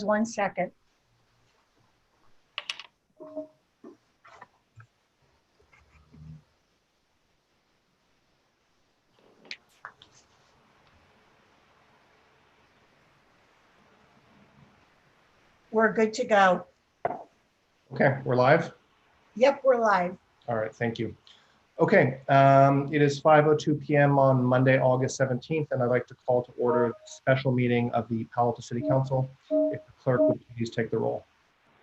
1 second. We're good to go. Okay, we're live. Yep, we're live. All right, thank you. Okay, it is 5:02 p.m. on Monday, August 17th, and I'd like to call to order the special meeting of the Palo Alto City Council. If the clerk would please take the roll.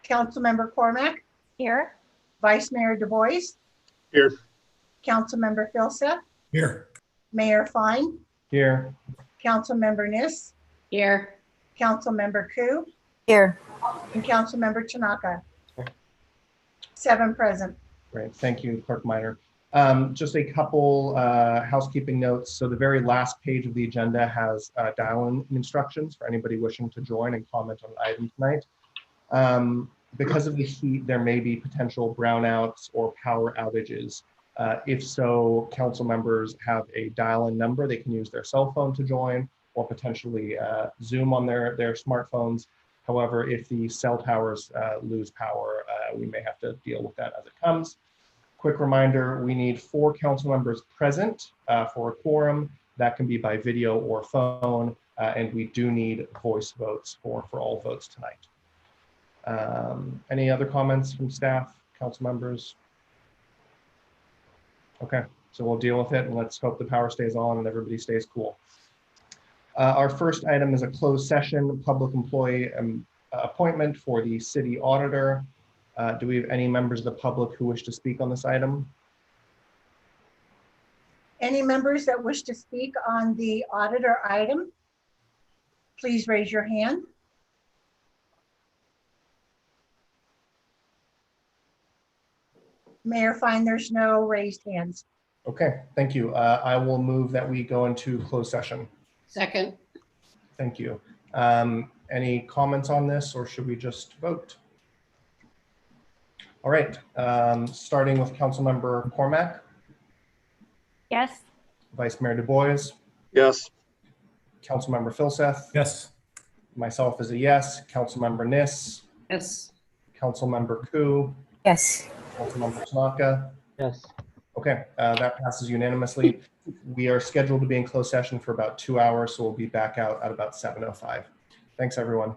Councilmember Cormack, Here. Vice Mayor Du Bois, Here. Councilmember Filsa, Here. Mayor Fine, Here. Councilmember Nis, Here. Councilmember Ku, Here. and Councilmember Tanaka. 7 present. Great, thank you, Clerk Minor. Just a couple housekeeping notes. So the very last page of the agenda has dial-in instructions for anybody wishing to join and comment on the item tonight. Because of the heat, there may be potential brownouts or power outages. If so, council members have a dial-in number. They can use their cell phone to join or potentially Zoom on their smartphones. However, if the cell towers lose power, we may have to deal with that as it comes. Quick reminder, we need 4 council members present for a quorum. That can be by video or phone, and we do need voice votes for all votes tonight. Any other comments from staff, council members? Okay, so we'll deal with it and let's hope the power stays on and everybody stays cool. Our first item is a closed session, public employee appointment for the city auditor. Do we have any members of the public who wish to speak on this item? Any members that wish to speak on the auditor item, please raise your hand. Mayor Fine, there's no raised hands. Okay, thank you. I will move that we go into closed session. Second. Thank you. Any comments on this or should we just vote? All right, starting with Councilmember Cormack, Yes. Vice Mayor Du Bois, Yes. Councilmember Filseth, Yes. myself is a yes, Councilmember Nis, Yes. Councilmember Ku, Yes. Councilmember Tanaka. Yes. Okay, that passes unanimously. We are scheduled to be in closed session for about 2 hours, so we'll be back out at about 7:05. Thanks, everyone.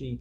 she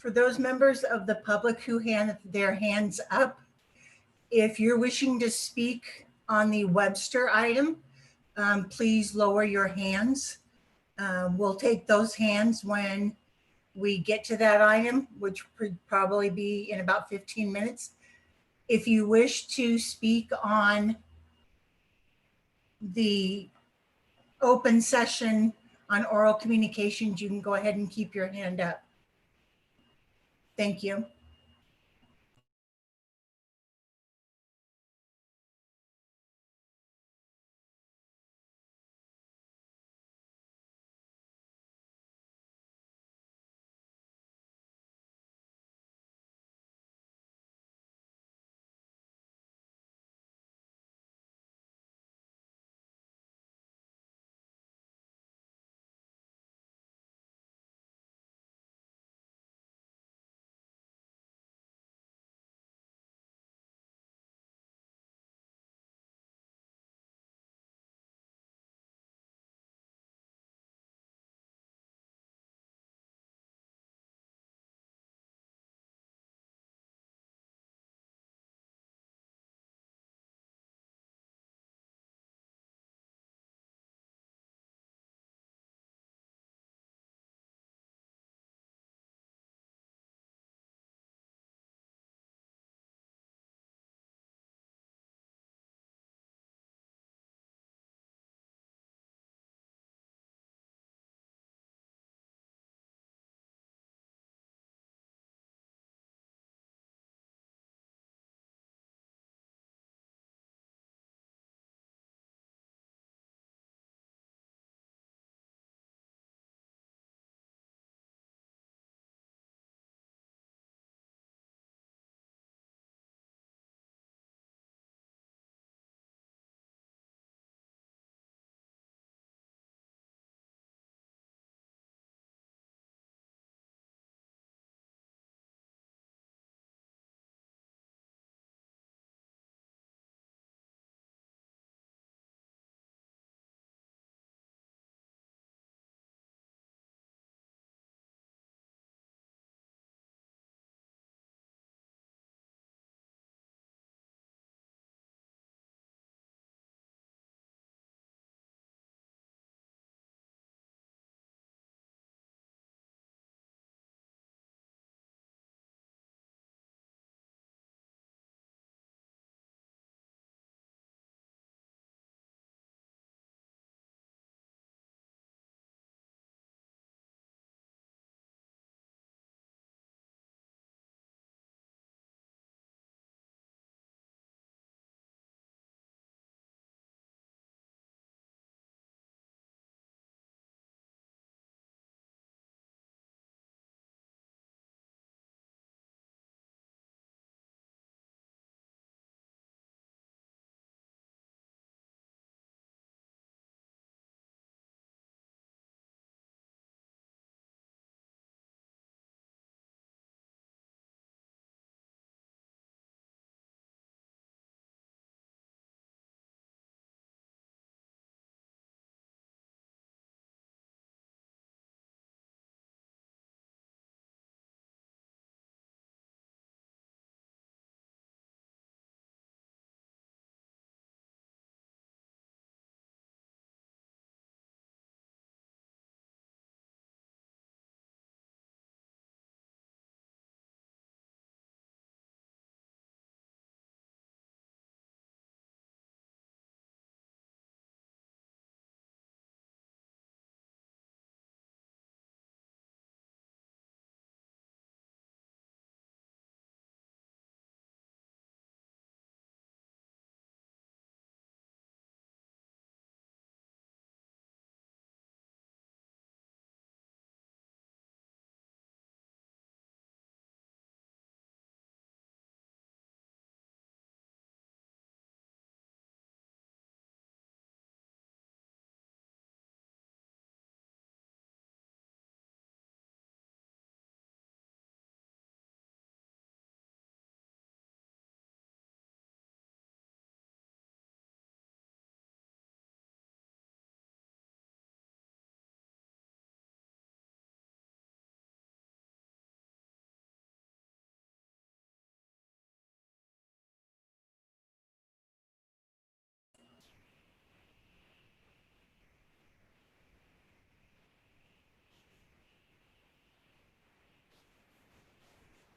For those members of the public who had their hands up, if you're wishing to speak on the Webster item, please lower your hands. We'll take those hands when we get to that item, which would probably be in about 15 minutes. If you wish to speak on the open session on oral communications, you can go ahead and keep your hand up. Thank you.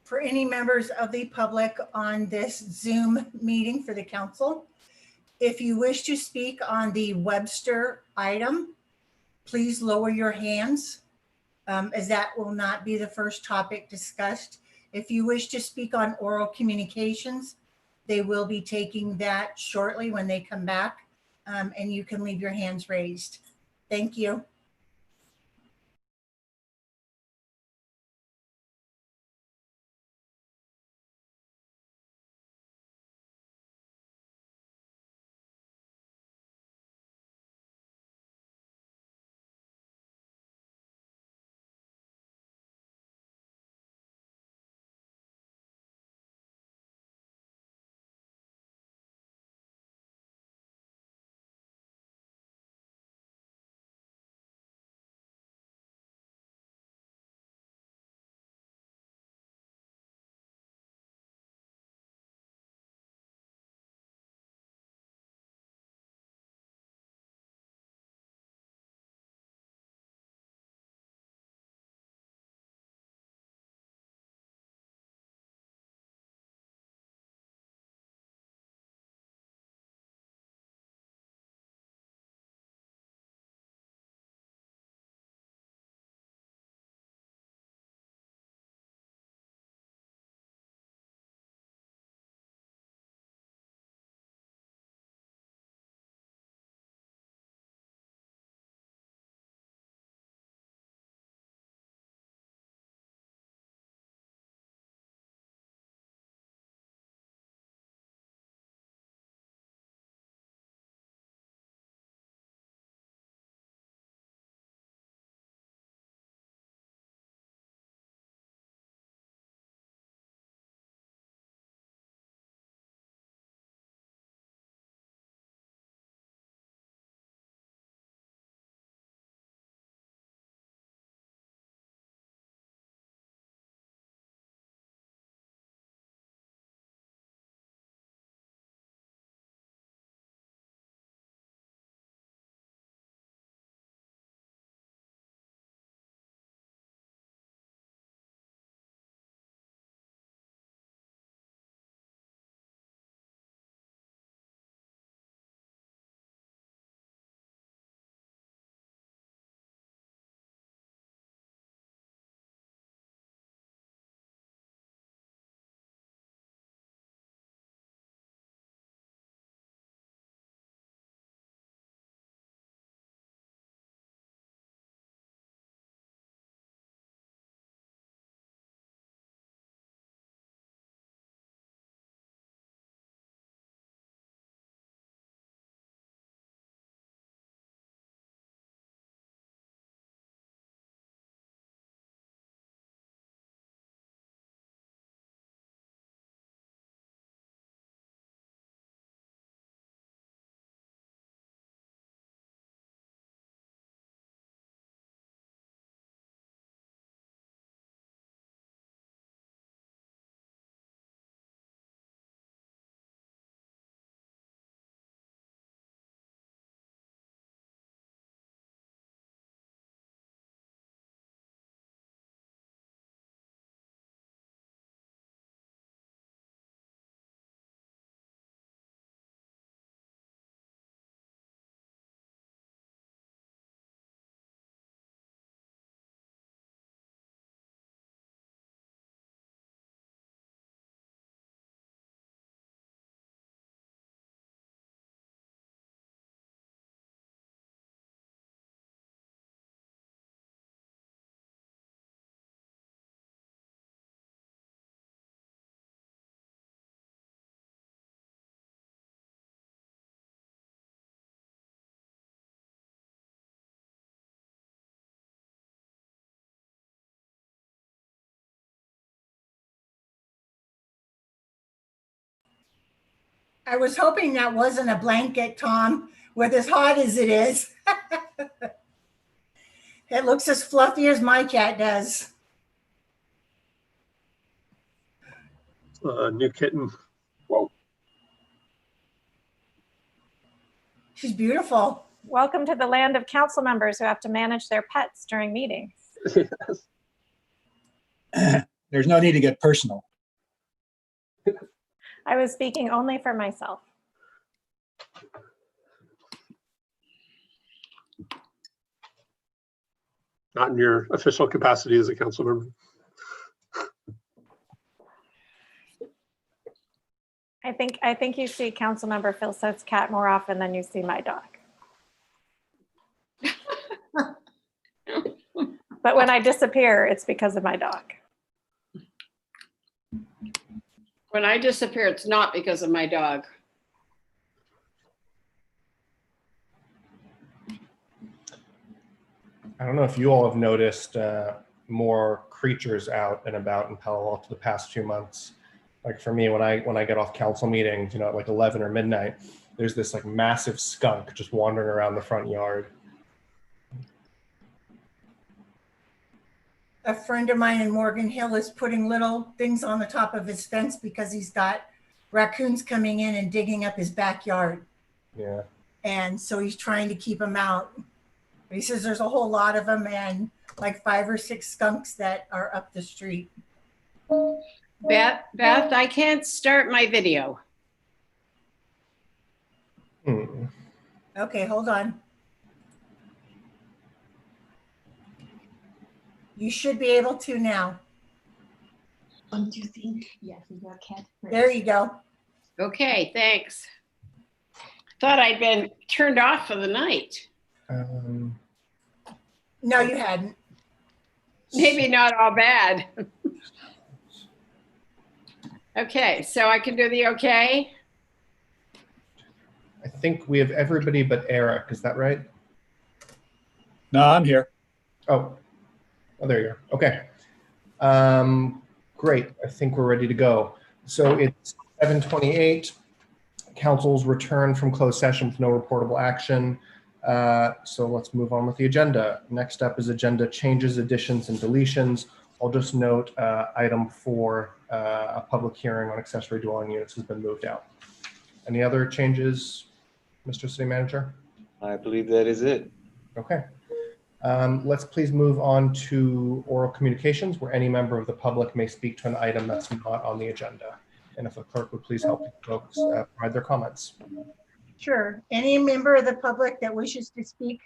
for any members of the public on this Zoom meeting for the council. If you wish to speak on the Webster item, please lower your hands, as that will not be the first topic discussed. If you wish to speak on oral communications, they will be taking that shortly when they come back, and you can leave your hands raised. Thank you. I was hoping that wasn't a blanket, Tom, with as hot as it is. It looks as fluffy as my cat does. New kitten. Whoa. She's beautiful. Welcome to the land of council members who have to manage their pets during meetings. Yes. There's no need to get personal. I was speaking only for myself. Not in your official capacity as a council member. I think you see Councilmember Phil Sote's cat more often than you see my dog. But when I disappear, it's because of my dog. When I disappear, it's not because of my dog. I don't know if you all have noticed more creatures out and about in Palo Alto the past few months. Like for me, when I get off council meetings, at like 11 or midnight, there's this like massive skunk just wandering around the front yard. A friend of mine in Morgan Hill is putting little things on the top of his fence because he's got raccoons coming in and digging up his backyard. Yeah. And so he's trying to keep them out. But he says there's a whole lot of them and like 5 or 6 skunks that are up the street. Beth, I can't start my video. Okay, hold on. You should be able to now. 1, 2, 3. Yeah, we got cat. There you go. Okay, thanks. Thought I'd been turned off for the night. No, you hadn't. Maybe not all bad. Okay, so I can do the okay? I think we have everybody but Eric. Is that right? No, I'm here. Oh, there you go. Okay. Great. I think we're ready to go. So it's 7:28. Council's return from closed session with no reportable action. So let's move on with the agenda. Next up is agenda changes, additions, and deletions. I'll just note item 4, a public hearing on accessory dwelling units has been moved out. Any other changes, Mr. City Manager? I believe that is it. Okay. Let's please move on to oral communications where any member of the public may speak to an item that's not on the agenda. And if the clerk would please help folks provide their comments. Sure. Any member of the public that wishes to speak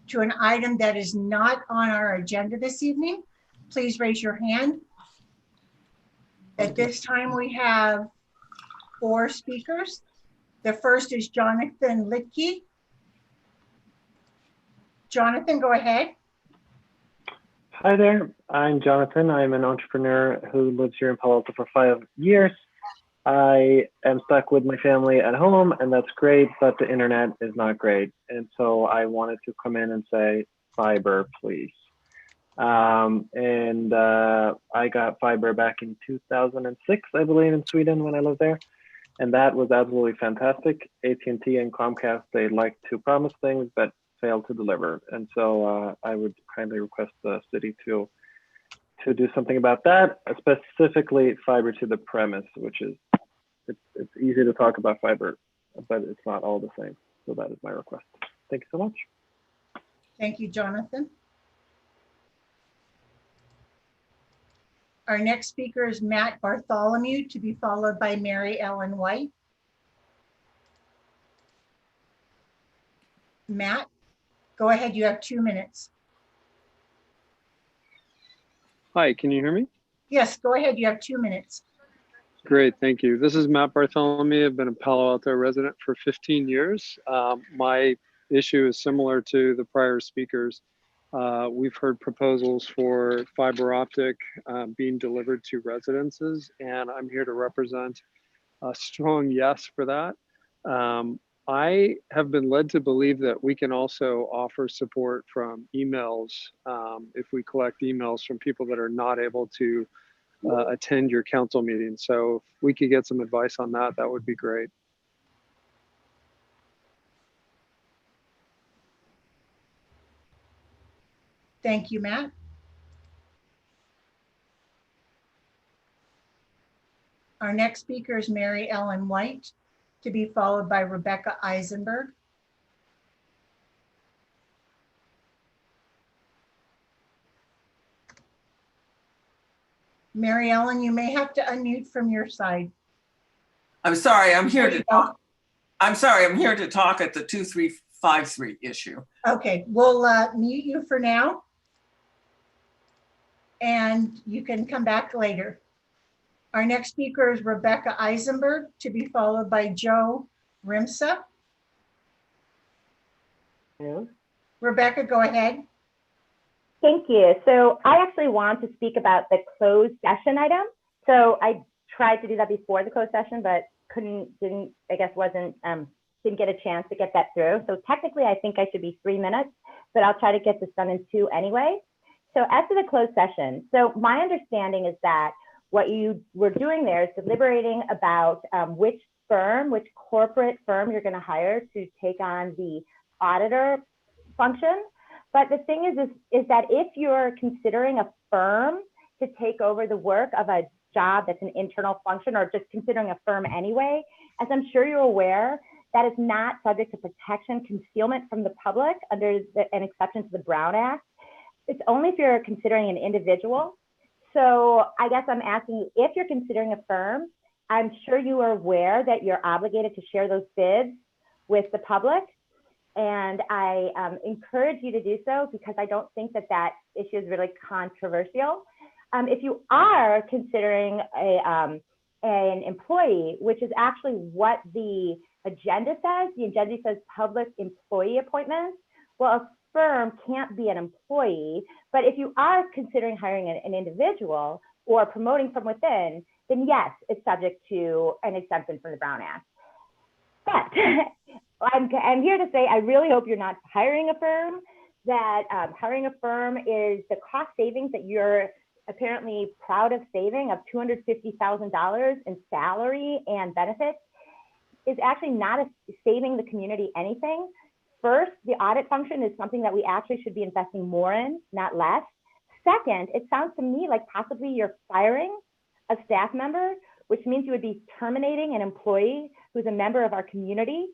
to an item that is not on our agenda this evening, please raise your hand. At this time, we have 4 speakers. The first is Jonathan Litke. Jonathan, go ahead. Hi there, I'm Jonathan. I'm an entrepreneur who lives here in Palo Alto for 5 years. I am stuck with my family at home, and that's great, but the internet is not great. And so I wanted to come in and say, fiber, please. I got fiber back in 2006, I believe, in Sweden when I lived there. And that was absolutely fantastic. AT&T and Comcast, they like to promise things but fail to deliver. And so I would kindly request the city to do something about that, specifically fiber to the premise, which is, it's easy to talk about fiber, but it's not all the same. So that is my request. Thank you so much. Thank you, Jonathan. Our next speaker is Matt Bartholomew, to be followed by Mary Ellen White. Matt, go ahead. You have 2 minutes. Hi, can you hear me? Yes, go ahead. You have 2 minutes. Great, thank you. This is Matt Bartholomew. I've been a Palo Alto resident for 15 years. My issue is similar to the prior speakers. We've heard proposals for fiber optic being delivered to residences, and I'm here to represent a strong yes for that. I have been led to believe that we can also offer support from emails if we collect emails from people that are not able to attend your council meeting. So if we could get some advice on that, that would be great. Thank you, Matt. Our next speaker is Mary Ellen White, to be followed by Rebecca Eisenberg. Mary Ellen, you may have to unmute from your side. I'm sorry, I'm here There to you go. talk. I'm sorry, I'm here to talk at the 2353 issue. Okay, we'll mute you for now. And you can come back later. Our next speaker is Rebecca Eisenberg, to be followed by Joe Rimsa. Rebecca, go ahead. Thank you. So I actually want to speak about the closed session item. So I tried to do that before the closed session, but didn't get a chance to get that through. So technically I think I should be 3 minutes, but I'll try to get this done in 2 anyway. So as to the closed session, so my understanding is that what you were doing there is deliberating about which corporate firm you're going to hire to take on the auditor function. But the thing is that if you're considering a firm to take over the work of a job that's an internal function, or just considering a firm anyway, as I'm sure you're aware, that is not subject to protection concealment from the public under an exception to the Brown Act. It's only if you're considering an individual. So I guess I'm asking you, if you're considering a firm, I'm sure you are aware that you're obligated to share those bids with the public. And I encourage you to do so because I don't think that that issue is really controversial. If you are considering an employee, which is actually what the agenda says public employee appointments. Well, a firm can't be an employee, but if you are considering hiring an individual or promoting from within, then yes, it's subject to an exemption from the Brown Act. But I'm here to say, I really hope you're not hiring a firm, that hiring a firm is the cost savings that you're apparently proud of saving of $250,000 in salary and benefits is actually not saving the community anything. First, the audit function is something that we actually should be investing more in, not less. Second, it sounds to me like possibly you're firing a staff member, which means you would be terminating an employee who's a member of our community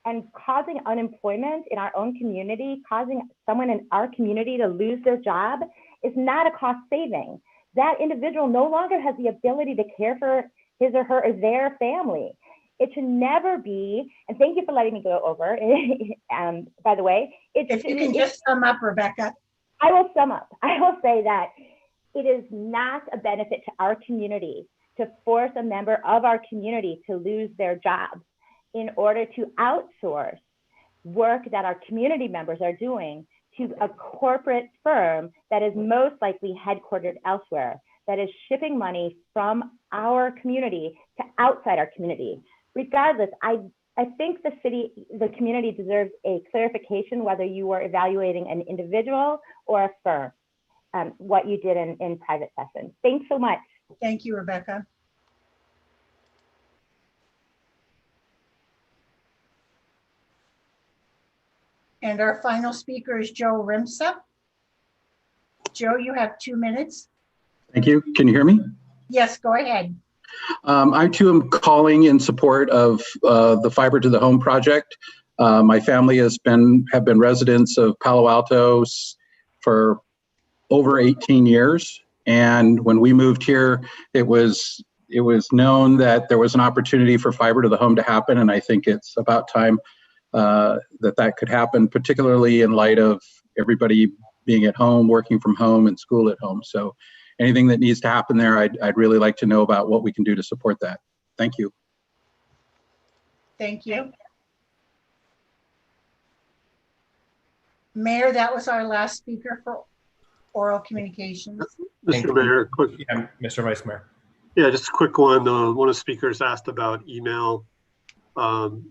and causing unemployment in our own community, causing someone in our community to lose their job is not a cost saving. That individual no longer has the ability to care for his or her or their family. It should never be, and thank you for letting me go over, by the way. If you can just sum up, Rebecca. I will sum up. I will say that it is not a benefit to our community to force a member of our community to lose their job in order to outsource work that our community members are doing to a corporate firm that is most likely headquartered elsewhere, that is shipping money from our community to outside our community. Regardless, I think the community deserves a clarification whether you are evaluating an individual or a firm, what you did in private session. Thanks so much. Thank you, Rebecca. And our final speaker is Joe Rimsa. Joe, you have 2 minutes. Thank you. Can you hear me? Yes, go ahead. I too am calling in support of the Fiber to the Home project. My family have been residents of Palo Alto for over 18 years. And when we moved here, it was known that there was an opportunity for fiber to the home to happen. And I think it's about time that could happen, particularly in light of everybody being at home, working from home, and school at home. So anything that needs to happen there, I'd really like to know about what we can do to support that. Thank you. Thank you. Mayor, that was our last speaker for oral communications. Mr. Mayor, quick. Yeah, Mr. Vice Mayor. Yeah, just a quick one. One of the speakers asked about email.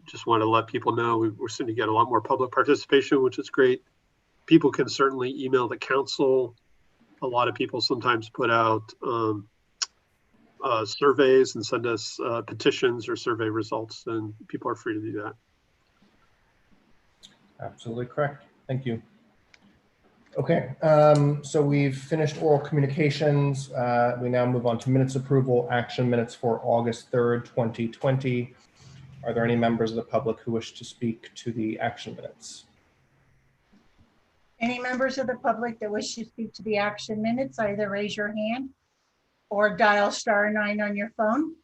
Just want to let people know we're starting to get a lot more public participation, which is great. People can certainly email the council. A lot of people sometimes put out surveys and send us petitions or survey results, and people are free to do that. Absolutely correct. Thank you. Okay, so we've finished oral communications. We now move on to minutes approval, action minutes for August 3rd, 2020. Are there any members of the public who wish to speak to the action minutes? Any members of the public that wish to speak to the action minutes, either raise your hand or dial *9 on your phone.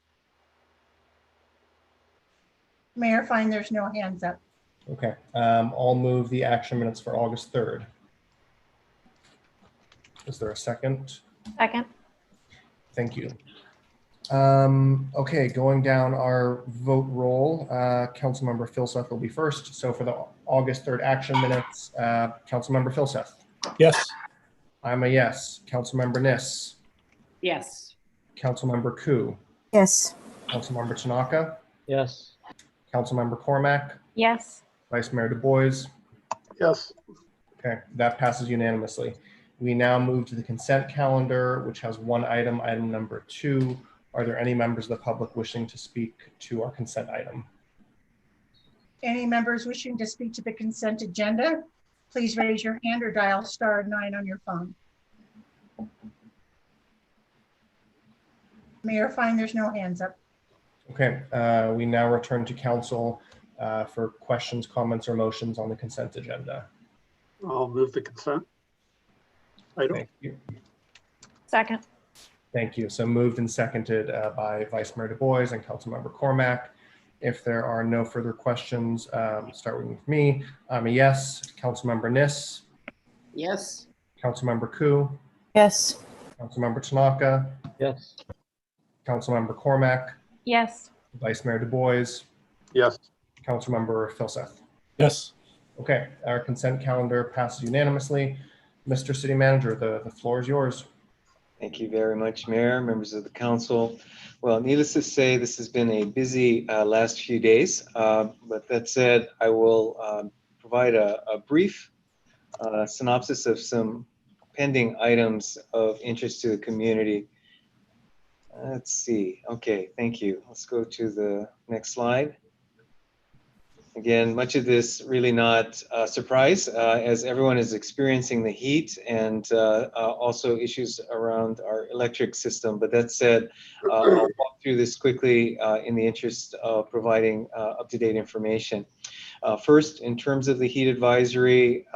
Mayor, find there's no hands up. Okay, I'll move the action minutes for August 3rd. Is there a second? Second. Thank you. Okay, going down our vote roll, Councilmember Filseth will be first. So for the August 3rd action minutes, Councilmember Filseth. Yes. I'm a yes. Councilmember Niss. Yes. Councilmember Koo. Yes. Councilmember Tanaka. Yes. Councilmember Cormack. Yes. Vice Mayor Du Bois. Yes. Okay, that passes unanimously. We now move to the consent calendar, which has one item, item number 2. Are there any members of the public wishing to speak to our consent item? Any members wishing to speak to the consent agenda, please raise your hand or dial *9 on your phone. Mayor, find there's no hands up. Okay, we now return to council for questions, comments, or motions on the consent agenda. I'll move the consent item. Thank you. Second. Thank you. So moved and seconded by Vice Mayor Du Bois and Councilmember Cormack. If there are no further questions, starting with me, I'm a yes. Councilmember Niss. Yes. Councilmember Koo. Yes. Councilmember Tanaka. Yes. Councilmember Cormack. Yes. Vice Mayor Du Bois. Yes. Councilmember Filseth. Yes. Okay, our consent calendar passes unanimously. Mr. City Manager, the floor is yours. Thank you very much, Mayor, members of the council. Well, needless to say, this has been a busy last few days. But that said, I will provide a brief synopsis of some pending items of interest to the community. Let's see. Okay, thank you. Let's go to the next slide. Again, much of this really not a surprise as everyone is experiencing the heat and also issues around our electric system. But that said, I'll walk through this quickly in the interest of providing up-to-date information. First, in terms of the heat advisory,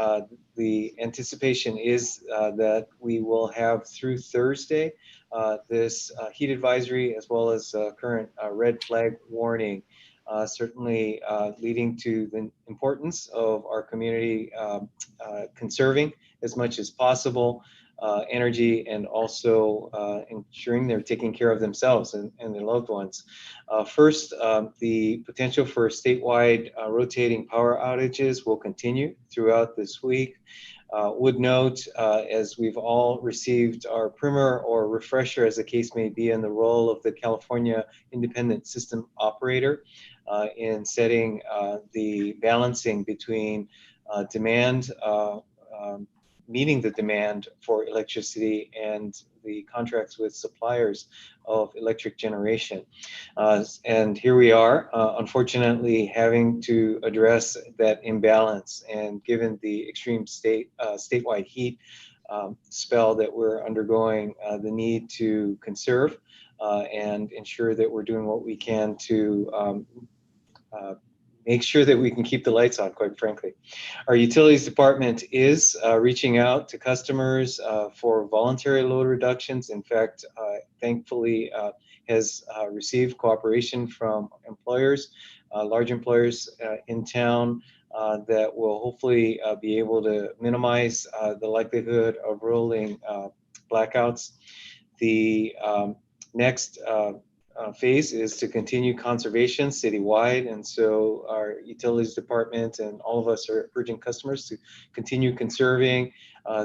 the anticipation is that we will have through Thursday this heat advisory as well as current red flag warning. Certainly leading to the importance of our community conserving as much as possible energy and also ensuring they're taking care of themselves and their loved ones. First, the potential for statewide rotating power outages will continue throughout this week. Would note, as we've all received our primer or refresher, as the case may be, in the role of the California Independent System Operator in setting the balancing between demand, meeting the demand for electricity and the contracts with suppliers of electric generation. And here we are, unfortunately, having to address that imbalance. And given the extreme statewide heat spell that we're undergoing, the need to conserve and ensure that we're doing what we can to make sure that we can keep the lights on, quite frankly. Our utilities department is reaching out to customers for voluntary load reductions. In fact, thankfully has received cooperation from employers, large employers in town that will hopefully be able to minimize the likelihood of rolling blackouts. The next phase is to continue conservation citywide, and so our utilities department and all of us are urging customers to continue conserving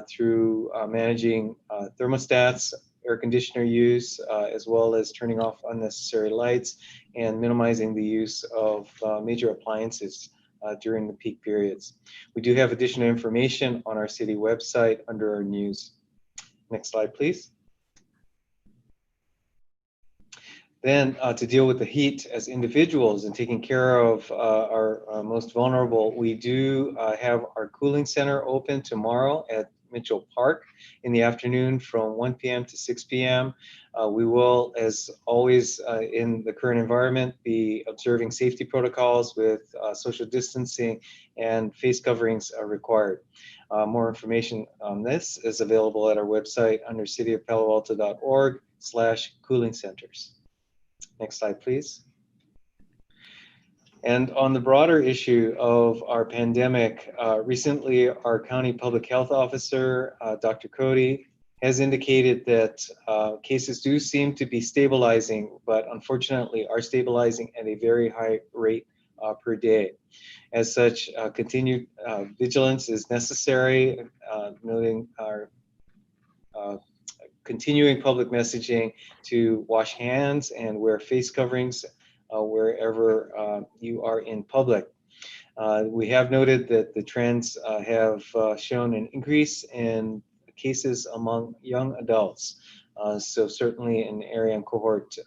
through managing thermostats, air conditioner use, as well as turning off unnecessary lights and minimizing the use of major appliances during the peak periods. We do have additional information on our city website under our news. Next slide, please. Then to deal with the heat as individuals and taking care of our most vulnerable, we do have our cooling center open tomorrow at Mitchell Park in the afternoon from 1 p.m. to 6 p.m. We will, as always in the current environment, be observing safety protocols with social distancing and face coverings are required. More information on this is available at our website under cityofpaloalto.org. cooling centers. Next slide, please. And on the broader issue of our pandemic, recently our county public health officer, Dr. Cody, has indicated that cases do seem to be stabilizing, but unfortunately are stabilizing at a very high rate per day. As such, continued vigilance is necessary, noting our continuing public messaging to wash hands and wear face coverings wherever you are in public. We have noted that the trends have shown an increase in cases among young adults. So certainly an area and cohort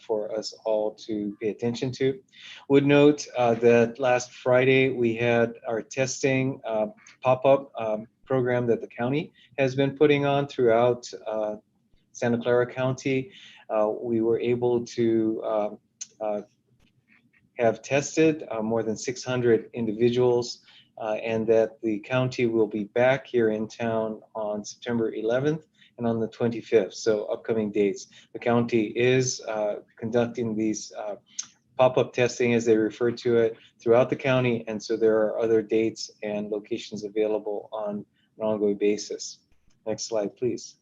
for us all to pay attention to. Would note that last Friday we had our testing pop-up program that the county has been putting on throughout Santa Clara County. We were able to have tested more than 600 individuals, and that the county will be back here in town on September 11th and on the 25th, so upcoming dates. The county is conducting these pop-up testing, as they refer to it, throughout the county, and so there are other dates and locations available on an ongoing basis. Next slide, please.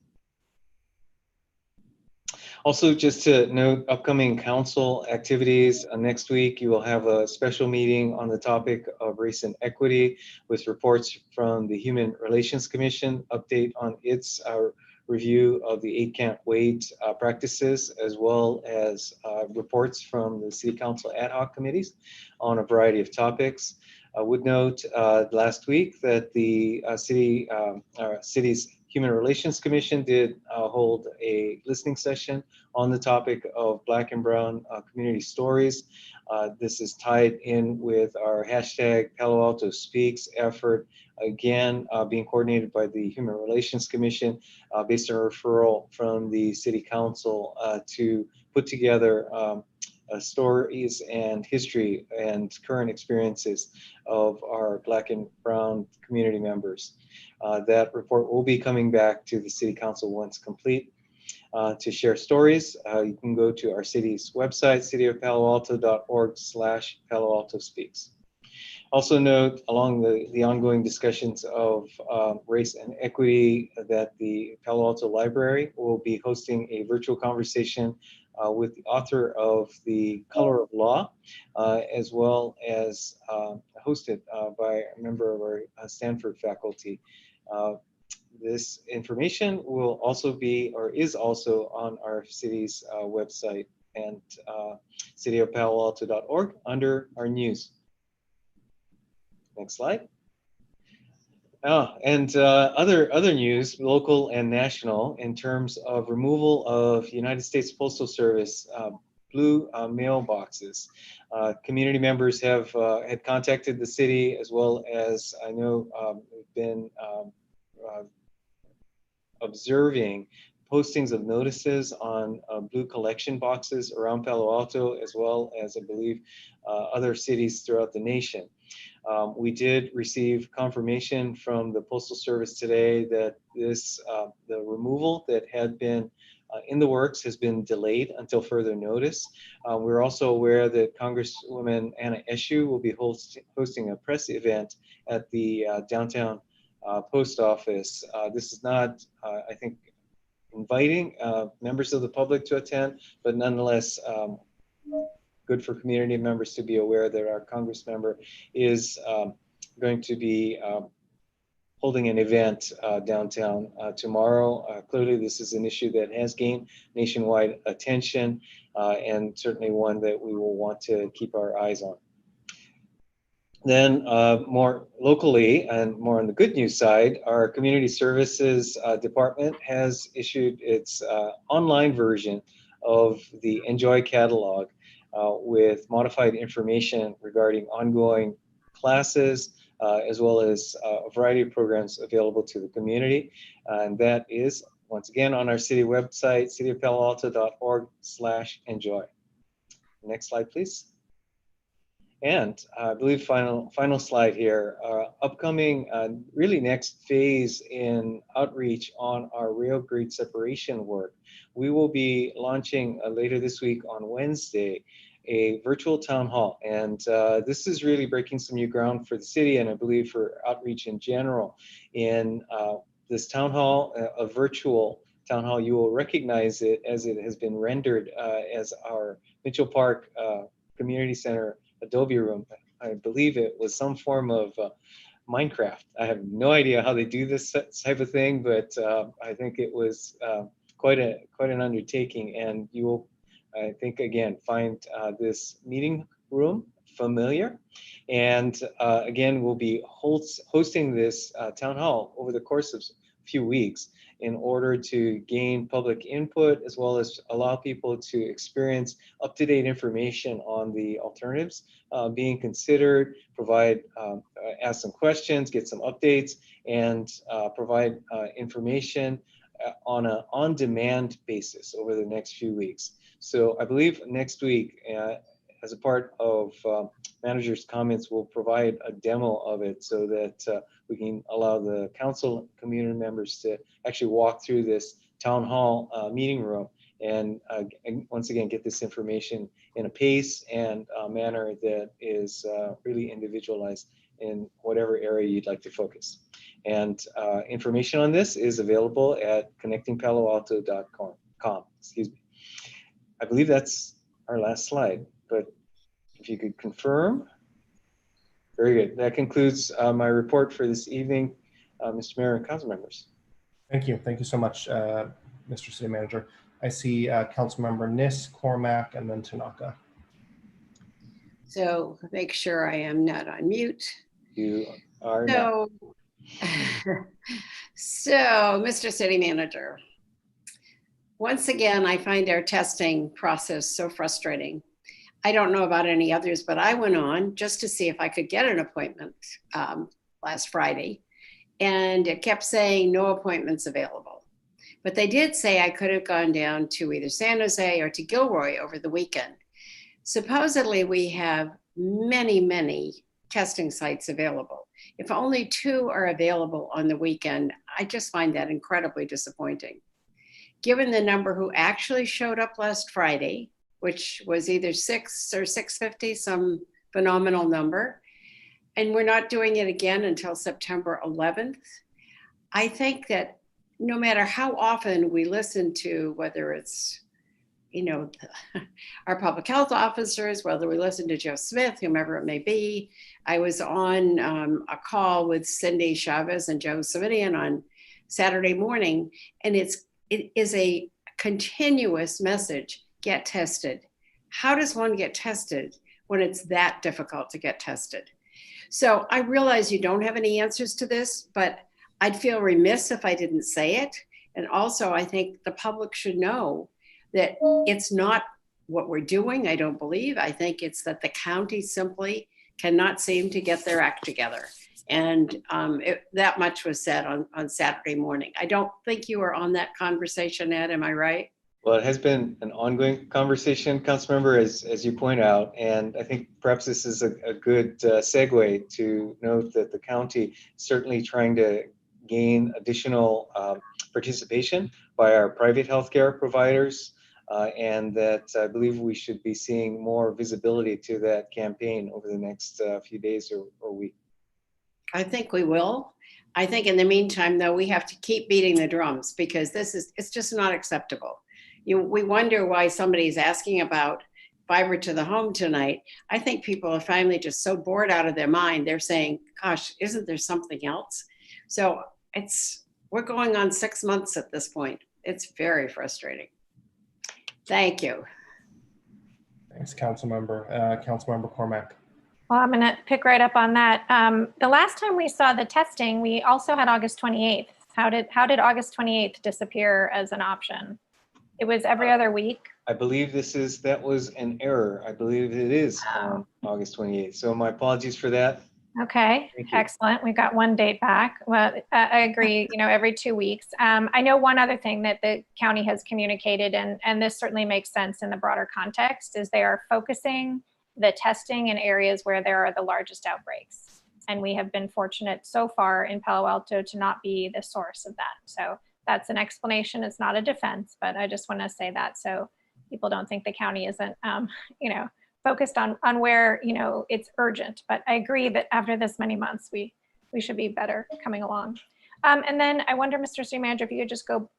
Also, just to note upcoming council activities, next week you will have a special meeting on the topic of race and equity with reports from the Human Relations Commission, update on its review of the 8 Can't Wait practices, as well as reports from the City Council ad hoc committees on a variety of topics. I would note last week that the city's Human Relations Commission did hold a listening session on the topic of Black and Brown community stories. This is tied in with our hashtag Palo Alto Speaks effort, again being coordinated by the Human Relations Commission based on a referral from the City Council to put together stories and history and current experiences of our Black and Brown community members. That report will be coming back to the City Council once complete. To share stories, you can go to our city's website, cityofpaloalto.org/Palo Alto Speaks. Also note, along the ongoing discussions of race and equity, that the Palo Alto Library will be hosting a virtual conversation with the author of The Color of Law, as well as hosted by a member of our Stanford faculty. This information will also be, or is also, on our city's website and cityofpaloalto.org under our news. Next slide. And other news, local and national, in terms of removal of United States Postal Service blue mailboxes. Community members have had contacted the city, as well as I know we've been observing postings of notices on blue collection boxes around Palo Alto, as well as, I believe, other cities throughout the nation. We did receive confirmation from the Postal Service today that this, the removal that had been in the works has been delayed until further notice. We're also aware that Congresswoman Anna Eshoo will be hosting a press event at the downtown post office. This is not, I think, inviting members of the public to attend, but nonetheless, good for community members to be aware that our Congress member is going to be holding an event downtown tomorrow. Clearly, this is an issue that has gained nationwide attention and certainly one that we will want to keep our eyes on. Then more locally and more on the good news side, our Community Services Department has issued its online version of the Enjoy catalog with modified information regarding ongoing classes, as well as a variety of programs available to the community. And that is, once again, on our city website, cityofpaloalto.org/enjoy. Next slide, please. And I believe final slide here, upcoming really next phase in outreach on our rail grade separation work. We will be launching later this week on Wednesday a virtual town hall. And this is really breaking some new ground for the city and I believe for outreach in general. In this town hall, a virtual town hall, you will recognize it as it has been rendered as our Mitchell Park Community Center Adobe room. I believe it was some form of Minecraft. I have no idea how they do this type of thing, but I think it was quite an undertaking. And you will, I think, again, find this meeting room familiar. And again, we'll be hosting this town hall over the course of a few weeks in order to gain public input as well as allow people to experience up-to-date information on the alternatives being considered, provide, ask some questions, get some updates, and provide information on an on-demand basis over the next few weeks. So I believe next week, as a part of managers' comments, we'll provide a demo of it so that we can allow the council community members to actually walk through this town hall meeting room and once again get this information in a pace and a manner that is really individualized in whatever area you'd like to focus. And information on this is available at connectingpaloalto.com. Excuse me. I believe that's our last slide, but if you could confirm. Very good. That concludes my report for this evening, Mr. Mayor and council members. Thank you. Thank you so much, Mr. City Manager. I see Councilmember Nis, Cormack, and then Tanaka. So make sure I am not on mute. You are not. So, Mr. City Manager, once again, I find our testing process so frustrating. I don't know about any others, but I went on just to see if I could get an appointment last Friday, and it kept saying no appointments available. But they did say I could have gone down to either San Jose or to Gilroy over the weekend. Supposedly we have many, many testing sites available. If only 2 are available on the weekend, I just find that incredibly disappointing. Given the number who actually showed up last Friday, which was either 6 or 650, some phenomenal number, and we're not doing it again until September 11th, I think that no matter how often we listen to, whether it's, you know, our public health officers, whether we listen to Joe Smith, whomever it may be. I was on a call with Cindy Chavez and Joe Savidian on Saturday morning, and it is a continuous message: get tested. How does one get tested when it's that difficult to get tested? So I realize you don't have any answers to this, but I'd feel remiss if I didn't say it. And also, I think the public should know that it's not what we're doing, I don't believe. I think it's that the county simply cannot seem to get their act together. And that much was said on Saturday morning. I don't think you were on that conversation, Ed, am I right? Well, it has been an ongoing conversation, Councilmember, as you point out, and I think perhaps this is a good segue to note that the county is certainly trying to gain additional participation by our private healthcare providers, and that I believe we should be seeing more visibility to that campaign over the next few days or week. I think we will. I think in the meantime, though, we have to keep beating the drums because it's just not acceptable. We wonder why somebody's asking about fiber to the home tonight. I think people are finally just so bored out of their mind. They're saying, gosh, isn't there something else? So we're going on 6 months at this point. It's very frustrating. Thank you. Thanks, Councilmember. Councilmember Cormack. Well, I'm going to pick right up on that. The last time we saw the testing, we also had August 28th. How did August 28th disappear as an option? It was every other week. I believe that was an error. I believe it is August 28th. So my apologies for that. Okay, excellent. We got one date back. Well, I agree, every 2 weeks. I know one other thing that the county has communicated, and this certainly makes sense in the broader context, is they are focusing the testing in areas where there are the largest outbreaks. And we have been fortunate so far in Palo Alto to not be the source of that. So that's an explanation. It's not a defense, but I just want to say that so people don't think the county isn't, focused on where, it's urgent. But I agree that after this many months, we should be better coming along. And then I wonder, Mr. City Manager, if you could just go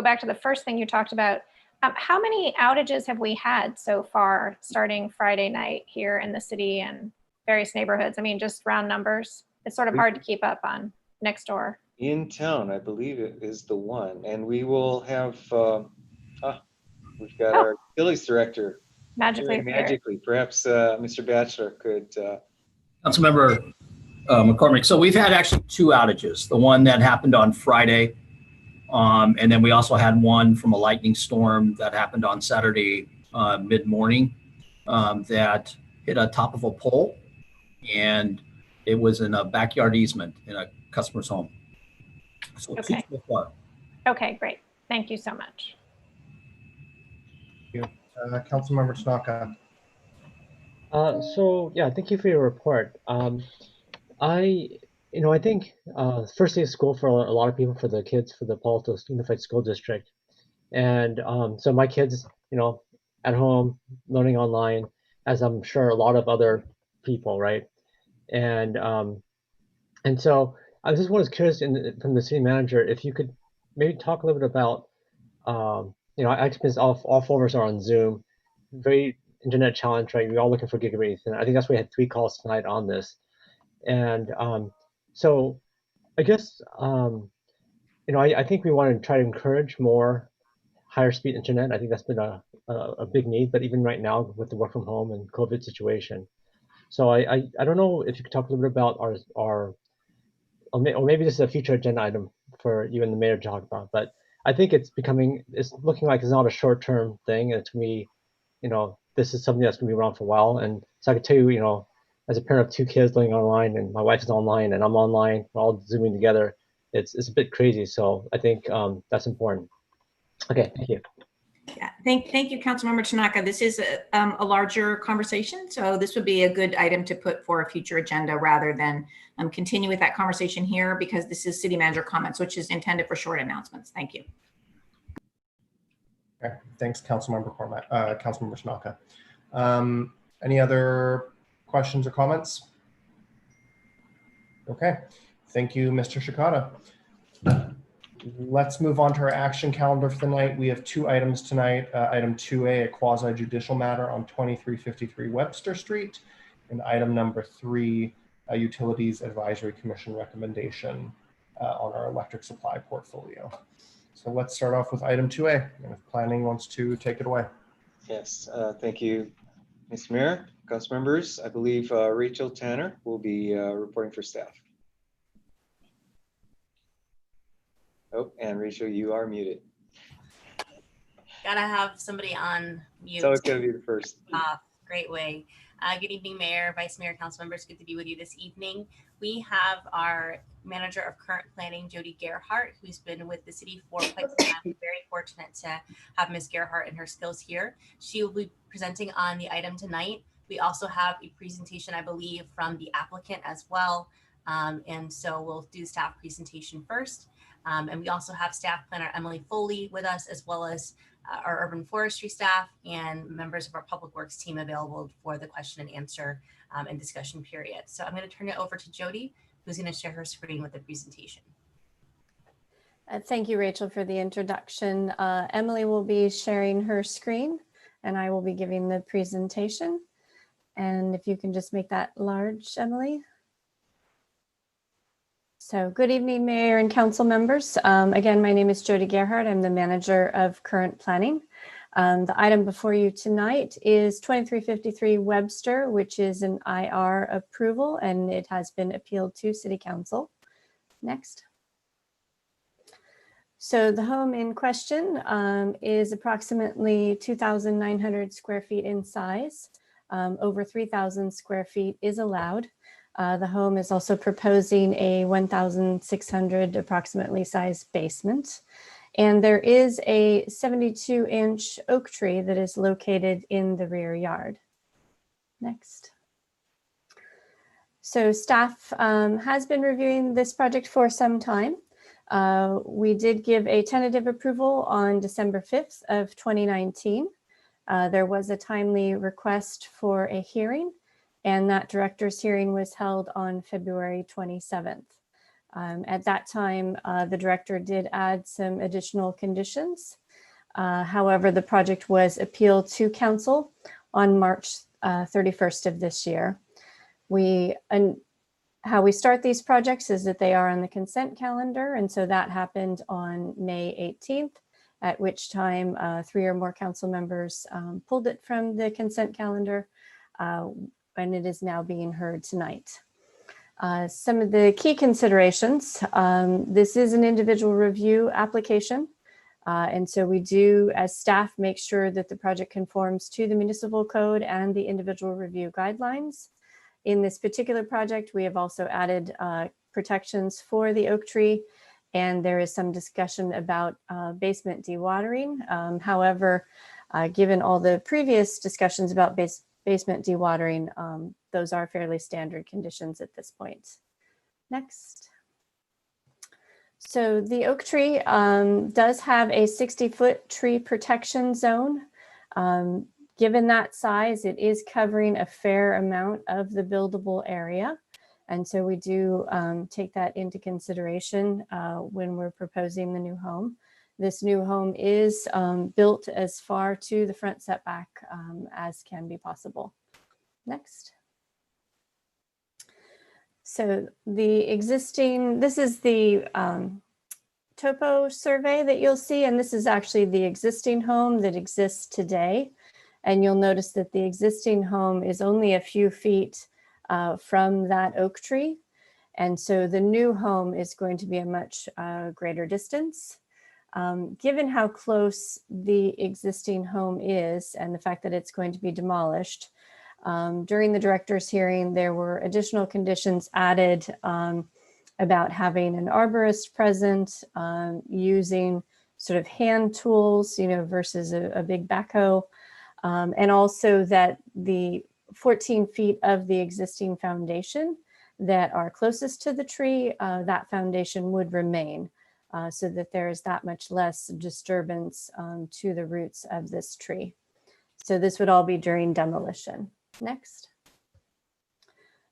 back to the first thing you talked about. How many outages have we had so far starting Friday night here in the city and various neighborhoods? I mean, just round numbers. It's sort of hard to keep up on next door. In town, I believe it is the one, and we will have, we've got our utilities director. Magically, perhaps Mr. Batchelor could. Councilmember McCormick. So we've had actually 2 outages. The one that happened on Friday, and then we also had one from a lightning storm that happened on Saturday mid-morning that hit a top of a pole, and it was in a backyard easement in a customer's home. So Okay. 2 so far. Okay, great. Thank you so much. Thank you. Councilmember Tanaka. So yeah, thank you for your report. I think first day of school for a lot of people, for the kids, for the Palo Alto Unified School District, and so my kids, at home learning online, as I'm sure a lot of other people, right? And so I just was curious from the city manager if you could maybe talk a little bit about, I experienced all 4 of us are on Zoom, very internet challenge, right? We're all looking for gigabit Ethernet. I think that's why we had 3 calls tonight on this. And so I guess, I think we want to try to encourage more higher speed internet. I think that's been a big need, but even right now with the work from home and COVID situation. So I don't know if you could talk a little bit about our or maybe this is a future agenda item for you and the mayor to talk about, but I think it's looking like it's not a short-term thing. It's going to be, this is something that's going to be around for a while. And so I could tell you, as a parent of 2 kids living online, and my wife is online and I'm online, we're all Zooming together. It's a bit crazy. So I think that's important. Okay, thank you. Yeah, thank you, Councilmember Tanaka. This is a larger conversation, so this would be a good item to put for a future agenda rather than continue with that conversation here, because this is city manager comments, which is intended for short announcements. Thank you. Okay, thanks, Councilmember Tanaka. Any other questions or comments? Okay, thank you, Mr. Shikata. Let's move on to our action calendar for the night. We have 2 items tonight. Item 2A, a quasi judicial matter on 2353 Webster Street, and item number 3, a Utilities Advisory Commission recommendation on our electric supply portfolio. So let's start off with item 2A, and if planning wants to take it away. Yes, thank you, Mr. Mayor, council members. I believe Rachel Tanner will be reporting for staff. Oh, and Rachel, you are muted. Gotta have somebody on mute. It's always gonna be the first. Great way. Good evening, Mayor, Vice Mayor, council members. Good to be with you this evening. We have our manager of current planning, Jody Gerhardt, who's been with the city for quite some time. We're very fortunate to have Ms. Gerhardt and her skills here. She will be presenting on the item tonight. We also have a presentation, I believe, from the applicant as well. And so we'll do the staff presentation first. And we also have staff planner Emily Foley with us, as well as our urban forestry staff and members of our public works team available for the question and answer and discussion period. So I'm going to turn it over to Jody, who's going to share her screen with the presentation. Thank you, Rachel, for the introduction. Emily will be sharing her screen and I will be giving the presentation. And if you can just make that large, Emily. So good evening, Mayor and council members. Again, my name is Jody Gerhardt. I'm the manager of current planning. The item before you tonight is 2353 Webster, which is an IR approval, and it has been appealed to City Council. Next. So the home in question is approximately 2,900 square feet in size. Over 3,000 square feet is allowed. The home is also proposing a 1,600 approximately size basement. And there is a 72-inch oak tree that is located in the rear yard. Next. So staff has been reviewing this project for some time. We did give a tentative approval on December 5th of 2019. There was a timely request for a hearing, and that director's hearing was held on February 27th. At that time, the director did add some additional conditions. However, the project was appealed to council on March 31st of this year. How we start these projects is that they are on the consent calendar, and so that happened on May 18th, at which time 3 or more council members pulled it from the consent calendar, and it is now being heard tonight. Some of the key considerations, this is an individual review application, and so we do, as staff, make sure that the project conforms to the municipal code and the individual review guidelines. In this particular project, we have also added protections for the oak tree, and there is some discussion about basement dewatering. However, given all the previous discussions about basement dewatering, those are fairly standard conditions at this point. Next. So the oak tree does have a 60-foot tree protection zone. Given that size, it is covering a fair amount of the buildable area. And so we do take that into consideration when we're proposing the new home. This new home is built as far to the front setback as can be possible. Next. So this is the topo survey that you'll see, and this is actually the existing home that exists today. And you'll notice that the existing home is only a few feet from that oak tree. And so the new home is going to be a much greater distance. Given how close the existing home is and the fact that it's going to be demolished, during the director's hearing, there were additional conditions added about having an arborist present, using sort of hand tools, versus a big backhoe. And also that the 14 feet of the existing foundation that are closest to the tree, that foundation would remain so that there is that much less disturbance to the roots of this tree. So this would all be during demolition. Next.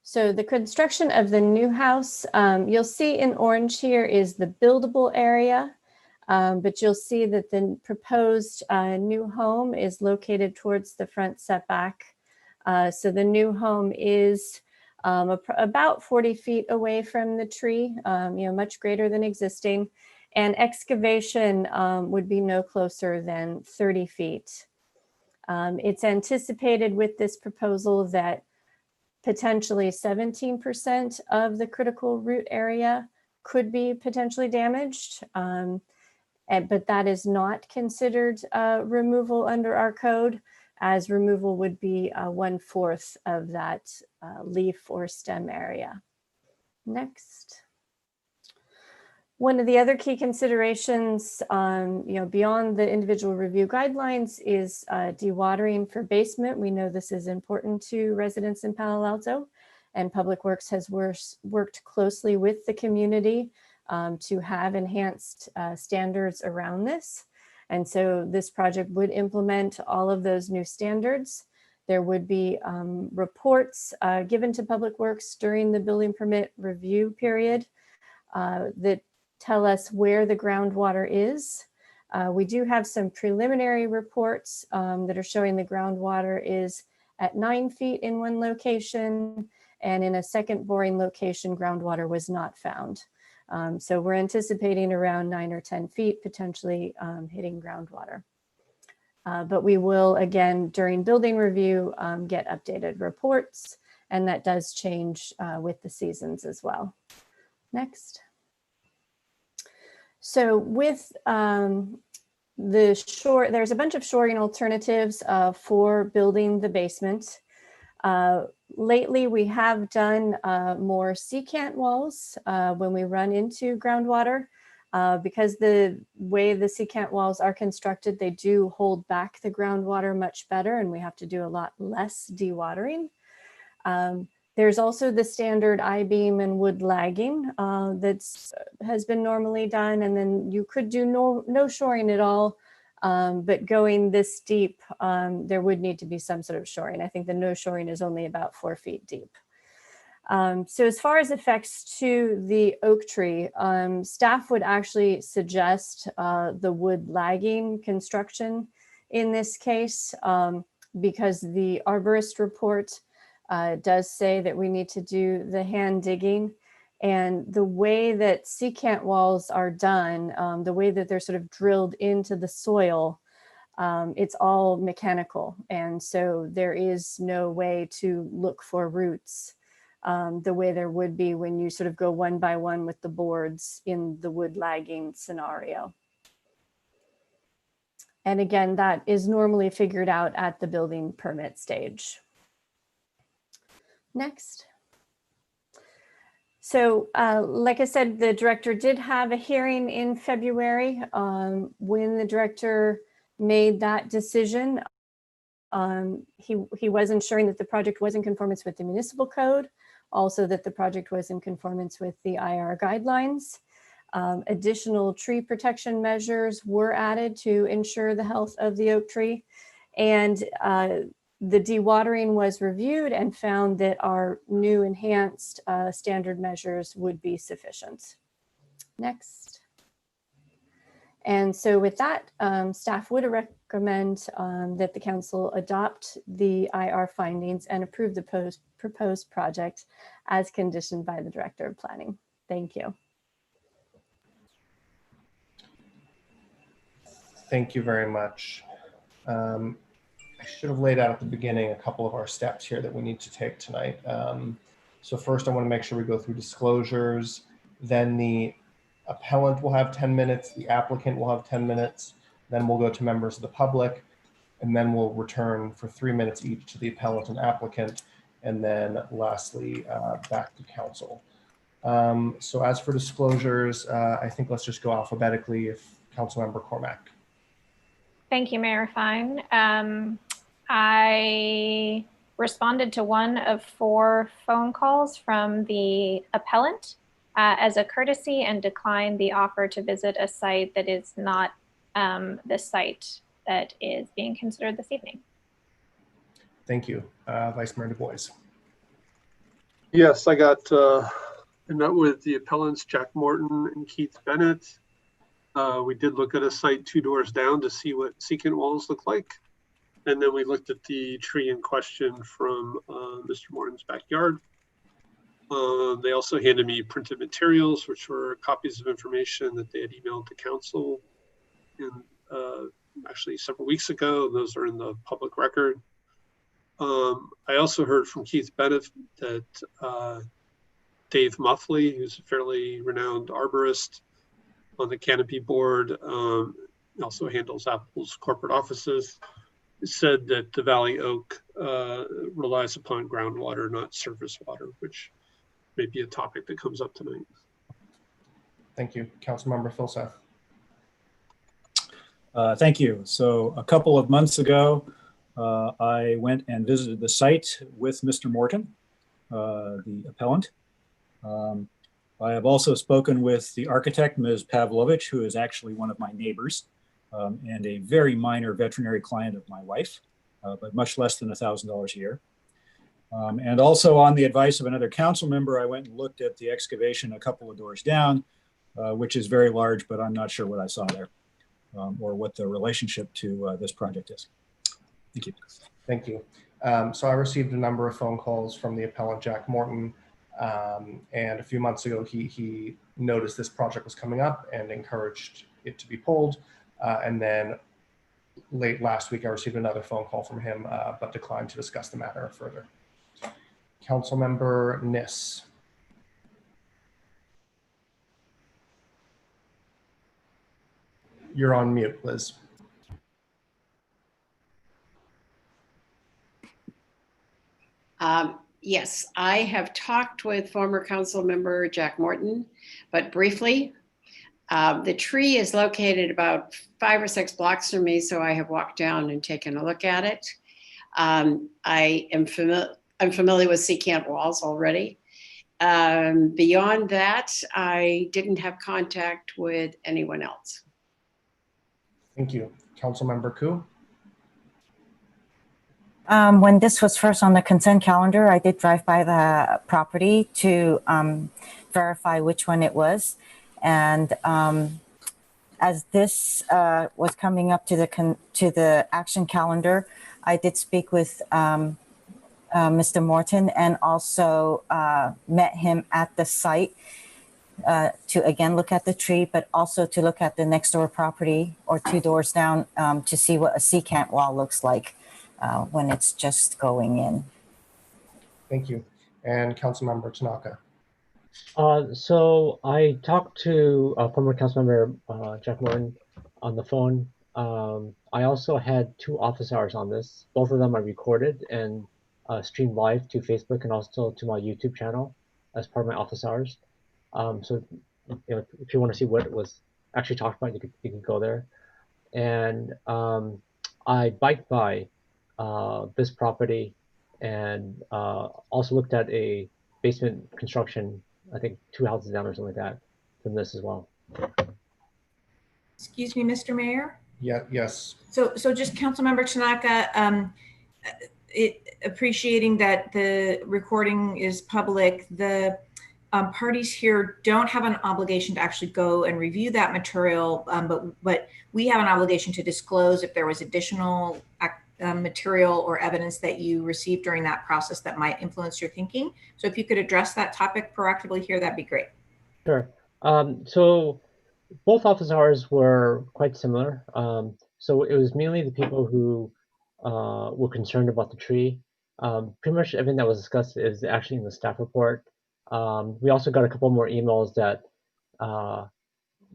So the construction of the new house, you'll see in orange here is the buildable area. But you'll see that the proposed new home is located towards the front setback. So the new home is about 40 feet away from the tree, much greater than existing. And excavation would be no closer than 30 feet. It's anticipated with this proposal that potentially 17% of the critical root area could be potentially damaged. But that is not considered removal under our code, as removal would be 1/4 of that leaf or stem area. Next. One of the other key considerations, beyond the individual review guidelines is dewatering for basement. We know this is important to residents in Palo Alto, and Public Works has worked closely with the community to have enhanced standards around this. And so this project would implement all of those new standards. There would be reports given to Public Works during the building permit review period that tell us where the groundwater is. We do have some preliminary reports that are showing the groundwater is at 9 feet in one location, and in a second boring location, groundwater was not found. So we're anticipating around 9 or 10 feet potentially hitting groundwater. But we will, again, during building review, get updated reports, and that does change with the seasons as well. Next. So with there's a bunch of shoring alternatives for building the basement. Lately, we have done more secant walls when we run into groundwater. Because the way the secant walls are constructed, they do hold back the groundwater much better, and we have to do a lot less dewatering. There's also the standard I-beam and wood lagging has been normally done, and then you could do no shoring at all, but going this deep, there would need to be some sort of shoring. I think the no shoring is only about 4 feet deep. So as far as effects to the oak tree, staff would actually suggest the wood lagging construction in this case, because the arborist report does say that we need to do the hand digging, and the way that secant walls are done, the way that they're sort of drilled into the soil, it's all mechanical, and so there is no way to look for roots the way there would be when you sort of go one by one with the boards in the wood lagging scenario. And again, that is normally figured out at the building permit stage. Next. So like I said, the director did have a hearing in February. When the director made that decision, he was ensuring that the project was in conformance with the municipal code, also that the project was in conformance with the IR guidelines. Additional tree protection measures were added to ensure the health of the oak tree. And the dewatering was reviewed and found that our new enhanced standard measures would be sufficient. Next. And so with that, staff would recommend that the council adopt the IR findings and approve the proposed project as conditioned by the Director of Planning. Thank you. Thank you very much. I should have laid out at the beginning a couple of our steps here that we need to take tonight. So first, I want to make sure we go through disclosures. Then the appellant will have 10 minutes. The applicant will have 10 minutes. Then we'll go to members of the public. And then we'll return for 3 minutes each to the appellant and applicant. And then lastly, back to council. So as for disclosures, I think let's just go alphabetically if Councilmember Cormack. Thank you, Mayor Fine. I responded to one of 4 phone calls from the appellant as a courtesy and declined the offer to visit a site that is not the site that is being considered this evening. Thank you. Vice Mayor Du Bois. Yes, I met with the appellants, Jack Morton and Keith Bennett. We did look at a site 2 doors down to see what secant walls look like. And then we looked at the tree in question from Mr. Morton's backyard. They also handed me printed materials, which were copies of information that they had emailed to council actually several weeks ago. Those are in the public record. I also heard from Keith Bennett that Dave Muffley, who's a fairly renowned arborist on the Canopy board, also handles Apple's corporate offices, said that the Valley Oak relies upon groundwater, not surface water, which may be a topic that comes up tonight. Thank you. Councilmember Filsath. Thank you. So a couple of months ago, I went and visited the site with Mr. Morton, the appellant. I have also spoken with the architect, Ms. Pavlovich, who is actually one of my neighbors and a very minor veterinary client of my wife, but much less than $1,000 a year. And also on the advice of another council member, I went and looked at the excavation a couple of doors down, which is very large, but I'm not sure what I saw there or what the relationship to this project is. Thank you. Thank you. So I received a number of phone calls from the appellant, Jack Morton, and a few months ago, he noticed this project was coming up and encouraged it to be pulled. And then late last week, I received another phone call from him, but declined to discuss the matter further. Councilmember Niss. You're on mute, Liz. Yes, I have talked with former council member Jack Morton, but briefly. The tree is located about 5 or 6 blocks from me, so I have walked down and taken a look at it. I am I'm familiar with secant walls already. Beyond that, I didn't have contact with anyone else. Thank you. Councilmember Ku? When this was first on the consent calendar, I did drive by the property to verify which one it was. And as this was coming up to the action calendar, I did speak with Mr. Morton and also met him at the site to again look at the tree, but also to look at the next door property or 2 doors down to see what a secant wall looks like when it's just going in. Thank you. And Councilmember Tanaka? So I talked to former Councilmember Jeff Morton on the phone. I also had 2 office hours on this. Both of them are recorded and streamed live to Facebook and also to my YouTube channel as part of my office hours. So if you want to see what was actually talked about, you can go there. And I biked by this property and also looked at a basement construction, I think 2 houses down or something like that from this as well. Excuse me, Mr. Mayor? Yeah, yes. So just Councilmember Tanaka, appreciating that the recording is public, the parties here don't have an obligation to actually go and review that material, but we have an obligation to disclose if there was additional material or evidence that you received during that process that might influence your thinking. So if you could address that topic proactively here, that'd be great. Sure. So both office hours were quite similar. So it was mainly the people who were concerned about the tree. Pretty much everything that was discussed is actually in the staff report. We also got a couple more emails that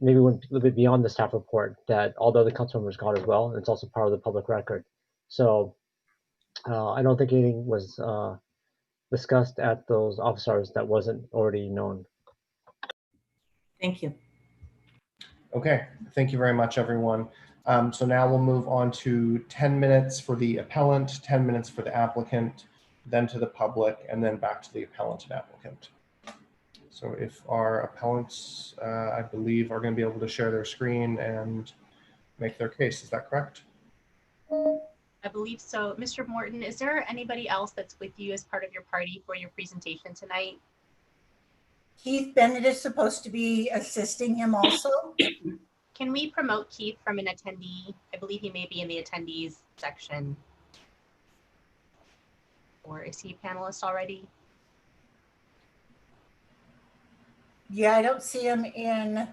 maybe went a little bit beyond the staff report that all the other council members got as well. And it's also part of the public record. So I don't think anything was discussed at those office hours that wasn't already known. Thank you. Okay, thank you very much, everyone. So now we'll move on to 10 minutes for the appellant, 10 minutes for the applicant, then to the public, and then back to the appellant and applicant. So if our appellants, I believe, are going to be able to share their screen and make their case, is that correct? I believe so. Mr. Morton, is there anybody else that's with you as part of your party for your presentation tonight? Keith Bennett is supposed to be assisting him also. Can we promote Keith from an attendee? I believe he may be in the attendees section. Or is he a panelist already? Yeah, I don't see him in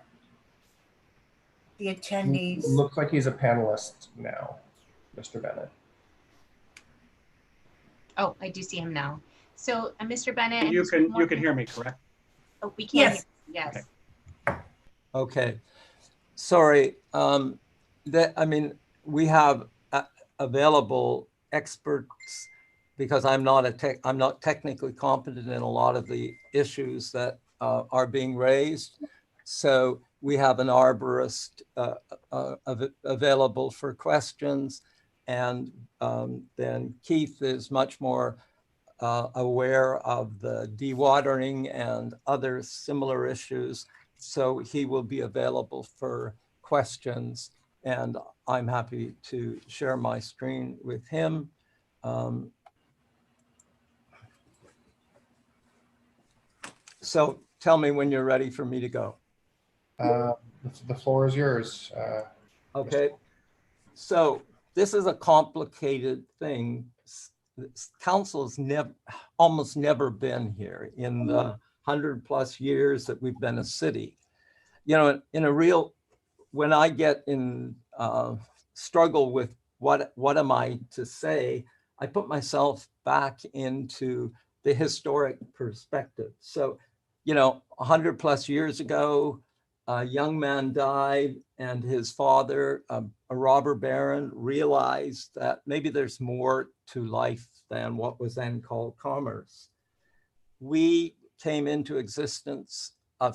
the attendees. Looks like he's a panelist now, Mr. Bennett. Oh, I do see him now. So, Mr. Bennett, and You Mr. can hear me, correct? Oh, we can. Yes. Yes. Okay. Sorry. We have available experts because I'm not technically competent in a lot of the issues that are being raised. So we have an arborist available for questions, and then Keith is much more aware of the dewatering and other similar issues. So he will be available for questions, and I'm happy to share my screen with him. So tell me when you're ready for me to go. The floor is yours. Okay. So this is a complicated thing. Council's almost never been here in the 100+ years that we've been a city. You know, when I get in struggle with what am I to say, I put myself back into the historic perspective. So, you know, 100+ years ago, a young man died, and his father, a robber baron, realized that maybe there's more to life than what was then called commerce. We came into existence a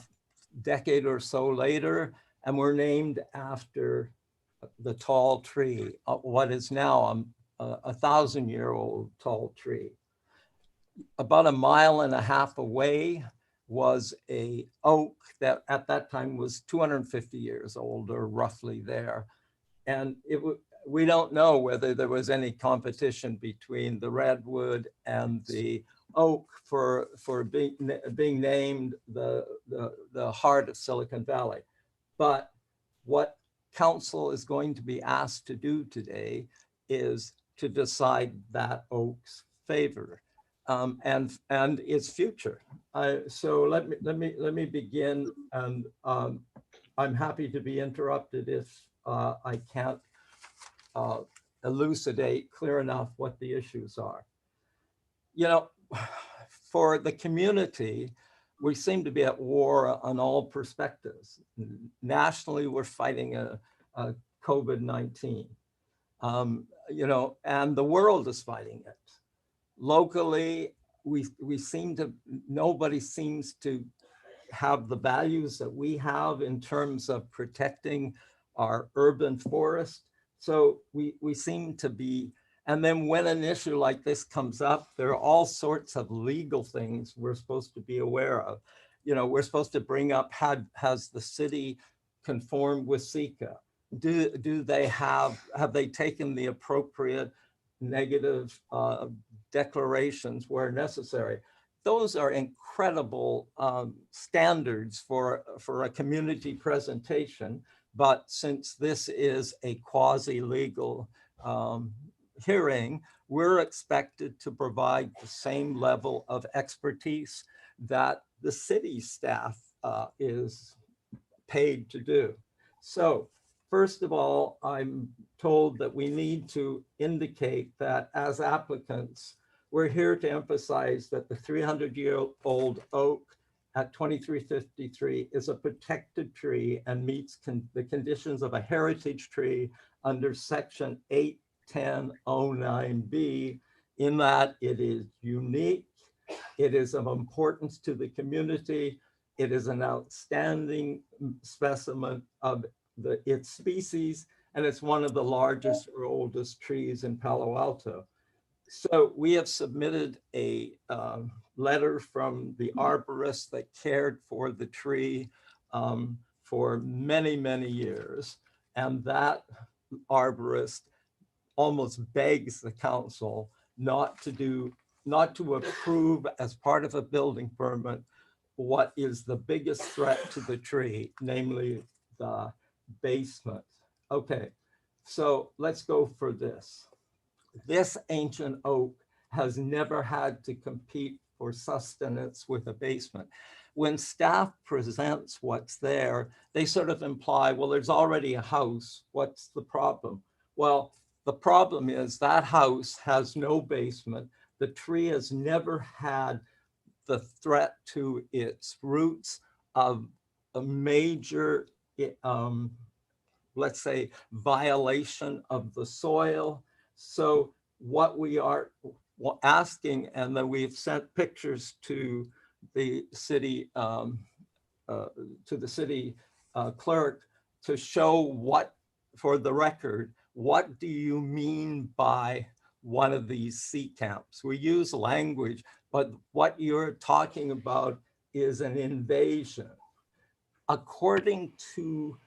decade or so later, and were named after the tall tree, what is now a 1,000-year-old tall tree. about 1.5 miles away was a oak that at that time was 250 years old, or roughly there. And we don't know whether there was any competition between the redwood and the oak for being named the heart of Silicon Valley. But what council is going to be asked to do today is to decide that oak's favor and its future. So let me begin, and I'm happy to be interrupted if I can't elucidate clear enough what the issues are. You know, for the community, we seem to be at war on all perspectives. Nationally, we're fighting a COVID-19, you know, and the world is fighting it. Locally, we seem to, nobody seems to have the values that we have in terms of protecting our urban forest. So we seem to be, and then when an issue like this comes up, there are all sorts of legal things we're supposed to be aware of. You know, we're supposed to bring up, has the city conformed with SECA? Do they have they taken the appropriate negative declarations where necessary? Those are incredible standards for a community presentation. But since this is a quasi-legal hearing, we're expected to provide the same level of expertise that the city staff is paid to do. So first of all, I'm told that we need to indicate that as applicants, we're here to emphasize that the 300-year-old oak at 2353 is a protected tree and meets the conditions of a heritage tree under section 81009B, in that it is unique, it is of importance to the community, it is an outstanding specimen of its species, and it's one of the largest or oldest trees in Palo Alto. So we have submitted a letter from the arborist that cared for the tree for many, many years. And that arborist almost begs the council not to approve as part of a building permit what is the biggest threat to the tree, namely the basement. Okay, so let's go for this. This ancient oak has never had to compete for sustenance with a basement. When staff presents what's there, they sort of imply, well, there's already a house. What's the problem? Well, the problem is that house has no basement. The tree has never had the threat to its roots of a major, let's say, violation of the soil. So what we are asking, and then we've sent pictures to the city clerk to show what, for the record, what do you mean by one of these sea camps? We use language, but what you're talking about is an invasion. According to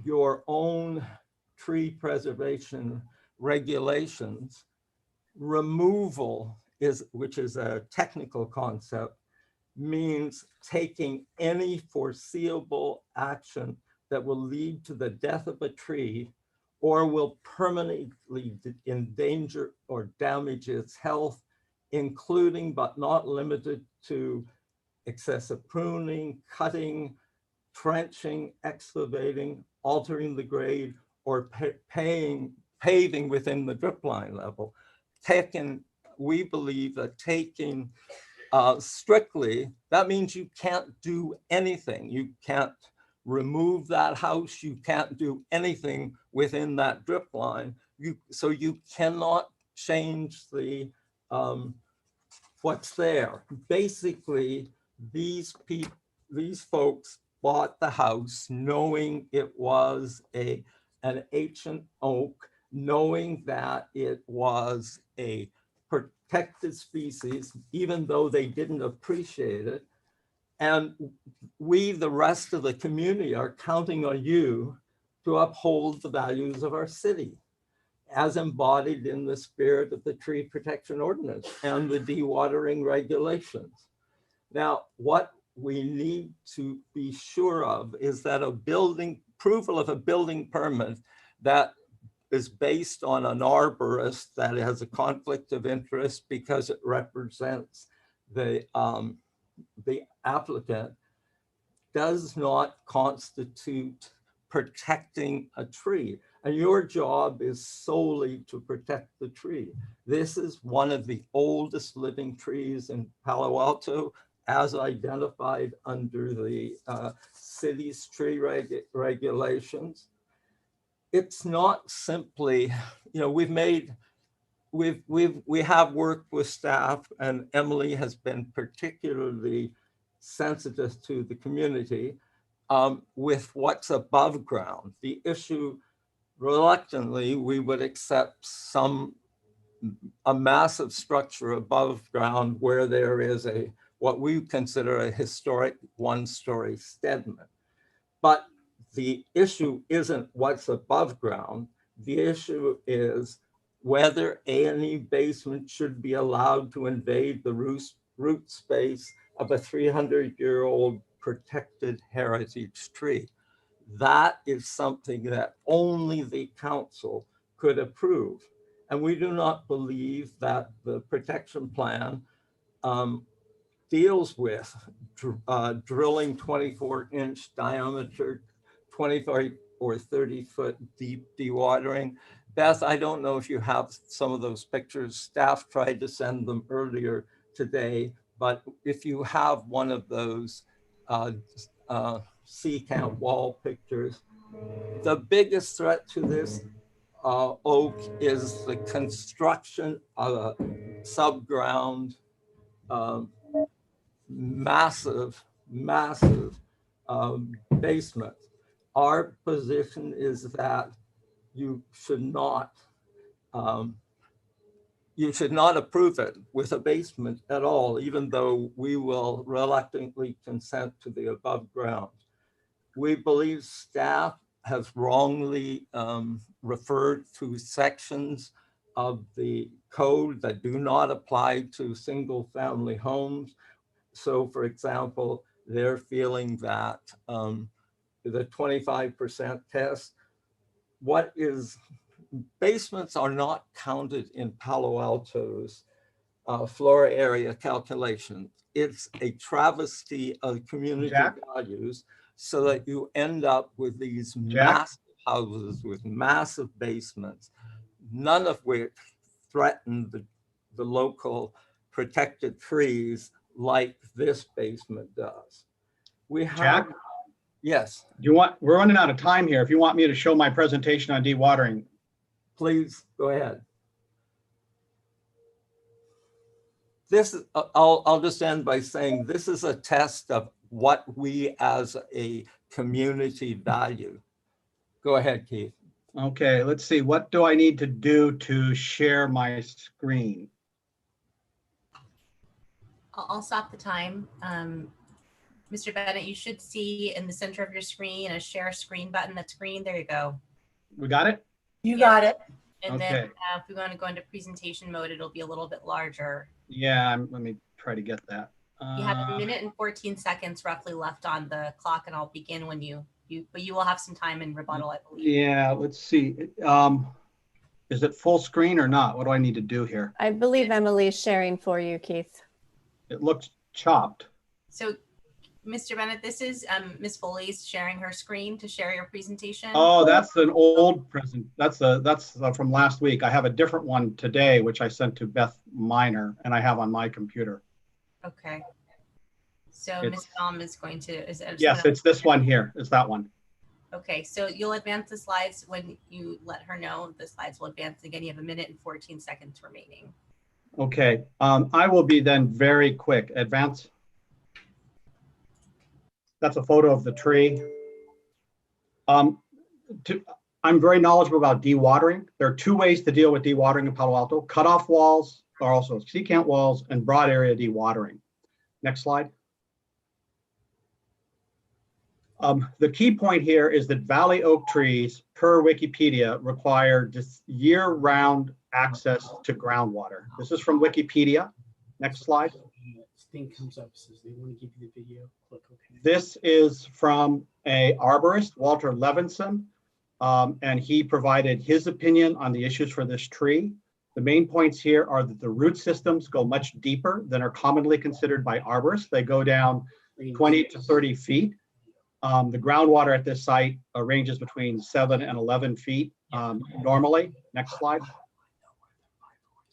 your own tree preservation regulations, removal which is a technical concept, means taking any foreseeable action that will lead to the death of a tree or will permanently endanger or damage its health, including but not limited to excessive pruning, cutting, trenching, excavating, altering the grade, or paving within the drip line level. We believe that taking strictly, that means you can't do anything. You can't remove that house. You can't do anything within that drip line. So you cannot change the what's there. Basically, these folks bought the house knowing it was an ancient oak, knowing that it was a protected species, even though they didn't appreciate it. And we, the rest of the community, are counting on you to uphold the values of our city as embodied in the spirit of the Tree Protection Ordinance and the dewatering regulations. Now, what we need to be sure of is that approval of a building permit that is based on an arborist that has a conflict of interest because it represents the applicant does not constitute protecting a tree. And your job is solely to protect the tree. This is one of the oldest living trees in Palo Alto, as identified under the city's tree regulations. It's not simply, you know, we have worked with staff, and Emily has been particularly sensitive to the community with what's above ground. The issue, reluctantly, we would accept a massive structure above ground where there is what we consider a historic one-story Stedman. But the issue isn't what's above ground. The issue is whether A&E basement should be allowed to invade the root space of a 300-year-old protected heritage tree. That is something that only the council could approve. And we do not believe that the protection plan deals with drilling 24-inch diameter, 25 or 30-foot deep dewatering. Beth, I don't know if you have some of those pictures. Staff tried to send them earlier today, but if you have one of those sea count wall pictures, the biggest threat to this oak is the construction of a subground massive basement. Our position is that you should not approve it with a basement at all, even though we will reluctantly consent to the above ground. We believe staff has wrongly referred to sections of the code that do not apply to single-family homes. So, for example, they're feeling that the 25% test, basements are not counted in Palo Alto's flora area calculations. It's a travesty of community values, so that you end up with these massive houses with massive basements, none of which threaten the local protected trees like this basement does. We have, Jack? Yes. We're running out of time here. If you want me to show my presentation on dewatering. Please go ahead. I'll just end by saying this is a test of what we as a community value. Go ahead, Keith. Okay, let's see. What do I need to do to share my screen? I'll stop the time. Mr. Bennett, you should see in the center of your screen a share screen button that's green. There you go. We got it? You got it. And Okay. then if we want to go into presentation mode, it'll be a little bit larger. Yeah, let me try to get that. You have a minute and 14 seconds roughly left on the clock, and I'll begin when but you will have some time in rebuttal, I believe. Yeah, let's see. Is it full screen or not? What do I need to do here? I believe Emily's sharing for you, Keith. It looks chopped. So, Mr. Bennett, this is Ms. Foley's sharing her screen to share your presentation. Oh, that's an old present. That's from last week. I have a different one today, which I sent to Beth Miner, and I have on my computer. Okay. So Ms. Baum is going to. Yes, it's this one here. It's that one. Okay, so you'll advance the slides when you let her know. The slides will advance again. You have a minute and 14 seconds remaining. Okay, I will be then very quick. Advance. That's a photo of the tree. I'm very knowledgeable about dewatering. There are two ways to deal with dewatering in Palo Alto: cutoff walls are also secant walls and broad area dewatering. Next slide. The key point here is that valley oak trees, per Wikipedia, require just year-round access to groundwater. This is from Wikipedia. Next slide. Thing comes up, says they want to give you the video. Click OK. This is from a arborist, Walter Levinson, and he provided his opinion on the issues for this tree. The main points here are that the root systems go much deeper than are commonly considered by arborists. They go down 20 to 30 feet. The groundwater at this site ranges between 7 and 11 feet normally. Next slide.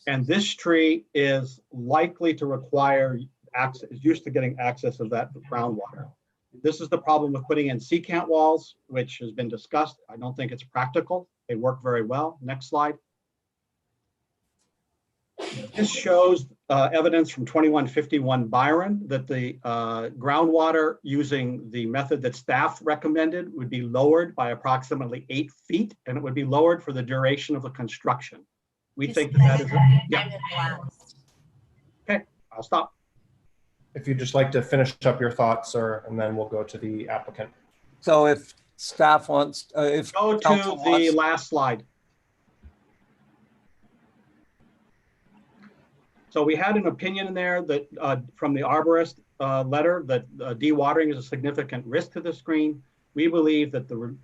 And this tree is likely to require access, is used to getting access of that groundwater. This is the problem with putting in secant walls, which has been discussed. I don't think it's practical. They work very well. Next slide. This shows evidence from 2151 Byron that the groundwater using the method that staff recommended would be lowered by approximately 8 feet, and it would be lowered for the duration of the construction. We think that is, yeah. Okay, I'll stop. If you'd just like to finish up your thoughts, sir, and then we'll go to the applicant. So if staff wants, if go to the last slide. So we had an opinion in there that from the arborist letter that dewatering is a significant risk to the screen. We believe that the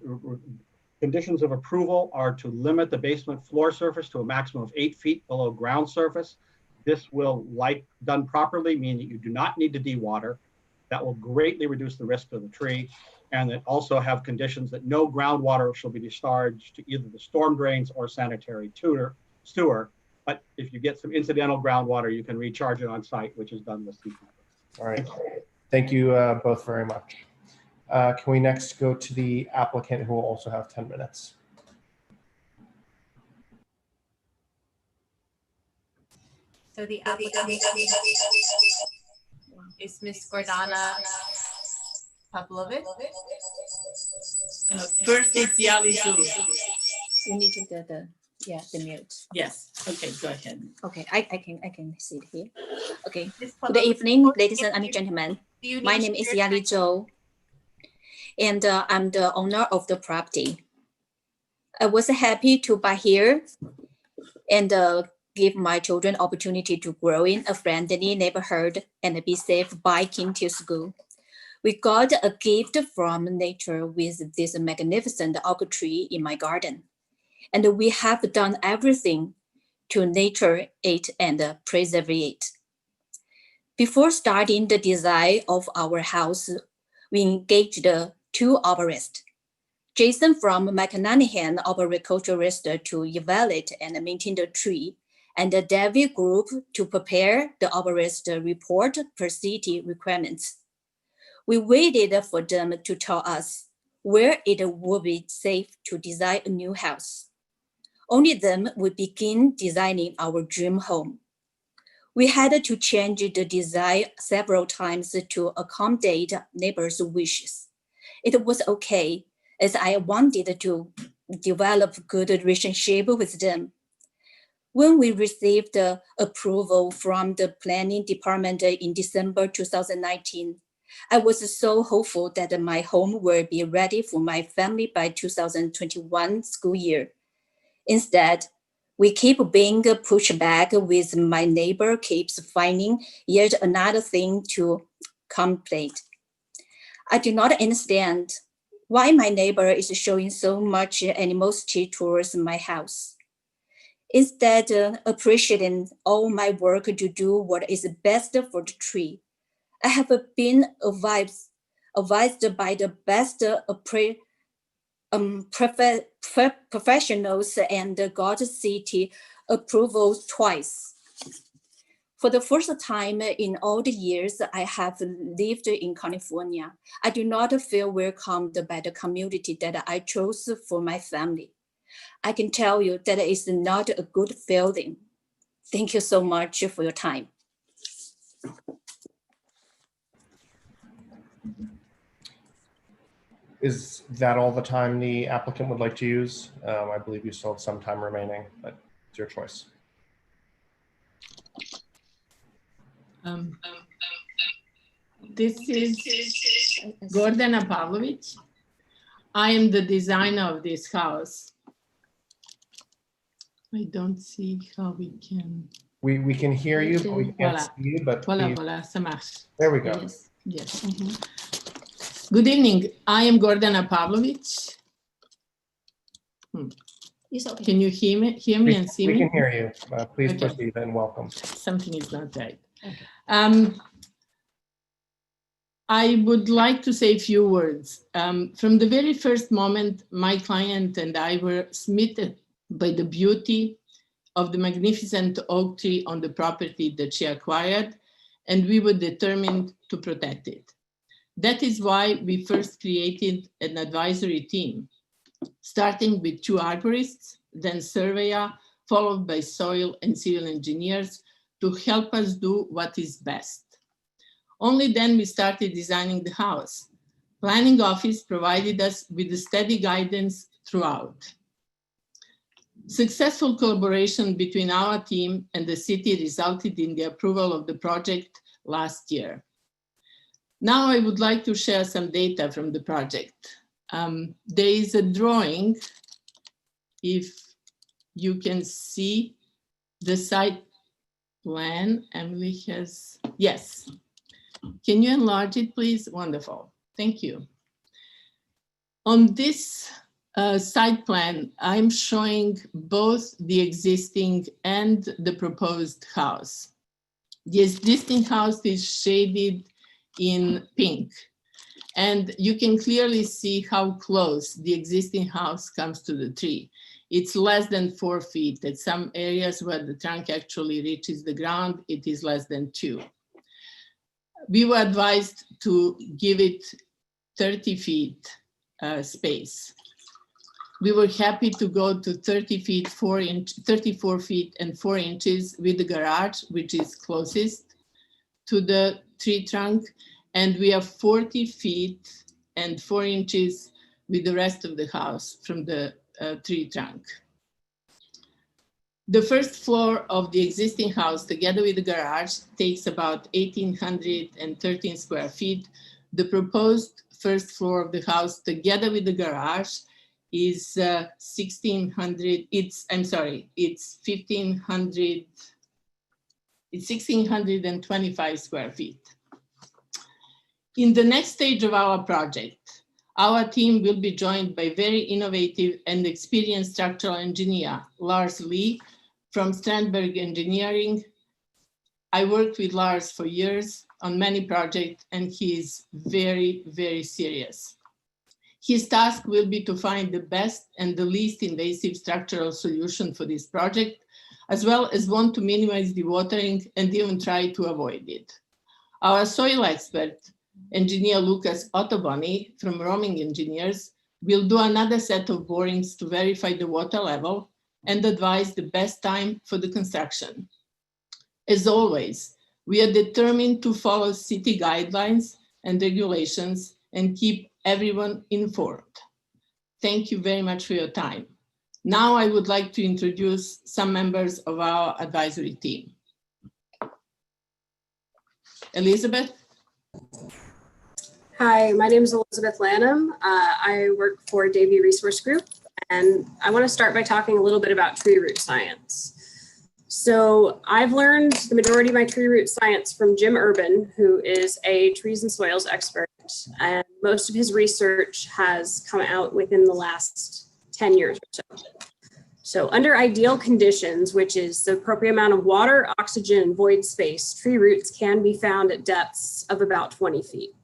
conditions of approval are to limit the basement floor surface to a maximum of 8 feet below ground surface. This will, like done properly, mean that you do not need to dewater. That will greatly reduce the risk to the tree, and that also have conditions that no groundwater shall be discharged to either the storm drains or sanitary sewer. But if you get some incidental groundwater, you can recharge it on site, which is done with secant. All right. Thank you both very much. Can we next go to the applicant, who will also have 10 minutes? So the applicant is Ms. Gordana Pavlovic. First is Yali Zulu. You need to get the mute. Yes. Okay, go ahead. Okay, I can see it here. Okay. Good evening, ladies and gentlemen. My name is Yali Zhou, and I'm the owner of the property. I was happy to buy here and give my children opportunity to grow in a friendly neighborhood and be safe biking to school. We got a gift from nature with this magnificent oak tree in my garden. And we have done everything to nurture it and preserve it. Before starting the design of our house, we engaged 2 arborists. Jason from McNanihan Arboriculturist to evaluate and maintain the tree, and the David Group to prepare the arborist report per city requirements. We waited for them to tell us where it would be safe to design a new house. Only then we begin designing our dream home. We had to change the design several times to accommodate neighbors' wishes. It was okay, as I wanted to develop good relationship with them. When we received approval from the planning department in December 2019, I was so hopeful that my home will be ready for my family by 2021 school year. Instead, we keep being pushed back with my neighbor keeps finding yet another thing to complain. I do not understand why my neighbor is showing so much animosity towards my house. Instead, appreciating all my work to do what is best for the tree, I have been advised by the best professionals and got city approval twice. For the first time in all the years I have lived in California, I do not feel welcomed by the community that I chose for my family. I can tell you that it's not a good feeling. Thank you so much for your time. Is that all the time the applicant would like to use? I believe you still have some time remaining, but it's your choice. This is Gordana Pavlovich. I am the designer of this house. I don't see how we can. We can hear you, but we can't Voilà. see you, but Voilà, please. voilà, ça marche. There we go. Yes, yes. Good evening. I am Gordana Pavlovich. It's okay. Can you hear me and see me? We can hear you. Please Okay. proceed and welcome. Something is not right. Okay. I would like to say a few words. From the very first moment, my client and I were smitten by the beauty of the magnificent oak tree on the property that she acquired, and we were determined to protect it. That is why we first created an advisory team, starting with 2 arborists, then surveyor, followed by soil and civil engineers to help us do what is best. Only then we started designing the house. Planning office provided us with a steady guidance throughout. Successful collaboration between our team and the city resulted in the approval of the project last year. Now I would like to share some data from the project. There is a drawing, if you can see the site plan. Emily has, yes. Can you enlarge it, please? Wonderful, thank you. On this site plan, I'm showing both the existing and the proposed house. The existing house is shaded in pink, and you can clearly see how close the existing house comes to the tree. It's less than 4 feet. At some areas where the trunk actually reaches the ground, it is less than 2. We were advised to give it 30 feet space. We were happy to go to 34 feet and 4 inches with the garage, which is closest to the tree trunk. And we have 40 feet and 4 inches with the rest of the house from the tree trunk. The first floor of the existing house, together with the garage, takes about 1,813 square feet. The proposed first floor of the house, together with the garage, is 1,600. It's 1,500. It's 1,625 square feet. In the next stage of our project, our team will be joined by very innovative and experienced structural engineer, Lars Lee from Strandberg Engineering. I worked with Lars for years on many projects, and he is very, very serious. His task will be to find the best and the least invasive structural solution for this project, as well as want to minimize the watering and even try to avoid it. Our soil expert, engineer Lucas Ottoboni from Roaming Engineers, will do another set of borings to verify the water level and advise the best time for the construction. As always, we are determined to follow city guidelines and regulations and keep everyone informed. Thank you very much for your time. Now I would like to introduce some members of our advisory team. Elizabeth? Hi, my name is Elizabeth Lanham. I work for Davie Resource Group, and I want to start by talking a little bit about tree root science. So I've learned the majority of my tree root science from Jim Urban, who is a trees and soils expert, and most of his research has come out within the last 10 years or so. So under ideal conditions, which is the appropriate amount of water, oxygen, and void space, tree roots can be found at depths of about 20 feet.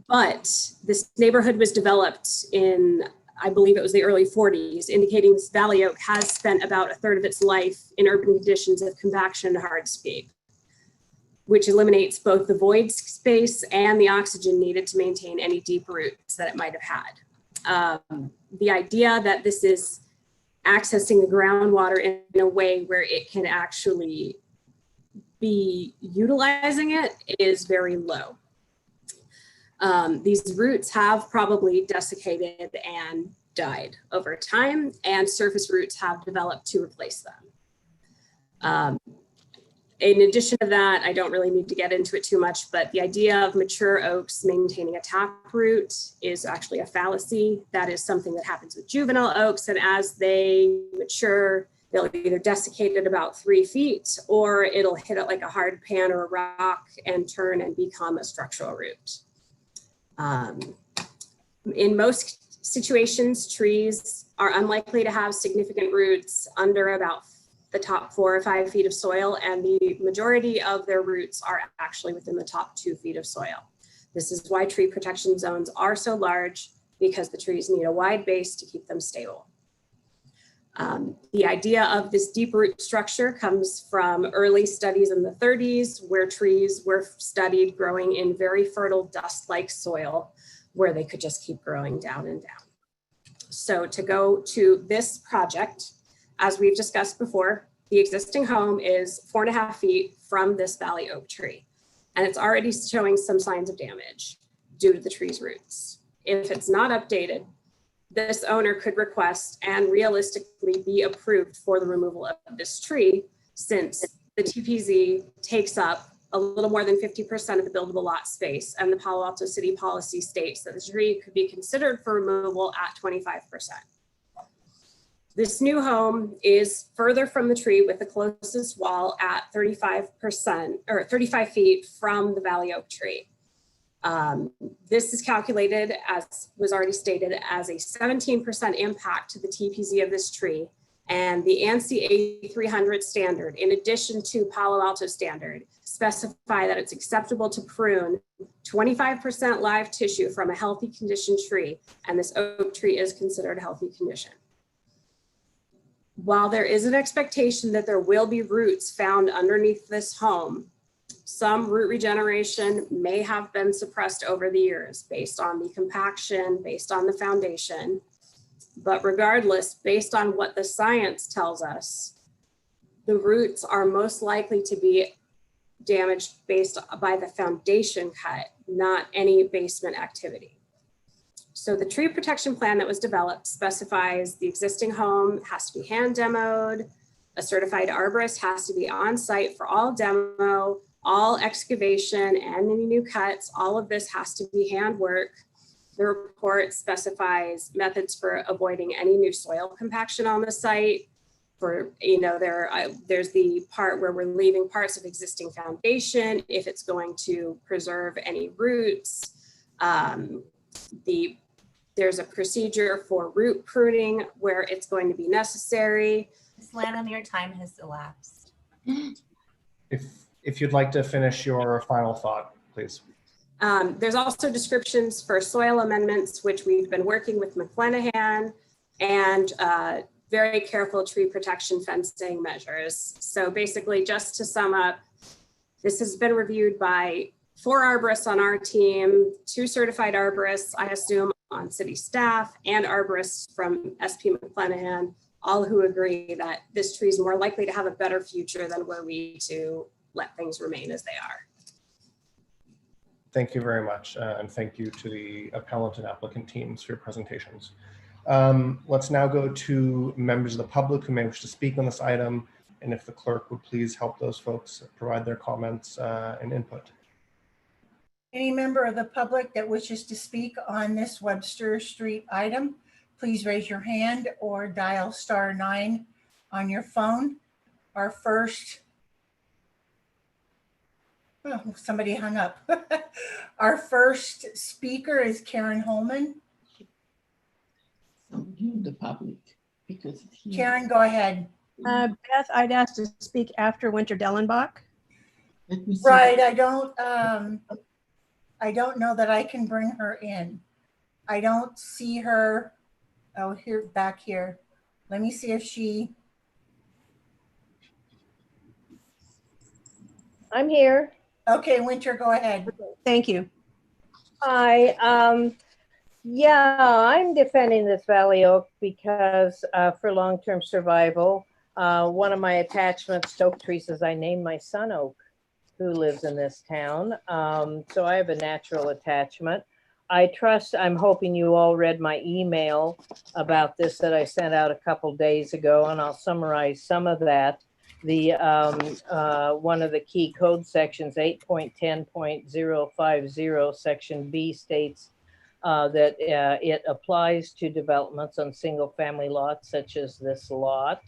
But this neighborhood was developed in, I believe it was the early 40s, indicating this valley oak has spent about a third of its life in urban conditions of compaction and hardscape, which eliminates both the void space and the oxygen needed to maintain any deep roots that it might have had. The idea that this is accessing the groundwater in a way where it can actually be utilizing it is very low. These roots have probably desiccated and died over time, and surface roots have developed to replace them. In addition to that, I don't really need to get into it too much, but the idea of mature oaks maintaining a taproot is actually a fallacy. That is something that happens with juvenile oaks, and as they mature, they'll either desiccate at about 3 feet, or it'll hit it like a hard pan or a rock and turn and become a structural root. In most situations, trees are unlikely to have significant roots under about the top 4 or 5 feet of soil, and the majority of their roots are actually within the top 2 feet of soil. This is why tree protection zones are so large, because the trees need a wide base to keep them stable. The idea of this deep root structure comes from early studies in the 30s, where trees were studied growing in very fertile dust-like soil, where they could just keep growing down and down. So to go to this project, as we've discussed before, the existing home is 4.5 feet from this valley oak tree, and it's already showing some signs of damage due to the tree's roots. If it's not updated, this owner could request and realistically be approved for the removal of this tree, since the TPZ takes up a little more than 50% of the buildable lot space, and the Palo Alto City policy states that the tree could be considered for removal at 25%. This new home is further from the tree, with the closest wall at 35% or 35 feet from the valley oak tree. This is calculated, as was already stated, as a 17% impact to the TPZ of this tree, and the ANSI A300 standard, in addition to Palo Alto standard, specify that it's acceptable to prune 25% live tissue from a healthy condition tree, and this oak tree is considered healthy condition. While there is an expectation that there will be roots found underneath this home, some root regeneration may have been suppressed over the years based on the compaction, based on the foundation. But regardless, based on what the science tells us, the roots are most likely to be damaged based by the foundation cut, not any basement activity. So the tree protection plan that was developed specifies the existing home has to be hand demoed, a certified arborist has to be on site for all demo, all excavation and any new cuts, all of this has to be hand work. The report specifies methods for avoiding any new soil compaction on the site. For, you know, there's the part where we're leaving parts of existing foundation if it's going to preserve any roots. There's a procedure for root pruning where it's going to be necessary. Ms. Lanham, your time has elapsed. If you'd like to finish your final thought, please. There's also descriptions for soil amendments, which we've been working with McClenahan, and very careful tree protection fencing measures. So basically, just to sum up, this has been reviewed by 4 arborists on our team, 2 certified arborists, I assume, on city staff, and arborists from SP McClenahan, all who agree that this tree is more likely to have a better future than were we to let things remain as they are. Thank you very much, and thank you to the appellant and applicant teams for your presentations. Let's now go to members of the public who may wish to speak on this item, and if the clerk would please help those folks provide their comments and input. Any member of the public that wishes to speak on this Webster Street item, please raise your hand or dial *9 on your phone. Our first, oh, somebody hung up. Our first speaker is Karen Holman. The public, because Karen, go ahead. Beth, I'd asked to speak after Winter Dellenbach. Right, I don't know that I can bring her in. I don't see her. Oh, here, back here. Let me see if she. I'm here. Okay, Winter, go ahead. Thank you. Hi. Yeah, I'm defending this Valley Oak because for long-term survival, one of my attachments to oak trees is I named my son Oak, who lives in this town. So I have a natural attachment. I'm hoping you all read my email about this that I sent out a couple days ago, and I'll summarize some of that. one of the key code sections, 8.10.050, section B states that it applies to developments on single family lots such as this lot.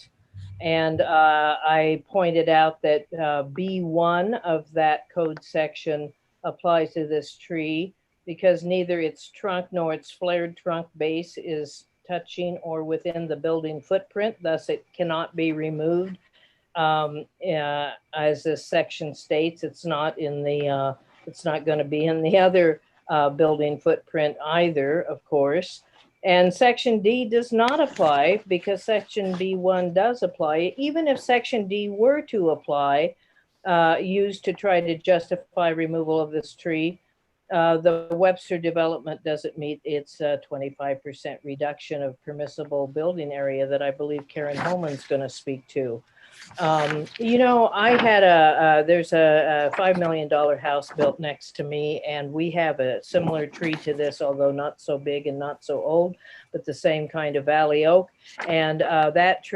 And I pointed out that B1 of that code section applies to this tree because neither its trunk nor its flared trunk base is touching or within the building footprint, thus it cannot be removed. As this section states, it's not in the, it's not going to be in the other building footprint either, of course. And section D does not apply because section B1 does apply. Even if section D were to apply, used to try to justify removal of this tree, the Webster development doesn't meet its 25% reduction of permissible building area that I believe Karen Holman's going to speak to. You know, I had there's a $5 million house built next to me, and we have a similar tree to this, although not so big and not so old, but the same kind of valley oak. And that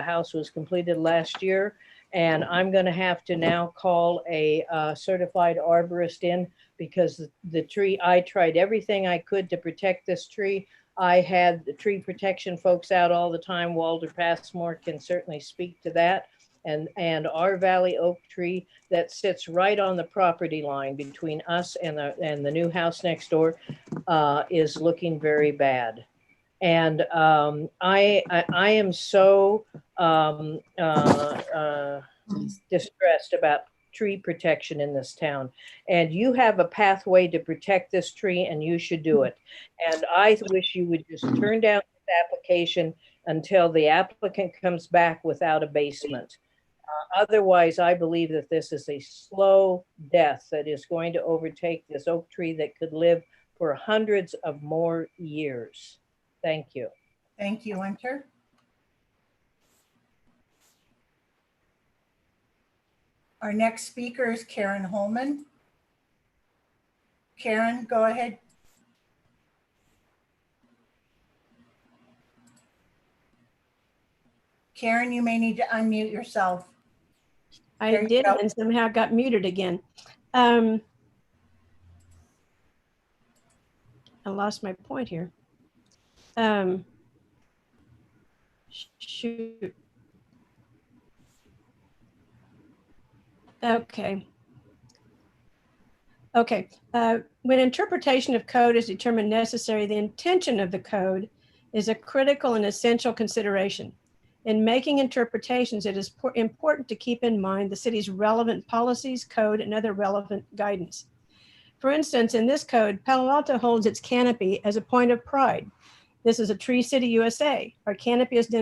house was completed last year. And I'm going to have to now call a certified arborist in because the tree, I tried everything I could to protect this tree. I had the tree protection folks out all the time. Walter Passmore can certainly speak to that. And our valley oak tree that sits right on the property line between us and the new house next door is looking very bad. And I am so distressed about tree protection in this town. And you have a pathway to protect this tree, and you should do it. And I wish you would just turn down this application until the applicant comes back without a basement. Otherwise, I believe that this is a slow death that is going to overtake this oak tree that could live for hundreds of more years. Thank you. Thank you, Winter. Our next speaker is Karen Holman. Karen, go ahead. Karen, you may need to unmute yourself. I did, and somehow got muted again. I lost my point here. Shoot. Okay. Okay. When interpretation of code is determined necessary, the intention of the code is a critical and essential consideration. In making interpretations, it is important to keep in mind the city's relevant policies, code, and other relevant guidance. For instance, in this code, Palo Alto holds its canopy as a point of pride. This is a Tree City, USA. Our canopy is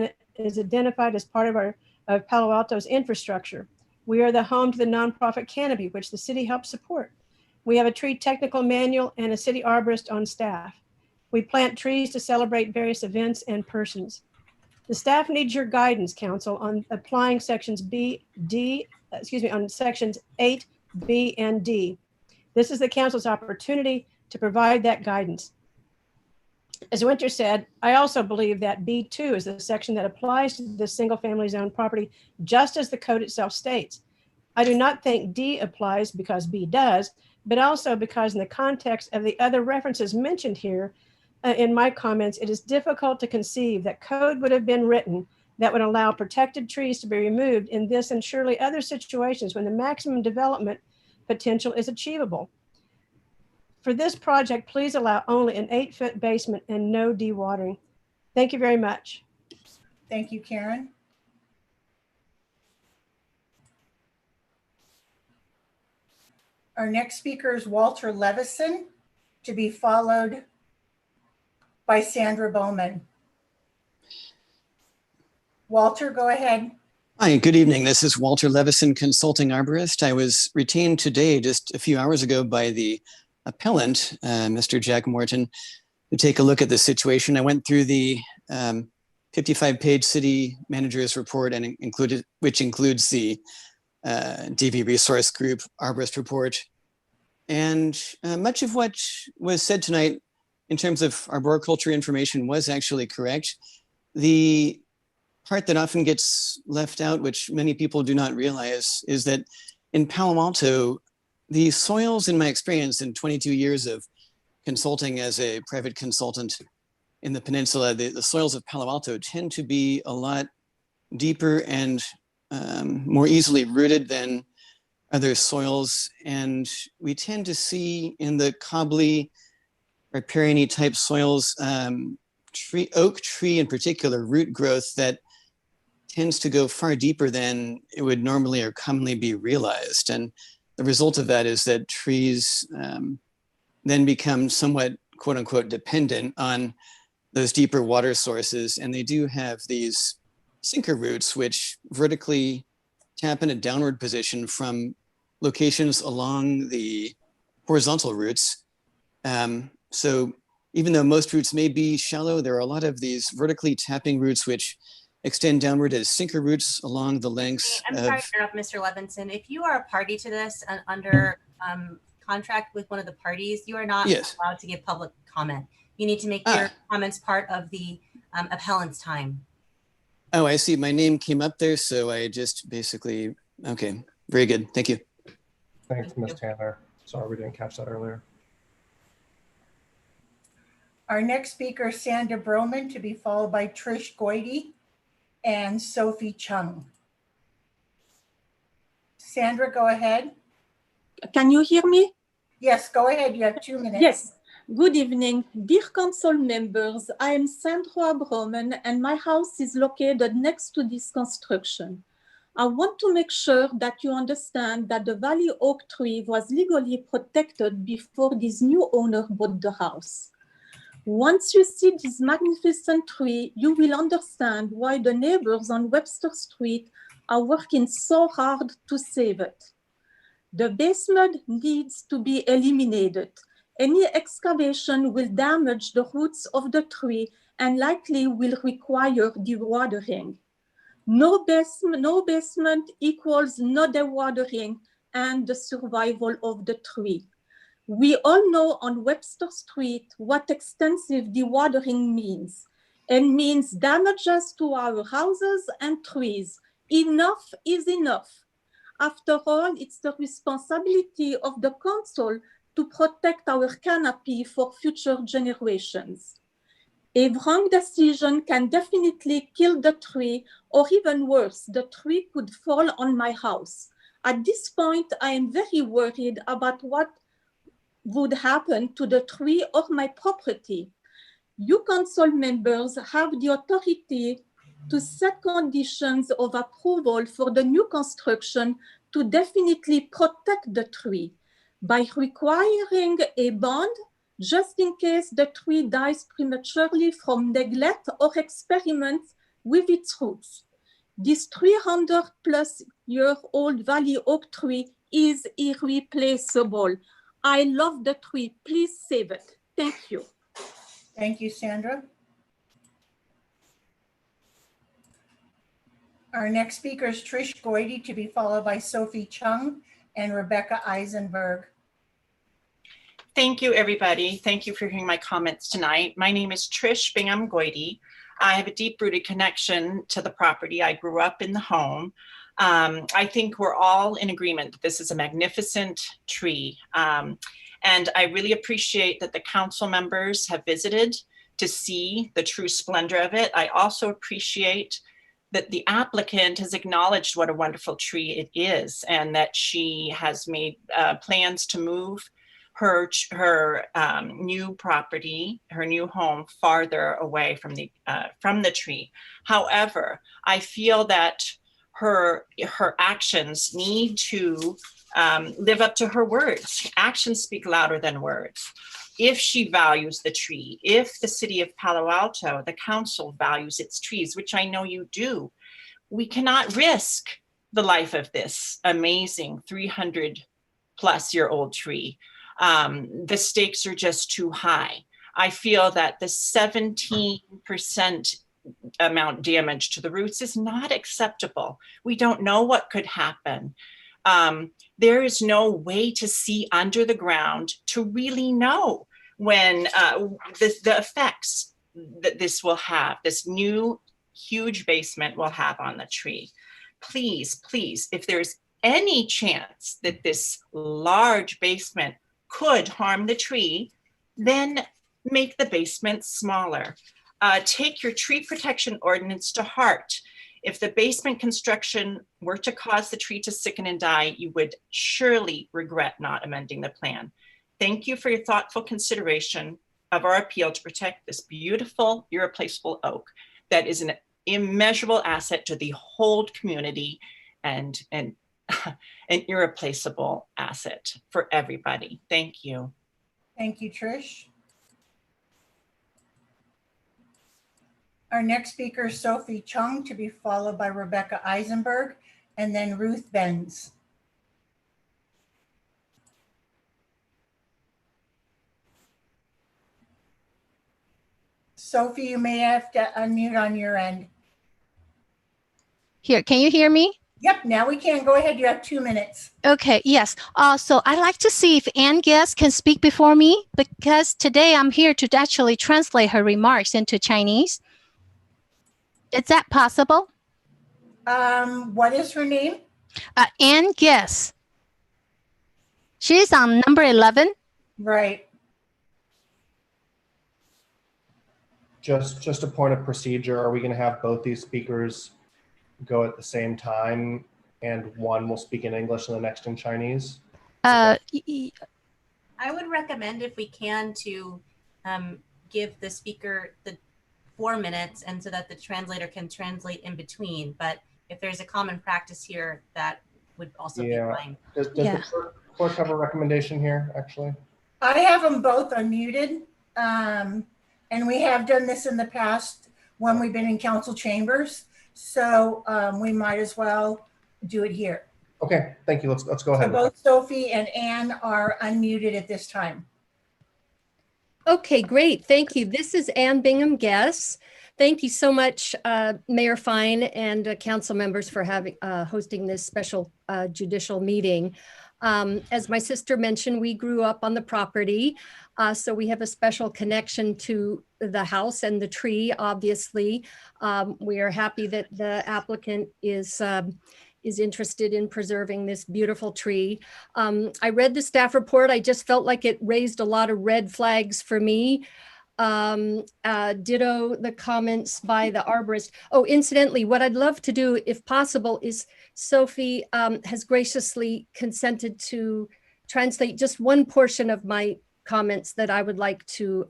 identified as part of Palo Alto's infrastructure. We are the home to the nonprofit canopy, which the city helps support. We have a tree technical manual and a city arborist on staff. We plant trees to celebrate various events and persons. The staff needs your guidance, Council, on applying sections on sections 8, B, and D. This is the Council's opportunity to provide that guidance. As Winter said, I also believe that B2 is the section that applies to the single family zone property, just as the code itself states. I do not think D applies because B does, but also because in the context of the other references mentioned here, in my comments, it is difficult to conceive that code would have been written that would allow protected trees to be removed in this and surely other situations when the maximum development potential is achievable. For this project, please allow only an 8-foot basement and no dewatering. Thank you very much. Thank you, Karen. Our next speaker is Walter Levison, to be followed by Sandra Bowman. Walter, go ahead. Hi, good evening. This is Walter Levison, consulting arborist. I was retained today, just a few hours ago, by the appellant, Mr. Jack Morton, to take a look at the situation. I went through the 55-page city manager's report, and which includes the DV resource group arborist report. And much of what was said tonight in terms of arboriculture information was actually correct. The part that often gets left out, which many people do not realize, is that in Palo Alto, the soils, in my experience in 22 years of consulting as a private consultant in the peninsula, the soils of Palo Alto tend to be a lot deeper and more easily rooted than other soils. And we tend to see in the cobbly, riparian type soils, oak tree in particular, root growth that tends to go far deeper than it would normally or commonly be realized. And the result of that is that trees then become somewhat, quote unquote, dependent on those deeper water sources. And they do have these sinker roots, which vertically tap in a downward position from locations along the horizontal roots. So even though most roots may be shallow, there are a lot of these vertically tapping roots which extend downward as sinker roots along the lengths I'm of... sorry to interrupt, Mr. Levinson. If you are a party to this and under contract with one of the parties, you are not allowed to give public comment. You need to make your comments part of the appellant's time. Oh, I see. My name came up there, so I just basically, okay, very good. Thank you. Thanks, Ms. Tanner. Sorry we didn't catch that earlier. Our next speaker is Sandra Broman, to be followed by Trish Goide and Sophie Chung. Sandra, go ahead. Can you hear me? Yes, go ahead. You have 2 minutes. Yes. Good evening, dear council members. I am Sandra Broman and my house is located next to this construction. I want to make sure that you understand that the Valley Oak tree was legally protected before this new owner bought the house. Once you see this magnificent tree, you will understand why the neighbors on Webster Street are working so hard to save it. The basement needs to be eliminated. Any excavation will damage the roots of the tree and likely will require dewatering. No basement equals no dewatering and the survival of the tree. We all know on Webster Street what extensive dewatering means. It means damages to our houses and trees. Enough is enough. After all, it's the responsibility of the council to protect our canopy for future generations. A wrong decision can definitely kill the tree, or even worse, the tree could fall on my house. At this point, I am very worried about what would happen to the tree or my property. You council members have the authority to set conditions of approval for the new construction to definitely protect the tree by requiring a bond just in case the tree dies prematurely from neglect or experiments with its roots. This 300-plus-year-old Valley Oak tree is irreplaceable. I love the tree. Please save it. Thank you. Thank you, Sandra. Our next speaker is Trish Goide, to be followed by Sophie Chung and Rebecca Eisenberg. Thank you, everybody. Thank you for hearing my comments tonight. My name is Trish Bingham Goide. I have a deep-rooted connection to the property. I grew up in the home. I think we're all in agreement that this is a magnificent tree. And I really appreciate that the council members have visited to see the true splendor of it. I also appreciate that the applicant has acknowledged what a wonderful tree it is, and that she has made plans to move her new property, her new home, farther away from the tree. However, I feel that her actions need to live up to her words. Actions speak louder than words. If she values the tree, if the city of Palo Alto, the council values its trees, which I know you do, we cannot risk the life of this amazing 300-plus-year-old tree. The stakes are just too high. I feel that the 17% amount damage to the roots is not acceptable. We don't know what could happen. There is no way to see under the ground to really know when the effects that this will have, this new huge basement will have on the tree. Please, please, if there's any chance that this large basement could harm the tree, then make the basement smaller. Take your tree protection ordinance to heart. If the basement construction were to cause the tree to sicken and die, you would surely regret not amending the plan. Thank you for your thoughtful consideration of our appeal to protect this beautiful, irreplaceable oak that is an immeasurable asset to the whole community and an irreplaceable asset for everybody. Thank you. Thank you, Trish. Our next speaker is Sophie Chung, to be followed by Rebecca Eisenberg and then Ruth Benz. Sophie, you may have to unmute on your end. Here, can you hear me? Yep, now we can. Go ahead. You have 2 minutes. Okay, yes. So I'd like to see if Ann Guest can speak before me, because today I'm here to actually translate her remarks into Chinese. Is that possible? What is her name? Ann Guest. She's on number 11. Right. Just a point of procedure. Are we going to have both these speakers go at the same time, and one will speak in English and the next in Chinese? I would recommend, if we can, to give the speaker the 4 minutes, and so that the translator can translate in between. But if there's a common practice here, that would also be fine. Does the clerk have a recommendation here, actually? I have them both unmuted. And we have done this in the past when we've been in council chambers. So we might as well do it here. Okay, thank you. Let's go ahead. So both Sophie and Ann are unmuted at this time. Okay, great. Thank you. This is Ann Bingham Guest. Thank you so much, Mayor Fine and council members, for having hosting this special judicial meeting. As my sister mentioned, we grew up on the property, so we have a special connection to the house and the tree, obviously. We are happy that the applicant is interested in preserving this beautiful tree. I read the staff report. I just felt like it raised a lot of red flags for me. Ditto the comments by the arborist. Oh, incidentally, what I'd love to do, if possible, is Sophie has graciously consented to translate just one portion of my comments that I would like to,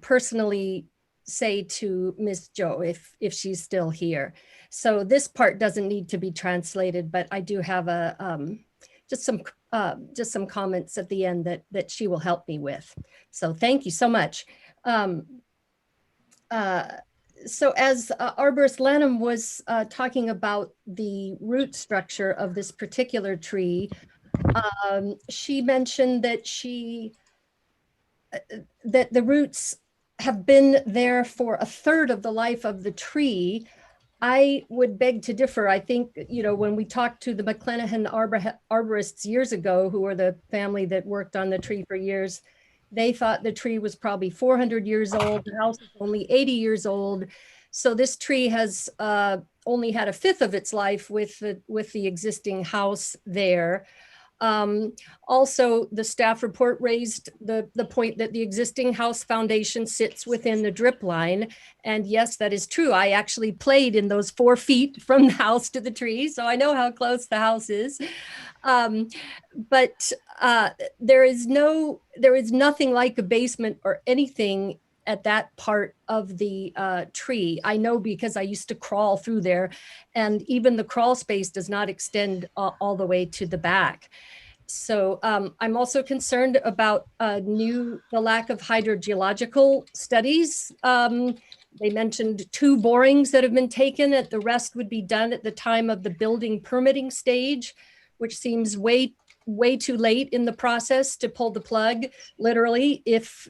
personally say to Ms. Joe if she's still here. So this part doesn't need to be translated, but I do have just some comments at the end that she will help me with. So thank you so much. So as Arborist Lanham was talking about the root structure of this particular tree, she mentioned that that the roots have been there for a third of the life of the tree. I would beg to differ. I think, when we talked to the McClanahan arborists years ago, who were the family that worked on the tree for years, they thought the tree was probably 400 years old. The house is only 80 years old. So this tree has only had a fifth of its life with the existing house there. Also, the staff report raised the point that the existing house foundation sits within the drip line. And yes, that is true. I actually played in those 4 feet from the house to the tree, so I know how close the house is. But there is nothing like a basement or anything at that part of the tree. I know because I used to crawl through there, and even the crawl space does not extend all the way to the back. So I'm also concerned about the lack of hydrogeological studies. They mentioned 2 borings that have been taken, and the rest would be done at the time of the building permitting stage, which seems way too late in the process to pull the plug, literally, if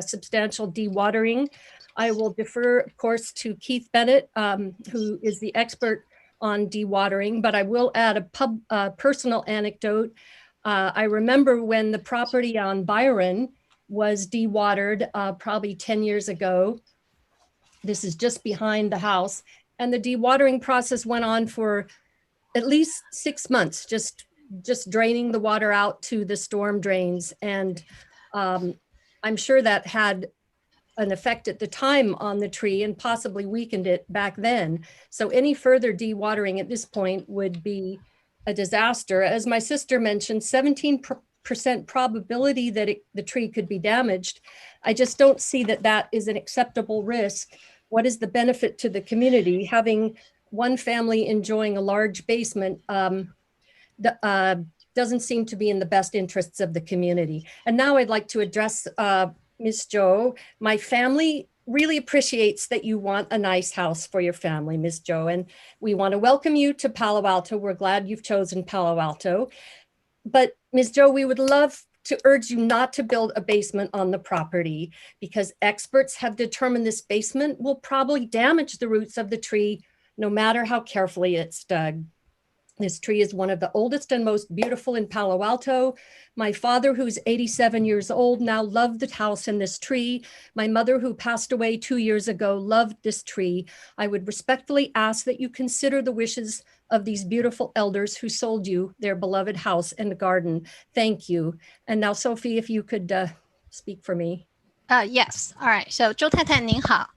substantial dewatering. I will defer, of course, to Keith Bennett, who is the expert on dewatering, but I will add a personal anecdote. I remember when the property on Byron was dewatered probably 10 years ago. This is just behind the house. And the dewatering process went on for at least 6 months, just draining the water out to the storm drains. And I'm sure that had an effect at the time on the tree and possibly weakened it back then. So any further dewatering at this point would be a disaster. As my sister mentioned, 17% probability that the tree could be damaged. I just don't see that that is an acceptable risk. What is the benefit to the community? Having one family enjoying a large basement doesn't seem to be in the best interests of the community. And now I'd like to address Ms. Joe. My family really appreciates that you want a nice house for your family, Ms. Joe, and we want to welcome you to Palo Alto. We're glad you've chosen Palo Alto. But Ms. Joe, we would love to urge you not to build a basement on the property because experts have determined this basement will probably damage the roots of the tree no matter how carefully it's dug. This tree is one of the oldest and most beautiful in Palo Alto. My father, who's 87 years old, now loved the house and this tree. My mother, who passed away 2 years ago, loved this tree. I would respectfully ask that you consider the wishes of these beautiful elders who sold you their beloved house and garden. Thank you. And now, Sophie, if you could speak for me. Yes, all right. So 周太太您好，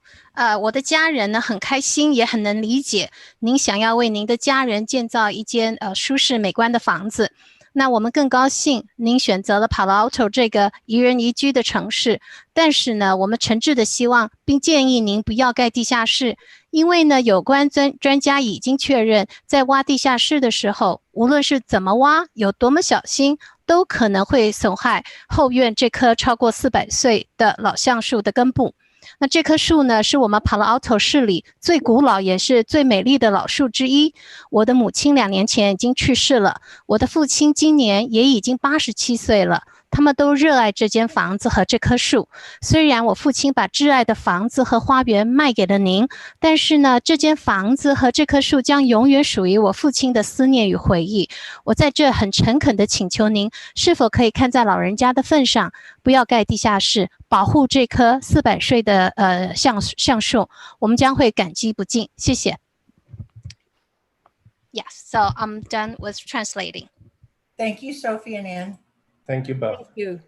我的家人呢很开心，也很能理解您想要为您的家人建造一间舒适美观的房子。那我们更高兴您选择了 Palo Alto 这个宜人宜居的城市，但是呢，我们诚挚的希望并建议您不要盖地下室，因为呢，有关专家已经确认，在挖地下室的时候，无论是怎么挖，有多么小心，都可能会损害后院这棵超过400岁的老橡树的根部。那这棵树呢，是我们 Palo Alto 市里最古老也是最美丽的老树之一。我的母亲2年前已经去世了，我的父亲今年也已经87岁了。他们都热爱这间房子和这棵树。虽然我父亲把挚爱的房子和花园卖给了您，但是呢，这间房子和这棵树将永远属于我父亲的思念与回忆。我在这很诚恳地请求您，是否可以看在老人家的份上，不要盖地下室，保护这棵400岁的橡树，我们将会感激不尽。谢谢。Yes, so I'm done with translating. Thank you, Sophie and Ann. Thank you both. Thank you.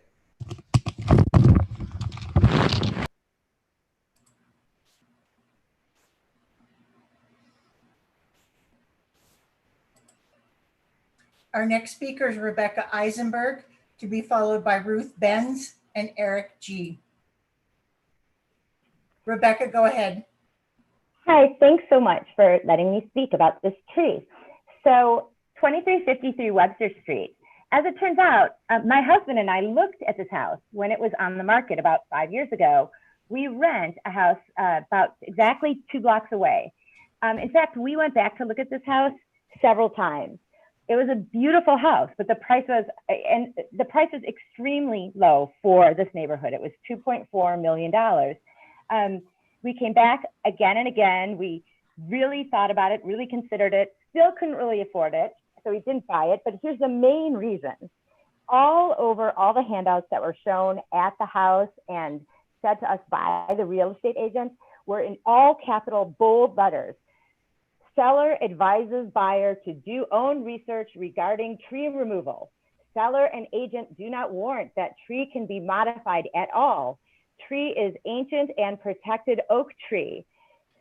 Our next speaker is Rebecca Eisenberg, to be followed by Ruth Benz and Eric G. Rebecca, go ahead. Hi, thanks so much for letting me speak about this tree. So 2353 Webster Street. As it turns out, my husband and I looked at this house when it was on the market about 5 years ago. We rent a house about exactly 2 blocks away. In fact, we went back to look at this house several times. It was a beautiful house, but the price was extremely low for this neighborhood. It was $2.4 million. We came back again and again. We really thought about it, really considered it, still couldn't really afford it. So we didn't buy it, but here's the main reason. All over all the handouts that were shown at the house and said to us by the real estate agents were in all capital bold letters. Seller advises buyer to do own research regarding tree removal. Seller and agent do not warrant that tree can be modified at all. Tree is ancient and protected oak tree.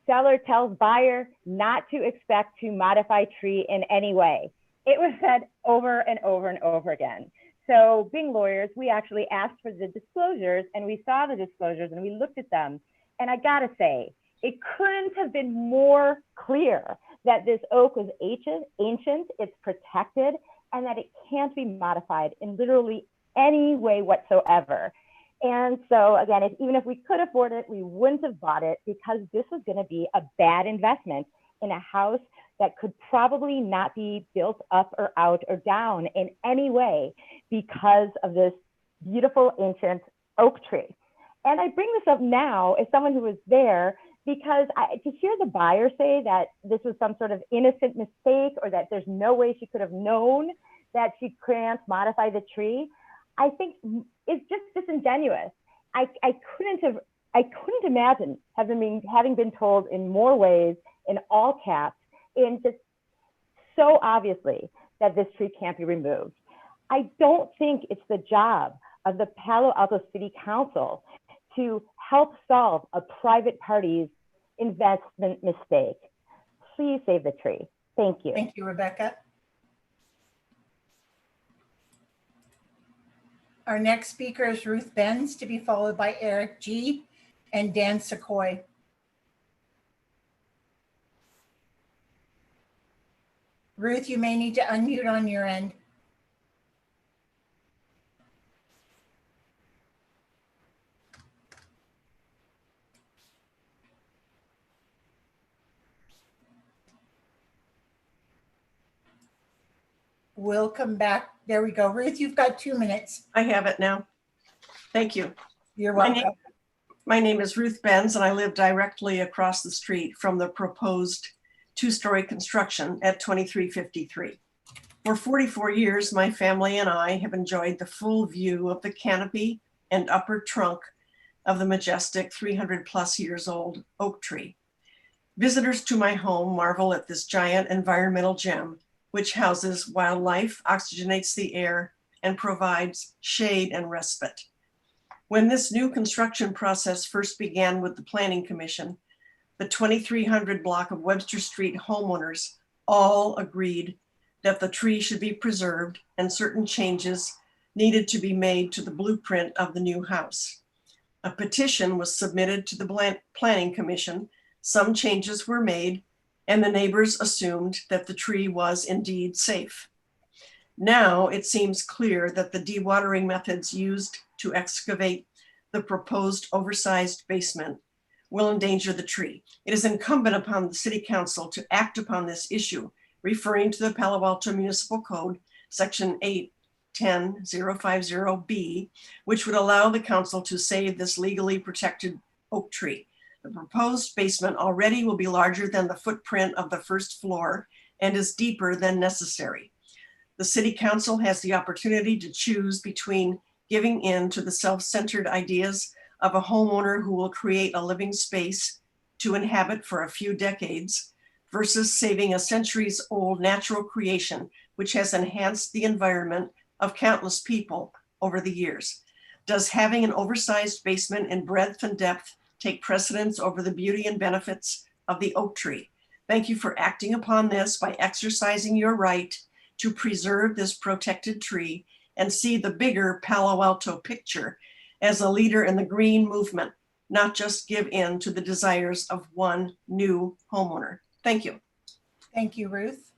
Seller tells buyer not to expect to modify tree in any way. It was said over and over and over again. So being lawyers, we actually asked for the disclosures and we saw the disclosures and we looked at them. And I gotta say, it couldn't have been more clear that this oak was ancient, it's protected, and that it can't be modified in literally any way whatsoever. And so again, even if we could afford it, we wouldn't have bought it because this was gonna be a bad investment in a house that could probably not be built up or out or down in any way because of this beautiful ancient oak tree. And I bring this up now as someone who was there because to hear the buyer say that this was some sort of innocent mistake or that there's no way she could have known that she can't modify the tree, I think is just disingenuous. I couldn't have I couldn't imagine having been told in more ways, in all caps, and just so obviously that this tree can't be removed. I don't think it's the job of the Palo Alto City Council to help solve a private party's investment mistake. Please save the tree. Thank you. Thank you, Rebecca. Our next speaker is Ruth Benz, to be followed by Eric G. and Dan Sequoy. Ruth, you may need to unmute on your end. We'll come back. There we go. Ruth, you've got 2 minutes. I have it now. Thank you. You're welcome. My name is Ruth Benz, and I live directly across the street from the proposed 2-story construction at 2353. For 44 years, my family and I have enjoyed the full view of the canopy and upper trunk of the majestic 300+ years old oak tree. Visitors to my home marvel at this giant environmental gem, which houses wildlife, oxygenates the air, and provides shade and respite. When this new construction process first began with the Planning Commission, the 2300 block of Webster Street homeowners all agreed that the tree should be preserved and certain changes needed to be made to the blueprint of the new house. A petition was submitted to the Planning Commission, some changes were made, and the neighbors assumed that the tree was indeed safe. Now it seems clear that the dewatering methods used to excavate the proposed oversized basement will endanger the tree. It is incumbent upon the City Council to act upon this issue, referring to the Palo Alto Municipal Code, Section 810-050B, which would allow the council to save this legally protected oak tree. The proposed basement already will be larger than the footprint of the first floor and is deeper than necessary. The City Council has the opportunity to choose between giving in to the self-centered ideas of a homeowner who will create a living space to inhabit for a few decades versus saving a centuries-old natural creation which has enhanced the environment of countless people over the years. Does having an oversized basement in breadth and depth take precedence over the beauty and benefits of the oak tree? Thank you for acting upon this by exercising your right to preserve this protected tree and see the bigger Palo Alto picture as a leader in the green movement, not just give in to the desires of one new homeowner. Thank you. Thank you, Ruth.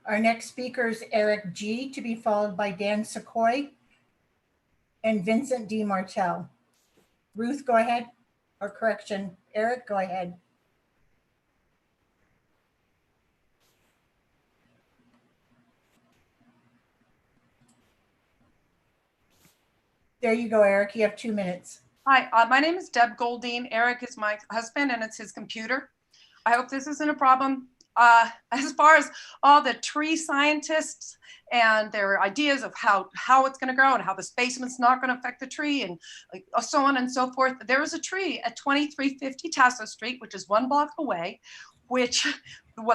Our next speaker is Eric G., to be followed by Dan Sequoy and Vincent D. Martell. Ruth, go ahead. Or correction, Eric, go ahead. There you go, Eric. You have 2 minutes. Hi, my name is Deb Goldine. Eric is my husband and it's his computer. I hope this isn't a problem. As far as all the tree scientists and their ideas of how it's going to grow and how this basement's not going to affect the tree and so on and so forth, there is a tree at 2350 Tasso Street, which is 1 block away,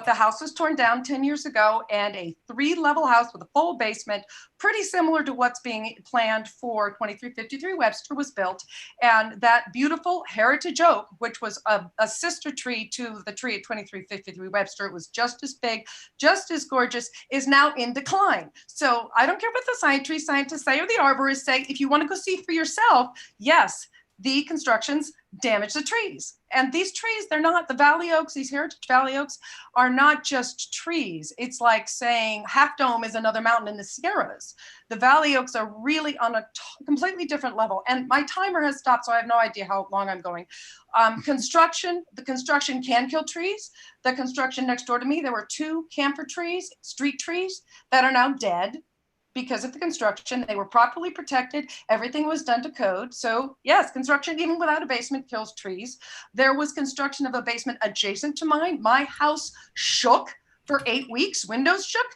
the house was torn down 10 years ago, and a 3-level house with a full basement, pretty similar to what's being planned for 2353 Webster, was built. And that beautiful heritage oak, which was a sister tree to the tree at 2353 Webster, it was just as big, just as gorgeous, is now in decline. So I don't care what the tree scientists say or the arborists say. If you want to go see for yourself, yes, the constructions damage the trees. And these trees, they're not, the valley oaks, these heritage valley oaks are not just trees. It's like saying Half Dome is another mountain in the Sierras. The valley oaks are really on a completely different level. And my timer has stopped, so I have no idea how long I'm going. The construction can kill trees. The construction next door to me, there were 2 camphor trees, street trees, that are now dead. Because of the construction, they were properly protected. Everything was done to code. So yes, construction, even without a basement, kills trees. There was construction of a basement adjacent to mine. My house shook for 8 weeks. Windows shook,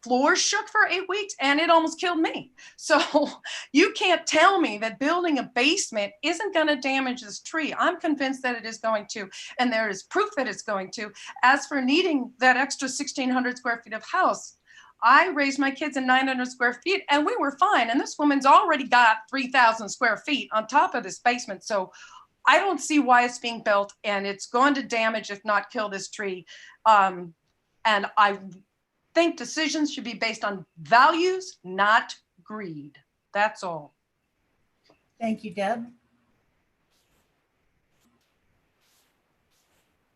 floors shook for 8 weeks and it almost killed me. So you can't tell me that building a basement isn't going to damage this tree. I'm convinced that it is going to, and there is proof that it's going to. As for needing that extra 1,600 square feet of house, I raised my kids in 900 square feet and we were fine. And this woman's already got 3,000 square feet on top of this basement. So I don't see why it's being built, and it's going to damage, if not kill, this tree. And I think decisions should be based on values, not greed. That's all. Thank you, Deb.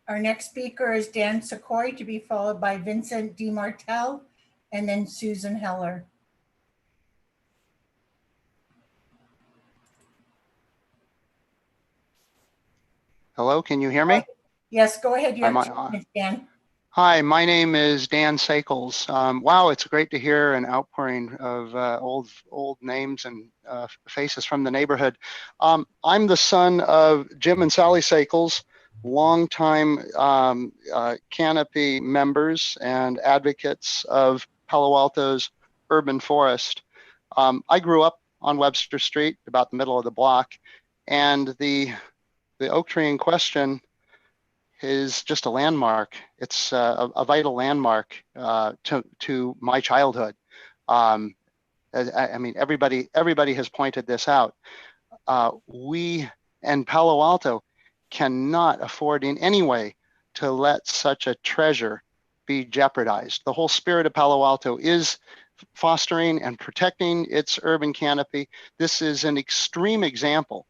Our next speaker is Dan Secoy, to be followed by Vincent DeMartel, and then Susan Heller. Hello, can you hear me? Yes, go ahead. You have Hi, 2 minutes, Dan. Hi, my name is Dan Sakles. Wow, it's great to hear an outpouring of old names and faces from the neighborhood. I'm the son of Jim and Sally Sakles, longtime Canopy members and advocates of Palo Alto's urban forest. I grew up on Webster Street, about the middle of the block, and the oak tree in question is just a landmark. It's a vital landmark to my childhood. I mean, everybody has pointed this out. We and Palo Alto cannot afford in any way to let such a treasure be jeopardized. The whole spirit of Palo Alto is fostering and protecting its urban canopy. This is an extreme example.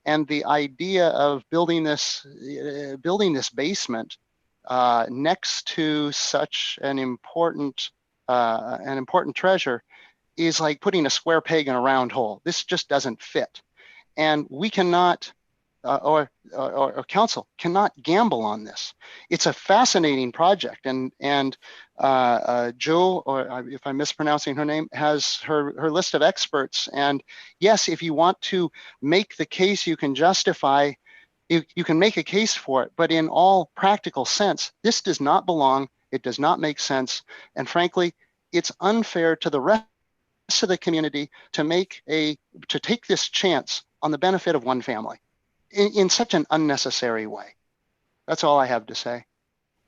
And the idea of building this basement next to such an important treasure is like putting a square peg in a round hole. This just doesn't fit, and we cannot, or council cannot gamble on this. It's a fascinating project, and Joe, or if I'm mispronouncing her name, has her list of experts. And yes, if you want to make the case, you can justify, you can make a case for it, but in all practical sense, this does not belong, it does not make sense, and frankly, it's unfair to the rest of the community to take this chance on the benefit of one family in such an unnecessary way. That's all I have to say.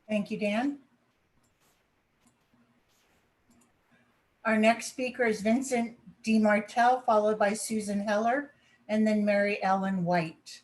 Thank you, Dan. Our next speaker is Vincent DeMartel, followed by Susan Heller, and then Mary Ellen White.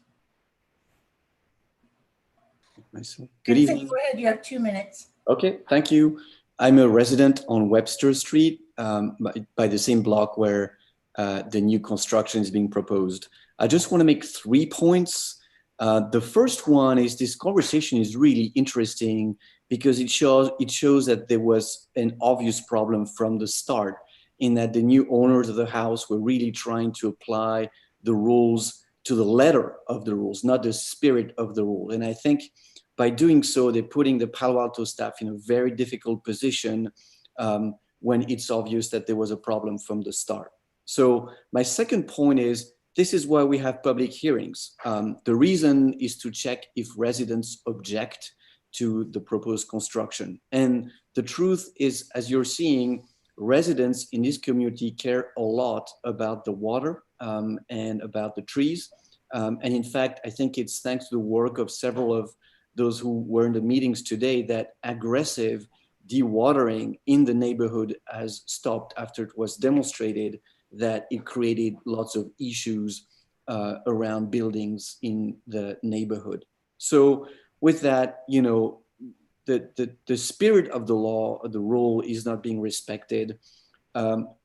Good evening. Go ahead, you have 2 minutes. Okay, thank you. I'm a resident on Webster Street, by the same block where the new construction is being proposed. I just want to make 3 points. The first one is this conversation is really interesting because it shows that there was an obvious problem from the start, in that the new owners of the house were really trying to apply the rules to the letter of the rules, not the spirit of the rule. And I think by doing so, they're putting the Palo Alto staff in a very difficult position when it's obvious that there was a problem from the start. So my second point is, this is why we have public hearings. The reason is to check if residents object to the proposed construction. And the truth is, as you're seeing, residents in this community care a lot about the water and about the trees. And in fact, I think it's thanks to the work of several of those who were in the meetings today that aggressive dewatering in the neighborhood has stopped after it was demonstrated that it created lots of issues around buildings in the neighborhood. So with that, you know, the spirit of the law, the rule is not being respected.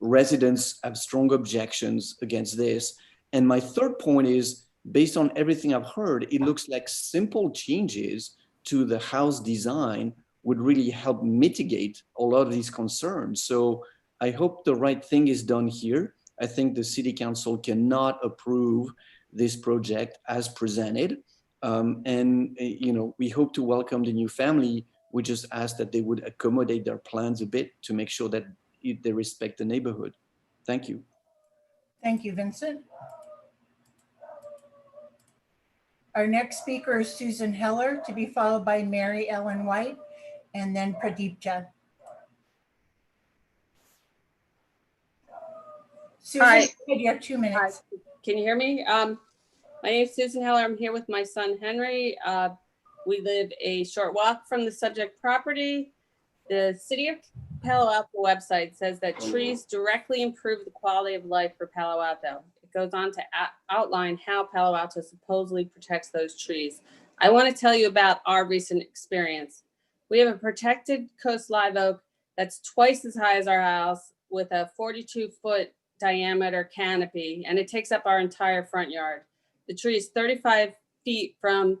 Residents have strong objections against this. And my third point is, based on everything I've heard, it looks like simple changes to the house design would really help mitigate a lot of these concerns. So I hope the right thing is done here. I think the city council approve this project as presented. And you know, we hope to welcome the new family. We just ask that they would accommodate their plans a bit to make sure that they respect the neighborhood. Thank you. Thank you, Vincent. Our next speaker is Susan Heller, to be followed by Mary Ellen White, and then Pradeep Jha. Susan, Hi. you have 2 minutes. Hi. Can you hear me? My name is Susan Heller. I'm here with my son, Henry. We live a short walk from the subject property. The City of Palo Alto website says that trees directly improve the quality of life for Palo Alto. It goes on to outline how Palo Alto supposedly protects those trees. I want to tell you about our recent experience. We have a protected coast live oak that's twice as high as our house with a 42-foot diameter canopy, and it takes up our entire front yard. The tree is 35 feet from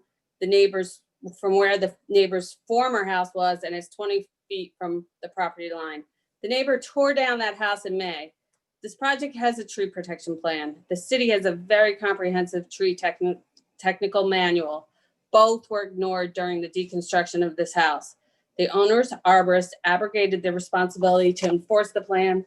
where the neighbor's former house was, and it's 20 feet from the property line. The neighbor tore down that house in May. This project has a tree protection plan. The city has a very comprehensive tree technical manual. Both were ignored during the deconstruction of this house. The owner's arborist abrogated their responsibility to enforce the plan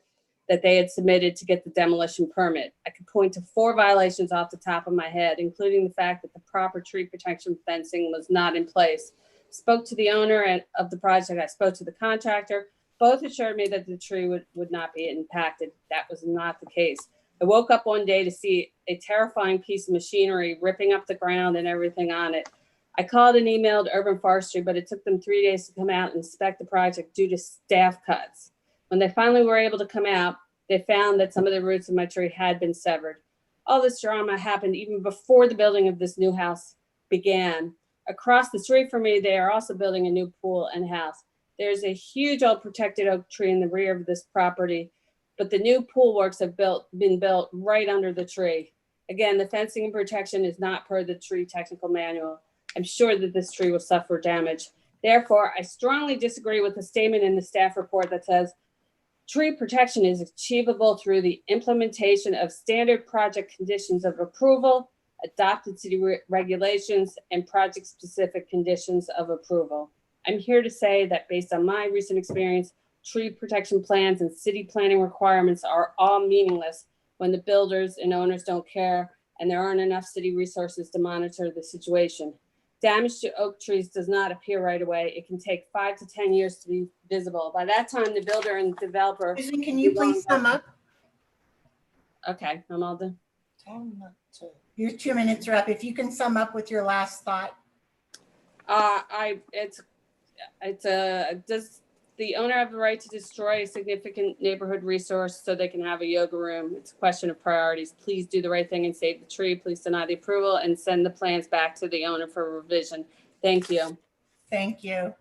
that they had submitted to get the demolition permit. I could point to 4 violations off the top of my head, including the fact that the proper tree protection fencing was not in place. Spoke to the owner of the project. I spoke to the contractor. Both assured me that the tree would not be impacted. That was not the case. I woke up one day to see a terrifying piece of machinery ripping up the ground and everything on it. I called and emailed Urban Forestry, but it took them 3 days to come out and inspect the project due to staff cuts. When they finally were able to come out, they found that some of the roots of my tree had been severed. All this drama happened even before the building of this new house began. Across the street from me, they are also building a new pool and house. There's a huge old protected oak tree in the rear of this property, but the new pool works have been built right under the tree. Again, the fencing and protection is not per the tree technical manual. I'm sure that this tree will suffer damage. Therefore, I strongly disagree with the statement in the staff report that says tree protection is achievable through the implementation of standard project conditions of approval, adopted city regulations, and project-specific conditions of approval. I'm here to say that based on my recent experience, tree protection plans and city planning requirements are all meaningless when the builders and owners don't care and there aren't enough city resources to monitor the situation. Damage to oak trees does not appear right away. It can take 5 to 10 years to be visible. By that time, the builder and developer— Susan, can you please sum up? Okay, I'm all done. Your 2 minutes are up. If you can sum up with your last thought. Does the owner have the right to destroy a significant neighborhood resource so they can have a yoga room? It's a question of priorities. Please do the right thing and save the tree. Please deny the approval and send the plans back to the owner for revision. Thank you. Thank you.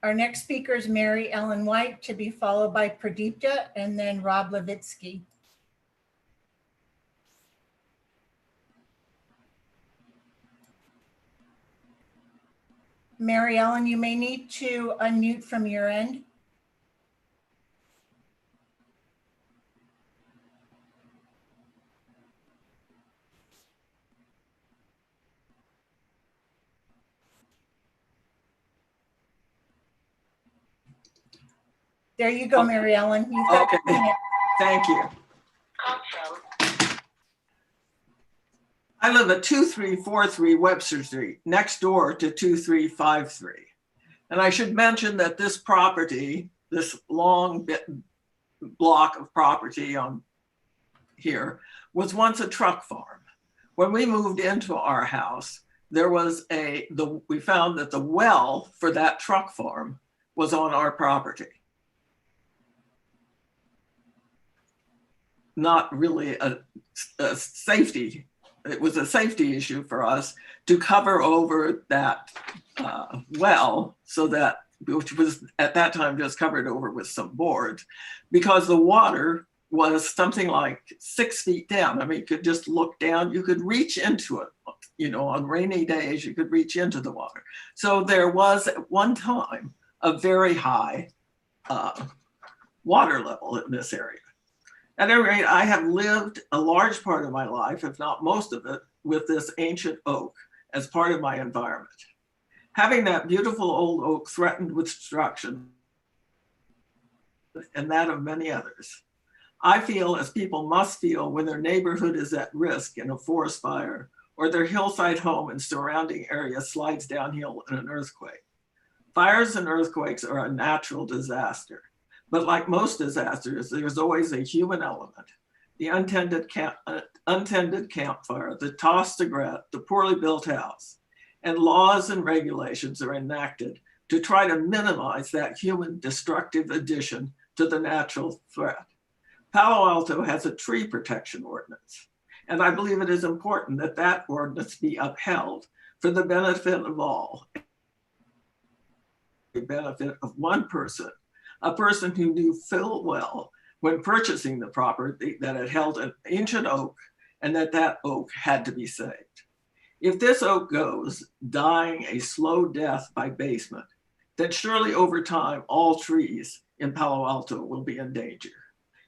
Our next speaker is Mary Ellen White, to be followed by Pradipta and then Rob Levitsky. Mary Ellen, you may need to unmute from your end. There you go, Mary Ellen. You've got Okay, thank you. I live at 2343 Webster Street, next door to 2353. And I should mention that this property, this long block of property on here, was once a truck farm. When we moved into our house, there was we found that the well for that truck farm was on our property. Not really a safety. It was a safety issue for us to cover over that well, so that, which was at that time just covered over with some boards, because the water was something like 6 feet down. I mean, you could just look down, you could reach into it, you know, on rainy days, you could reach into the water. So there was at one time a very high water level in this area. At any rate, I have lived a large part of my life, if not most of it, with this ancient oak as part of my environment. Having that beautiful old oak threatened with destruction, and that of many others, I feel, as people must feel when their neighborhood is at risk in a forest fire or their hillside home and surrounding area slides downhill in an earthquake. Fires and earthquakes are a natural disaster, But like most disasters, there's always a human element. The untended campfire, the tossed cigarette, the poorly built house, and laws and regulations are enacted to try to minimize that human destructive addition to the natural threat. Palo Alto has a tree protection ordinance, and I believe it is important that that ordinance be upheld for the benefit of all. The benefit of one person, a person who knew full well when purchasing the property that it held an ancient oak and that that oak had to be saved. If this oak goes, dying a slow death by basement, then surely over time, all trees in Palo Alto will be in danger.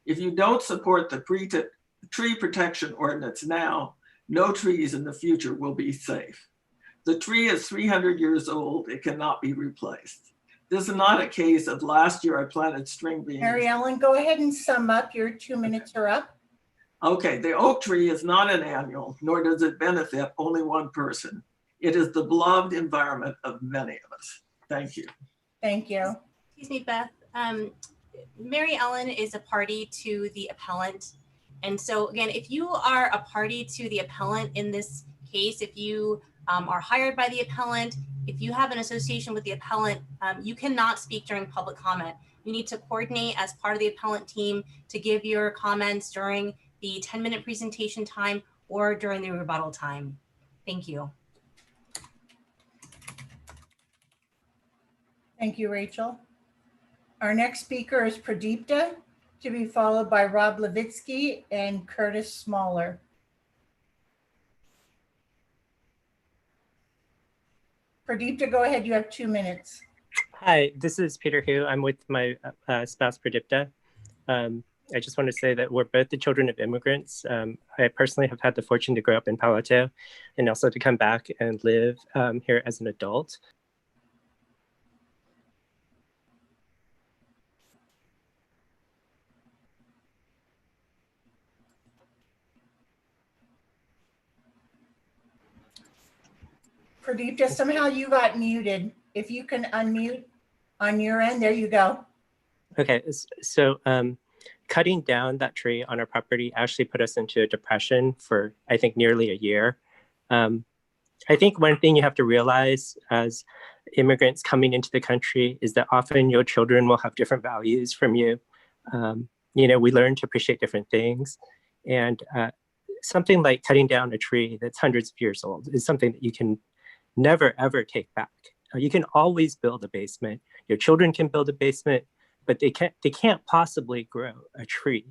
If you don't support the tree protection ordinance now, no trees in the future will be safe. The tree is 300 years old. It cannot be replaced. This is not a case of last year I planted string beans. Mary Ellen, go ahead and sum up. Your 2 minutes are up. Okay, the oak tree is not an annual, nor does it benefit only one person. It is the beloved environment of many of us. Thank you. Thank you. Excuse me, Beth. Mary Ellen is a party to the appellant. And so again, if you are a party to the appellant in this case, if you are hired by the appellant, if you have an association with the appellant, you cannot speak during public comment. You need to coordinate as part of the appellant team to give your comments during the 10-minute presentation time or during the rebuttal time. Thank you. Thank you, Rachel. Our next speaker is Pradipta, to be followed by Rob Levitsky and Curtis Smaller. Pradipta, go ahead. You have 2 minutes. Hi, this is Peter Hu. I'm with my spouse, Pradipta. I just want to say that we're both the children of immigrants. I personally have had the fortune to grow up in Palo Alto and also to come back and live here as an adult. Pradipta, somehow you got muted. If you can unmute on your end, there you go. Okay, so cutting down that tree on our property actually put us into a depression for, I think, nearly a year. I think one thing you have to realize as immigrants coming into the country is that often your children will have different values from you. You know, we learn to appreciate different things. And something like cutting down a tree that's hundreds of years old is something that you can never, ever take back. You can always build a basement. Your children can build a basement, but they can't possibly grow a tree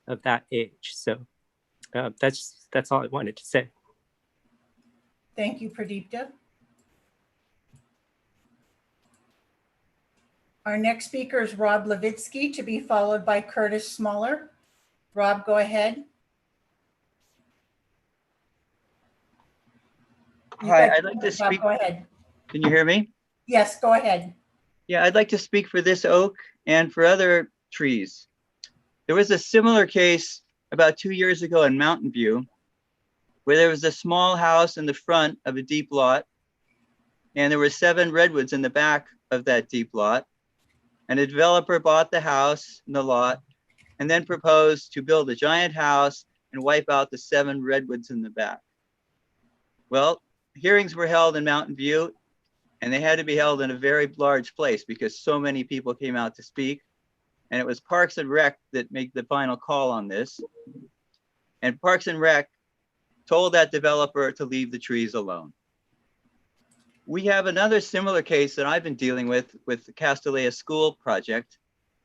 of that age. So that's all I wanted to say. Thank you, Pradipta. Our next speaker is Rob Levitsky, to be followed by Curtis Smaller. Rob, go ahead. Hi, I'd like to Rob, speak. go ahead. Can you hear me? Yes, go ahead. Yeah, I'd like to speak for this oak and for other trees. There was a similar case about 2 years ago in Mountain View, where there was a small house in the front of a deep lot, and there were 7 redwoods in the back of that deep lot. And a developer bought the house and the lot, and then proposed to build a giant house and wipe out the 7 redwoods in the back. Well, hearings were held in Mountain View, and they had to be held in a very large place because so many people came out to speak. And it was Parks and Rec that made the final call on this. And Parks and Rec told that developer to leave the trees alone. We have another similar case that I've been dealing with the Castellea School project,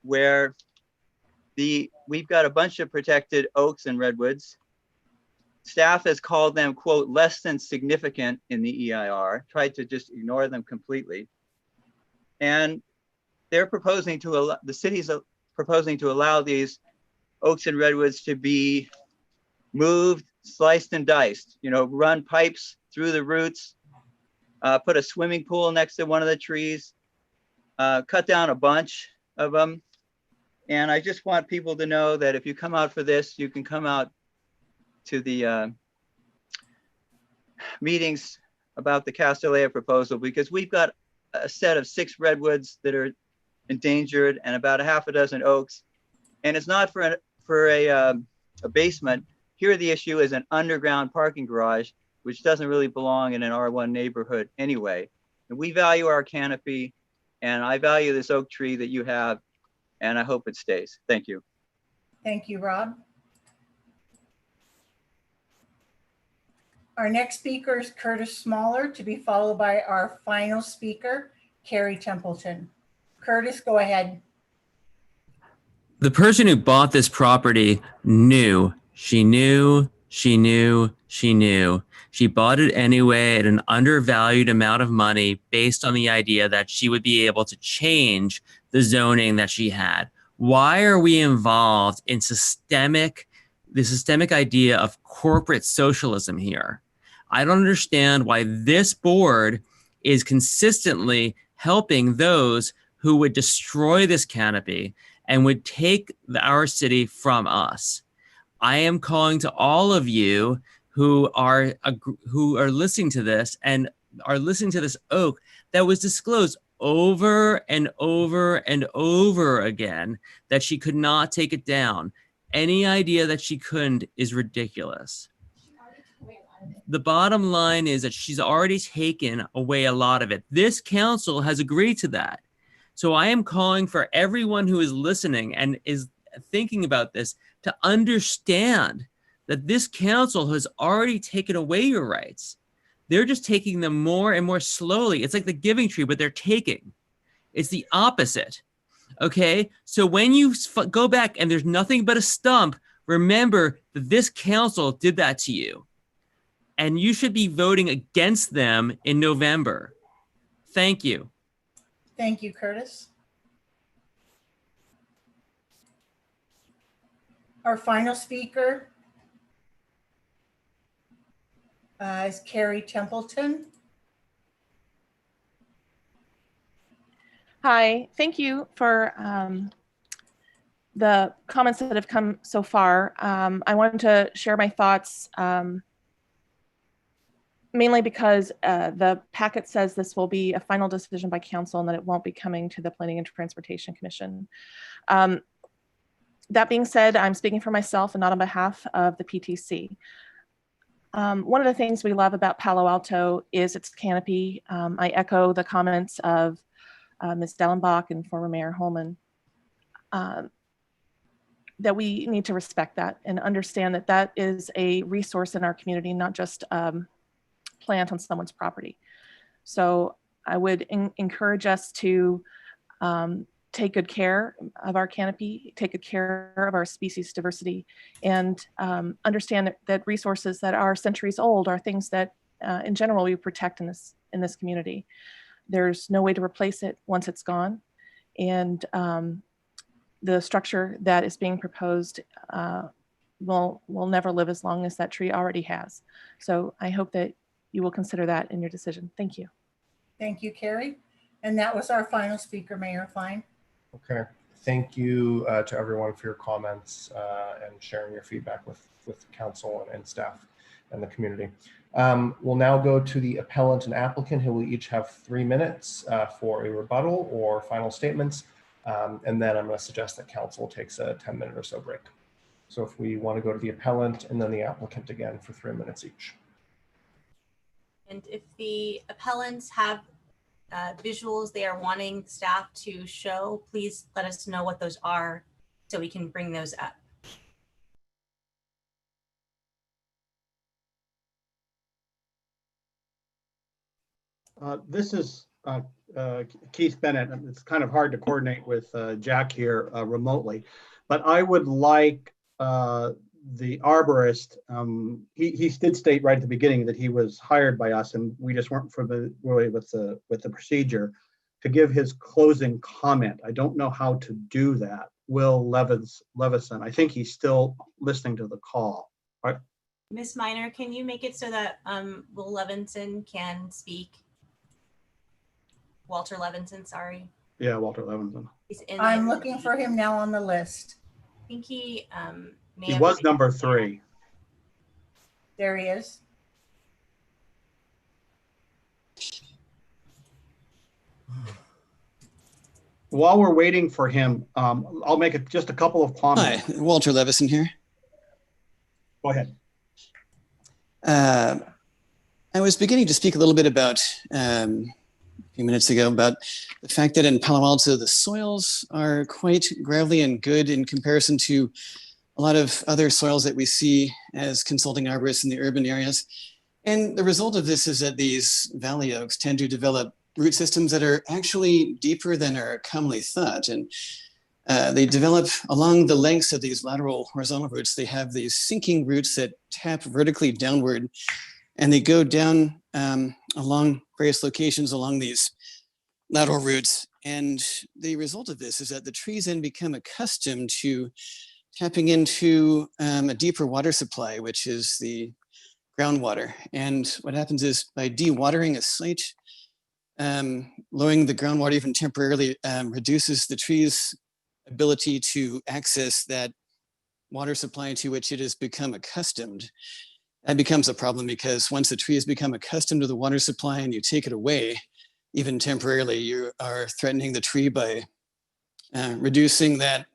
where we've got a bunch of protected oaks and redwoods. Staff has called them, quote, less than significant in the EIR, tried to just ignore them completely. And they're proposing to the city's proposing to allow these oaks and redwoods to be moved, sliced and diced, you know, run pipes through the roots, put a swimming pool next to one of the trees, cut down a bunch of them. And I just want people to know that if you come out for this, you can come out to the meetings about the Castellea proposal, because we've got a set of 6 redwoods that are endangered, and about a half a dozen oaks. And it's not for a basement. Here, the issue is an underground parking garage, which doesn't really belong in an R1 neighborhood anyway. And we value our canopy, and I value this oak tree that you have, and I hope it stays. Thank you. Thank you, Rob. Our next speaker is Curtis Smaller, to be followed by our final speaker, Carrie Templeton. Curtis, go ahead. The person who bought this property knew. She knew. She bought it anyway at an undervalued amount of money based on the idea that she would be able to change the zoning that she had. Why are we involved in the systemic idea of corporate socialism here? I don't understand why this board is consistently helping those who would destroy this canopy and would take our city from us. I am calling to all of you who are listening to this and are listening to this oak that was disclosed over and over and over again that she could not take it down. Any idea that she couldn't is ridiculous. The bottom line is that she's already taken away a lot of it. This council has agreed to that. So I am calling for everyone who is listening and is thinking about this to understand that this council has already taken away your rights. They're just taking them more and more slowly. It's like the giving tree, but they're taking. It's the opposite. Okay? So when you go back and there's nothing but a stump, remember that this council did that to you. And you should be voting against them in November. Thank you. Thank you, Curtis. Our final speaker is Carrie Templeton. Hi, thank you for the comments that have come so far. I wanted to share my thoughts mainly because the packet says this will be a final decision by council and that it won't be coming to the Planning and Transportation Commission. That being said, I'm speaking for myself and not on behalf of the PTC. One of the things we love about Palo Alto is its canopy. I echo the comments of Ms. Dellenbach and former Mayor Holman, that we need to respect that and understand that that is a resource in our community, not just plant on someone's property. So I would encourage us to take good care of our canopy, take good care of our species diversity, and understand that resources that are centuries old are things that in general we protect in this community. There's no way to replace it once it's gone. And the structure that is being proposed will never live as long as that tree already has. So I hope that you will consider that in your decision. Thank you. Thank you, Carrie. And that was our final speaker, Mayor Fine. Okay. Thank you to everyone for your comments and sharing your feedback with council and staff and the community. We'll now go to the appellant and applicant, who will each have 3 minutes for a rebuttal or final statements. And then I'm going to suggest that council takes a 10-minute or so break. So if we want to go to the appellant and then the applicant again for 3 minutes each. And if the appellants have visuals they are wanting staff to show, please let us know what those are so we can bring those up. This is Keith Bennett. It's kind of hard to coordinate with Jack here remotely, but I would like the arborist. He did state right at the beginning that he was hired by us, and we just weren't familiar with the procedure, to give his closing comment. I don't know how to do that. Will Levison. I think he's still listening to the call. Right. Ms. Minor, can you make it so that Will Levinson can speak? Walter Levinson, sorry. Yeah, Walter Levinson. I'm looking for him now on the list. I think he He was number 3. There he is. while we're waiting for him, I'll make just a couple of comments. Hi, Walter Levison here. Go ahead. I was beginning to speak a little bit about, a few minutes ago, about the fact that in Palo Alto, the soils are quite gravelly and good in comparison to a lot of other soils that we see as consulting arborists in the urban areas. And the result of this is that these valley oaks tend to develop root systems that are actually deeper than are commonly thought. And they develop along the lengths of these lateral horizontal roots. They have these sinking roots that tap vertically downward, and they go down along various locations along these lateral roots. And the result of this is that the trees then become accustomed to tapping into a deeper water supply, which is the groundwater. And what happens is by dewatering a site, lowering the groundwater even temporarily reduces the tree's ability to access that water supply to which it has become accustomed. That becomes a problem because once the tree has become accustomed to the water supply and you take it away, even temporarily, you are threatening the tree by reducing that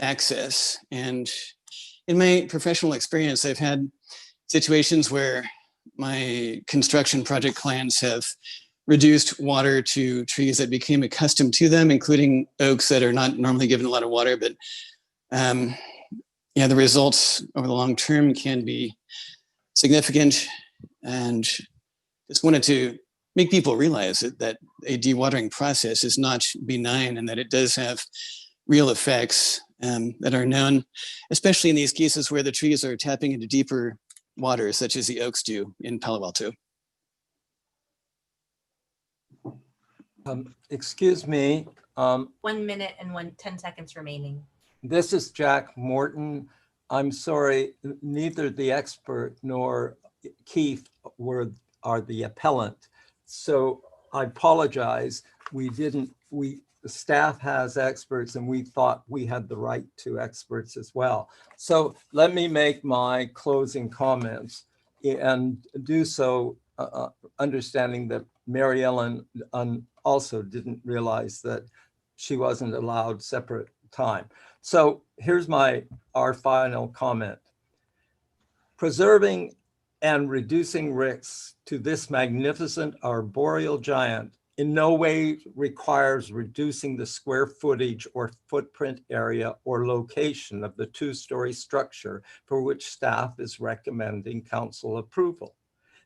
access. And in my professional experience, I've had situations where my construction project clients have reduced water to trees that became accustomed to them, including oaks that are not normally given a lot of water. But yeah, the results over the long term can be significant. And just wanted to make people realize that a dewatering process is not benign and that it does have real effects that are known, especially in these cases where the trees are tapping into deeper waters, such as the oaks do in Palo Alto. Excuse me. 1 minute and 10 seconds remaining. This is Jack Morton. I'm sorry, neither the expert nor Keith are the appellant. So I apologize. The staff has experts and we thought we had the right to experts as well. So let me make my closing comments and do so understanding that Mary Ellen also didn't realize that she wasn't allowed separate time. So here's our final comment. Preserving and reducing risks to this magnificent arboreal giant in no way requires reducing the square footage or footprint area or location of the two-story structure for which staff is recommending council approval.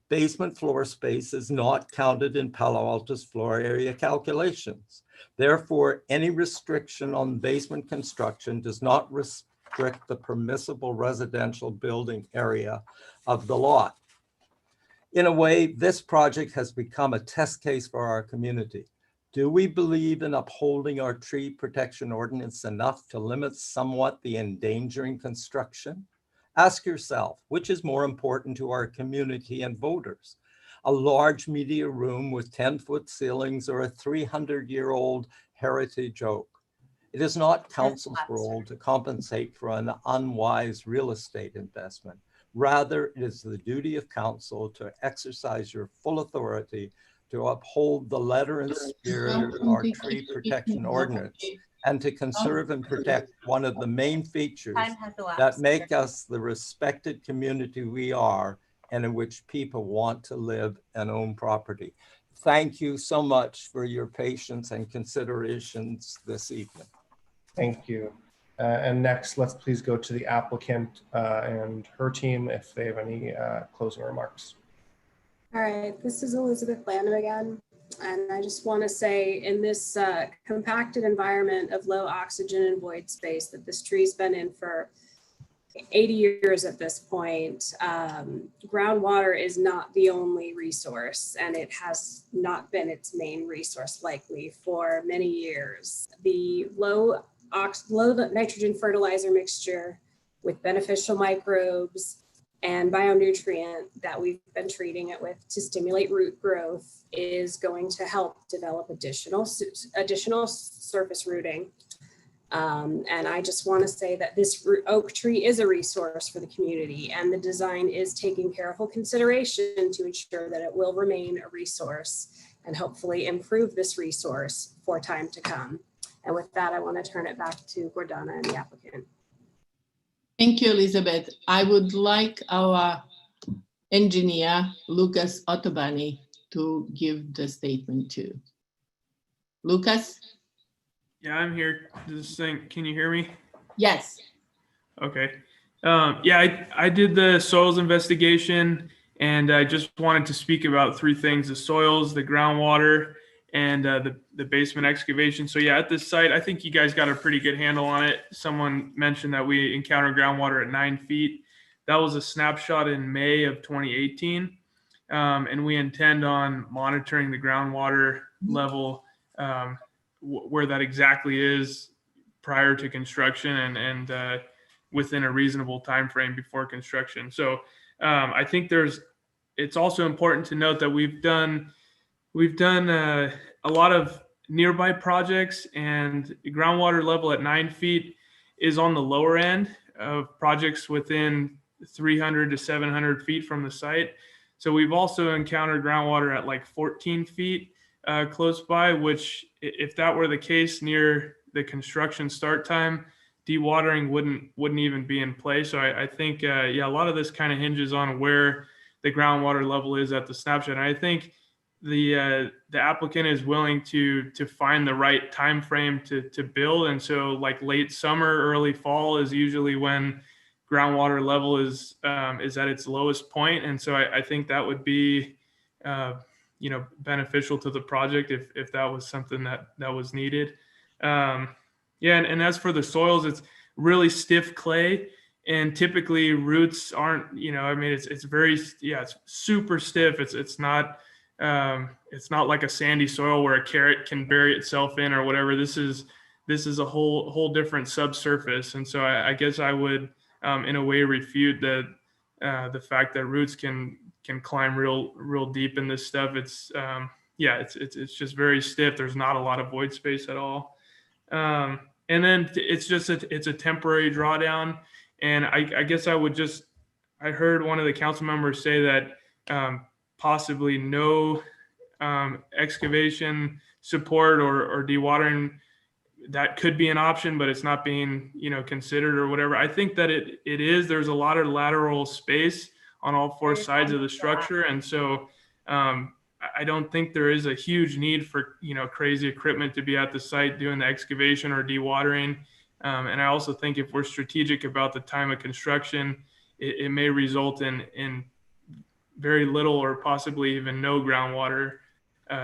Basement floor space is not counted in Palo Alto's floor area calculations. Therefore, any restriction on basement construction does not restrict the permissible residential building area of the lot. In a way, this project has become a test case for our community. Do we believe in upholding our tree protection ordinance enough to limit somewhat the endangering construction? Ask yourself, which is more important to our community and voters? A large media room with 10-foot ceilings or a 300-year-old heritage oak? It is not council's role to compensate for an unwise real estate investment. Rather, it is the duty of council to exercise your full authority to uphold the letter and spirit of our tree protection ordinance and to conserve and protect one of the main features that make us the respected community we are and in which people want to live and own property. Thank you so much for your patience and considerations this evening. Thank you. And next, let's please go to the applicant and her team if they have any closing remarks. All right, this is Elizabeth Landon again. And I just want to say in this compacted environment of low oxygen and void space that this tree's been in for 80 years at this point, groundwater is not the only resource, and it has not been its main resource likely for many years. The low nitrogen fertilizer mixture with beneficial microbes and bionutrient that we've been treating it with to stimulate root growth is going to help develop additional surface rooting. And I just want to say that this oak tree is a resource for the community, and the design is taking careful consideration to ensure that it will remain a resource and hopefully improve this resource for time to come. And with that, I want to turn it back to Gordana and the applicant. Thank you, Elizabeth. I would like our engineer, Lucas Ottobani, to give the statement too. Lucas? Yeah, I'm here. Just saying, can you hear me? Yes. Okay. Yeah, I did the soils investigation, and I just wanted to speak about three things: the soils, the groundwater, and the basement excavation. So yeah, at this site, I think you guys got a pretty good handle on it. Someone mentioned that we encountered groundwater at 9 feet. That was a snapshot in May of 2018. And we intend on monitoring the groundwater level where that exactly is prior to construction and within a reasonable time frame before construction. So I think it's also important to note that we've done a lot of nearby projects, and the groundwater level at 9 feet is on the lower end of projects within 300 to 700 feet from the site. So we've also encountered groundwater at like 14 feet close by, which if that were the case near the construction start time, dewatering wouldn't even be in play. So I think, yeah, a lot of this kind of hinges on where the groundwater level is at the snapshot. And I think the applicant is willing to find the right time frame to build. And so like late summer, early fall is usually when groundwater level is at its lowest point. And so I think that would be beneficial to the project if that was something that was needed. Yeah, and as for the soils, it's really stiff clay, and typically roots aren't, I mean, it's very, yeah, it's super stiff. It's not like a sandy soil where a carrot can bury itself in or whatever. This is a whole different subsurface, and so I guess I would, in a way, refute the fact that roots can climb real deep in this stuff. It's it's just very stiff. There's not a lot of void space at all. And then it's a temporary drawdown. And I guess I heard one of the council members say that possibly no excavation support or dewatering, that could be an option, but it's not being considered or whatever. I think that it is. There's a lot of lateral space on all four sides of the structure, and so I don't think there is a huge need for crazy equipment to be at the site doing the excavation or dewatering. And I also think if we're strategic about the time of construction, it may result in very little or possibly even no groundwater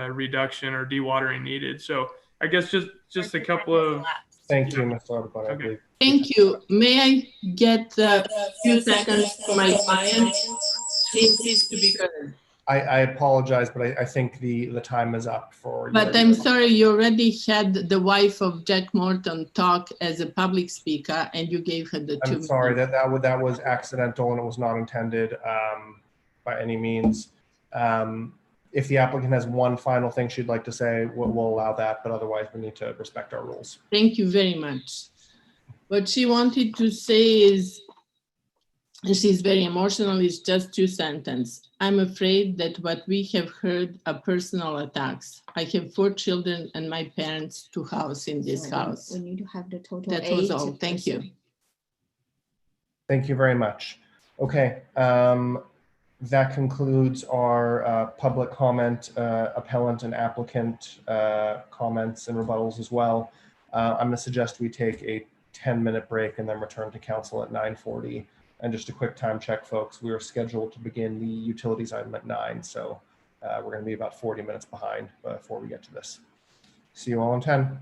reduction or dewatering needed. So I guess just a couple of. Thank you, Mr. Ottobani. I Okay. believe. Thank you. May I get a few seconds for my client? She needs to be heard. I apologize, but I think the time is up for. But I'm sorry, you already had the wife of Jack Morton talk as a public speaker, and you gave her the 2 minutes. I'm sorry that was accidental and it was not intended by any means. If the applicant has one final thing she'd like to say, we'll allow that, but otherwise we need to respect our rules. Thank you very much. What she wanted to say is, and she's very emotional, is just 2 sentences. I'm afraid that what we have heard are personal attacks. I have 4 children and my parents' 2 houses in this house. We need to have the total. That was all. Thank you. Thank you very much. Okay, that concludes our public comment, appellant and applicant comments and rebuttals as well. I'm going to suggest we take a 10-minute break and then return to council at 9:40. And just a quick time check, folks, we are scheduled to begin the utilities item at 9. So we're going to be about 40 minutes behind before we get to this. See you all in 10.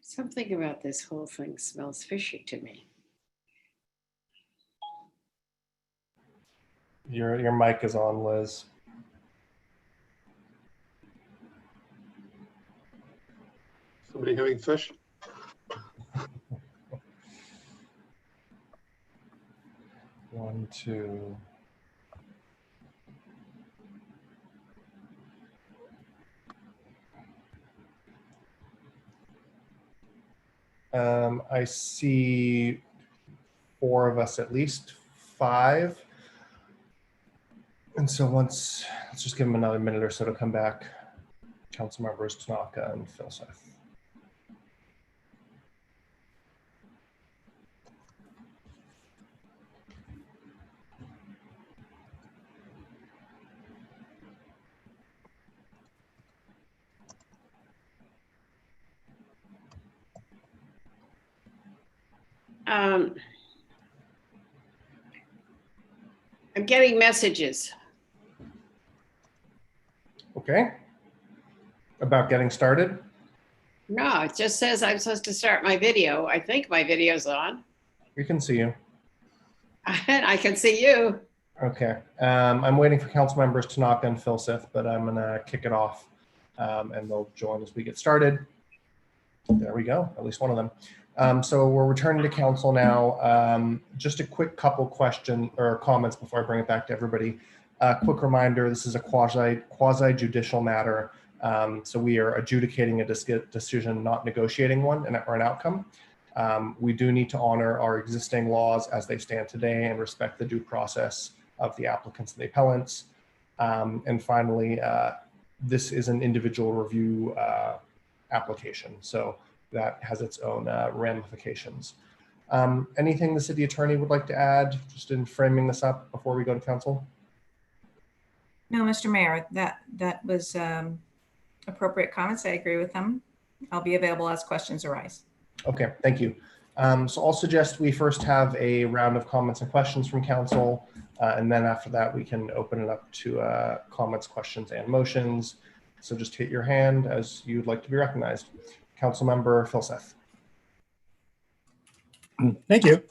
Something about this whole thing smells fishy to me. Your mic is on, Liz. Somebody having fish? One, two. I see 4 of us, at least 5. And so let's just give them another minute or so to come back. Council members Tanaka and Filseth. I'm getting messages. Okay. About getting started? No, it just says I'm supposed to start my video. I think my video's on. We can see you. And I can see you. Okay. I'm waiting for council members Tanaka and Filseth, but I'm gonna kick it off and they'll join as we get started. There we go, at least one of them. So we're returning to council now. Just a quick couple question or comments before I bring it back to everybody. Quick reminder, this is a quasi judicial matter. So we are adjudicating a decision, not negotiating one or an outcome. We do need to honor our existing laws as they stand today and respect the due process of the applicants and the appellants. And finally, this is an individual review application. So that has its own ramifications. Anything the city attorney would like to add just in framing this up before we go to council? No, Mr. Mayor, that was appropriate comments. I agree with them. I'll be available as questions arise. Okay, thank you. So I'll suggest we first have a round of comments and questions from council, and then after that we can open it up to comments, questions, and motions. So just hit your hand as you'd like to be recognized. Councilmember Filseth. Thank you.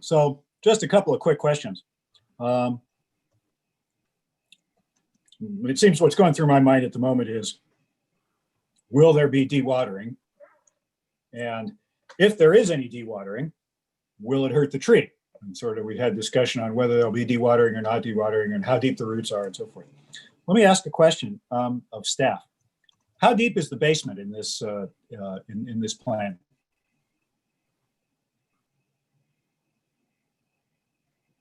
So just a couple of quick questions. It seems what's going through my mind at the moment is, will there be dewatering? And if there is any dewatering, will it hurt the tree? And sort of we had discussion on whether there'll be dewatering or not dewatering and how deep the roots are and so forth. Let me ask a question of staff. How deep is the basement in this in this plan?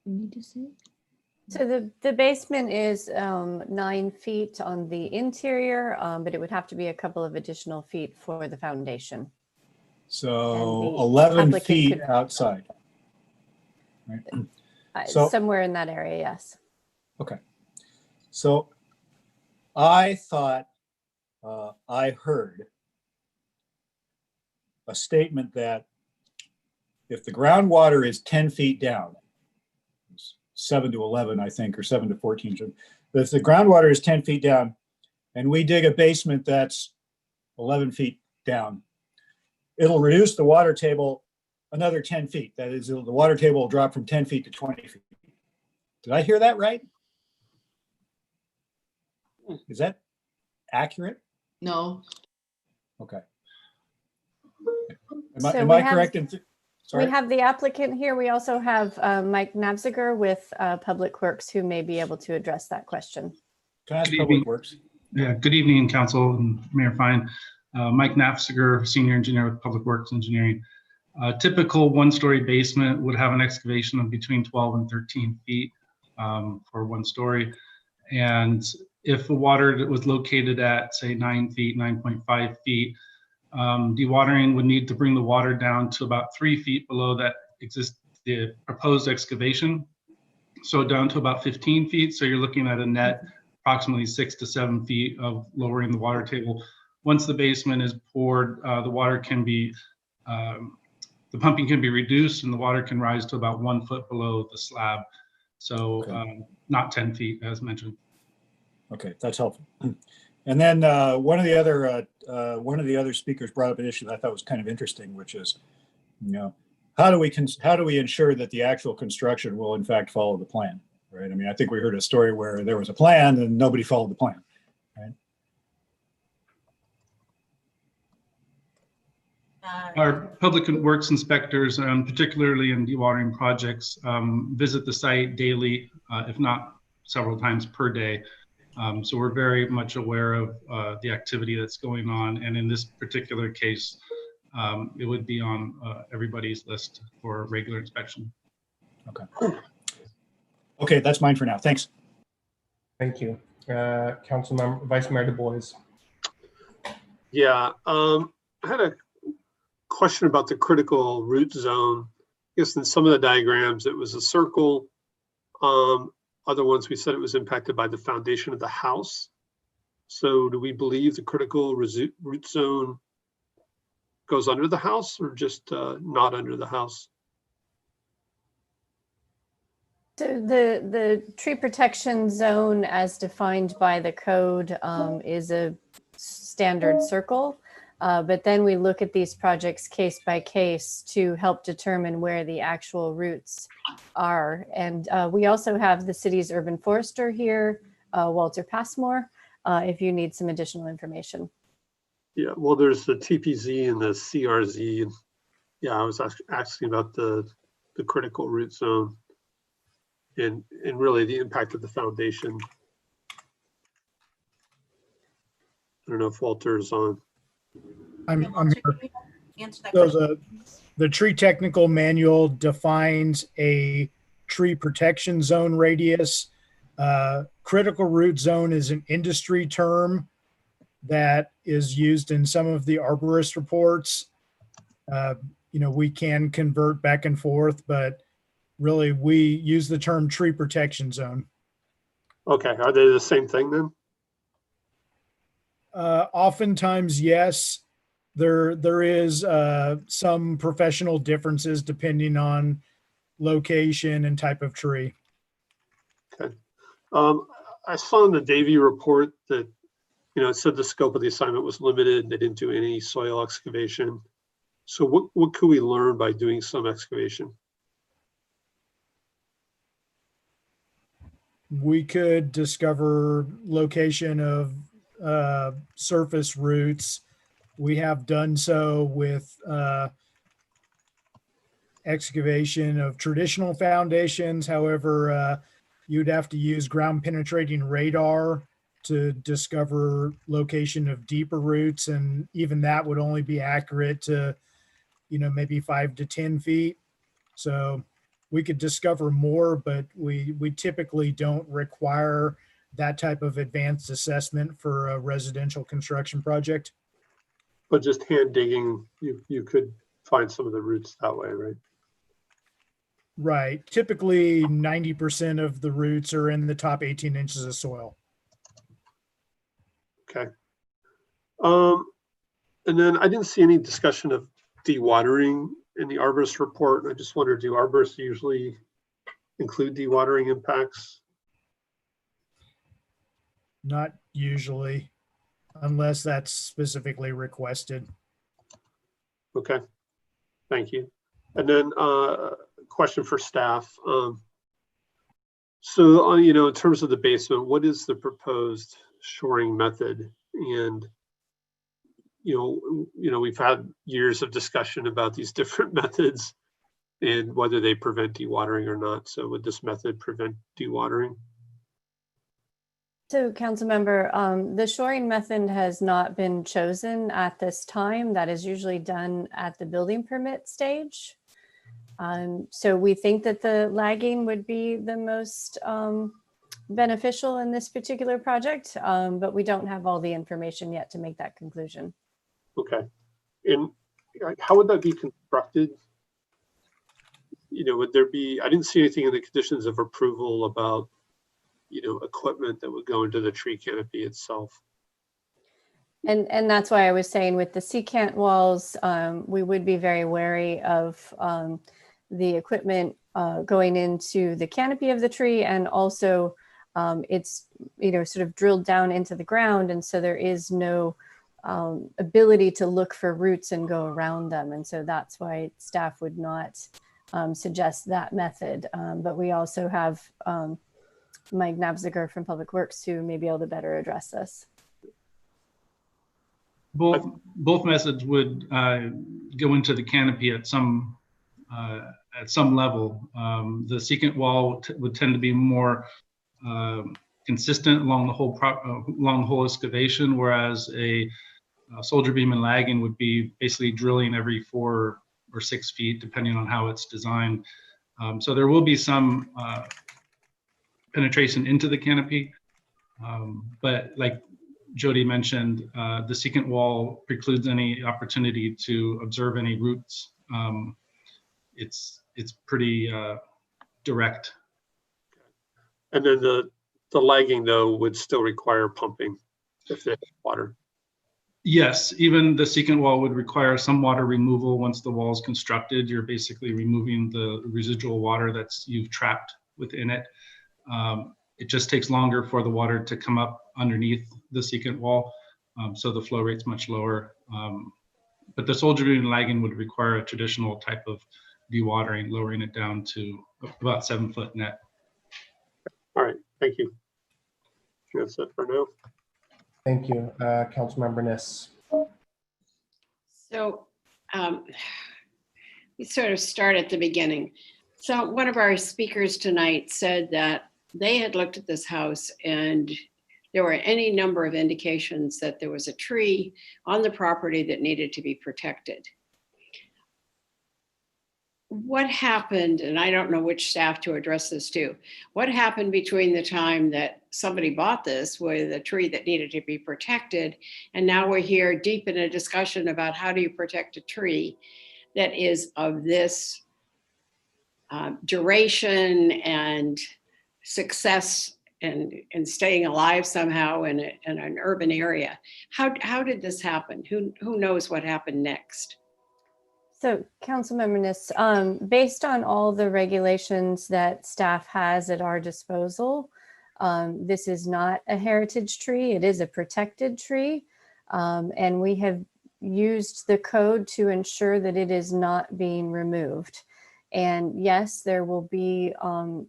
You need to see. So the basement is 9 feet on the interior, but it would have to be a couple of additional feet for the foundation. So 11 feet outside. Right. So somewhere in that area, yes. Okay. So I thought I heard a statement that if the groundwater is 10 feet down, 7 to 11, I think, or 7 to 14. But if the groundwater is 10 feet down and we dig a basement that's 11 feet down, it'll reduce the water table another 10 feet. That is, the water table will drop from 10 feet to 20 feet. Did I hear that right? Is that accurate? No. Okay. Am I correct in We have the applicant here. We also have Mike Navziger with Public Works who may be able to address that question. Can I ask Public Works? Yeah, good evening, Council and Mayor Fine. Mike Navziger, Senior Engineer with Public Works Engineering. A typical one-story basement would have an excavation of between 12 and 13 feet for one story. And if the water was located at, say, 9 feet, 9.5 feet, dewatering would need to bring the water down to about 3 feet below that the proposed excavation. So down to about 15 feet. So you're looking at a net approximately 6 to 7 feet of lowering the water table. Once the basement is poured, the water can be, the pumping can be reduced and the water can rise to about 1 foot below the slab. So not 10 feet as mentioned. Okay, that's helpful. And then one of the other speakers brought up an issue that I thought was kind of interesting, which is, how do we ensure that the actual construction will in fact follow the plan, right? I mean, I think we heard a story where there was a plan and nobody followed the plan, right? Our public works inspectors, particularly in dewatering projects, visit the site daily, if not several times per day. So we're very much aware of the activity that's going on. And in this particular case, it would be on everybody's list for regular inspection. Okay. Okay, that's mine for now. Thanks. Thank you. Councilmember, Vice Mayor Du Bois. Yeah, I had a question about the critical root zone. I guess in some of the diagrams, it was a circle. Other ones, we said it was impacted by the foundation of the house. So do we believe the critical root zone goes under the house or just not under the house? So the tree protection zone as defined by the code is a standard circle. But then we look at these projects case by case to help determine where the actual roots are. And we also have the city's urban forester here, Walter Passmore, if you need some additional information. Yeah, well, there's the TPZ and the CRZ. Yeah, I was asking about the critical root zone and really the impact of the foundation. I don't know if Walter's on. I'm here. Answer that So question. the tree technical manual defines a tree protection zone radius. Critical root zone is an industry term that is used in some of the arborist reports. We can convert back and forth, but really we use the term tree protection zone. Okay, are they the same thing then? Oftentimes, yes. There is some professional differences depending on location and type of tree. Okay. I saw in the Davy report that, it said the scope of the assignment was limited. They didn't do any soil excavation. So what could we learn by doing some excavation? We could discover location of surface roots. We have done so with excavation of traditional foundations. However, you'd have to use ground penetrating radar to discover location of deeper roots. And even that would only be accurate to, maybe 5 to 10 feet. So we could discover more, but we typically don't require that type of advanced assessment for a residential construction project. But just hand digging, you could find some of the roots that way, right? Right. Typically 90% of the roots are in the top 18 inches of soil. Okay. And then I didn't see any discussion of dewatering in the arborist report. I just wondered, do arborists usually include dewatering impacts? Not usually, unless that's specifically requested. Okay, thank you. And then question for staff. So, in terms of the basement, what is the proposed shoring method? And, we've had years of discussion about these different methods and whether they prevent dewatering or not. So would this method prevent dewatering? So Councilmember, the shoring method has not been chosen at this time. That is usually done at the building permit stage. So we think that the lagging would be the most beneficial in this particular project, but we don't have all the information yet to make that conclusion. Okay. And how would that be constructed? Would there be, I didn't see anything in the conditions of approval about, equipment that would go into the tree canopy itself. And that's why I was saying with the secant walls, we would be very wary of the equipment going into the canopy of the tree, and also it's, sort of drilled down into the ground. And so there is no ability to look for roots and go around them. And so that's why staff would not suggest that method. But we also have Mike Navziger from Public Works who may be able to better address this. Both methods would go into the canopy at some level. The secant wall would tend to be more consistent along the whole excavation, whereas a soldier beam and lagging would be basically drilling every 4 or 6 feet, depending on how it's designed. So there will be some penetration into the canopy, but like Jody mentioned, the secant wall precludes any opportunity to observe any roots. It's pretty direct. And then the lagging though would still require pumping if there's water. Yes, even the secant wall would require some water removal once the wall is constructed. You're basically removing the residual water you've trapped within it. It just takes longer for the water to come up underneath the secant wall, so the flow rate's much lower. But the soldier beam and lagging would require a traditional type of dewatering, lowering it down to about 7 foot net. All right, thank you. That's it for now. Thank you, Councilmember Niss. So we sort of start at the beginning. So one of our speakers tonight said that they had looked at this house and there were any number of indications that there was a tree on the property that needed to be protected. What happened, and I don't know which staff to address this to, what happened between the time that somebody bought this with a tree that needed to be protected, and now we're here deep in a discussion about how do you protect a tree that is of this duration and success and staying alive somehow in an urban area. How did this happen? Who knows what happened next? So Councilmember Niss, based on all the regulations that staff has at our disposal, this is not a heritage tree. It is a protected tree. And we have used the code to ensure that it is not being removed. And yes, there will be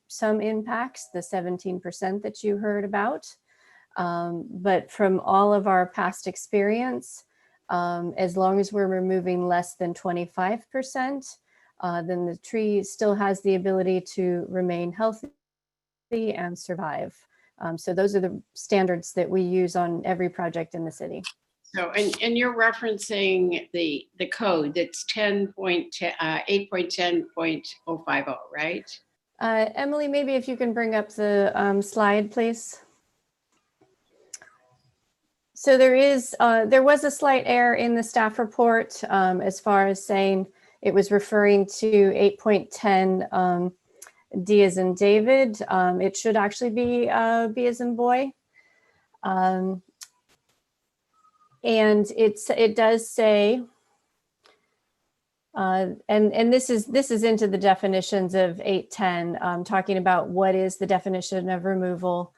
some impacts, the 17% that you heard about. But from all of our past experience, as long as we're removing less than 25%, then the tree still has the ability to remain healthy and survive. So those are the standards that we use on every project in the city. So, and you're referencing the code that's 8.10.050, right? Emily, maybe if you can bring up the slide, please. So there was a slight error in the staff report as far as saying it was referring to 8.10 D as in David. It should actually be B as in boy. And it does say, and this is into the definitions of 8.10, talking about what is the definition of removal.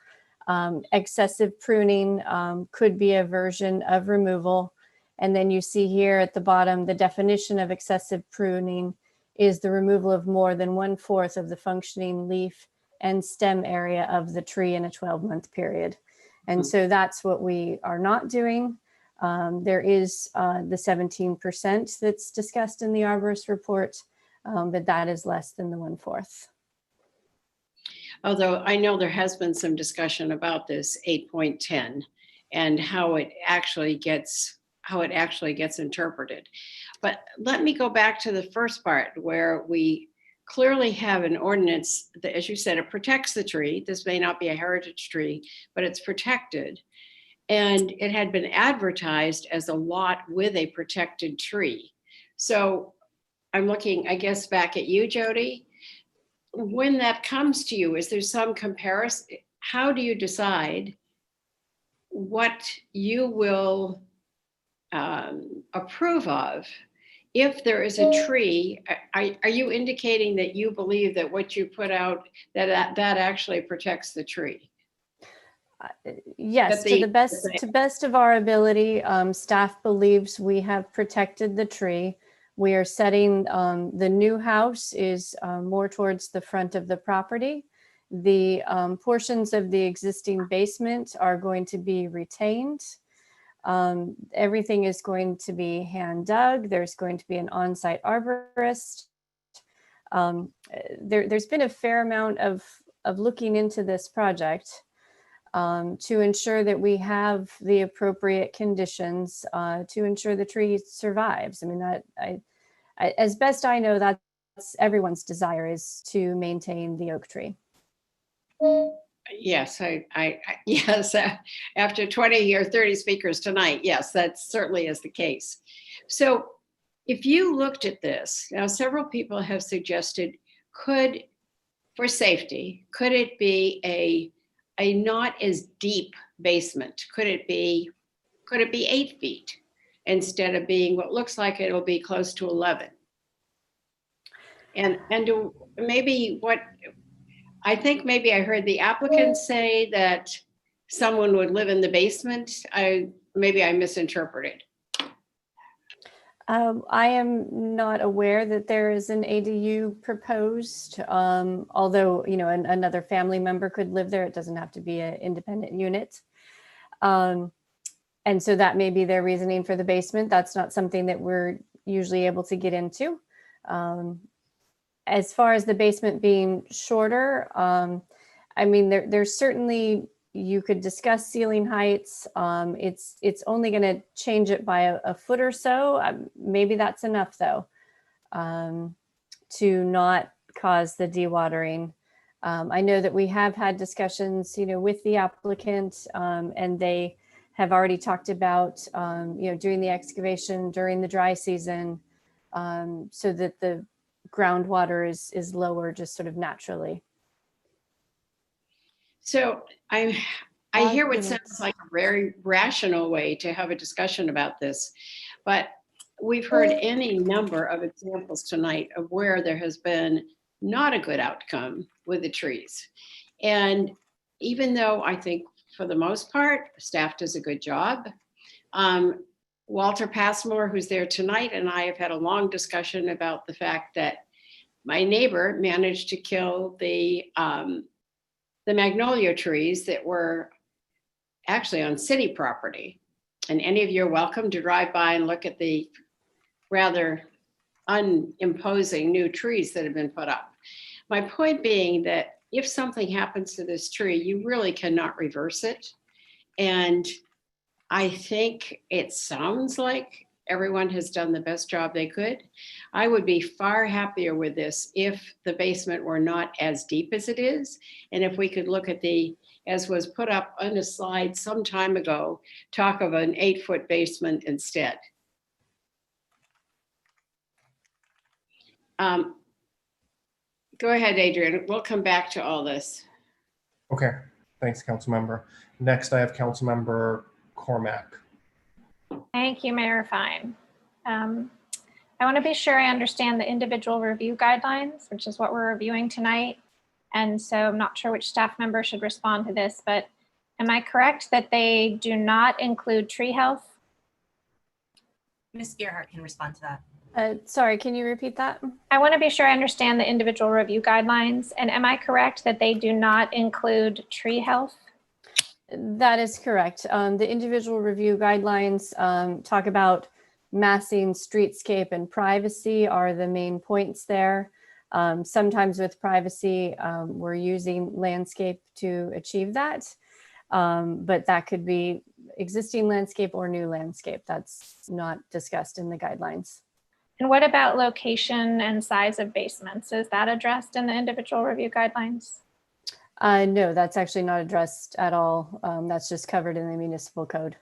Excessive pruning could be a version of removal. And then you see here at the bottom, the definition of excessive pruning is the removal of more than 1/4 of the functioning leaf and stem area of the tree in a 12-month period. And so that's what we are not doing. There is the 17% that's discussed in the arborist report, but that is less than the 1/4. Although I know there has been some discussion about this 8.10 and how it actually gets interpreted. But let me go back to the first part where we clearly have an ordinance that, as you said, it protects the tree. This may not be a heritage tree, but it's protected. And it had been advertised as a lot with a protected tree. So I'm looking, I guess, back at you, Jody. When that comes to you, is there some comparison? How do you decide what you will approve of if there is a tree? Are you indicating that you believe that what you put out, that actually protects the tree? Yes, But to the best of our ability, staff believes we have protected the tree. We are setting, the new house is more towards the front of the property. The portions of the existing basement are going to be retained. Everything is going to be hand dug. There's going to be an on-site arborist. There's been a fair amount of looking into this project to ensure that we have the appropriate conditions to ensure the tree survives. I mean, as best I know, that's everyone's desire, is to maintain the oak tree. Yes, yes, after 20 or 30 speakers tonight, yes, that certainly is the case. So if you looked at this, now several people have suggested, for safety, could it be a not as deep basement? Could it be 8 feet instead of being what looks like it'll be close to 11? And maybe I think maybe I heard the applicant say that someone would live in the basement. Maybe I misinterpreted. I am not aware that there is an ADU proposed, although, another family member could live there. It doesn't have to be an independent unit. And so that may be their reasoning for the basement. That's not something that we're usually able to get into. As far as the basement being shorter, I mean, there's certainly, you could discuss ceiling heights. It's only going to change it by a foot or so. Maybe that's enough, though, to not cause the dewatering. I know that we have had discussions, with the applicant, and they have already talked about, doing the excavation during the dry season, so that the groundwater is lower just sort of naturally. So I hear what sounds like a very rational way to have a discussion about this, but we've heard any number of examples tonight of where there has been not a good outcome with the trees. And even though I think for the most part, staff does a good job, Walter Passmore, who's there tonight, and I have had a long discussion about the fact that my neighbor managed to kill the magnolia trees that were actually on city property. And any of you are welcome to drive by and look at the rather unimposing new trees that have been put up. My point being that if something happens to this tree, you really cannot reverse it. And I think it sounds like everyone has done the best job they could. I would be far happier with this if the basement were not as deep as it is. And if we could look at as was put up on a slide some time ago, talk of an 8-foot basement instead. Go ahead, Adrian. We'll come back to all this. Okay, thanks, Councilmember. Next, I have Councilmember Cormack. Thank you, Mayor Fine. I want to be sure I understand the individual review guidelines, which is what we're reviewing tonight. And so I'm not sure which staff member should respond to this, but am I correct that they do not include tree health? Ms. Gerhart can respond to that. Sorry, can you repeat that? I want to be sure I understand the individual review guidelines. And am I correct that they do not include tree health? That is correct. The individual review guidelines talk about massing, streetscape, and privacy are the main points there. Sometimes with privacy, we're using landscape to achieve that. But that could be existing landscape or new landscape. That's not discussed in the guidelines. And what about location and size of basements? Is that addressed in the individual review guidelines? No, that's actually not addressed at all. That's just covered in the municipal code.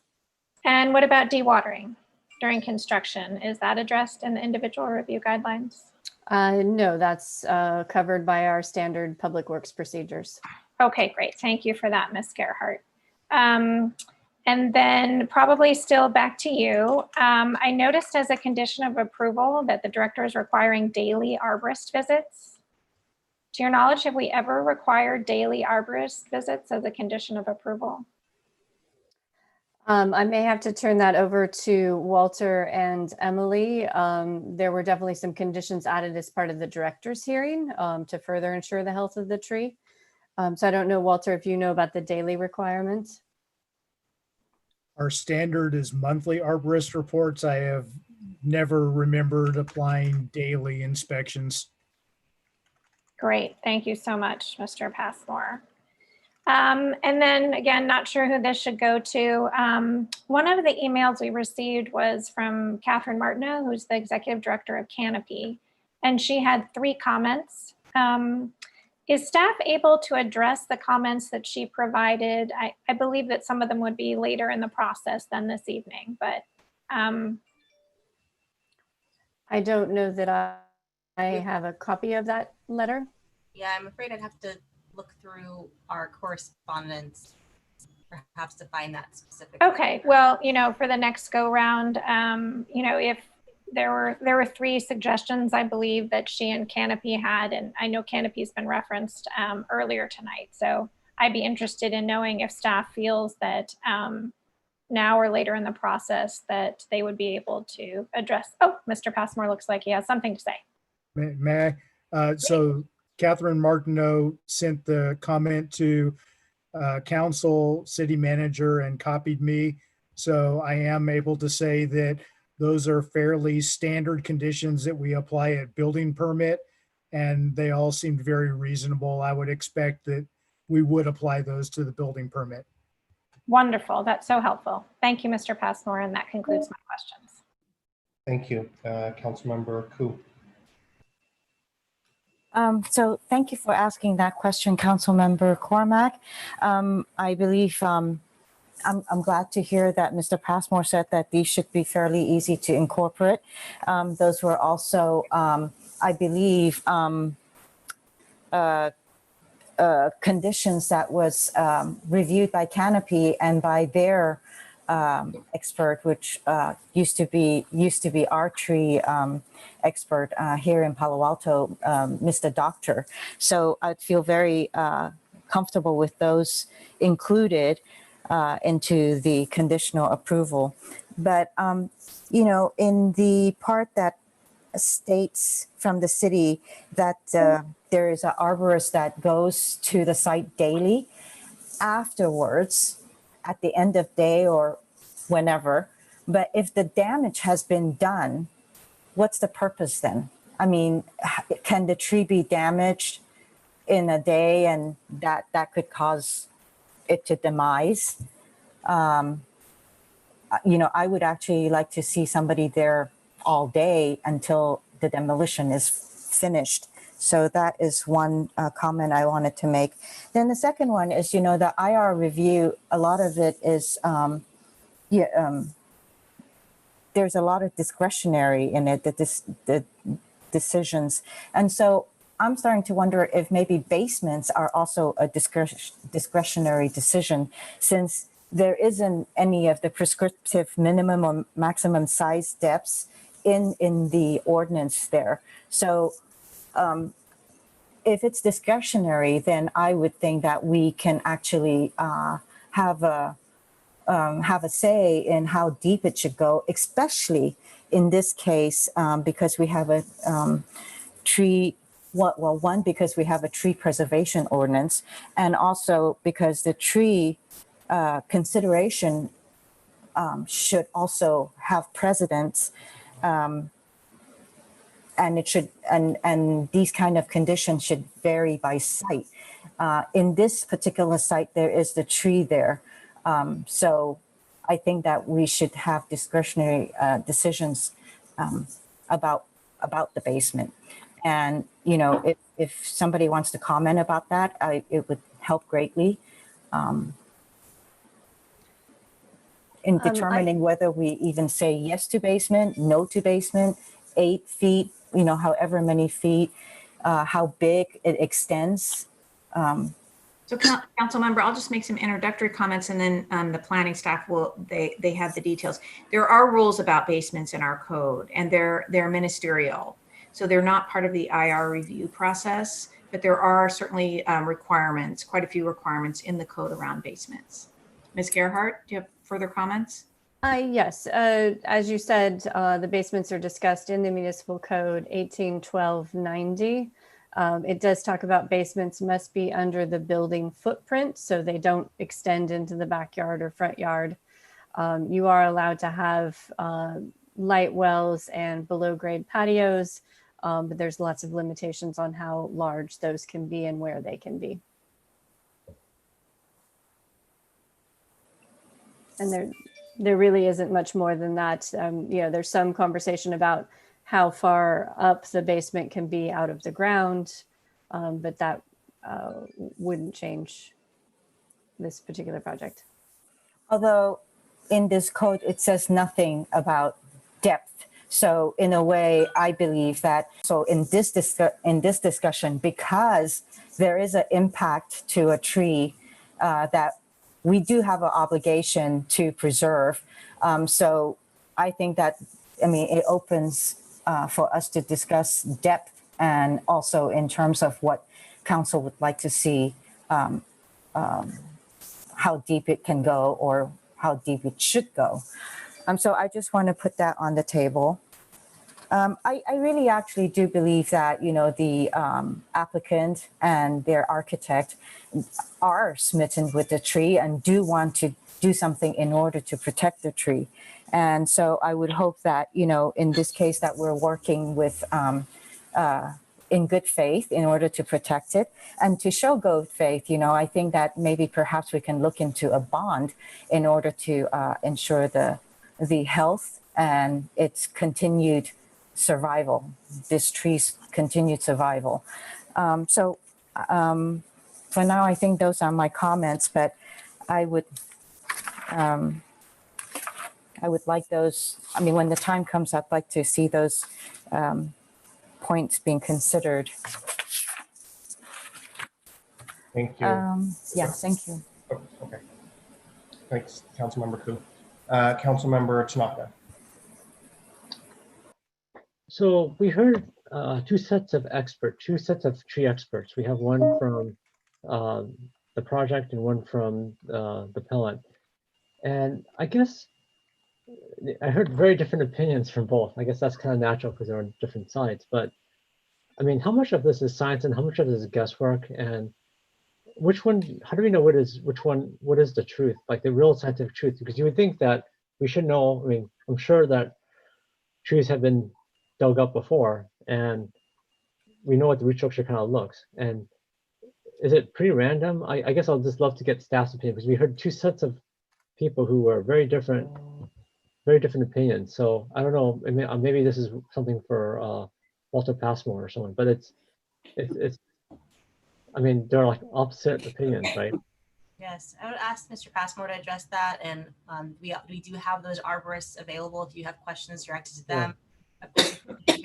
And what about dewatering during construction? Is that addressed in the individual review guidelines? No, that's covered by our standard public works procedures. Okay, great. Thank you for that, Ms. Gerhart. And then probably still back to you. I noticed as a condition of approval that the director is requiring daily arborist visits. To your knowledge, have we ever required daily arborist visits as a condition of approval? I may have to turn that over to Walter and Emily. There were definitely some conditions added as part of the director's hearing to further ensure the health of the tree. So I don't know, Walter, if you know about the daily requirements. Our standard is monthly arborist reports. I have never remembered applying daily inspections. Great. Thank you so much, Mr. Passmore. And then again, not sure who this should go to. One of the emails we received was from Catherine Martineau, who's the executive director of Canopy, and she had 3 comments. Is staff able to address the comments that she provided? I believe that some of them would be later in the process than this evening, but I don't know that I have a copy of that letter. Yeah, I'm afraid I'd have to look through our correspondence, perhaps to find that specific. okay. Well, for the next go round, if there were 3 suggestions, I believe, that she and Canopy had, and I know Canopy's been referenced earlier tonight. So I'd be interested in knowing if staff feels that now or later in the process that they would be able to address. Oh, Mr. Passmore looks like he has something to say. May I? So Catherine Martineau sent the comment to council, city manager, and copied me. So I am able to say that those are fairly standard conditions that we apply at building permit, and they all seemed very reasonable. I would expect that we would apply those to the building permit. Wonderful. That's so helpful. Thank you, Mr. Passmore, and that concludes my questions. Thank you. Councilmember Koo. So thank you for asking that question, Councilmember Cormack. I believe I'm glad to hear that Mr. Passmore said that these should be fairly easy to incorporate. Those were also, I believe, conditions that was reviewed by Canopy and by their expert, which used to be our tree expert here in Palo Alto, Mr. Doctor. So I'd feel very comfortable with those included into the conditional approval. But in the part that states from the city that there is an arborist that goes to the site daily afterwards at the end of day or whenever. But if the damage has been done, what's the purpose then? I mean, can the tree be damaged in a day and that could cause it to demise? I would actually like to see somebody there all day until the demolition is finished. So that is one comment I wanted to make. Then the second one is, the IR review, a lot of it is, there's a lot of discretionary in it, the decisions. And so I'm starting to wonder if maybe basements are also a discretionary decision, since there isn't any of the prescriptive minimum or maximum size depths in the ordinance there. So if it's discretionary, then I would think that we can actually have a say in how deep it should go, especially in this case, because we have a tree, one, because we have a tree preservation ordinance, and also because the tree consideration should also have precedence, and it should, and these kind of conditions should vary by site. In this particular site, there is the tree there. So I think that we should have discretionary decisions about the basement. And, if somebody wants to comment about that, it would help greatly in determining whether we even say yes to basement, no to basement, 8 feet, however many feet, how big it extends. So council member, I'll just make some introductory comments, and then the planning staff they have the details. There are rules about basements in our code, and they're ministerial. So they're not part of the IR review process, but there are certainly requirements, quite a few requirements in the code around basements. Ms. Gerhart, do you have further comments? Yes, as you said, the basements are discussed in the municipal code 181290. It does talk about basements must be under the building footprint, so they don't extend into the backyard or front yard. You are allowed to have light wells and below grade patios, but there's lots of limitations on how large those can be and where they can be. And there really isn't much more than that. You know, there's some conversation about how far up the basement can be out of the ground, but that wouldn't change this particular project. Although in this code, it says nothing about depth. So in a way, I believe that, so in this discussion, because there is an impact to a tree that we do have an obligation to preserve. So I think that, I mean, it opens for us to discuss depth and also in terms of what council would like to see, how deep it can go or how deep it should go. So I just want to put that on the table. I really actually do believe that, you know, the applicant and their architect are smitten with the tree and do want to do something in order to protect the tree. And so I would hope that, you know, in this case that we're working with in good faith in order to protect it and to show good faith, you know, I think that maybe perhaps we can look into a bond in order to ensure the health and its continued survival, this tree's continued survival. So for now, I think those are my comments, but I would like those, I mean, when the time comes, I'd like to see those points being considered. Thank you. Yeah, thank you. Oh, okay. Thanks, Councilmember Ku. Councilmember Tanaka. So we heard two sets of tree experts. We have one from the project and one from the pellet. And I guess I heard very different opinions from both. I guess that's kind of natural because they're on different sides. But I mean, how much of this is science and how much of this is guesswork? And which one, how do we know what is the truth, like the real scientific truth? Because you would think that we should know, I mean, I'm sure that trees have been dug up before and we know what the root structure kind of looks. And is it pretty random? I guess I'll just love to get staff's opinion because we heard two sets of people who were very different opinions. So I don't know, maybe this is something for Walter Passmore or someone, but it's I mean, they're like opposite opinions, right? Yes, I would ask Mr. Passmore to address that, and we do have those arborists available if you have questions directed to them. Yeah.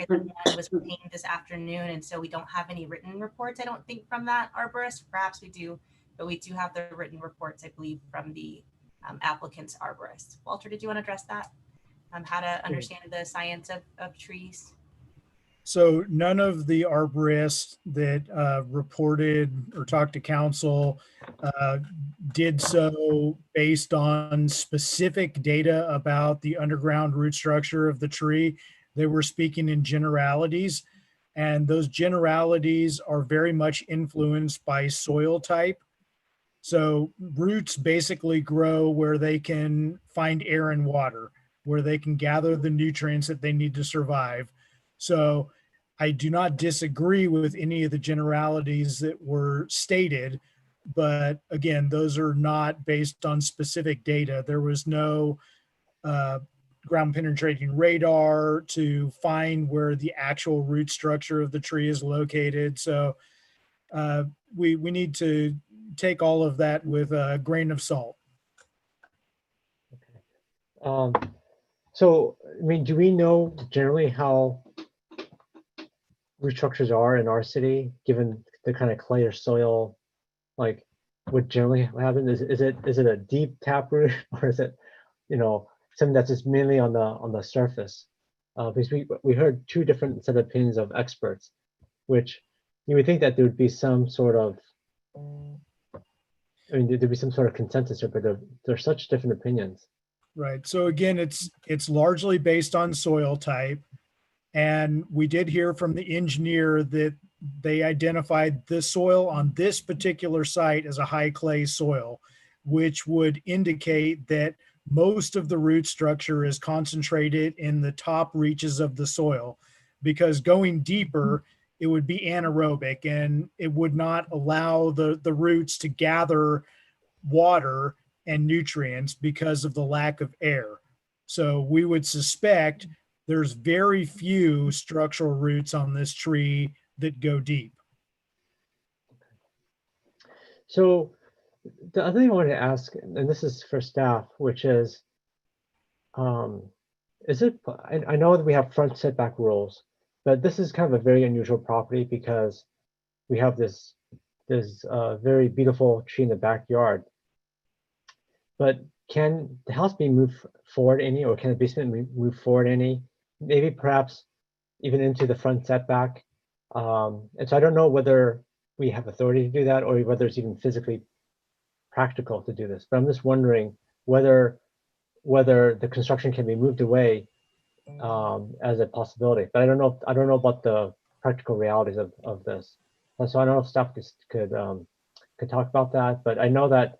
One was obtained this afternoon, and so we don't have any written reports, I don't think, from that arborist. Perhaps we do, but we do have the written reports, I believe, from the applicant's arborist. Walter, did you want to address that? How to understand the science of trees? So none of the arborists that reported or talked to council did so based on specific data about the underground root structure of the tree. They were speaking in generalities, and those generalities are very much influenced by soil type. So roots basically grow where they can find air and water, where they can gather the nutrients that they need to survive. So I do not disagree with any of the generalities that were stated, but again, those are not based on specific data. There was no ground penetrating radar to find where the actual root structure of the tree is located. So we need to take all of that with a grain of salt. So, I mean, do we know generally how root structures are in our city, given the kind of clay or soil, like what generally happens? Is it a deep taproot or is it, you know, something that's just mainly on the surface? Because we heard two different set of opinions of experts, which you would think that there would be some sort of I mean, there'd be some sort of consensus here, but there's such different opinions. Right. So again, it's largely based on soil type. And we did hear from the engineer that they identified the soil on this particular site as a high clay soil, which would indicate that most of the root structure is concentrated in the top reaches of the soil, because going deeper, it would be anaerobic and it would not allow the roots to gather water and nutrients because of the lack of air. So we would suspect there's very few structural roots on this tree that go deep. So the other thing I wanted to ask, and this is for staff, which is it, I know that we have front setback rules, but this is kind of a very unusual property because we have this very beautiful tree in the backyard. But can the house be moved forward any, or can the basement move forward any? Maybe perhaps even into the front setback. And so I don't know whether we have authority to do that or whether it's even physically practical to do this. But I'm just wondering whether the construction can be moved away as a possibility. But I don't know about the practical realities of this. And so I don't know if staff could talk about that. But I know that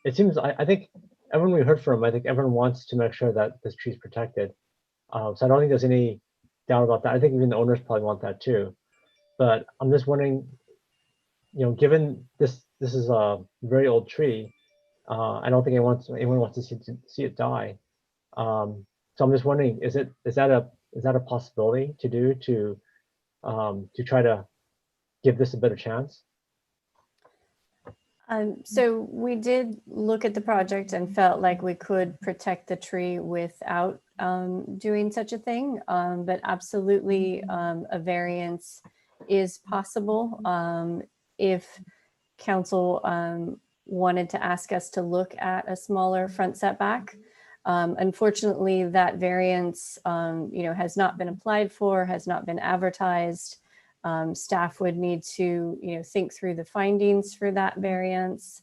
it seems, I think everyone we heard from, I think everyone wants to make sure that this tree is protected. So I don't think there's any doubt about that. I think even the owners probably want that too. But I'm just wondering, given this is a very old tree, I don't think anyone wants to see it die. So I'm just wondering, is that a possibility to do to try to give this a better chance? So we did look at the project and felt like we could protect the tree without doing such a thing. But absolutely, a variance is possible if council wanted to ask us to look at a smaller front setback. Unfortunately, that variance, has not been applied for, has not been advertised. Staff would need to, think through the findings for that variance,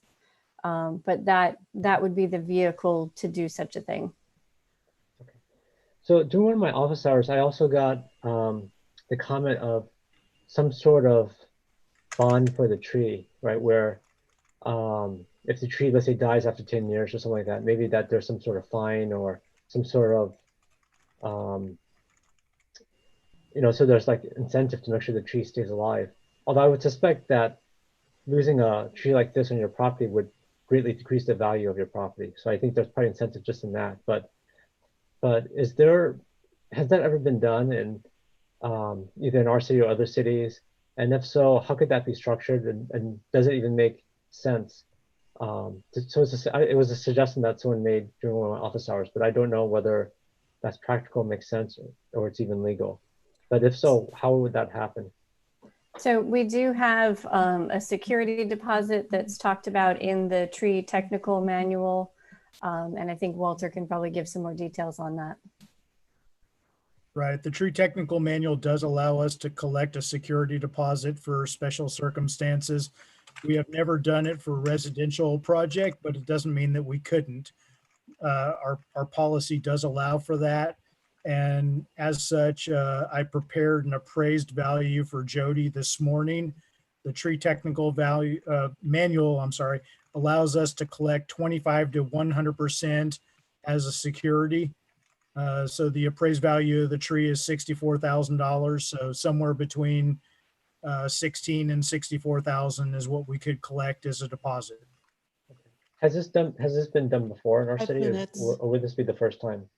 but that would be the vehicle to do such a thing. Okay. So during one of my office hours, I also got the comment of some sort of bond for the tree, right? Where if the tree, let's say, dies after 10 years or something like that, maybe that there's some sort of fine or some sort of so there's like incentive to make sure the tree stays alive. Although I would suspect that losing a tree like this on your property would greatly decrease the value of your property. So I think there's probably incentive just in that. But has that ever been done in either in our city or other cities? And if so, how could that be structured? And does it even make sense? It was a suggestion that someone made during one of my office hours, but I don't know whether that's practical, makes sense, or it's even legal. But if so, how would that happen? So we do have a security deposit that's talked about in the tree technical manual. And I think Walter can probably give some more details on that. Right. The tree technical manual does allow us to collect a security deposit for special circumstances. We have never done it for a residential project, but it doesn't mean that we couldn't. Our policy does allow for that. And as such, I prepared an appraised value for Jody this morning. The tree technical value manual, allows us to collect 25 to 100% as a security. So the appraised value of the tree is $64,000. So somewhere between 16 and 64,000 is what we could collect as a deposit. Has this been done before in our 5 city, minutes. or would this be the first time?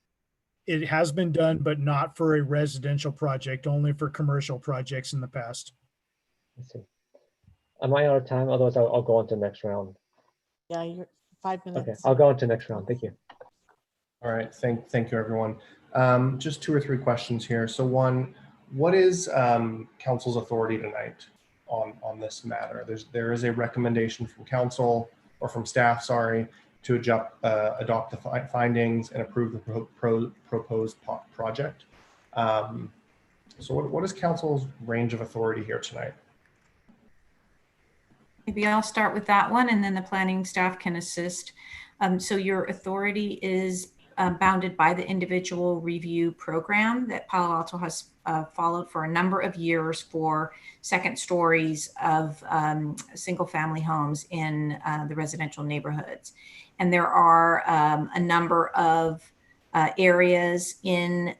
It has been done, but not for a residential project, only for commercial projects in the past. Let's see. Am I out of time? Otherwise, I'll go on to the next round. Yeah, you're 5 minutes. Okay, I'll go on to the next round. Thank you. All right, thank you, everyone. Just 2 or 3 questions here. So one, what is council's authority tonight on this matter? There is a recommendation from council or from staff, sorry, to adopt the findings and approve the proposed project. So what is council's range of authority here tonight? Maybe I'll start with that one and then the planning staff can assist. So your authority is bounded by the individual review program that Palo Alto has followed for a number of years for second stories of single family homes in the residential neighborhoods. And there are a number of areas in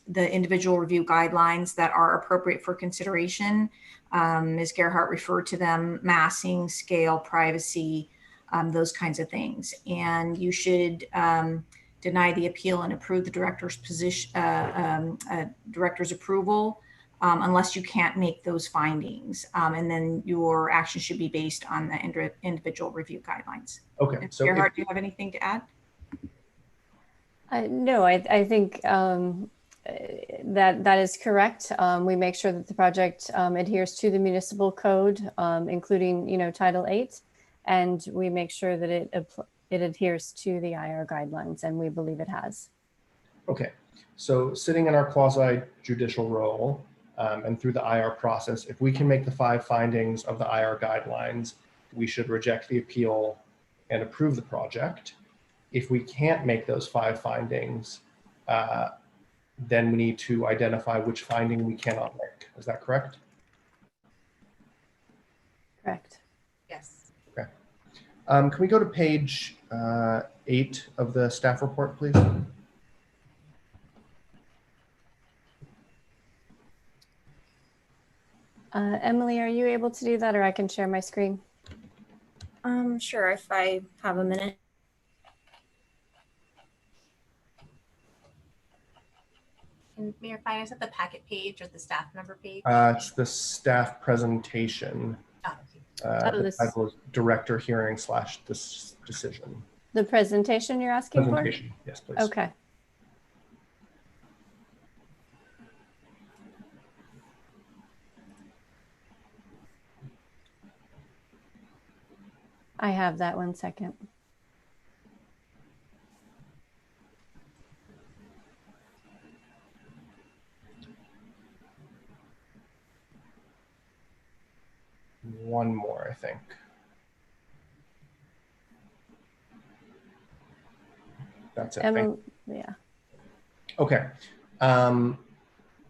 the individual review guidelines that are appropriate for consideration. Ms. Gerhart referred to them: massing, scale, privacy, those kinds of things. And you should deny the appeal and approve the director's director's approval unless you can't make those findings. And then your action should be based on the individual review guidelines. Okay. Ms. So Gerhart, do you have anything to add? No, I think that is correct. We make sure that the project adheres to the municipal code, including, Title 8, and we make sure that it adheres to the IR guidelines, and we believe it has. Okay, so sitting in our quasi judicial role and through the IR process, if we can make the 5 findings of the IR guidelines, we should reject the appeal and approve the project. If we can't make those 5 findings, then we need to identify which finding we cannot make. Is that correct? Correct. Yes. Okay. Can we go to page 8 of the staff report, please? Emily, are you able to do that, or I can share my screen? Sure, if I have a minute. And Mayor Fine, is that the packet page or the staff member page? It's the staff presentation. Oh, okay. The title is Director Hearing / this decision. The presentation you're asking Presentation, yes, please. Okay. I have that, 1 second. One more, I think. That's it. Emily, yeah. Okay.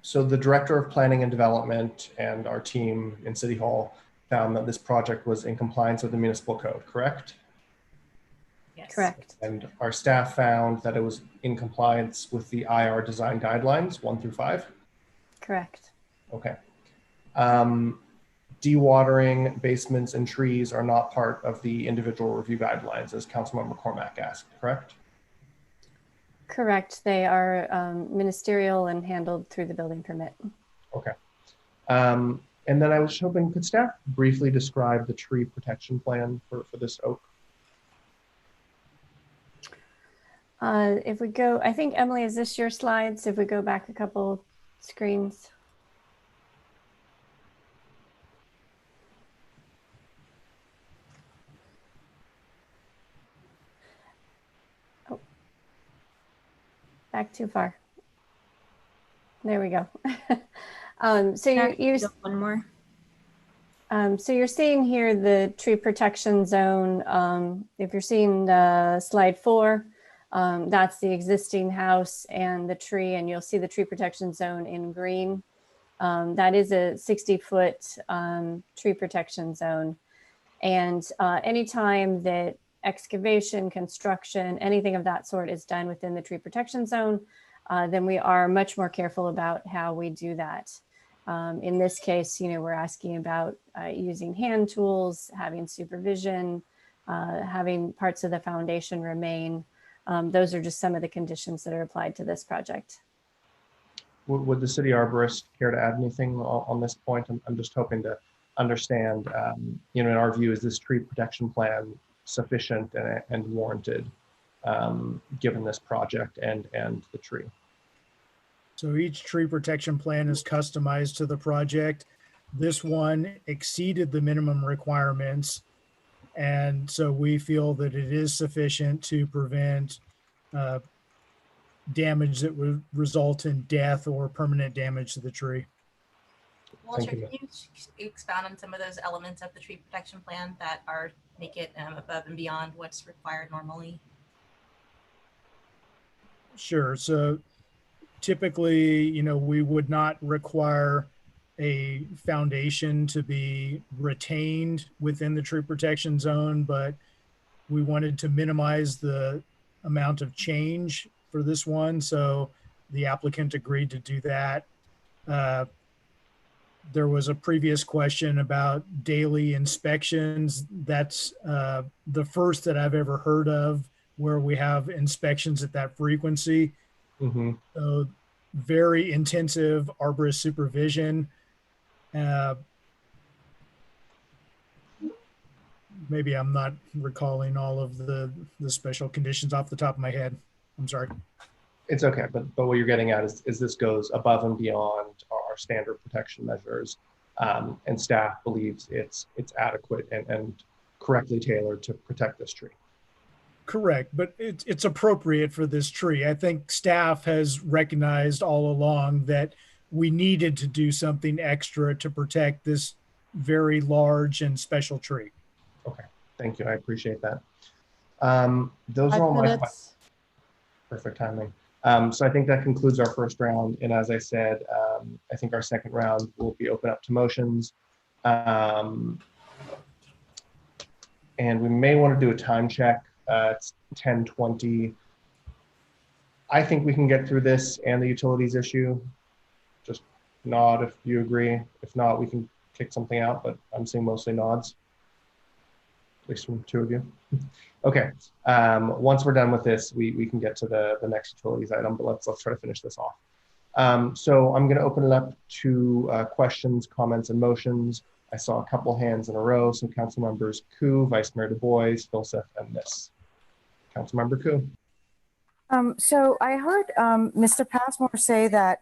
So the Director of Planning and Development and our team in City Hall found that this project was in compliance with the municipal code, correct? Yes. Correct. And our staff found that it was in compliance with the IR design guidelines 1 through 5? Correct. Okay. Dewatering, basements, and trees are not part of the individual review guidelines, as Councilmember Cormack asked, correct? Correct. They are ministerial and handled through the building permit. Okay. And then I was hoping, could staff briefly describe the tree protection plan for this oak? If we go, I think, Emily, is this your slides? If we go back a couple screens. Oh, back too far. There we go. So you one more. So you're seeing here the tree protection zone. If you're seeing slide 4, that's the existing house and the tree, and you'll see the tree protection zone in green. That is a 60-foot tree protection zone. And anytime that excavation, construction, anything of that sort is done within the tree protection zone, then we are much more careful about how we do that. In this case, we're asking about using hand tools, having supervision, having parts of the foundation remain. Those are just some of the conditions that are applied to this project. Would the city arborist care to add anything on this point? I'm just hoping to understand, in our view, is this tree protection plan sufficient and warranted given this project and the tree? So each tree protection plan is customized to the project. This one exceeded the minimum requirements. And so we feel that it is sufficient to prevent damage that would result in death or permanent damage to the tree. Walter, Thank you. can you expound on some of those elements of the tree protection plan that make it above and beyond what's required normally? Sure. So typically, we would not require a foundation to be retained within the tree protection zone, but we wanted to minimize the amount of change for this one. So the applicant agreed to do that. There was a previous question about daily inspections. That's the first that I've ever heard of where we have inspections at that frequency. Mm-hmm. So very intensive arborist supervision. Maybe I'm not recalling all of the special conditions off the top of my head. I'm sorry. It's okay, but what you're getting at is this goes above and beyond our standard protection measures, and staff believes it's adequate and correctly tailored to protect this tree. Correct, but it's appropriate for this tree. I think staff has recognized all along that we needed to do something extra to protect this very large and special tree. Okay, thank you. I appreciate that. Those are all my questions. Perfect timing. So I think that concludes our first round. And as I said, I think our second round will be open up to motions. And we may want to do a time check. It's 10:20. I think we can get through this and the utilities issue. Just nod if you agree. If not, we can kick something out, but I'm seeing mostly nods, at least from two of you. Okay, once we're done with this, we can get to the next utilities item, but let's try to finish this off. So I'm gonna open it up to questions, comments, and motions. I saw a couple hands in a row, so council members Koo, Vice Mayor Du Bois, Filseth, and Miss. Councilmember Koo. So I heard Mr. Passmore say that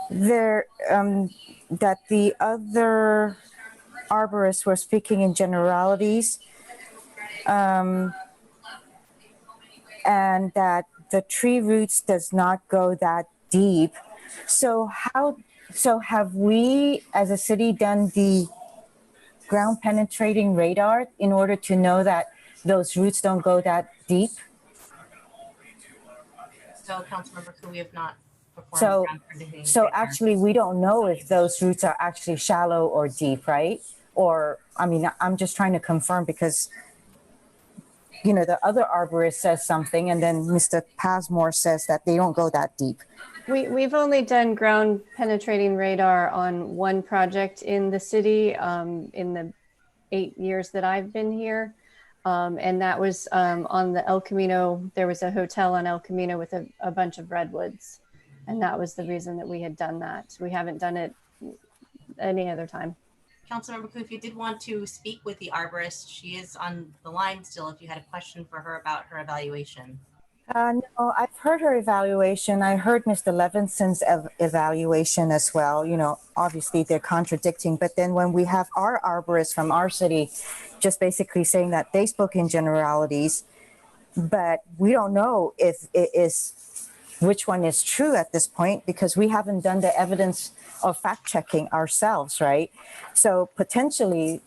that the other arborists were speaking in generalities, and that the tree roots does not go that deep. So have we as a city done the ground penetrating radar in order to know that those roots don't go that deep? So, Councilmember Koo, we have not performed ground penetrating radar. Actually, we don't know if those roots are actually shallow or deep, right? Or, I mean, I'm just trying to confirm because, the other arborist says something and then Mr. Passmore says that they don't go that deep. We've only done ground penetrating radar on one project in the city in the 8 years that I've been here. And that was on the El Camino. There was a hotel on El Camino with a bunch of redwoods. And that was the reason that we had done that. We haven't done it any other time. Councilmember Koo, if you did want to speak with the arborist, she is on the line still if you had a question for her about her evaluation. No, I've heard her evaluation. I heard Mr. Levinson's evaluation as well. Obviously they're contradicting, but then when we have our arborists from our city just basically saying that they spoke in generalities, but we don't know if it is which one is true at this point because we haven't done the evidence of fact checking ourselves, right? So potentially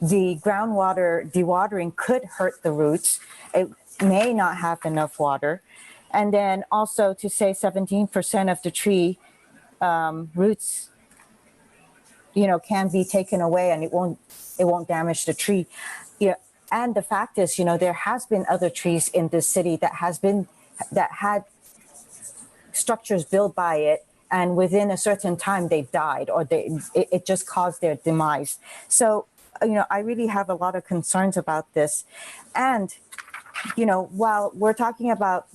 the groundwater dewatering could hurt the roots. It may not have enough water. And then also to say 17% of the tree roots, can be taken away and it won't damage the tree. And the fact is, there has been other trees in this city that had structures built by it, and within a certain time they died or it just caused their demise. So, I really have a lot of concerns about this. And while we're talking about,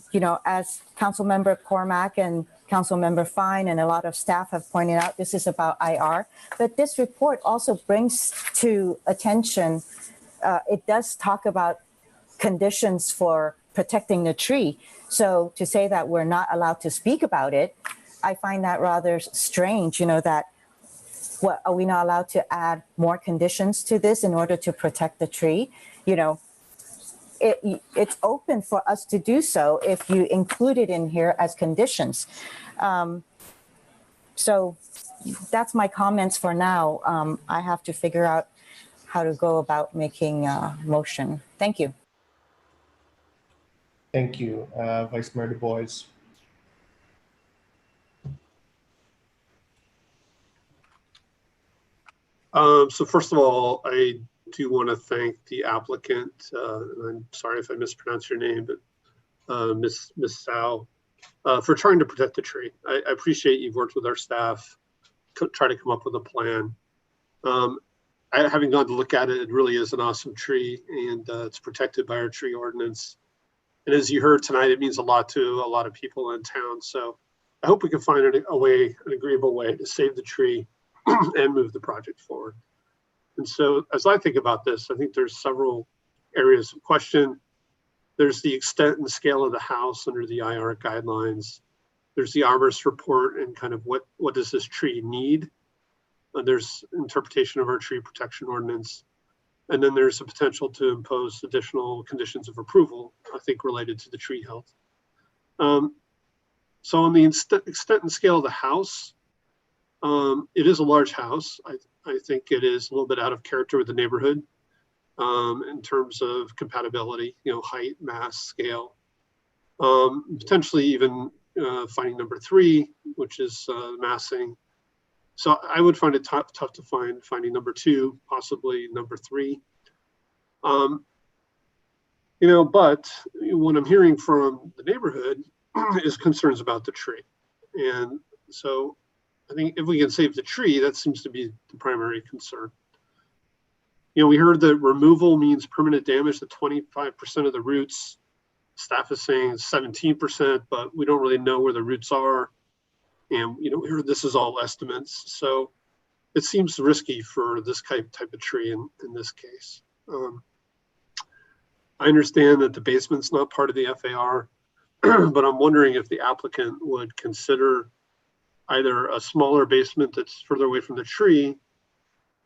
as Councilmember Cormack and Councilmember Fine and a lot of staff have pointed out, this is about IR, but this report also brings to attention, it does talk about conditions for protecting the tree. So to say that we're not allowed to speak about it, I find that rather strange, that what are we not allowed to add more conditions to this in order to protect the tree? It's open for us to do so if you include it in here as conditions. So that's my comments for now. I have to figure out how to go about making a motion. Thank you. Thank you, Vice Mayor Du Bois. So first of all, I do want to thank the applicant. I'm sorry if I mispronounced your name, but Miss Sao, for trying to protect the tree. I appreciate you've worked with our staff, try to come up with a plan. Having gone to look at it, it really is an awesome tree, and it's protected by our tree ordinance. And as you heard tonight, it means a lot to a lot of people in town. So I hope we can find an agreeable way to save the tree and move the project forward. And so as I think about this, I think there's several areas of question. There's the extent and scale of the house under the IR guidelines. There's the arborist report and kind of what does this tree need? There's interpretation of our tree protection ordinance. And then there's a potential to impose additional conditions of approval, I think related to the tree health. So on the extent and scale of the house, it is a large house. I think it is a little bit out of character with the neighborhood in terms of compatibility, height, mass, scale. Potentially even finding number 3, which is massing. So I would find it tough to finding number 2, possibly number 3. But what I'm hearing from the neighborhood is concerns about the tree. And so I think if we can save the tree, that seems to be the primary concern. We heard that removal means permanent damage to 25% of the roots. Staff is saying 17%, but we don't really know where the roots are. And we heard this is all estimates. So it seems risky for this type of tree in this case. I understand that the basement's not part of the FAR, but I'm wondering if the applicant would consider either a smaller basement that's further away from the tree,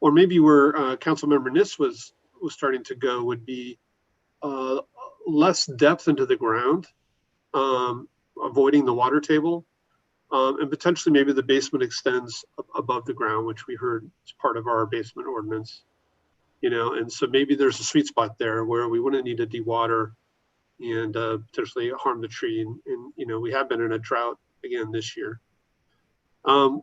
or maybe where Councilmember Niss was starting to go would be less depth into the ground, avoiding the water table, and potentially maybe the basement extends above the ground, which we heard is part of our basement ordinance. And so maybe there's a sweet spot there where we wouldn't need to dewater and potentially harm the tree. And we have been in a drought again this year. In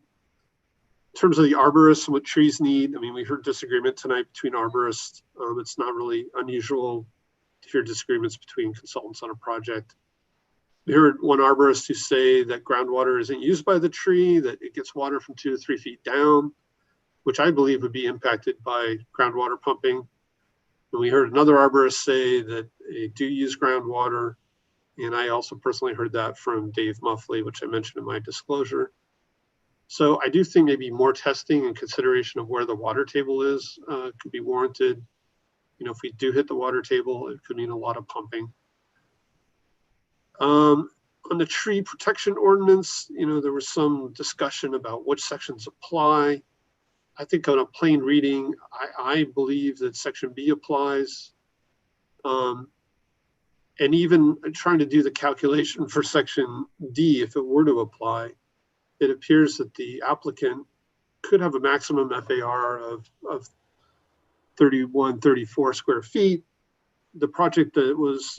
terms of the arborists and what trees need, we heard disagreement tonight between arborists. It's not really unusual to hear disagreements between consultants on a project. We heard one arborist who say that groundwater isn't used by the tree, that it gets water from 2 to 3 feet down, which I believe would be impacted by groundwater pumping. And we heard another arborist say that they do use groundwater. And I also personally heard that from Dave Muffley, which I mentioned in my disclosure. So I do think maybe more testing and consideration of where the water table is could be warranted. If we do hit the water table, it could mean a lot of pumping. On the tree protection ordinance, there was some discussion about which sections apply. I think on a plain reading, I believe that section B applies. And even trying to do the calculation for section D, if it were to apply, it appears that the applicant could have a maximum FAR of 31, 34 square feet. The project that was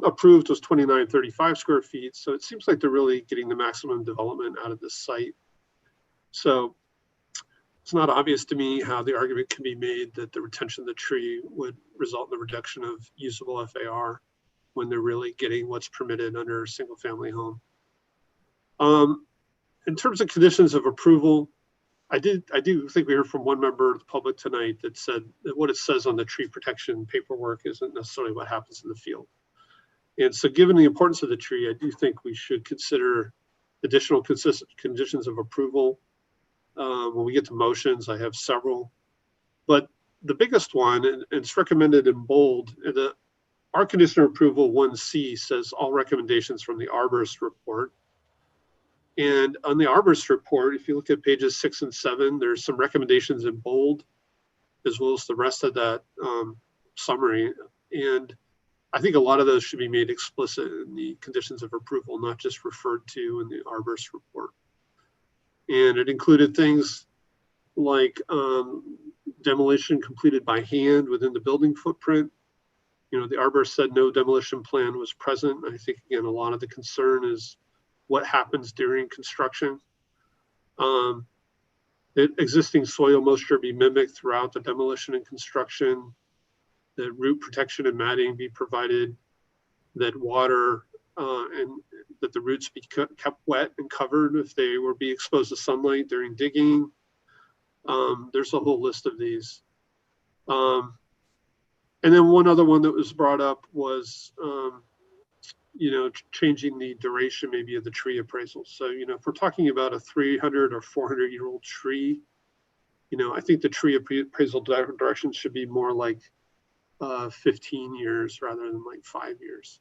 approved was 2935 square feet. So it seems like they're really getting the maximum development out of this site. So it's not obvious to me how the argument can be made that the retention of the tree would result in the reduction of usable FAR when they're really getting what's permitted under a single family home. In terms of conditions of approval, I do think we heard from one member of the public tonight that said that what it says on the tree protection paperwork isn't necessarily what happens in the field. And so given the importance of the tree, I do think we should consider additional conditions of approval. When we get to motions, I have several, but the biggest one, and it's recommended in bold, our condition of approval 1C says all recommendations from the arborist report. And on the arborist report, if you look at pages 6 and 7, there's some recommendations in bold, as well as the rest of that summary. And I think a lot of those should be made explicit in the conditions of approval, not just referred to in the arborist report. And it included things like demolition completed by hand within the building footprint. You know, the arborist said no demolition plan was present. I think, again, a lot of the concern is what happens during construction. That existing soil moisture be mimicked throughout the demolition and construction, that root protection and matting be provided, that water and that the roots be kept wet and covered if they were be exposed to sunlight during digging. There's a whole list of these. And then one other one that was brought up was, you know, changing the duration maybe of the tree appraisal. So, you know, if we're talking about a 300 or 400-year-old tree, you know, I think the tree appraisal direction should be more like 15 years rather than like 5 years.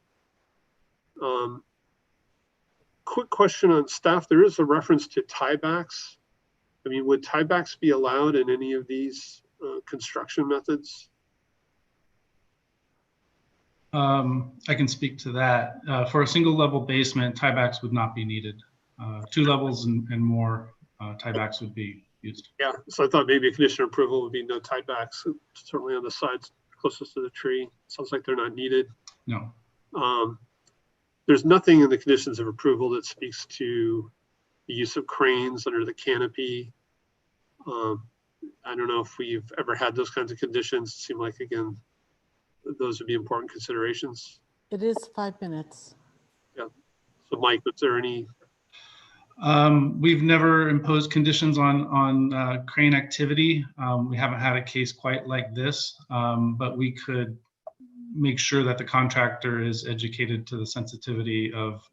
Quick question on staff. There is a reference to tiebacks. I mean, would tiebacks be allowed in any of these construction methods? I can speak to that. For a single level basement, tiebacks would not be needed. 2 levels and more, tiebacks would be used. Yeah, so I thought maybe a condition of approval would be no tiebacks, certainly on the sides closest to the tree. Sounds like they're not needed. No. There's nothing in the conditions of approval that speaks to the use of cranes under the canopy. I don't know if we've ever had those kinds of conditions. It seemed like, again, those would be important considerations. It is 5 minutes. Yeah. So Mike, was there any? We've never imposed conditions on crane activity. We haven't had a case quite like this, but we could make sure that the contractor is educated to the sensitivity of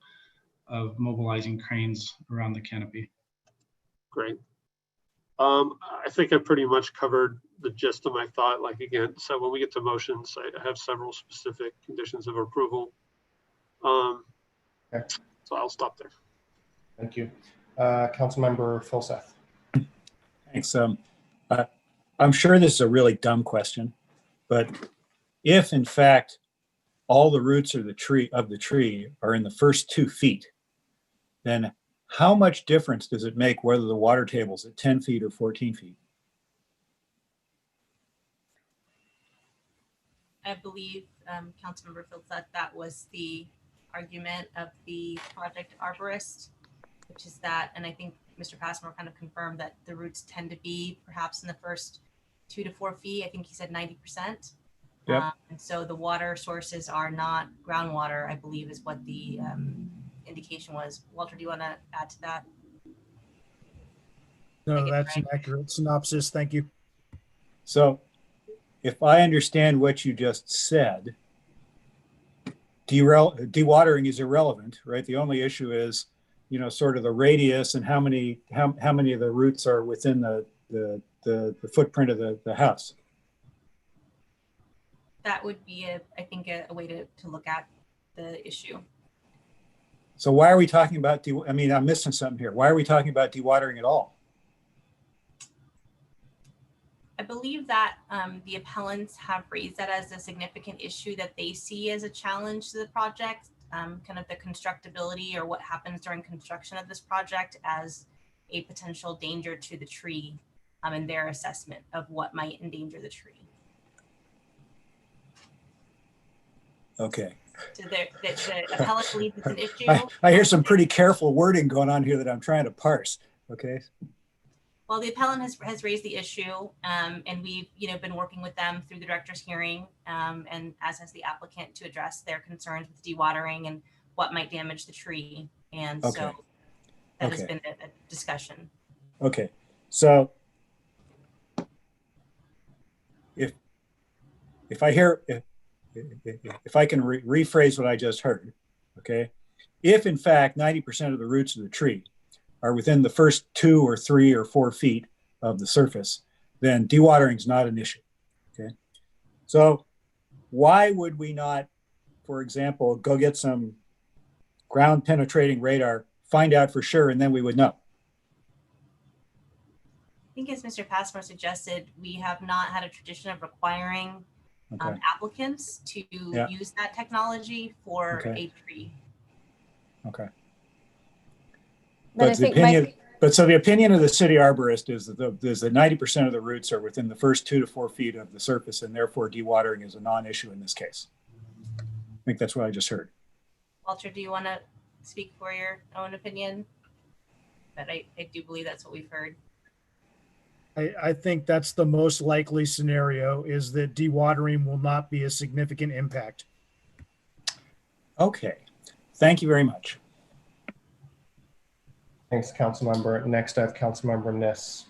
mobilizing cranes around the canopy. Great. I think I pretty much covered the gist of my thought. Like, again, so when we get to motions, I have several specific conditions of approval. Okay. So I'll stop there. Thank you. Councilmember Phil Seth. Thanks. I'm sure this is a really dumb question, but if in fact all the roots of the tree are in the first 2 feet, then how much difference does it make whether the water table's at 10 feet or 14 feet? I believe, Councilmember Fields, that was the argument of the project arborist, which is that, and I think Mr. Passmore kind of confirmed that the roots tend to be perhaps in the first 2 to 4 feet. I think he said 90%. Yep. And so the water sources are not groundwater, I believe is what the indication was. Walter, do you want to add to that? No, that's an accurate synopsis. Thank you. So if I understand what you just said, dewatering is irrelevant, right? The only issue is, you know, sort of the radius and how many of the roots are within the footprint of the house. That would be, I think, a way to look at the issue. So why are we talking about, I mean, I'm missing something here. Why are we talking about dewatering at all? I believe that the appellants have raised that as a significant issue that they see as a challenge to the project, kind of the constructability or what happens during construction of this project as a potential danger to the tree in their assessment of what might endanger the tree. Okay. So the appellant believes it's an issue. I hear some pretty careful wording going on here that I'm trying to parse. Okay. Well, the appellant has raised the issue, and we've been working with them through the director's hearing, and as has the applicant, to address their concerns with dewatering and what might damage the tree. And okay. So that has been a discussion. Okay, so if I hear, if I can rephrase what I just heard, okay, if in fact 90% of the roots of the tree are within the first 2 or 3 or 4 feet of the surface, then dewatering is not an issue. Okay, so why would we not, for example, go get some ground penetrating radar, find out for sure, and then we would know? I think, as Mr. Passmore suggested, we have not had a tradition of requiring applicants to use that technology for a tree. Okay. But I think, Mike, But so the opinion of the city arborist is that 90% of the roots are within the first 2 to 4 feet of the surface, and therefore dewatering is a non-issue in this case. I think that's what I just heard. Walter, do you want to speak for your own opinion? But I do believe that's what we've heard. I think that's the most likely scenario, is that dewatering will not be a significant impact. Okay, thank you very much. Thanks, Councilmember. Next, I have Councilmember Niss.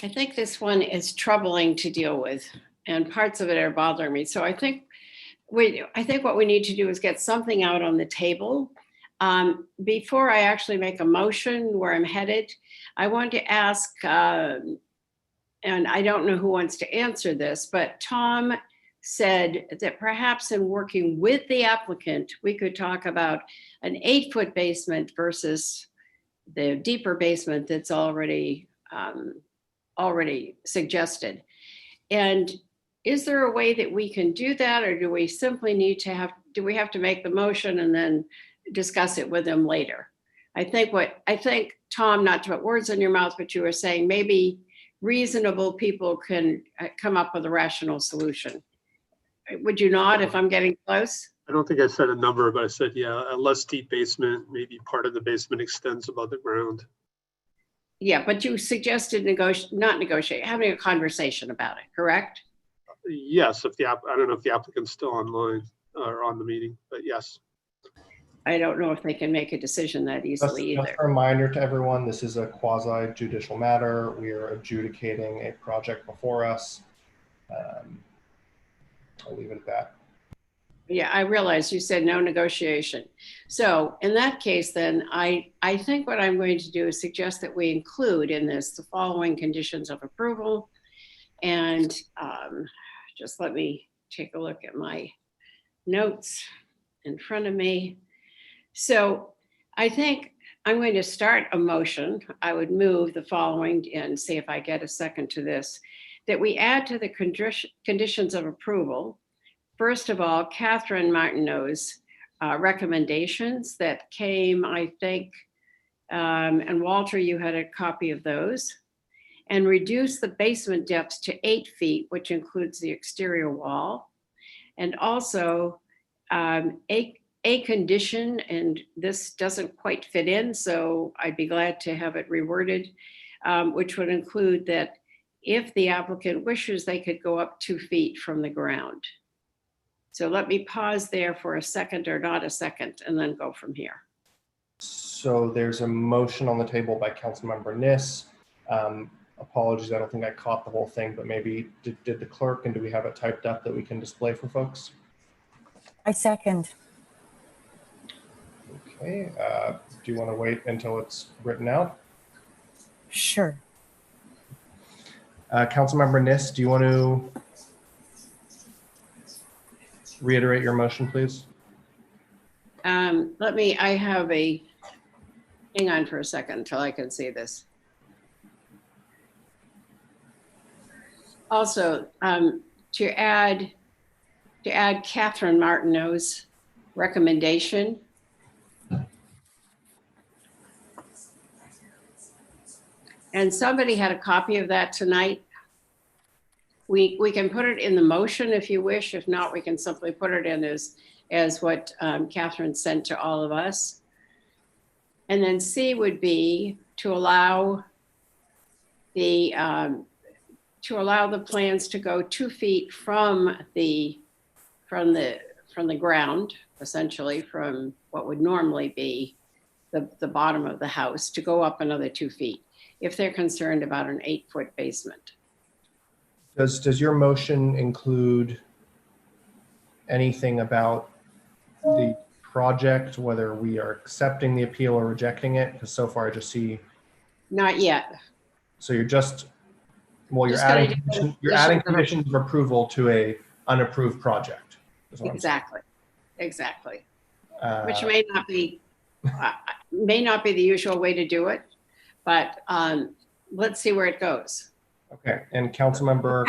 I think this one is troubling to deal with, and parts of it are bothering me. So I think what we need to do is get something out on the table. Before I actually make a motion where I'm headed, I want to ask, and I don't know who wants to answer this, but Tom said that perhaps in working with the applicant, we could talk about an 8-foot basement versus the deeper basement that's already suggested. And is there a way that we can do that, or do we simply need to have to make the motion and then discuss it with them later? I think, Tom, not to put words in your mouth, but you were saying maybe reasonable people can come up with a rational solution. Would you not, if I'm getting close? I don't think I said a number, but I said, yeah, a less deep basement, maybe part of the basement extends above the ground. Yeah, but you suggested having a conversation about it, correct? Yes, I don't know if the applicant's still online or on the meeting, but yes. I don't know if they can make a decision that easily either. Just a reminder to everyone, this is a quasi judicial matter. We are adjudicating a project before us. I'll leave it at that. Yeah, I realize you said no negotiation. So in that case, then I think what I'm going to do is suggest that we include in this the following conditions of approval. And just let me take a look at my notes in front of me. So I think I'm going to start a motion. I would move the following and see if I get a second to this, that we add to the conditions of approval, first of all, Catherine Martineau's recommendations that came, I think, and Walter, you had a copy of those, and reduce the basement depths to 8 feet, which includes the exterior wall. And also a condition, and this doesn't quite fit in, so I'd be glad to have it reworded, which would include that if the applicant wishes, they could go up 2 feet from the ground. So let me pause there for a second or not a second, and then go from here. So there's a motion on the table by Councilmember Niss. Apologies, I don't think I caught the whole thing, but maybe did the clerk, and do we have it typed up that we can display for folks? I second. Okay, do you want to wait until it's written out? Sure. Councilmember Niss, do you want to reiterate your motion, please? Hang on for a second until I can see this. Also, to add Catherine Martineau's recommendation. And somebody had a copy of that tonight. We can put it in the motion if you wish. If not, we can simply put it in as what Catherine sent to all of us. And then C would be to allow the plans to go 2 feet from the ground, essentially from what would normally be the bottom of the house, to go up another 2 feet if they're concerned about an 8-foot basement. Does your motion include anything about the project, whether we are accepting the appeal or rejecting it? Because so far I just see. Not yet. So you're just, well, you're Just adding conditions of approval to a unapproved project. Exactly. Which may not be the usual way to do it, but let's see where it goes. Okay, and Councilmember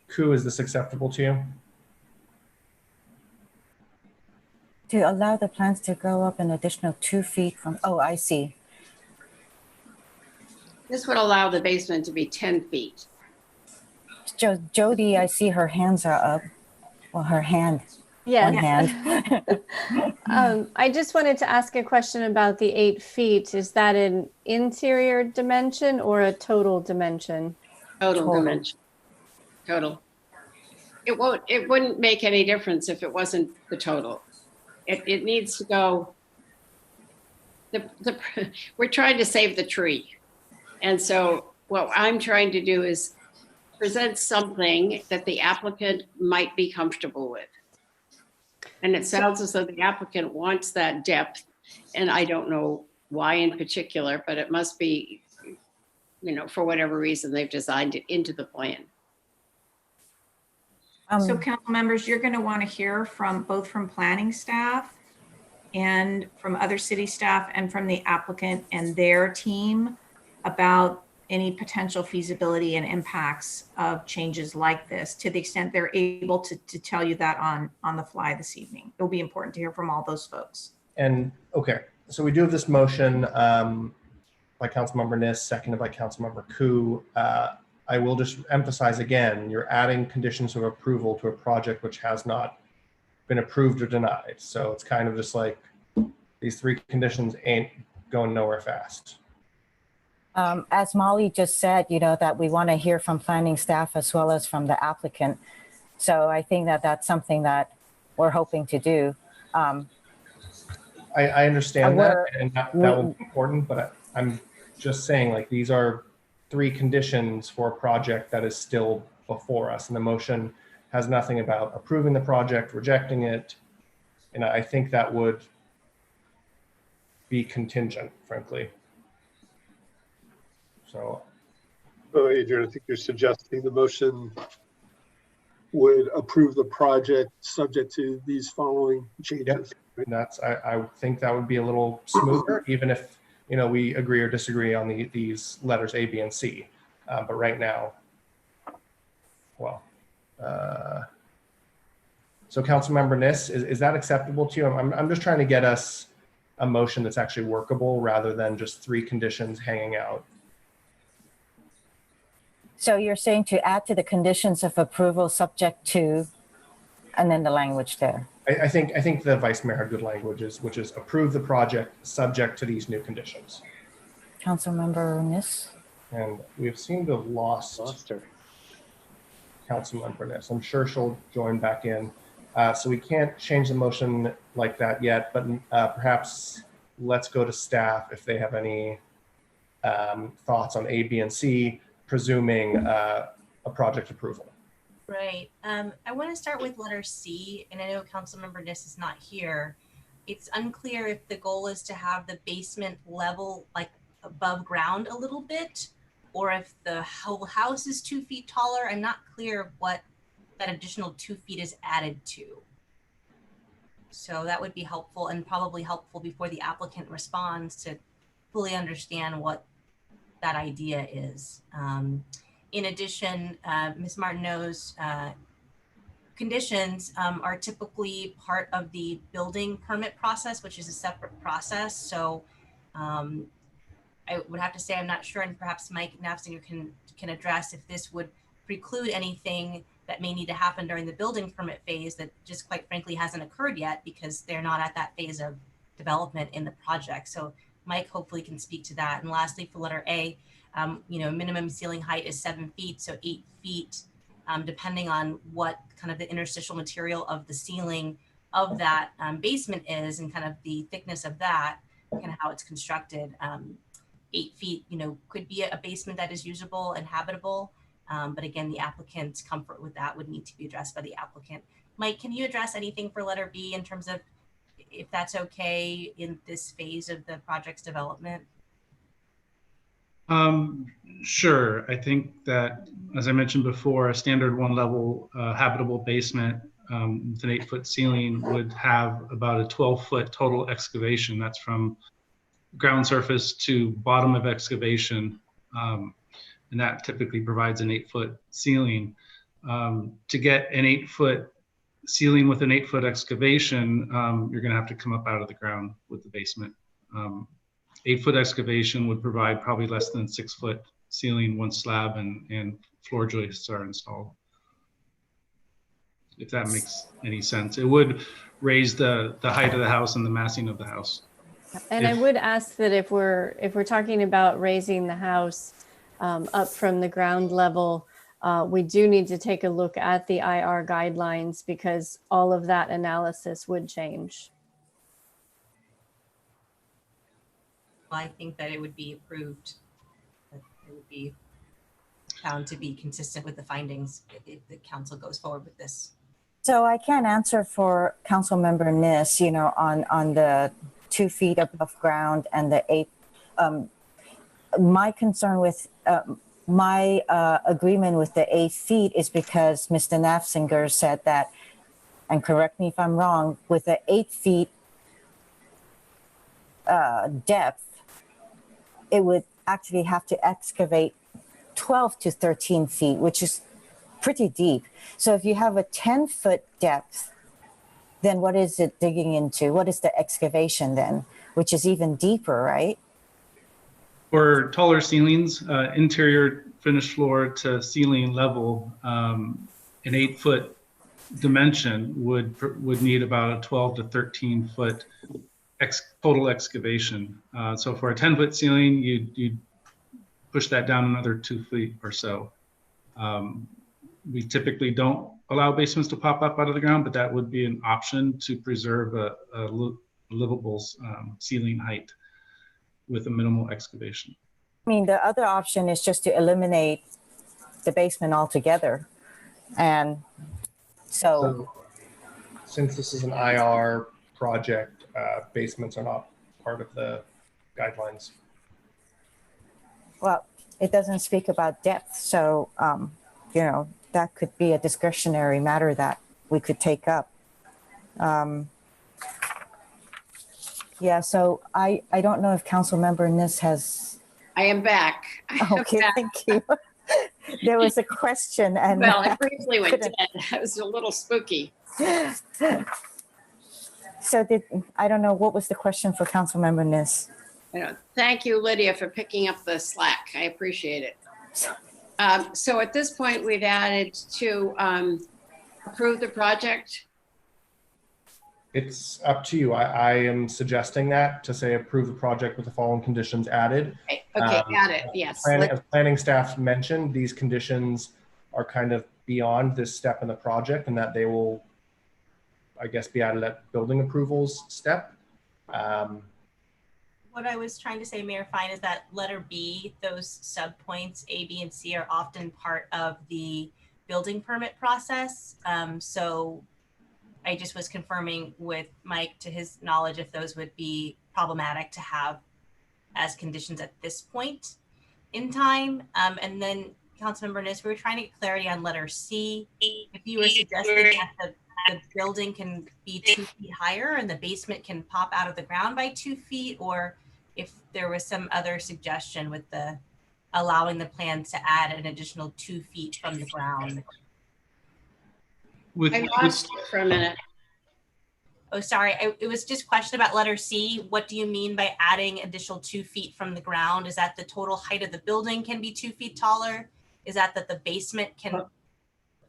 Ku, is this acceptable to you? To allow the plants to go up an additional 2 feet from, oh, I see. This would allow the basement to be 10 feet. Jody, I see her hands are up. Well, her hand. Yes. One hand. I just wanted to ask a question about the 8 feet. Is that an interior dimension or a total dimension? Total dimension. Total. It wouldn't make any difference if it wasn't the total. It needs to go. We're trying to save the tree. And so what I'm trying to do is present something that the applicant might be comfortable with. And it sounds as though the applicant wants that depth. And I don't know why in particular, but it must be, for whatever reason, they've designed it into the plan. So council members, you're going to want to hear from both from planning staff and from other city staff and from the applicant and their team about any potential feasibility and impacts of changes like this, to the extent they're able to tell you that on the fly this evening. It'll be important to hear from all those folks. And okay, so we do have this motion by Councilmember Niss, seconded by Councilmember Ku. I will just emphasize again, you're adding conditions of approval to a project which has not been approved or denied. So it's kind of just like these 3 conditions ain't going nowhere fast. As Molly just said, that we want to hear from planning staff as well as from the applicant. So I think that that's something that we're hoping to do. I understand that, and that will be important, but I'm just saying, like, these are 3 conditions for a project that is still before us, and the motion has nothing about approving the project, rejecting it, and I think that would be contingent, frankly. So, Adrian, I think you're suggesting the motion would approve the project subject to these following changes. Yep. That's I think that would be a little smoother, even if we agree or disagree on these letters A, B, and C. But right now, well, so Councilmember Niss, is that acceptable to you? I'm just trying to get us a motion that's actually workable rather than just 3 conditions hanging out. So you're saying to add to the conditions of approval subject to, and then the language there. I think the Vice Mayor had good language, which is approve the project subject to these new conditions. Councilmember Niss. And we've seemed to have lost her. Councilmember Niss. I'm sure she'll join back in. So we can't change the motion like that yet, but perhaps let's go to staff if they have any thoughts on A, B, and C, presuming a project approval. Right. I want to start with letter C, and I know Councilmember Niss is not here. It's unclear if the goal is to have the basement level like above ground a little bit, or if the whole house is 2 feet taller. I'm not clear what that additional 2 feet is added to. So that would be helpful, and probably helpful before the applicant responds to fully understand what that idea is. In addition, Ms. Martineau's conditions are typically part of the building permit process, which is a separate process. So I would have to say I'm not sure, and perhaps Mike Nafziger can address if this would preclude anything that may need to happen during the building permit phase that just quite frankly hasn't occurred yet because they're not at that phase of development in the project. So Mike hopefully can speak to that. And lastly, for letter A, minimum ceiling height is 7 feet, so 8 feet, depending on what kind of the interstitial material of the ceiling of that basement is and kind of the thickness of that, kind of how it's constructed. 8 feet, could be a basement that is usable and habitable. But again, the applicant's comfort with that would need to be addressed by the applicant. Mike, can you address anything for letter B in terms of if that's okay in this phase of the project's development? Sure. I think that, as I mentioned before, a standard 1-level habitable basement with an 8-foot ceiling would have about a 12-foot total excavation. That's from ground surface to bottom of excavation. And that typically provides an 8-foot ceiling. To get an 8-foot ceiling with an 8-foot excavation, you're going to have to come up out of the ground with the basement. 8-foot excavation would provide probably less than 6-foot ceiling once slab and floor joists are installed. If that makes any sense, it would raise the height of the house and the massing of the house. And I would ask that if we're talking about raising the house up from the ground level, we do need to take a look at the IR guidelines because all of that analysis would change. Well, I think that it would be approved. That it would be found to be consistent with the findings if the council goes forward with this. So I can't answer for Councilmember Nis, you know, on the 2 feet above ground and the 8. My concern with my agreement with the 8 feet is because Mr. Nafziger said that, and correct me if I'm wrong, with the 8 feet depth, it would actually have to excavate 12 to 13 feet, which is pretty deep. So if you have a 10-foot depth, then what is it digging into? What is the excavation then, which is even deeper, right? For taller ceilings, interior finished floor to ceiling level, an 8-foot dimension would need about a 12 to 13 foot total excavation. So for a 10-foot ceiling, you'd push that down another 2 feet or so. We typically don't allow basements to pop up out of the ground, but that would be an option to preserve a livable ceiling height with a minimal excavation. I mean, the other option is just to eliminate the basement altogether. And so since this is an IR project, basements are not part of the guidelines. well, it doesn't speak about depth. So, you know, that could be a discretionary matter that we could take up. Yeah, so I don't know if Councilmember Nis has. I am back. Okay, thank you. There was a question and. Well, it briefly went dead. It was a little spooky. So I don't know, what was the question for Councilmember Nis? Thank you, Lydia, for picking up the slack. I appreciate it. So at this point, we've added to approve the project. It's up to you. I am suggesting that to say approve the project with the following conditions added. Okay, got it. Yes. As planning staff mentioned, these conditions are kind of beyond this step in the project and that they will, I guess, be added at building approvals step. What I was trying to say, Mayor Fine, is that letter B, those subpoints A, B, and C are often part of the building permit process. So I just was confirming with Mike, to his knowledge, if those would be problematic to have as conditions at this point in time. And then Councilmember Nis, we were trying to get clarity on letter C. If you were suggesting that the building can be 2 feet higher and the basement can pop out of the ground by 2 feet, or if there was some other suggestion with the allowing the plan to add an additional 2 feet from the ground. I lost it for a minute. Oh, sorry. It was just a question about letter C. What do you mean by adding additional 2 feet from the ground? Is that the total height of the building can be 2 feet taller? Is that the basement can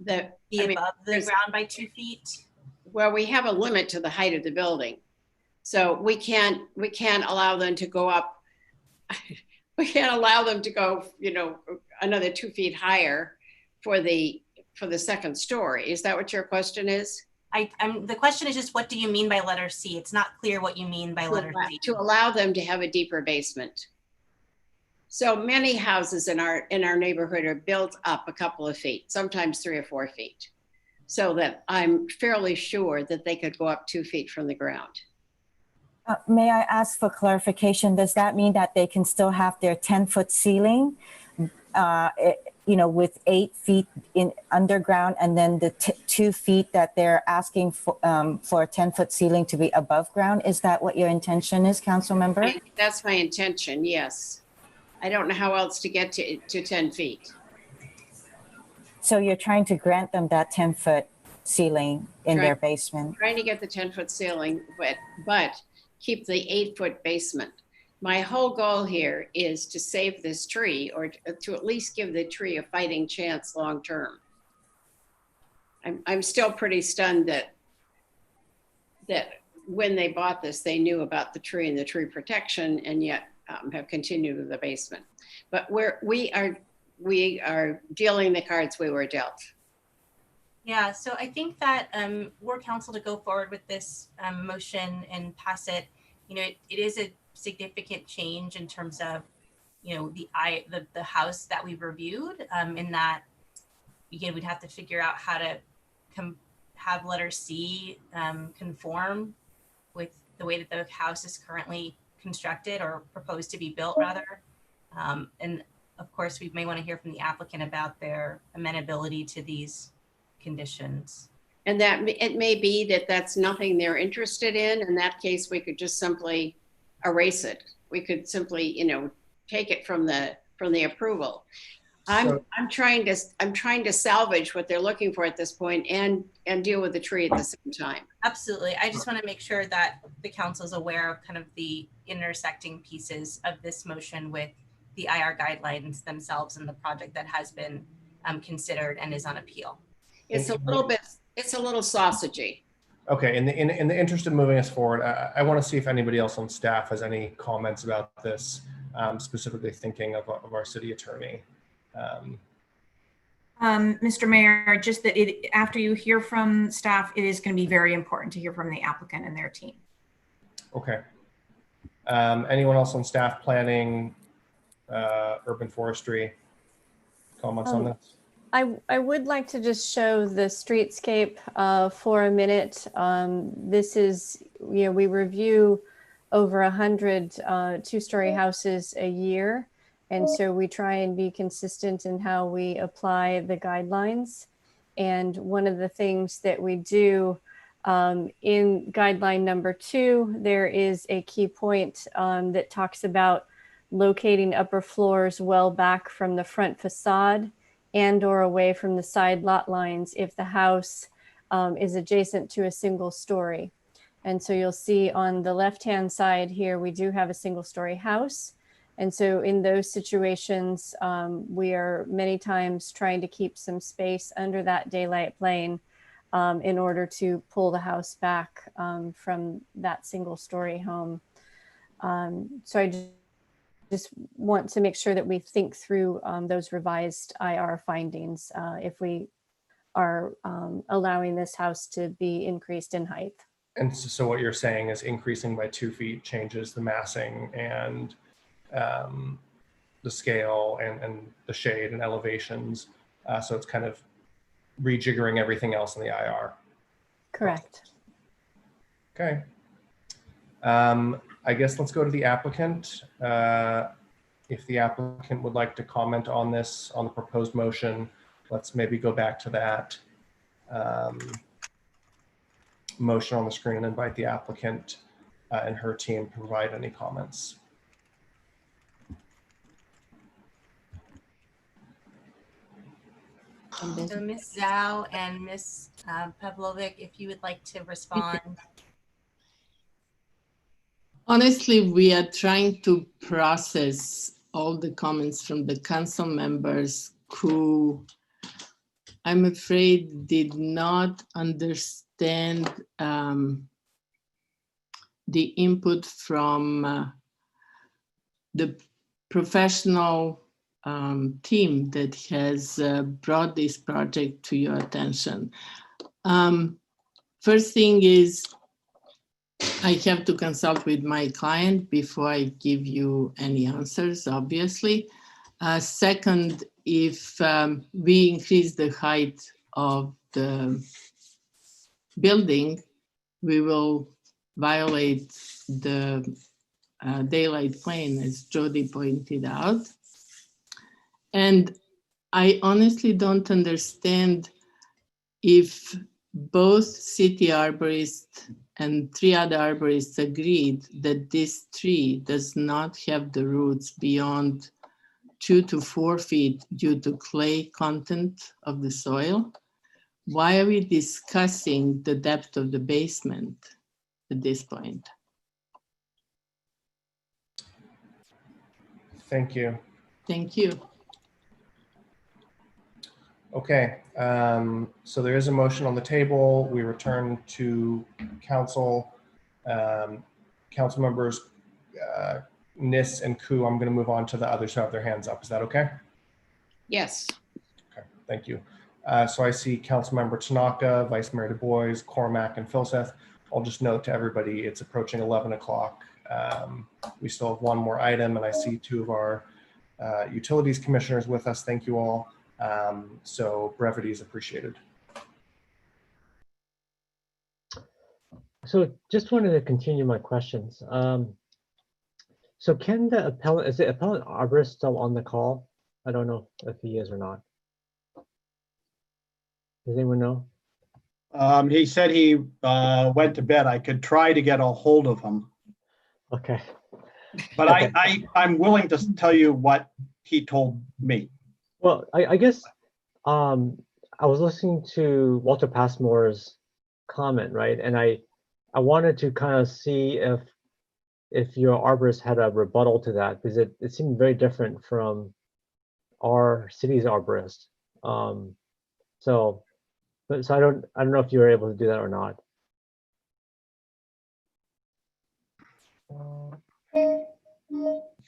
be above the ground by 2 feet? Well, we have a limit to the height of the building. So we can't allow them to go up. We can't allow them to go, you know, another 2 feet higher for the second story. Is that what your question is? The question is just, what do you mean by letter C? It's not clear what you mean by letter C. To allow them to have a deeper basement. So many houses in our neighborhood are built up a couple of feet, sometimes 3 or 4 feet. So that I'm fairly sure that they could go up 2 feet from the ground. May I ask for clarification? Does that mean that they can still have their 10-foot ceiling, you know, with 8 feet in underground, and then the 2 feet that they're asking for a 10-foot ceiling to be above ground? Is that what your intention is, Council Member? That's my intention, yes. I don't know how else to get to 10 feet. So you're trying to grant them that 10-foot ceiling in their basement. Trying to get the 10-foot ceiling, but keep the 8-foot basement. My whole goal here is to save this tree, or to at least give the tree a fighting chance long term. I'm still pretty stunned that when they bought this, they knew about the tree and the tree protection, and yet have continued with the basement. But we are dealing the cards we were dealt. Yeah, so I think that were council to go forward with this motion and pass it, you know, it is a significant change in terms of, you know, the house that we reviewed, in that, again, we'd have to figure out how to have letter C conform with the way that the house is currently constructed, or proposed to be built rather. And of course, we may want to hear from the applicant about their amenability to these conditions. And that it may be that that's nothing they're interested in. In that case, we could just simply erase it. We could simply, you know, take it from the approval. I'm trying to salvage what they're looking for at this point and deal with the tree at the same time. Absolutely. I just want to make sure that the council is aware of kind of the intersecting pieces of this motion with the IR guidelines themselves and the project that has been considered and is on appeal. It's a little sausagey. Okay, in the interest of moving us forward, I want to see if anybody else on staff has any comments about this, specifically thinking of our city attorney. Mr. Mayor, just that after you hear from staff, it is going to be very important to hear from the applicant and their team. Okay. Anyone else on staff, planning, urban forestry, comments on this? I would like to just show the streetscape for a minute. This is, you know, we review over 100 two-story houses a year. And so we try and be consistent in how we apply the guidelines. And one of the things that we do in guideline number 2, there is a key point that talks about locating upper floors well back from the front facade and or away from the side lot lines if the house is adjacent to a single story. And so you'll see on the left-hand side here, we do have a single story house. And so in those situations, we are many times trying to keep some space under that daylight plane in order to pull the house back from that single story home. So I just want to make sure that we think through those revised IR findings if we are allowing this house to be increased in height. And so what you're saying is increasing by 2 feet changes the massing and the scale and the shade and elevations. So it's kind of rejiggering everything else in the IR. Correct. Okay. I guess let's go to the applicant. If the applicant would like to comment on this, on the proposed motion, let's maybe go back to that motion on the screen and invite the applicant and her team to provide any comments. So Ms. Zhao and Ms. Pavlovic, if you would like to respond. Honestly, we are trying to process all the comments from the council members who, I'm afraid, did not understand the input from the professional team that has brought this project to your attention. First thing is, I have to consult with my client before I give you any answers, obviously. Second, if we increase the height of the building, we will violate the daylight plane, as Jody pointed out. And I honestly don't understand if both city arborists and 3 other arborists agreed that this tree does not have the roots beyond 2 to 4 feet due to clay content of the soil. Why are we discussing the depth of the basement at this point? Thank you. Thank you. Okay, so there is a motion on the table. We return to council. Council members Nis and Ku, I'm going to move on to the others who have their hands up. Is that okay? Yes. Okay, thank you. So I see Councilmember Tanaka, Vice Mayor Du Bois, Cormack, and Filseth. I'll just note to everybody it's approaching 11 o'clock. We still have one more item, and I see two of our utilities commissioners with us. Thank you all. So brevity is appreciated. So just wanted to continue my questions. So can the appellant, is the appellant arborist still on the call? I don't know if he is or not. Does anyone know? He said he went to bed. I could try to get a hold of him. Okay. But Okay. I'm willing to tell you what he told me. Well, I guess I was listening to Walter Passmore's comment, right? And I wanted to kind of see if your arborist had a rebuttal to that, because it seemed very different from our city's arborist. So I don't know if you were able to do that or not.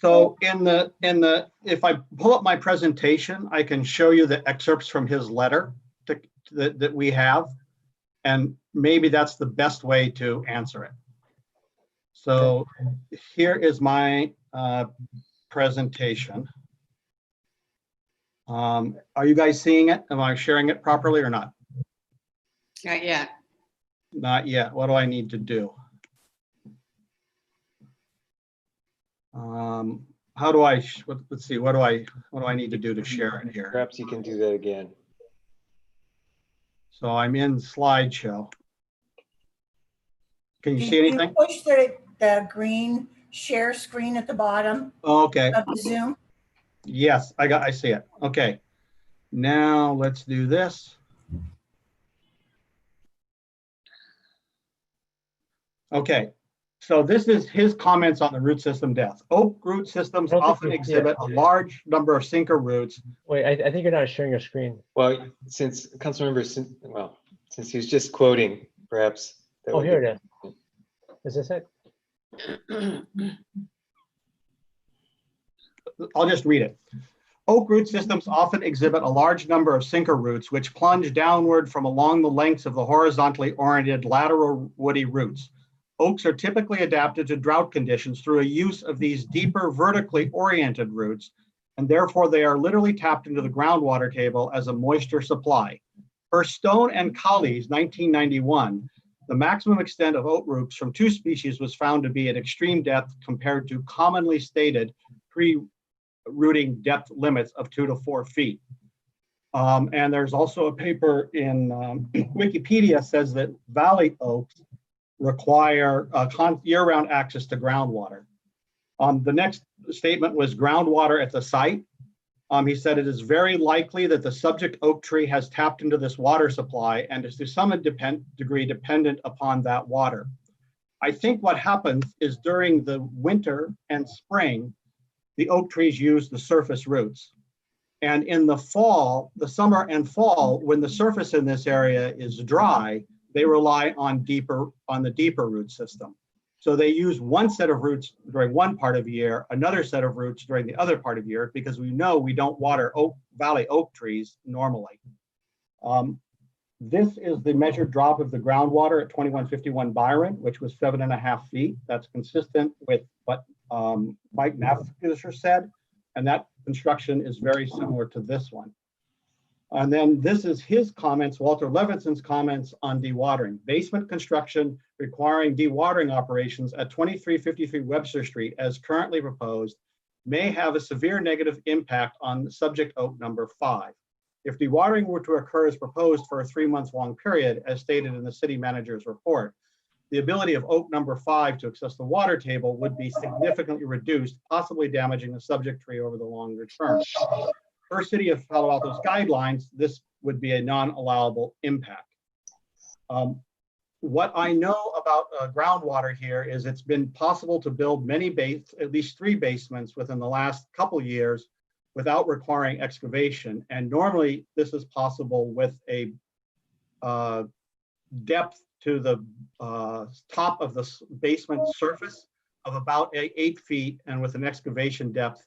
So if I pull up my presentation, I can show you the excerpts from his letter that we have, and maybe that's the best way to answer it. So here is my presentation. Are you guys seeing it? Am I sharing it properly or not? Not yet. Not yet. What do I need to do? How do I, let's see, what do I need to do to share it here? Perhaps you can do that again. So I'm in slideshow. Can you see You anything? push the green share screen at the bottom Okay. of the Zoom. Yes, I see it. Okay. Now let's do this. Okay. So this is his comments on the root system death. Oak root systems often exhibit a large number of sinker roots. Wait, I think you're not sharing your screen. Well, since Councilmember, since he was just quoting, perhaps. Oh, here it is. Is this it? I'll just read it. Oak root systems often exhibit a large number of sinker roots, which plunge downward from along the lengths of the horizontally oriented lateral woody roots. Oaks are typically adapted to drought conditions through a use of these deeper vertically oriented roots, and therefore they are literally tapped into the groundwater table as a moisture supply. Per Stone and Colley's 1991, the maximum extent of oak roots from two species was found to be at extreme depth compared to commonly stated pre-rooting depth limits of 2 to 4 feet. And there's also a paper in Wikipedia says that valley oaks require year-round access to groundwater. The next statement was groundwater at the site. He said it is very likely that the subject oak tree has tapped into this water supply and is to some degree dependent upon that water. I think what happens is during the winter and spring, the oak trees use the surface roots. And in the fall, the summer and fall, when the surface in this area is dry, they rely on the deeper root system. So they use one set of roots during one part of the year, another set of roots during the other part of the year, because we know we don't water valley oak trees normally. This is the measured drop of the groundwater at 2151 Byron, which was 7.5 feet. That's consistent with what Mike Nafziger said, and that construction is very similar to this one. And then this is his comments, Walter Levinson's comments on dewatering. Basement construction requiring dewatering operations at 2353 Webster Street as currently proposed may have a severe negative impact on subject oak number 5. If dewatering were to occur as proposed for a 3-month long period, as stated in the city manager's report, the ability of oak number 5 to access the water table would be significantly reduced, possibly damaging the subject tree over the longer term. Per City of Palo Alto's guidelines, this would be a non-allowable impact. What I know about groundwater here is it's been possible to build at least 3 basements within the last couple years without requiring excavation. And normally this is possible with a depth to the top of the basement surface of about 8 feet, and with an excavation depth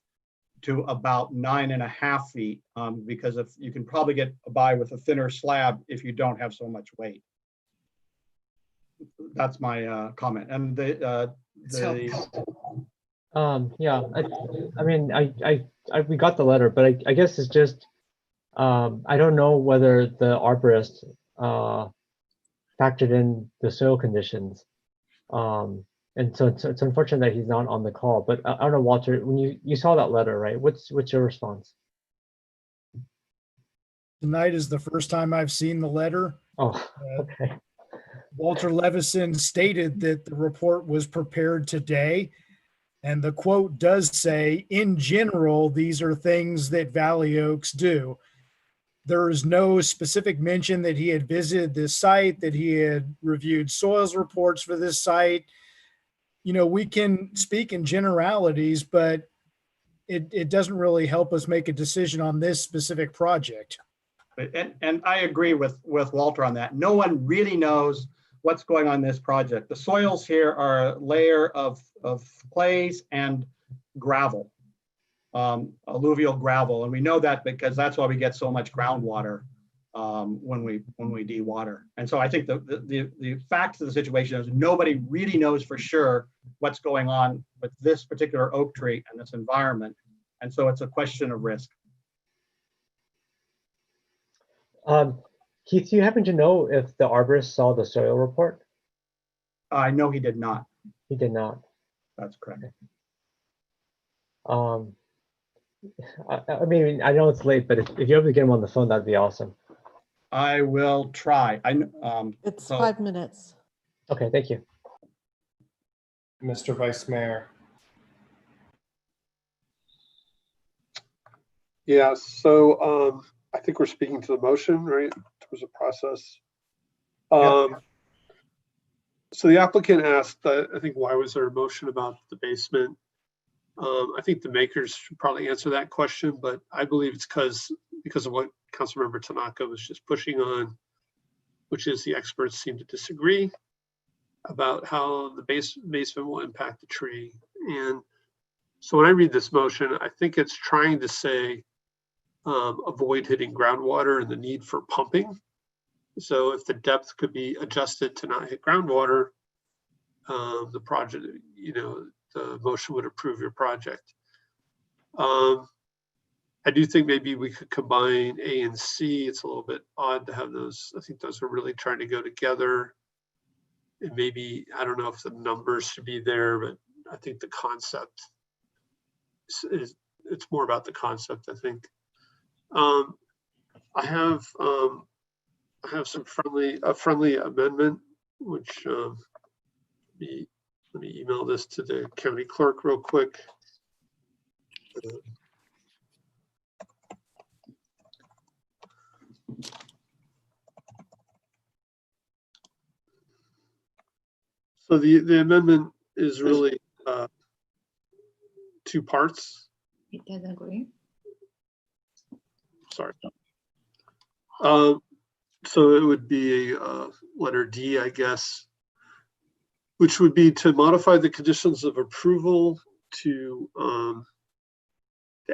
to about 9.5 feet, because if you can probably get by with a thinner slab if you don't have so much weight. That's my comment. And yeah, I mean, we got the letter, but I guess it's just, I don't know whether the arborist factored in the soil conditions. And so it's unfortunate that he's not on the call, but I don't know, Walter, when you saw that letter, right? What's your response? Tonight is the first time I've seen the letter. Oh, okay. Walter Levison stated that the report was prepared today, and the quote does say, in general, these are things that Valley Oaks do. There is no specific mention that he had visited this site, that he had reviewed soils reports for this site. You know, we can speak in generalities, but it doesn't really help us make a decision on this specific project. And I agree with Walter on that. No one really knows what's going on in this project. The soils here are a layer of clays and gravel, alluvial gravel. And we know that because that's why we get so much groundwater when we dewater. And so I think the fact of the situation is nobody really knows for sure what's going on with this particular oak tree and this environment. And so it's a question of risk. Keith, do you happen to know if the arborist saw the soil report? No, he did not. He did not. That's correct. I mean, I know it's late, but if you're able to get him on the phone, that'd be awesome. I will try. It's 5 minutes. Okay, thank you. Mr. Vice Mayor. Yeah, so I think we're speaking to the motion, right? There's a process. So the applicant asked, I think, why was there a motion about the basement? I think the makers should probably answer that question, but I believe it's because of what Councilmember Tanaka was just pushing on, which is the experts seem to disagree about how the basement will impact the tree. And so when I read this motion, I think it's trying to say avoid hitting groundwater and the need for pumping. So if the depth could be adjusted to not hit groundwater, the project, the motion would approve your project. I do think maybe we could combine A and C. It's a little bit odd to have those. I think those are really trying to go together. And maybe, I don't know if the numbers should be there, but I think the concept it's more about the concept, I think. I have some friendly amendment, which let me email this to the county clerk real quick. So the amendment is really 2 parts. It does agree. Sorry. So it would be letter D, I guess, which would be to modify the conditions of approval to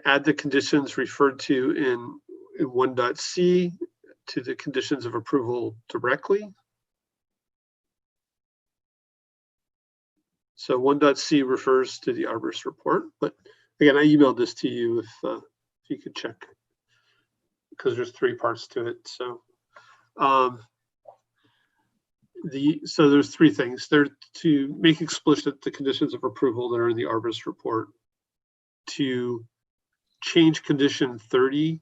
add the conditions referred to in 1.c to the conditions of approval directly. So 1.c refers to the arborist report, but again, I emailed this to you if you could check, because there's 3 parts to it. So so there's 3 things. They're to make explicit the conditions of approval that are in the arborist report, to change condition 30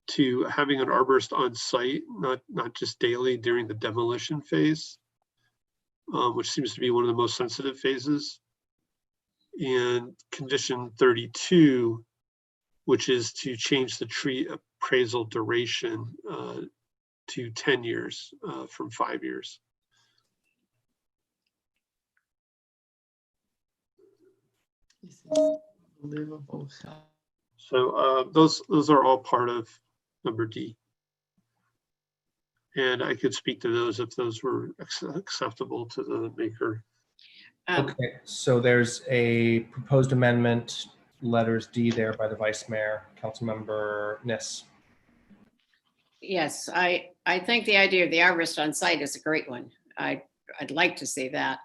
to having an arborist on site, not just daily during the demolition phase, which seems to be one of the most sensitive phases. And condition 32, which is to change the tree appraisal duration to 10 years from 5 years. So those are all part of number D. And I could speak to those if those were acceptable to the maker. Okay, so there's a proposed amendment, letters D there by the Vice Mayor, Councilmember Niss. Yes, I think the idea of the arborist on site is a great one. I'd like to see that.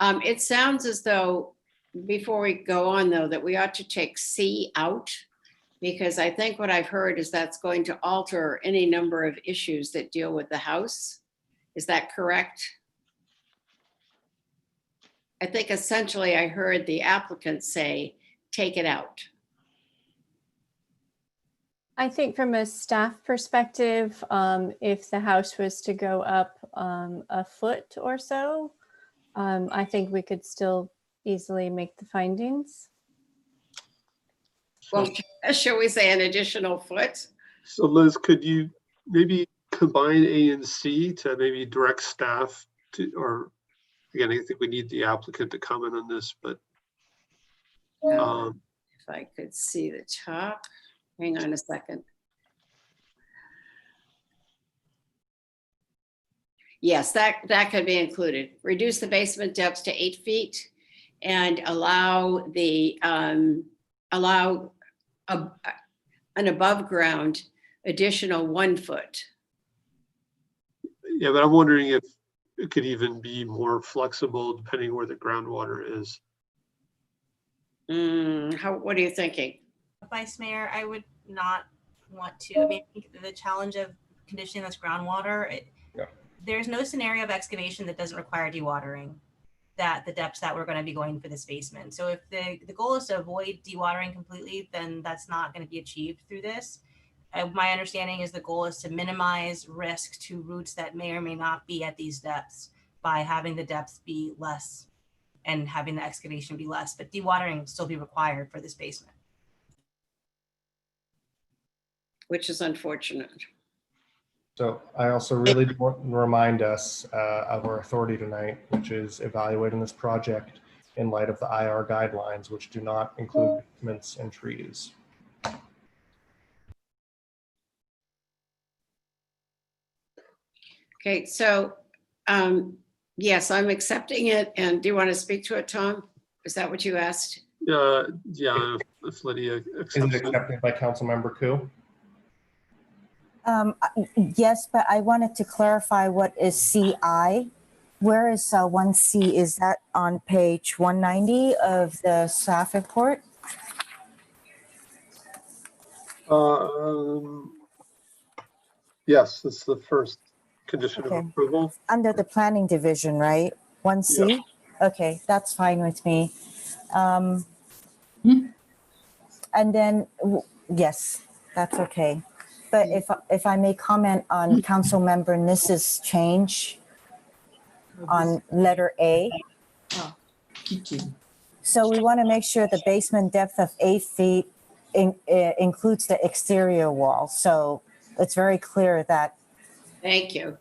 It sounds as though, before we go on though, that we ought to take C out, because I think what I've heard is that's going to alter any number of issues that deal with the house. Is that correct? I think essentially I heard the applicant say, take it out. I think from a staff perspective, if the house was to go up a foot or so, I think we could still easily make the findings. Well, shall we say an additional foot? So Liz, could you maybe combine A and C to maybe direct staff to, or again, I think we need the applicant to comment on this, but. If I could see the top, hang on a second. Yes, that could be included. Reduce the basement depth to 8 feet and allow the, an above ground additional 1 foot. Yeah, but I'm wondering if it could even be more flexible depending where the groundwater is. What are you thinking? Vice Mayor, I would not want to. I mean, I think the challenge of conditioning this groundwater, there's no scenario of excavation that doesn't require dewatering that the depths that we're going to be going for this basement. So if the goal is to avoid dewatering completely, then that's not going to be achieved through this. My understanding is the goal is to minimize risk to roots that may or may not be at these depths by having the depth be less and having the excavation be less, but dewatering will still be required for this basement. Which is unfortunate. So I also really want to remind us of our authority tonight, which is evaluating this project in light of the IR guidelines, which do not include basements and trees. Okay, so yes, I'm accepting it. And do you want to speak to it, Tom? Is that what you asked? Yeah, if Lydia accepts it. Is it accepted by Councilmember Koo? Yes, but I wanted to clarify what is CI. Where is 1C? Is that on page 190 of the staff report? Yes, it's the first condition of approval. Under the planning division, right? 1C? Yeah. Okay, that's fine with me. And then, yes, that's okay. But if I may comment on Councilmember Niss's change on letter A. So we want to make sure the basement depth of 8 feet includes the exterior wall. So it's very clear that. Thank you.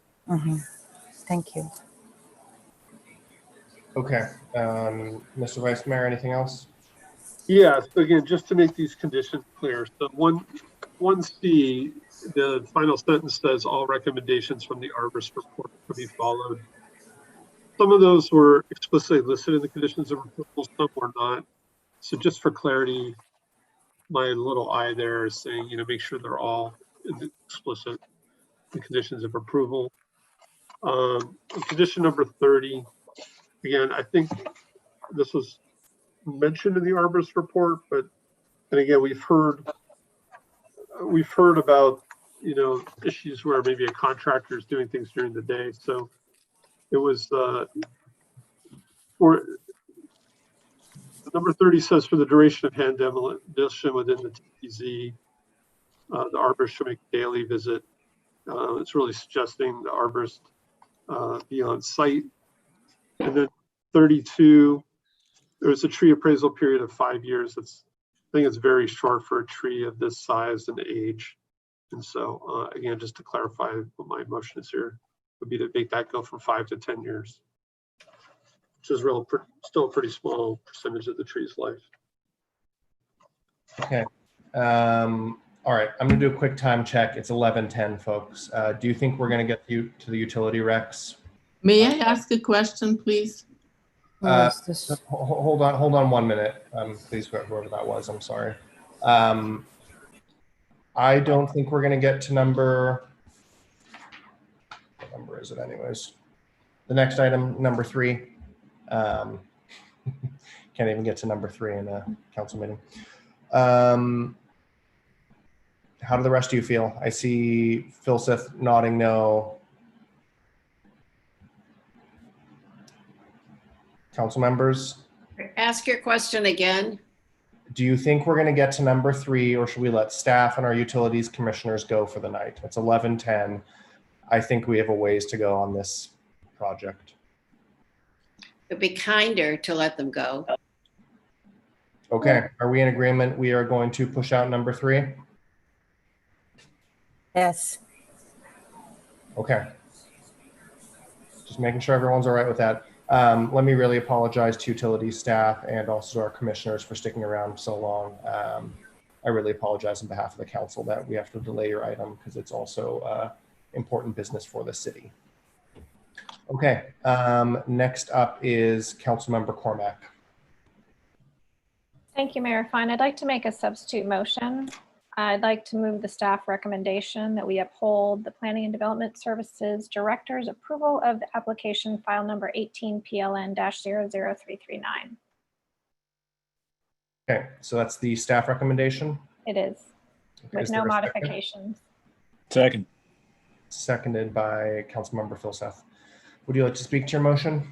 Thank you. Okay, Mr. Vice Mayor, anything else? Yes, again, just to make these conditions clear. So 1C, the final sentence says all recommendations from the arborist report to be followed. Some of those were explicitly listed in the conditions of approval, some were not. So just for clarity, my little I there is saying, make sure they're all explicit in conditions of approval. Condition number 30, again, I think this was mentioned in the arborist report, but, and again, we've heard about, issues where maybe a contractor is doing things during the day. So it was, for number 30 says for the duration of hand demolition within the TPZ, the arborist should make a daily visit. It's really suggesting the arborist be on site. And then 32, there's a tree appraisal period of 5 years. I think it's very short for a tree of this size and age. And so again, just to clarify what my motion is here, would be to make that go from 5 to 10 years, which is still a pretty small percentage of the tree's life. Okay. All right, I'm gonna do a quick time check. It's 11:10, folks. Do you think we're gonna get to the utility recs? May I ask a question, please? Hold on 1 minute, please, whoever that was. I'm sorry. I don't think we're gonna get to what number is it anyways? The next item, number 3. Can't even get to number 3 in a council meeting. How do the rest of you feel? I see Phil Seth nodding no. Council members? Ask your question again. Do you think we're going to get to number 3, or should we let staff and our utilities commissioners go for the night? It's 11:10. I think we have a ways to go on this project. It'd be kinder to let them go. Okay, are we in agreement? We are going to push out number 3? Yes. Okay. Just making sure everyone's all right with that. Let me really apologize to utility staff and also to our commissioners for sticking around so long. I really apologize on behalf of the council that we have to delay your item because it's also important business for the city. Okay, next up is Councilmember Cormack. Thank you, Mayor Fine. I'd like to make a substitute motion. I'd like to move the staff recommendation that we uphold the Planning and Development Services Director's approval of the application file number 18 PLN-00339. Okay, so that's the staff recommendation? It is, with Is no there a modifications. Second. Seconded by Councilmember Phil Seth. Would you like to speak to your motion?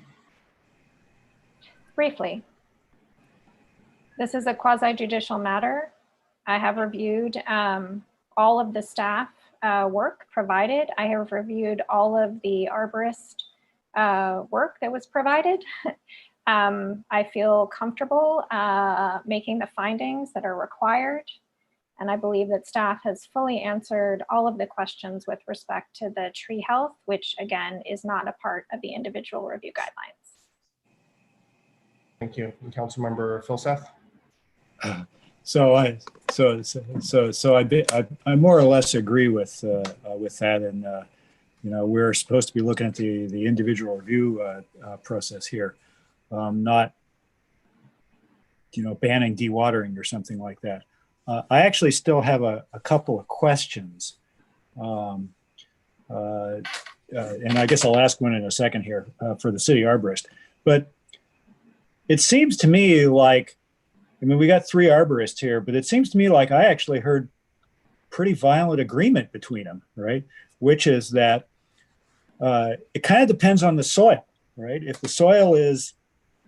Briefly, this is a quasi-judicial matter. I have reviewed all of the staff work provided. I have reviewed all of the arborist work that was provided. I feel comfortable making the findings that are required. And I believe that staff has fully answered all of the questions with respect to the tree health, which again is not a part of the individual review guidelines. Thank you. And Councilmember Phil Seth? So I more or less agree with that, and you know, we're supposed to be looking at the individual review process here, not, you know, banning dewatering or something like that. I actually still have a couple of questions, and I guess I'll ask one in a second here for the city arborist. But it seems to me like, I mean, we got 3 arborists here, but it seems to me like I actually heard pretty violent agreement between them, right? Which is that it kind of depends on the soil, right? If the soil is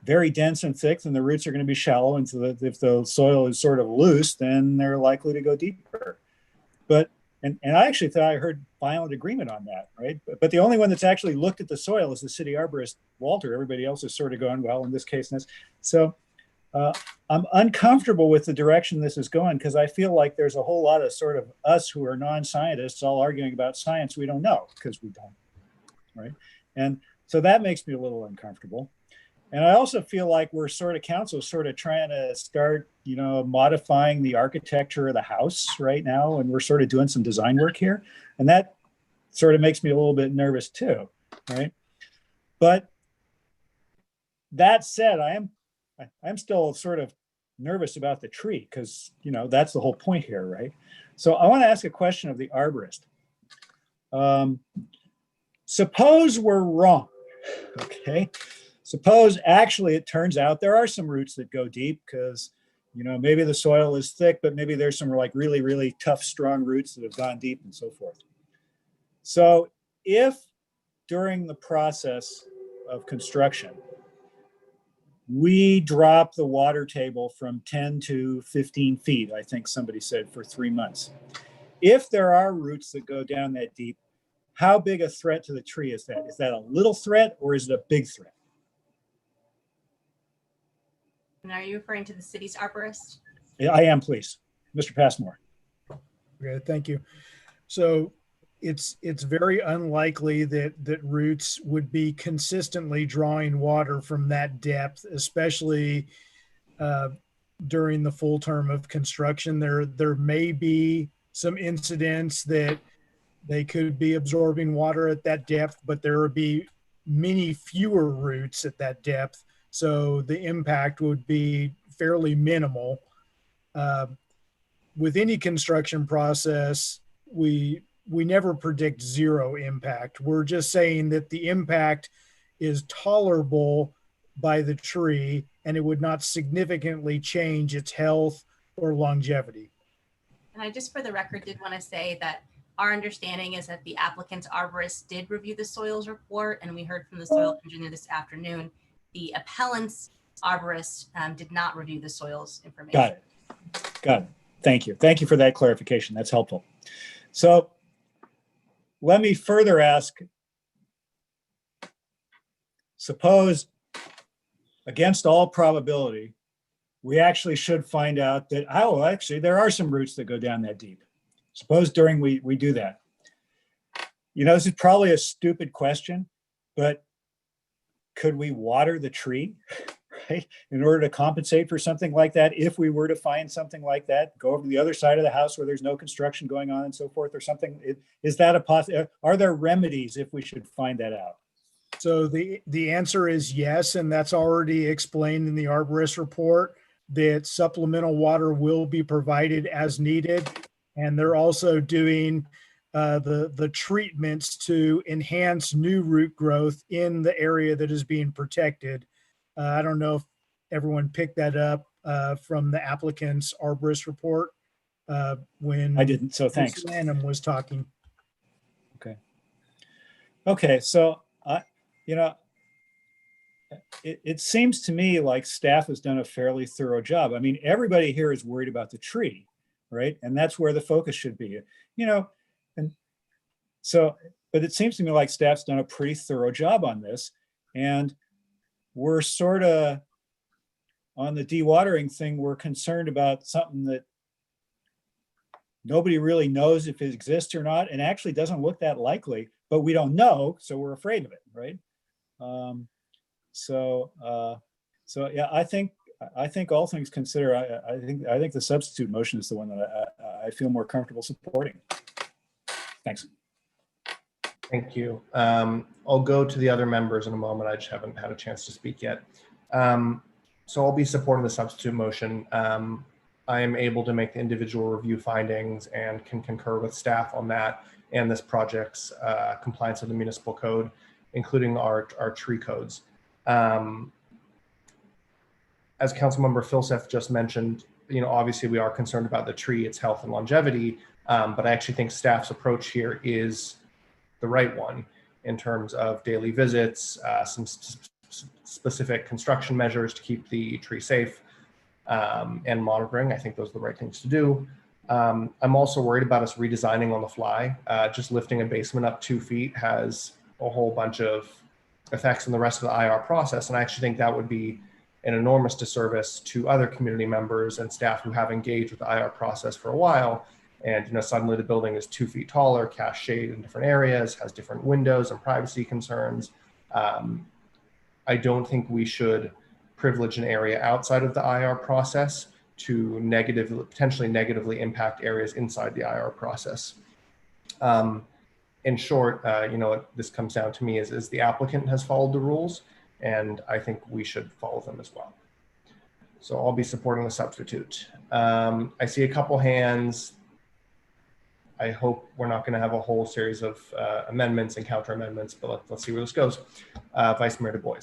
very dense and thick, then the roots are going to be shallow. And so that if the soil is sort of loose, then they're likely to go deeper. But, and I actually thought I heard violent agreement on that, right? But the only one that's actually looked at the soil is the city arborist, Walter. Everybody else is sort of going, well, in this case, this. So I'm uncomfortable with the direction this is going because I feel like there's a whole lot of sort of us who are non-scientists all arguing about science we don't know because we don't, right? And so that makes me a little uncomfortable. And I also feel like we're sort of council sort of trying to start, you know, modifying the architecture of the house right now. And we're sort of doing some design work here. And that sort of makes me a little bit nervous too, right? But that said, I'm still sort of nervous about the tree because, you know, that's the whole point here, right? So I want to ask a question of the arborist. Suppose we're wrong, okay? Suppose actually it turns out there are some roots that go deep because, you know, maybe the soil is thick, but maybe there's some like really, really tough, strong roots that have gone deep and so forth. So if during the process of construction, we drop the water table from 10 to 15 feet, I think somebody said, for 3 months. If there are roots that go down that deep, how big a threat to the tree is that? Is that a little threat or is it a big threat? And are you referring to the city's arborist? Yeah, I am, please. Mr. Passmore. Okay, thank you. So it's very unlikely that roots would be consistently drawing water from that depth, especially during the full term of construction. There may be some incidents that they could be absorbing water at that depth, but there would be many fewer roots at that depth. So the impact would be fairly minimal. With any construction process, we never predict zero impact. We're just saying that the impact is tolerable by the tree and it would not significantly change its health or longevity. And I just for the record did want to say that our understanding is that the applicant's arborist did review the soils report, and we heard from the soil engineer this afternoon. The appellant's arborist did not review the soils information. Got it. Got it. Thank you. Thank you for that clarification. That's helpful. So let me further ask, suppose against all probability, we actually should find out that, oh, actually there are some roots that go down that deep. Suppose during we do that. You know, this is probably a stupid question, but could we water the tree, right? In order to compensate for something like that, if we were to find something like that, go over to the other side of the house where there's no construction going on and so forth or something. Is that a possibility? Are there remedies if we should find that out? So the answer is yes, and that's already explained in the arborist report that supplemental water will be provided as needed. And they're also doing the treatments to enhance new root growth in the area that is being protected. I don't know if everyone picked that up from the applicant's arborist report when I didn't, so thanks. Ms. Lanham was talking. Okay. Okay, so you know, it seems to me like staff has done a fairly thorough job. I mean, everybody here is worried about the tree, right? And that's where the focus should be, you know, and so, but it seems to me like staff's done a pretty thorough job on this. And we're sort of on the dewatering thing, we're concerned about something that nobody really knows if it exists or not, and actually doesn't look that likely, but we don't know, so we're afraid of it, right? So yeah, I think all things considered, I think the substitute motion is the one that I feel more comfortable supporting. Thanks. Thank you. I'll go to the other members in a moment. I just haven't had a chance to speak yet. So I'll be supporting the substitute motion. I am able to make the individual review findings and can concur with staff on that and this project's compliance with the municipal code, including our tree codes. As Councilmember Filseth just mentioned, you know, obviously we are concerned about the tree, its health and longevity, but I actually think staff's approach here is the right one in terms of daily visits, some specific construction measures to keep the tree safe, and monitoring. I think those are the right things to do. I'm also worried about us redesigning on the fly. Just lifting a basement up 2 feet has a whole bunch of effects on the rest of the IR process. And I actually think that would be an enormous disservice to other community members and staff who have engaged with the IR process for a while. And, you know, suddenly the building is 2 feet taller, casts shade in different areas, has different windows and privacy concerns. I don't think we should privilege an area outside of the IR process to potentially negatively impact areas inside the IR process. In short, you know, what this comes down to me is the applicant has followed the rules, and I think we should follow them as well. So I'll be supporting the substitute. I see a couple hands. I hope we're not going to have a whole series of amendments and counter amendments, but let's see where this goes. Vice Mayor Du Bois.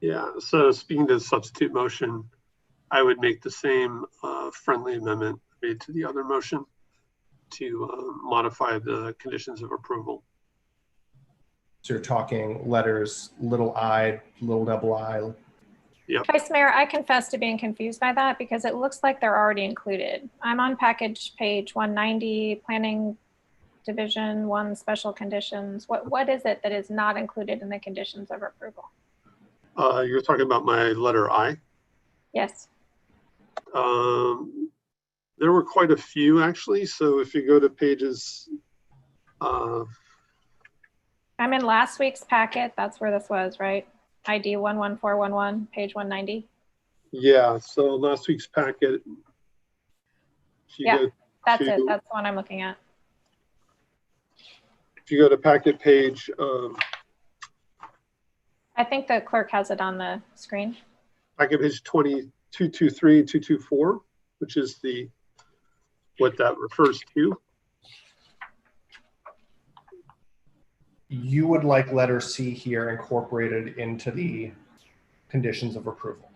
Yeah, so speaking to the substitute motion, I would make the same friendly amendment made to the other motion to modify the conditions of approval. So you're talking letters, little I, little double I. Yep. Vice Mayor, I confess to being confused by that because it looks like they're already included. I'm on package page 190, Planning Division 1, Special Conditions. What is it that is not included in the conditions of approval? You're talking about my letter I. Yes. There were quite a few actually. So if you go to pages, I'm in last week's packet. That's where this was, right? ID 11411, page 190. yeah. So last week's packet. If you Yeah, go that's to, it. That's the one I'm looking at. If you go to packet page, I think the clerk has it on the screen. packet page 223, 224, which is what that refers to. You would like letter C here incorporated into the conditions of approval.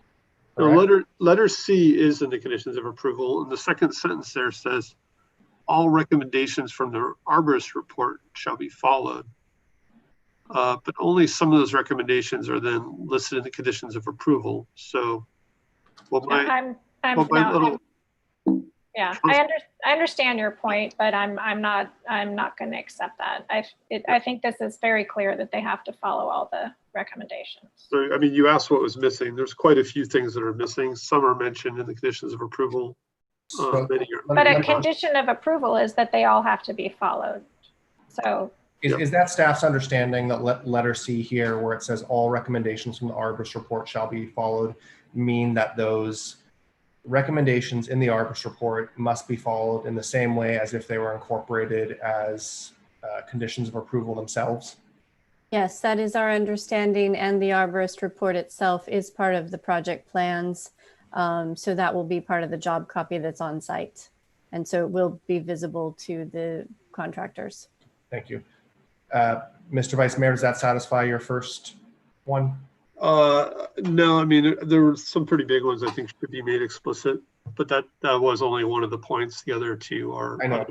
The letter C is in the conditions of approval, and the second sentence there says, all recommendations from the arborist report shall be followed. But only some of those recommendations are then listed in the conditions of approval. So, Yeah, I understand your point, but I'm not going to accept that. I think this is very clear that they have to follow all the recommendations. So, I mean, you asked what was missing. There's quite a few things that are missing. Some are mentioned in the conditions of approval. But a condition of approval is that they all have to be followed. So is that staff's understanding that letter C here, where it says all recommendations from the arborist report shall be followed, mean that those recommendations in the arborist report must be followed in the same way as if they were incorporated as conditions of approval themselves? Yes, that is our understanding, and the arborist report itself is part of the project plans. So that will be part of the job copy that's on site. And so it will be visible to the contractors. Thank you. Mr. Vice Mayor, does that satisfy your first one? No, I mean, there were some pretty big ones I think should be made explicit, but that was only one of the points. The other two are. I know.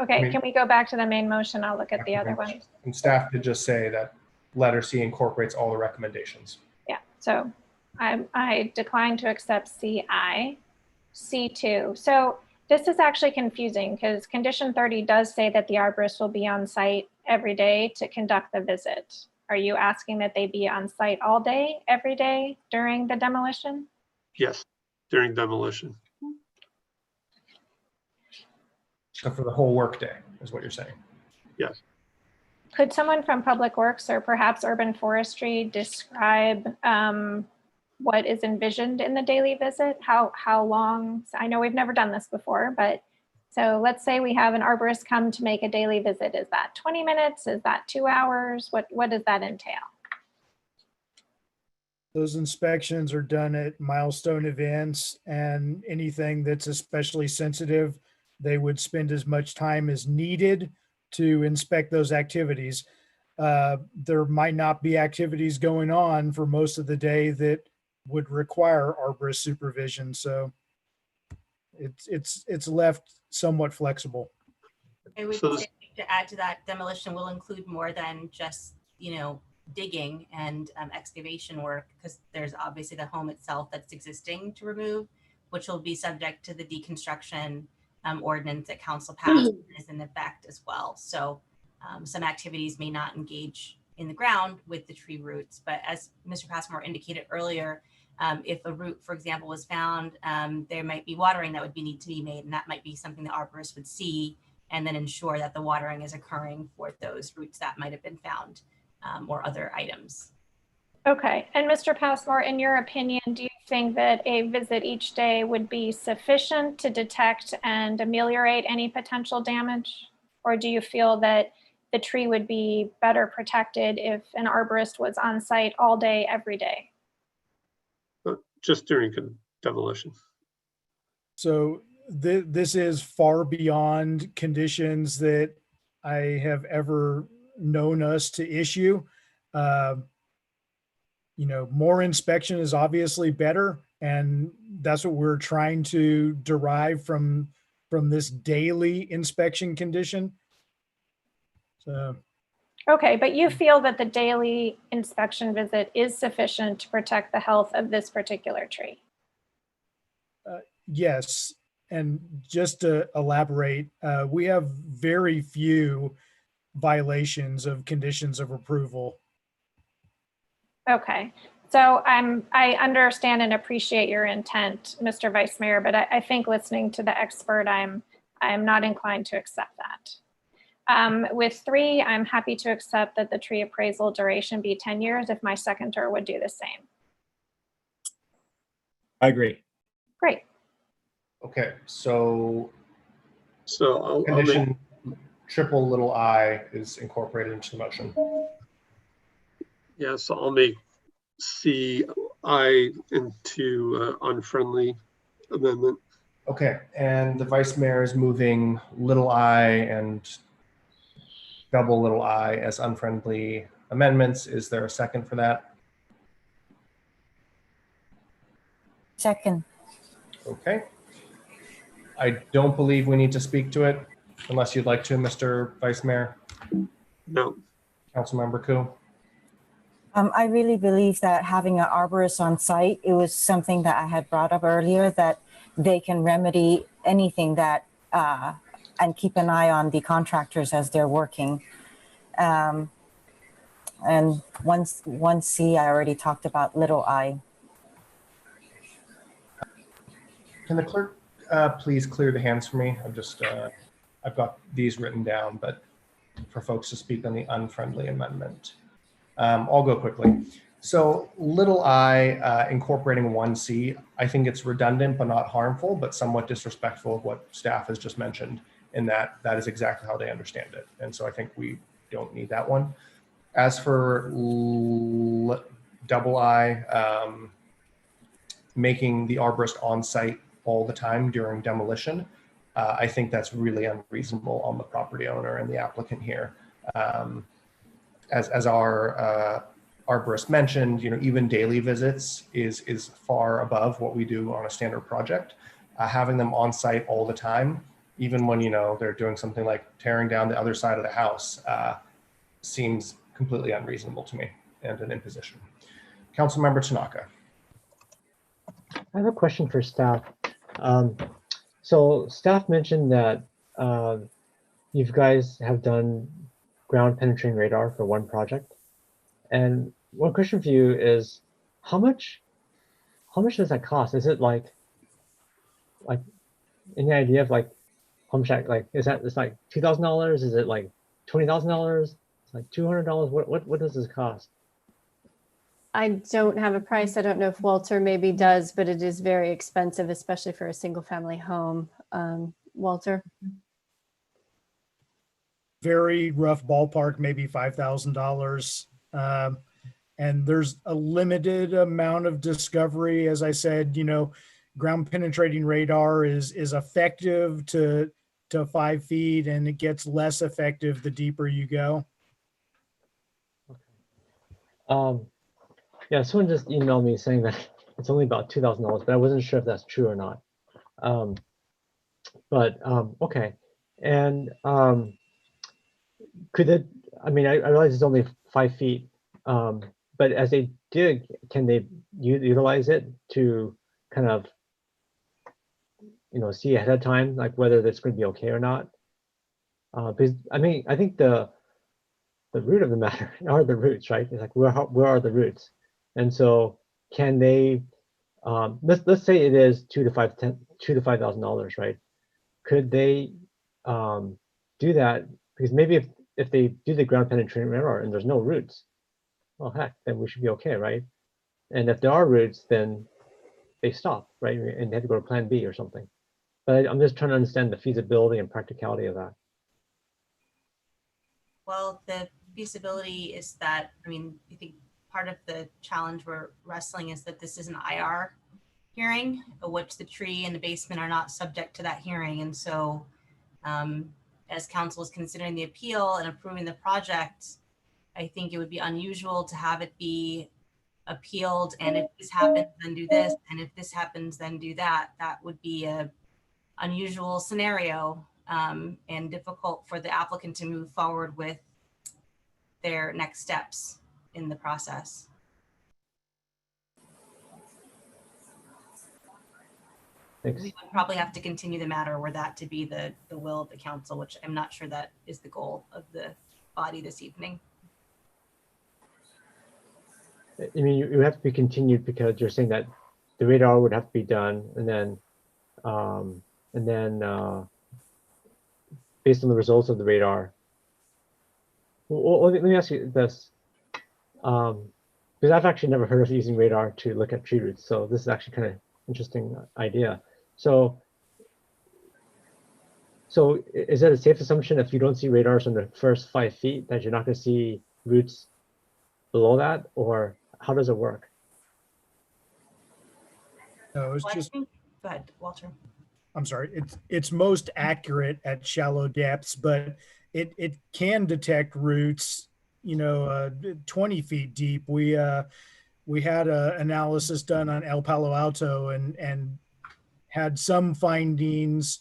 Okay, can we go back to the main motion? I'll look at the other ones. And staff did just say that letter C incorporates all the recommendations. Yeah, so I decline to accept CI. C2. So this is actually confusing because condition 30 does say that the arborist will be on site every day to conduct the visit. Are you asking that they be on site all day, every day during the demolition? Yes, during demolition. So for the whole workday is what you're saying? Yes. Could someone from Public Works or perhaps Urban Forestry describe what is envisioned in the daily visit? How long? I know we've never done this before, but so let's say we have an arborist come to make a daily visit. Is that 20 minutes? Is that 2 hours? What does that entail? Those inspections are done at milestone events, and anything that's especially sensitive, they would spend as much time as needed to inspect those activities. There might not be activities going on for most of the day that would require arborist supervision. So it's left somewhat flexible. I would say, to add to that, demolition will include more than just, digging and excavation work, because there's obviously the home itself that's existing to remove, which will be subject to the deconstruction ordinance that council passed and is in effect as well. So some activities may not engage in the ground with the tree roots, but as Mr. Passmore indicated earlier, if a root, for example, was found, there might be watering that would need to be made, and that might be something the arborist would see and then ensure that the watering is occurring for those roots that might have been found or other items. Okay, and Mr. Passmore, in your opinion, do you think that a visit each day would be sufficient to detect and ameliorate any potential damage? Or do you feel that the tree would be better protected if an arborist was on site all day, every day? Just during demolition. So this is far beyond conditions that I have ever known us to issue. More inspection is obviously better, and that's what we're trying to derive from this daily inspection condition. So. Okay, but you feel that the daily inspection visit is sufficient to protect the health of this particular tree? Yes, and just to elaborate, we have very few violations of conditions of approval. Okay, So I understand and appreciate your intent, Mr. Vice Mayor, but I think listening to the expert, I'm not inclined to accept that. With 3, I'm happy to accept that the tree appraisal duration be 10 years if my seconder would do the same. I agree. Great. Okay, so I'll make, condition triple little I is incorporated into the motion. yeah, so I'll make CI into unfriendly amendment. Okay, and the vice mayor is moving little I and double little I as unfriendly amendments. Is there a second for that? Second. Okay. I don't believe we need to speak to it unless you'd like to, Mr. Vice Mayor. No. Councilmember Koo. I really believe that having an arborist on site, it was something that I had brought up earlier, that they can remedy anything that, and keep an eye on the contractors as they're working. And one C, I already talked about little I. Can the clerk please clear the hands for me? I'm just, I've got these written down, but for folks to speak on the unfriendly amendment. I'll go quickly. So little I incorporating 1C, I think it's redundant but not harmful, but somewhat disrespectful of what staff has just mentioned, in that that is exactly how they understand it. And so I think we don't need that one. As for double I, making the arborist on site all the time during demolition, I think that's really unreasonable on the property owner and the applicant here. As our arborist mentioned, even daily visits is far above what we do on a standard project. Having them on site all the time, even when they're doing something like tearing down the other side of the house, seems completely unreasonable to me and an imposition. Councilmember Tanaka. I have a question for staff. So staff mentioned that you guys have done ground penetrating radar for one project. And one question for you is, how much does that cost? Is it like any idea of like how much it's like $2,000? Is it like $20,000? It's like $200? What does this cost? I don't have a price. I don't know if Walter maybe does, but it is very expensive, especially for a single family home. Walter? Very rough ballpark, maybe $5,000. And there's a limited amount of discovery. As I said, ground penetrating radar is effective to 5 feet, and it gets less effective the deeper you go. Yeah, someone just emailed me saying that it's only about $2,000, but I wasn't sure if that's true or not. Okay. And could it, I realize it's only 5 feet, but as they dig, can they utilize it to kind of, see ahead of time, like whether that's going to be okay or not? Because I think the root of the matter are the roots, right? It's like, where are the roots? And so can they, let's say it is $2,000 to $5,000, right? Could they do that? Because maybe if they do the ground penetrating radar and there's no roots, well, heck, then we should be okay, right? And if there are roots, then they stop, right? And they have to go to plan B or something. But I'm just trying to understand the feasibility and practicality of that. Well, the feasibility is that, I think part of the challenge we're wrestling is that this is an IR hearing, which the tree and the basement are not subject to that hearing. And so as council is considering the appeal and approving the project, I think it would be unusual to have it be appealed, and if this happens, then do this, and if this happens, then do that. That would be a unusual scenario and difficult for the applicant to move forward with their next steps in the process. Thanks. We would probably have to continue the matter were that to be the will of the council, which I'm not sure that is the goal of the body this evening. I mean, you have to be continued because you're saying that the radar would have to be done, and then based on the results of the radar. Well, let me ask you this, because I've actually never heard of using radar to look at tree roots, so this is actually kind of interesting idea. So is that a safe assumption if you don't see radars on the first 5 feet that you're not going to see roots below that, or how does it work? No, it's Well, I just, think, go ahead, Walter. I'm sorry, it's most accurate at shallow depths, but it can detect roots, 20 feet deep. We had a analysis done on El Palo Alto and had some findings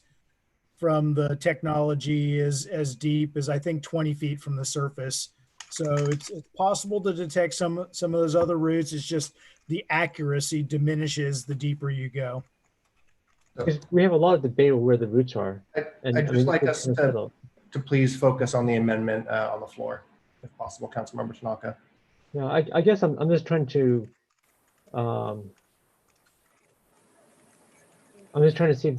from the technology as deep as I think 20 feet from the surface. So it's possible to detect some of those other roots. It's just the accuracy diminishes the deeper you go. Because we have a lot of debate over where the roots are. I'd just like us to please focus on the amendment on the floor, if possible, Councilmember Tanaka. Yeah, I guess I'm just trying to see if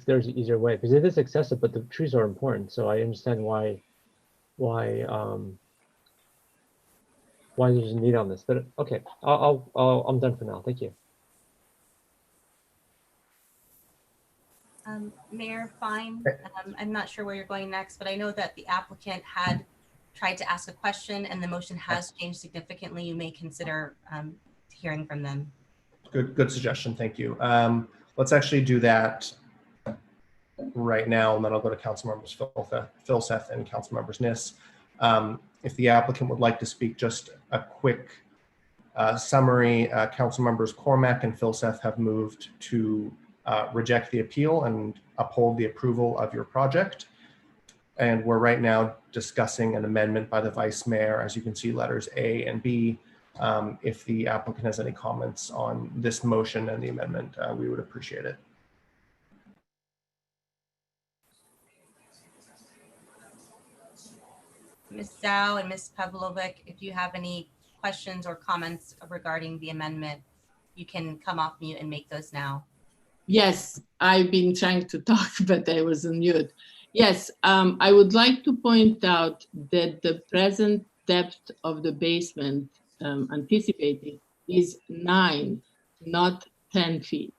there's an easier way, because it is excessive, but the trees are important. So I understand why there's a need on this. But okay, I'm done for now. Thank you. Mayor Fine, I'm not sure where you're going next, but I know that the applicant had tried to ask a question and the motion has changed significantly. You may consider hearing from them. Good suggestion. Thank you. Let's actually do that right now, and then I'll go to Councilmembers Filseth and Councilmembers Niss. If the applicant would like to speak, just a quick summary. Councilmembers Cormack and Filseth have moved to reject the appeal and uphold the approval of your project. And we're right now discussing an amendment by the Vice Mayor, as you can see, letters A and B. If the applicant has any comments on this motion and the amendment, we would appreciate it. Ms. Zhao and Ms. Pavlovic, if you have any questions or comments regarding the amendment, you can come off mute and make those now. Yes, I've been trying to talk, but I was on mute. Yes, I would like to point out that the present depth of the basement anticipated is 9, not 10 feet.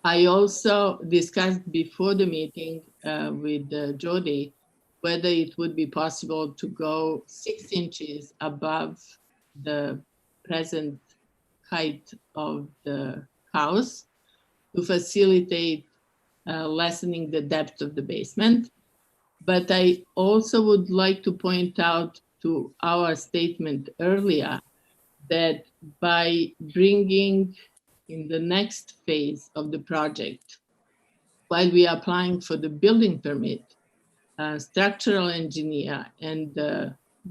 I also discussed before the meeting with Jody whether it would be possible to go 6 inches above the present height of the house to facilitate lessening the depth of the basement. But I also would like to point out to our statement earlier that by bringing in the next phase of the project, while we are applying for the building permit, structural engineer and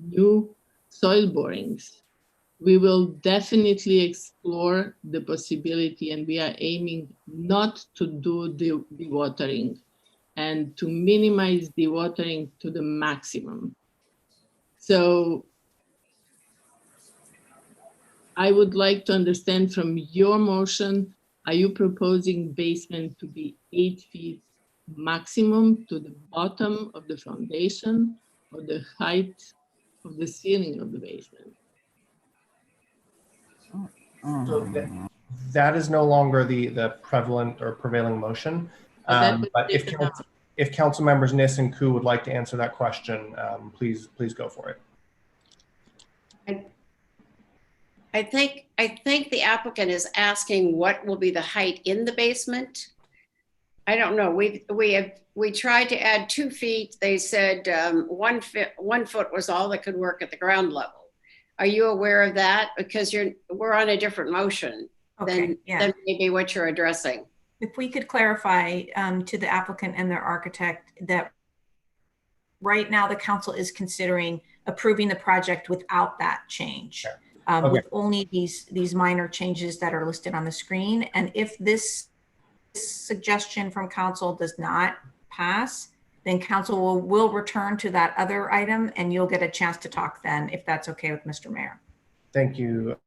new soil borings, we will definitely explore the possibility, and we are aiming not to do the dewatering and to minimize dewatering to the maximum. So I would like to understand from your motion, are you proposing basement to be 8 feet maximum to the bottom of the foundation or the height of the ceiling of the basement? So that is no longer the prevalent or prevailing motion. But if Council Members Niss and Koo would like to answer that question, please go for it. I think the applicant is asking what will be the height in the basement. I don't know. We tried to add 2 feet. They said 1 foot was all that could work at the ground level. Are you aware of that? Because we're on a different motion than maybe what you're addressing. If we could clarify to the applicant and their architect that right now the council is considering approving the project without that change, with only these minor changes that are listed on the screen. And if this suggestion from council does not pass, then council will return to that other item and you'll get a chance to talk then, if that's okay with Mr. Mayor. Thank you,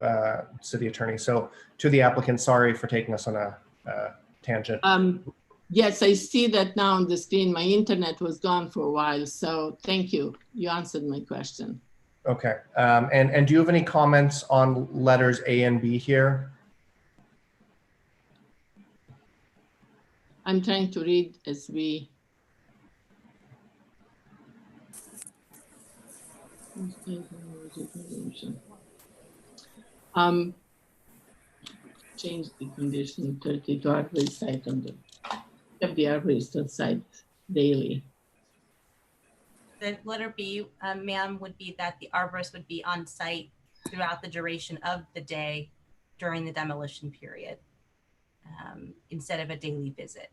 City Attorney. So to the applicant, sorry for taking us on a tangent. Yes, I see that now on the screen. My internet was gone for a while, so thank you. You answered my question. Okay. And do you have any comments on letters A and B here? I'm trying to read as we. Change the condition 30 to arborist site on the, have the arborist on site daily. The letter B, ma'am, would be that the arborist would be on site throughout the duration of the day during the demolition period, instead of a daily visit.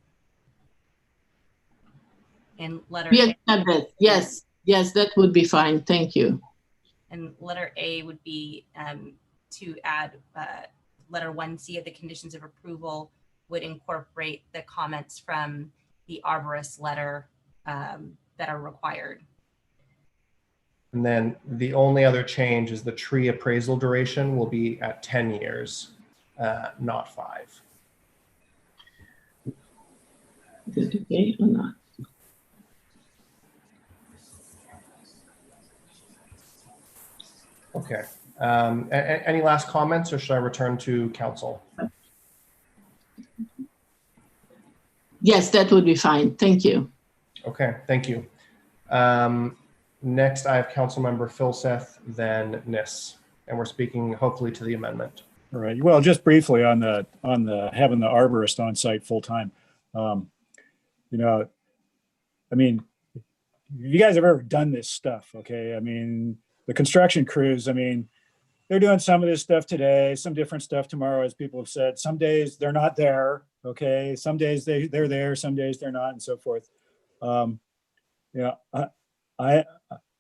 And letter Yes, A, yes, yes, that would be fine. Thank you. and letter A would be to add letter 1C of the conditions of approval would incorporate the comments from the arborist letter that are required. And then the only other change is the tree appraisal duration will be at 10 years, not 5. Is it okay or not? Okay. Any last comments, or should I return to council? Yes, that would be fine. Thank you. Okay, thank you. Next, I have Councilmember Filseth, then Nis, and we're speaking hopefully to the amendment. All right. Well, just briefly on the having the arborist on site full time. You know, I mean, you guys have ever done this stuff, okay? I mean, the construction crews, I mean, they're doing some of this stuff today, some different stuff tomorrow, as people have said. Some days they're not there, okay? Some days they're there, some days they're not, and so forth. Yeah,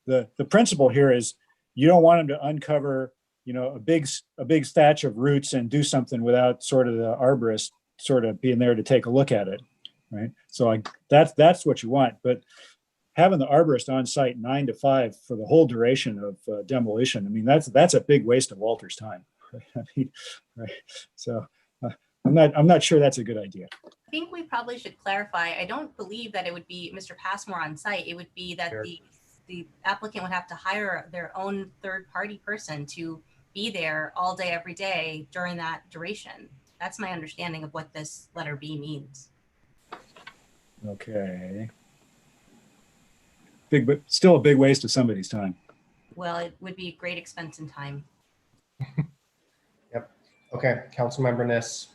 the principle here is you don't want them to uncover, you know, a big thatch of roots and do something without sort of the arborist sort of being there to take a look at it, right? So that's what you want, but having the arborist on site 9 to 5 for the whole duration of demolition, I mean, that's a big waste of Walter's time. I mean, right? So I'm not sure that's a good idea. I think we probably should clarify. I don't believe that it would be Mr. Passmore on site. It would be that Sure. the applicant would have to hire their own third-party person to be there all day, every day during that duration. That's my understanding of what this letter B means. Okay. But still a big waste of somebody's time. Well, it would be a great expense and time. Yep. Okay, Councilmember Nis.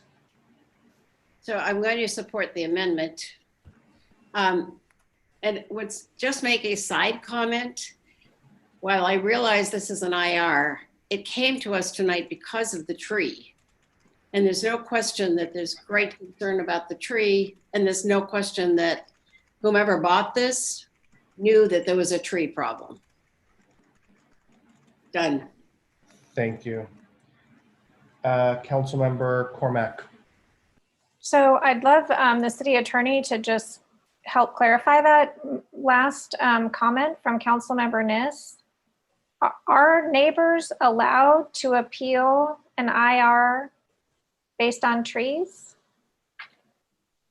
So I'm going to support the amendment. And would just make a side comment. While I realize this is an IR, it came to us tonight because of the tree. And there's no question that there's great concern about the tree. And there's no question that whomever bought this knew that there was a tree problem. Done. Thank you. Councilmember Cormack. So I'd love the city attorney to just help clarify that last comment from Councilmember Nis. Are neighbors allowed to appeal an IR based on trees?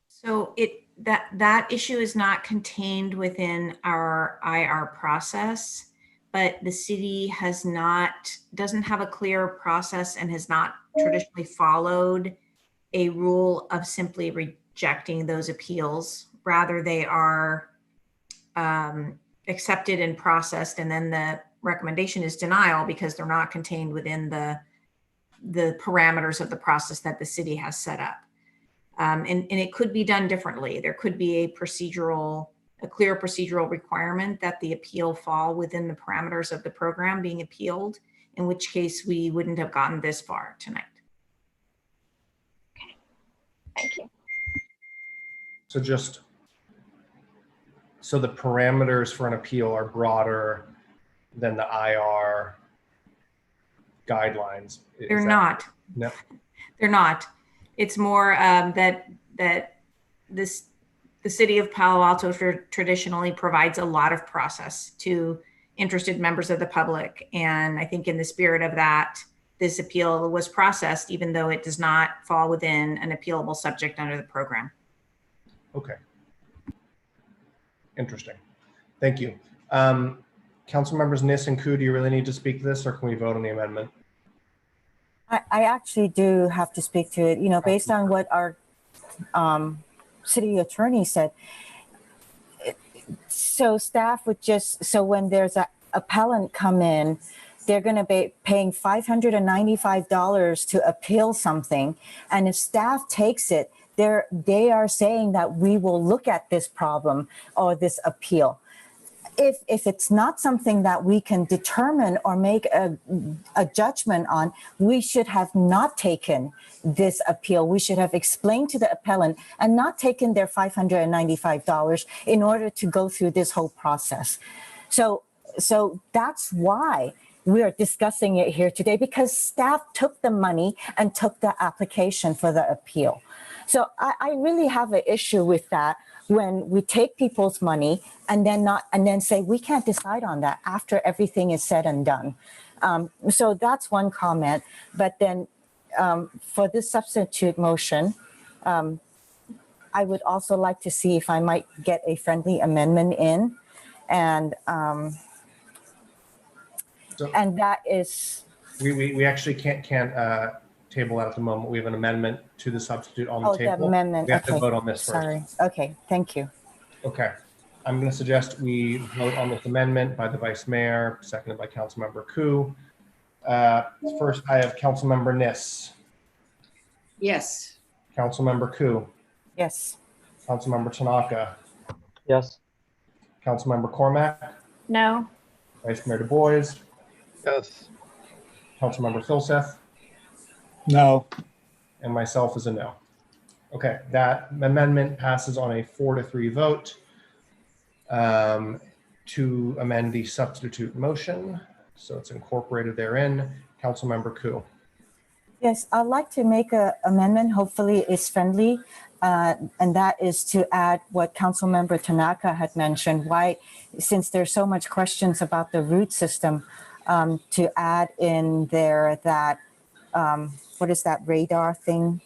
So that issue is not contained within our IR process, but the city doesn't have a clear process and has not traditionally followed a rule of simply rejecting those appeals. Rather, they are accepted and processed, and then the recommendation is denial because they're not contained within the parameters of the process that the city has set up. And it could be done differently. There could be a clear procedural requirement that the appeal fall within the parameters of the program being appealed, in which case we wouldn't have gotten this far tonight. Okay, thank you. So the parameters for an appeal are broader than the IR guidelines. They're not. No. They're not. It's more that the city of Palo Alto traditionally provides a lot of process to interested members of the public. And I think in the spirit of that, this appeal was processed, even though it does not fall within an appealable subject under the program. Okay. Interesting. Thank you. Council members Nis and Ku, do you really need to speak to this, or can we vote on the amendment? I actually do have to speak to it, you know, based on what our city attorney said. So staff would just, so when there's a appellant come in, they're going to be paying $595 to appeal something. And if staff takes it, they are saying that we will look at this problem or this appeal. If it's not something that we can determine or make a judgment on, we should have not taken this appeal. We should have explained to the appellant and not taken their $595 in order to go through this whole process. So that's why we are discussing it here today, because staff took the money and took the application for the appeal. So I really have an issue with that, when we take people's money and then say we can't decide on that after everything is said and done. So that's one comment. But then for this substitute motion, I would also like to see if I might get a friendly amendment in, and that is. We actually can't table that at the moment. We have an amendment to the substitute on the table. The amendment. We have Okay. to vote on this first. Sorry. Okay. Thank you. Okay. I'm going to suggest we vote on this amendment by the Vice Mayor, seconded by Councilmember Ku. First, I have Councilmember Nis. Yes. Councilmember Ku. Yes. Councilmember Tanaka. Yes. Councilmember Cormack. No. Vice Mayor Du Bois. Yes. Councilmember Filseth. No. And myself is a no. Okay, that amendment passes on a 4-3 vote to amend the substitute motion. So it's incorporated therein. Councilmember Ku. Yes, I'd like to make an amendment. Hopefully it's friendly. And that is to add what Councilmember Tanaka had mentioned, why, since there's so much questions about the root system, to add in there that, what is that radar thing?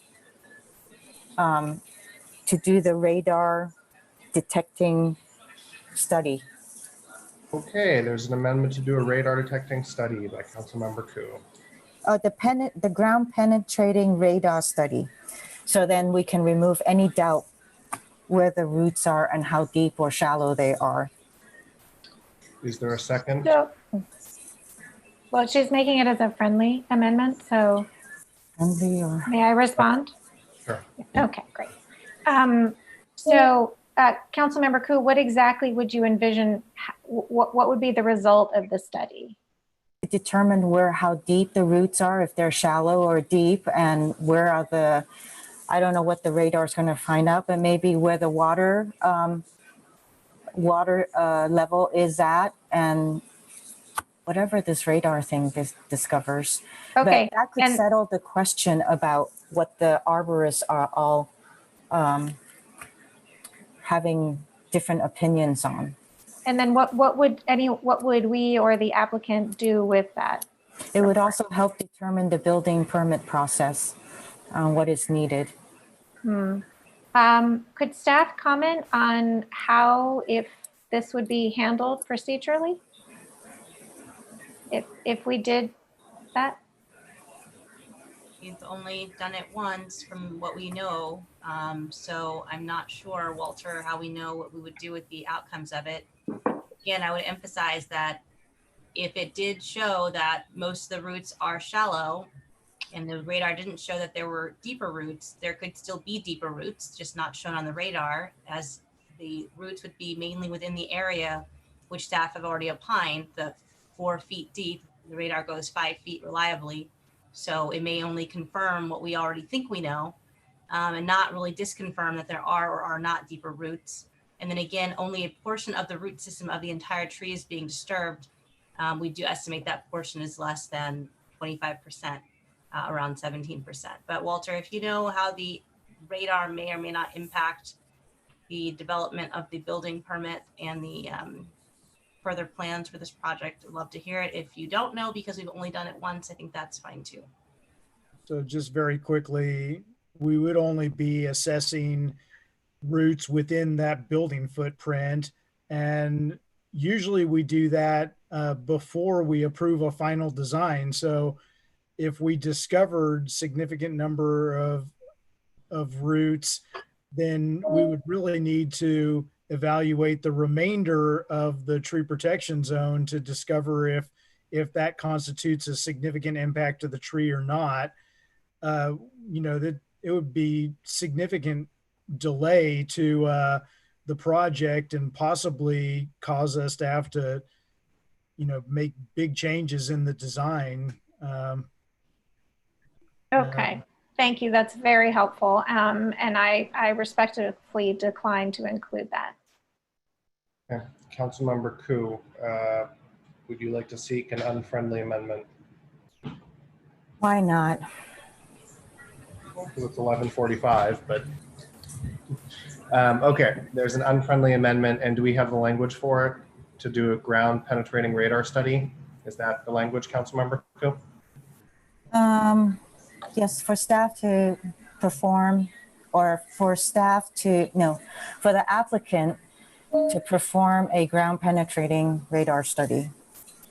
To do the radar detecting study. Okay, there's an amendment to do a radar detecting study by Councilmember Ku. The ground penetrating radar study. So then we can remove any doubt where the roots are and how deep or shallow they are. Is there a second? So, well, she's making it as a friendly amendment, so may I respond? Sure. Okay, great. Councilmember Ku, what exactly would you envision? What would be the result of the study? Determine how deep the roots are, if they're shallow or deep, and where are the, I don't know what the radar is going to find out, but maybe where the water level is at, and whatever this radar thing discovers. Okay. But that could settle the question about what the arborists are all having different opinions on. And then what would we or the applicant do with that? It would also help determine the building permit process, what is needed. Could staff comment on how, if this would be handled procedurally? If we did that? We've only done it once from what we know. So I'm not sure, Walter, how we know what we would do with the outcomes of it. Again, I would emphasize that if it did show that most of the roots are shallow and the radar didn't show that there were deeper roots, there could still be deeper roots, just not shown on the radar, as the roots would be mainly within the area which staff have already opined, the 4 feet deep. The radar goes 5 feet reliably. So it may only confirm what we already think we know, and not really disconfirm that there are or are not deeper roots. And then again, only a portion of the root system of the entire tree is being disturbed. We do estimate that portion is less than 25%, around 17%. But Walter, if you know how the radar may or may not impact the development of the building permit and the further plans for this project, I'd love to hear it. If you don't know because we've only done it once, I think that's fine too. So just very quickly, we would only be assessing routes within that building footprint. And usually we do that before we approve a final design. So if we discovered significant number of routes, then we would really need to evaluate the remainder of the tree protection zone to discover if that constitutes a significant impact to the tree or not. You know, that it would be significant delay to the project and possibly cause us to have to, you know, make big changes in the design. Okay, thank you. That's very helpful. And I respectfully decline to include that. Okay. Councilmember Koo, would you like to seek an unfriendly amendment? Why not? It's 11:45, but okay, there's an unfriendly amendment, and do we have the language for it to do a ground penetrating radar study? Is that the language, Councilmember Koo? Yes, for staff to perform, or for staff to, no, for the applicant to perform a ground penetrating radar study.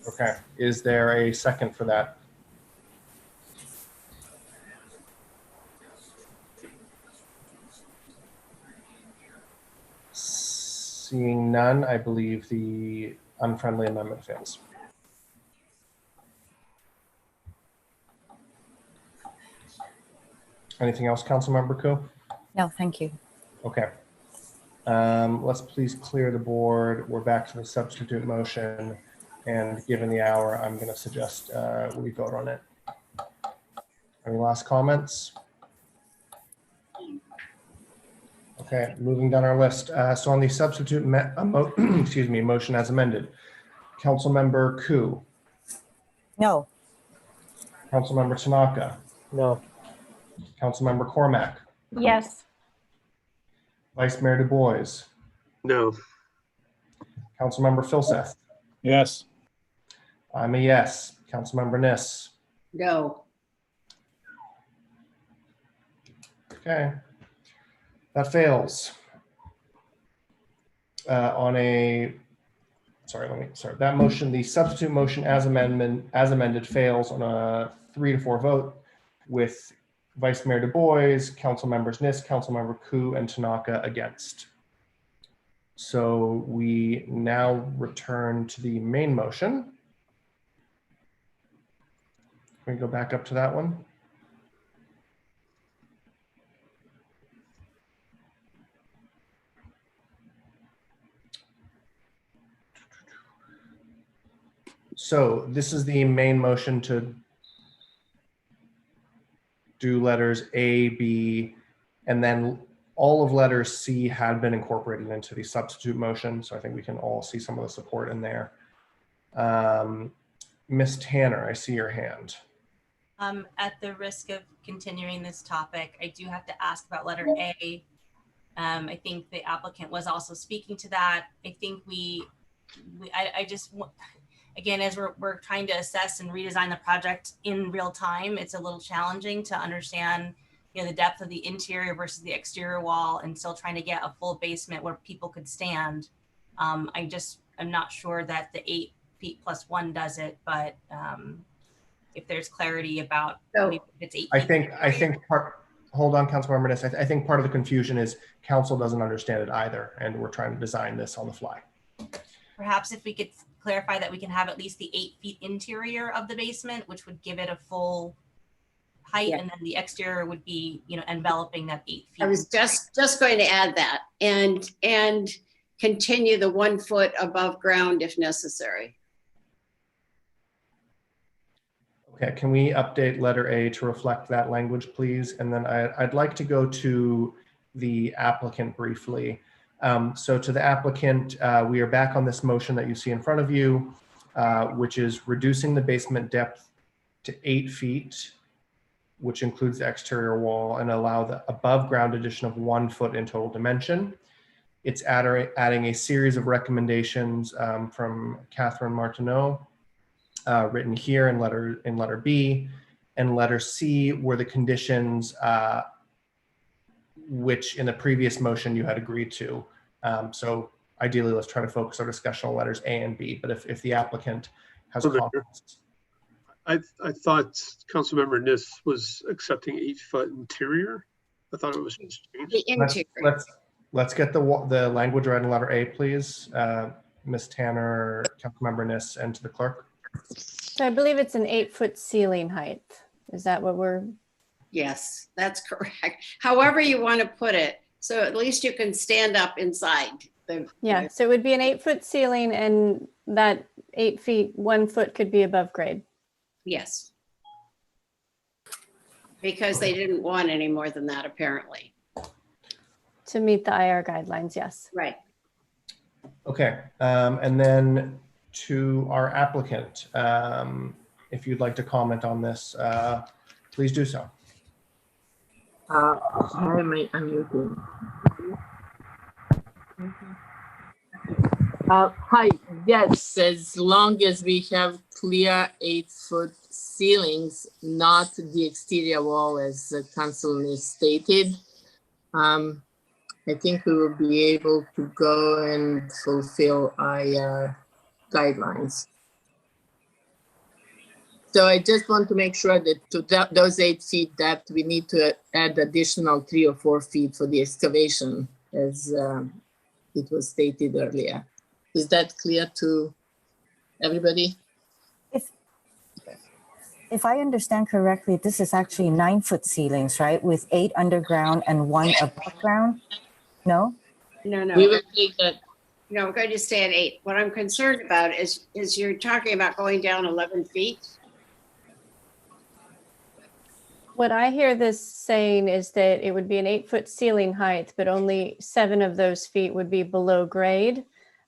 Okay, is there a second for that? Seeing none, I believe the unfriendly amendment fails. Anything else, Councilmember Koo? No, thank you. Okay. Let's please clear the board. We're back to the substitute motion. And given the hour, I'm going to suggest we vote on it. Any last comments? Okay, moving down our list. So on the substitute excuse me, motion as amended, Councilmember Koo. No. Councilmember Tanaka. No. Councilmember Cormack. Yes. Vice Mayor Du Bois. No. Councilmember Filseth. Yes. I'm a yes. Councilmember Niss. No. Okay. That fails. That motion, the substitute motion as amended fails on a 3-4 vote with Vice Mayor Du Bois, Council Members Niss, Councilmember Koo, and Tanaka against. So we now return to the main motion. Can we go back up to that one? So this is the main motion to do letters A, B, and then all of letters C had been incorporated into the substitute motion. So I think we can all see some of the support in there. Ms. Tanner, I see your hand. At the risk of continuing this topic, I do have to ask about letter A. I think the applicant was also speaking to that. I think I just, again, as we're trying to assess and redesign the project in real time, it's a little challenging to understand, you know, the depth of the interior versus the exterior wall, and still trying to get a full basement where people could stand. I'm not sure that the 8 feet plus 1 does it, but if there's clarity about if it's 8 feet. I think hold on, Councilmember Niss. I think part of the confusion is council doesn't understand it either, and we're trying to design this on the fly. Perhaps if we could clarify that we can have at least the 8 feet interior of the basement, which would give it a full height, and then the exterior would be, you know, enveloping that 8 feet. I was just going to add that, and continue the 1 foot above ground if necessary. Okay, can we update letter A to reflect that language, please? And then I'd like to go to the applicant briefly. So to the applicant, we are back on this motion that you see in front of you, which is reducing the basement depth to 8 feet, which includes the exterior wall, and allow the above ground addition of 1 foot in total dimension. It's adding a series of recommendations from Catherine Martineau, written here in letter B, and letter C were the conditions which in the previous motion you had agreed to. So ideally, let's try to focus our discussion on letters A and B. But if the applicant has comments. I thought Councilmember Niss was accepting 8-foot interior. I thought it was just changed. The interior. Let's get the language right in letter A, please. Ms. Tanner, Councilmember Niss, and to the clerk. So I believe it's an 8-foot ceiling height. Is that what we're? Yes, that's correct. However you want to put it. So at least you can stand up inside. Yeah, so it would be an 8-foot ceiling, and that 8 feet, 1 foot could be above grade. Yes. Because they didn't want any more than that, apparently. To meet the IR guidelines, yes. Right. Okay, and then to our applicant, if you'd like to comment on this, please do so. How am I unmuted? Hi, yes, as long as we have clear 8-foot ceilings, not the exterior wall as the council has stated, I think we will be able to go and fulfill our guidelines. So I just want to make sure that to those 8 feet depth, we need to add additional 3 or 4 feet for the excavation, as it was stated earlier. Is that clear to everybody? If I understand correctly, this is actually 9-foot ceilings, right? With 8 underground and 1 above ground? No? No. We will take that. No, we're going to stay at 8. What I'm concerned about is you're talking about going down 11 feet. What I hear this saying is that it would be an 8-foot ceiling height, but only 7 of those feet would be below grade.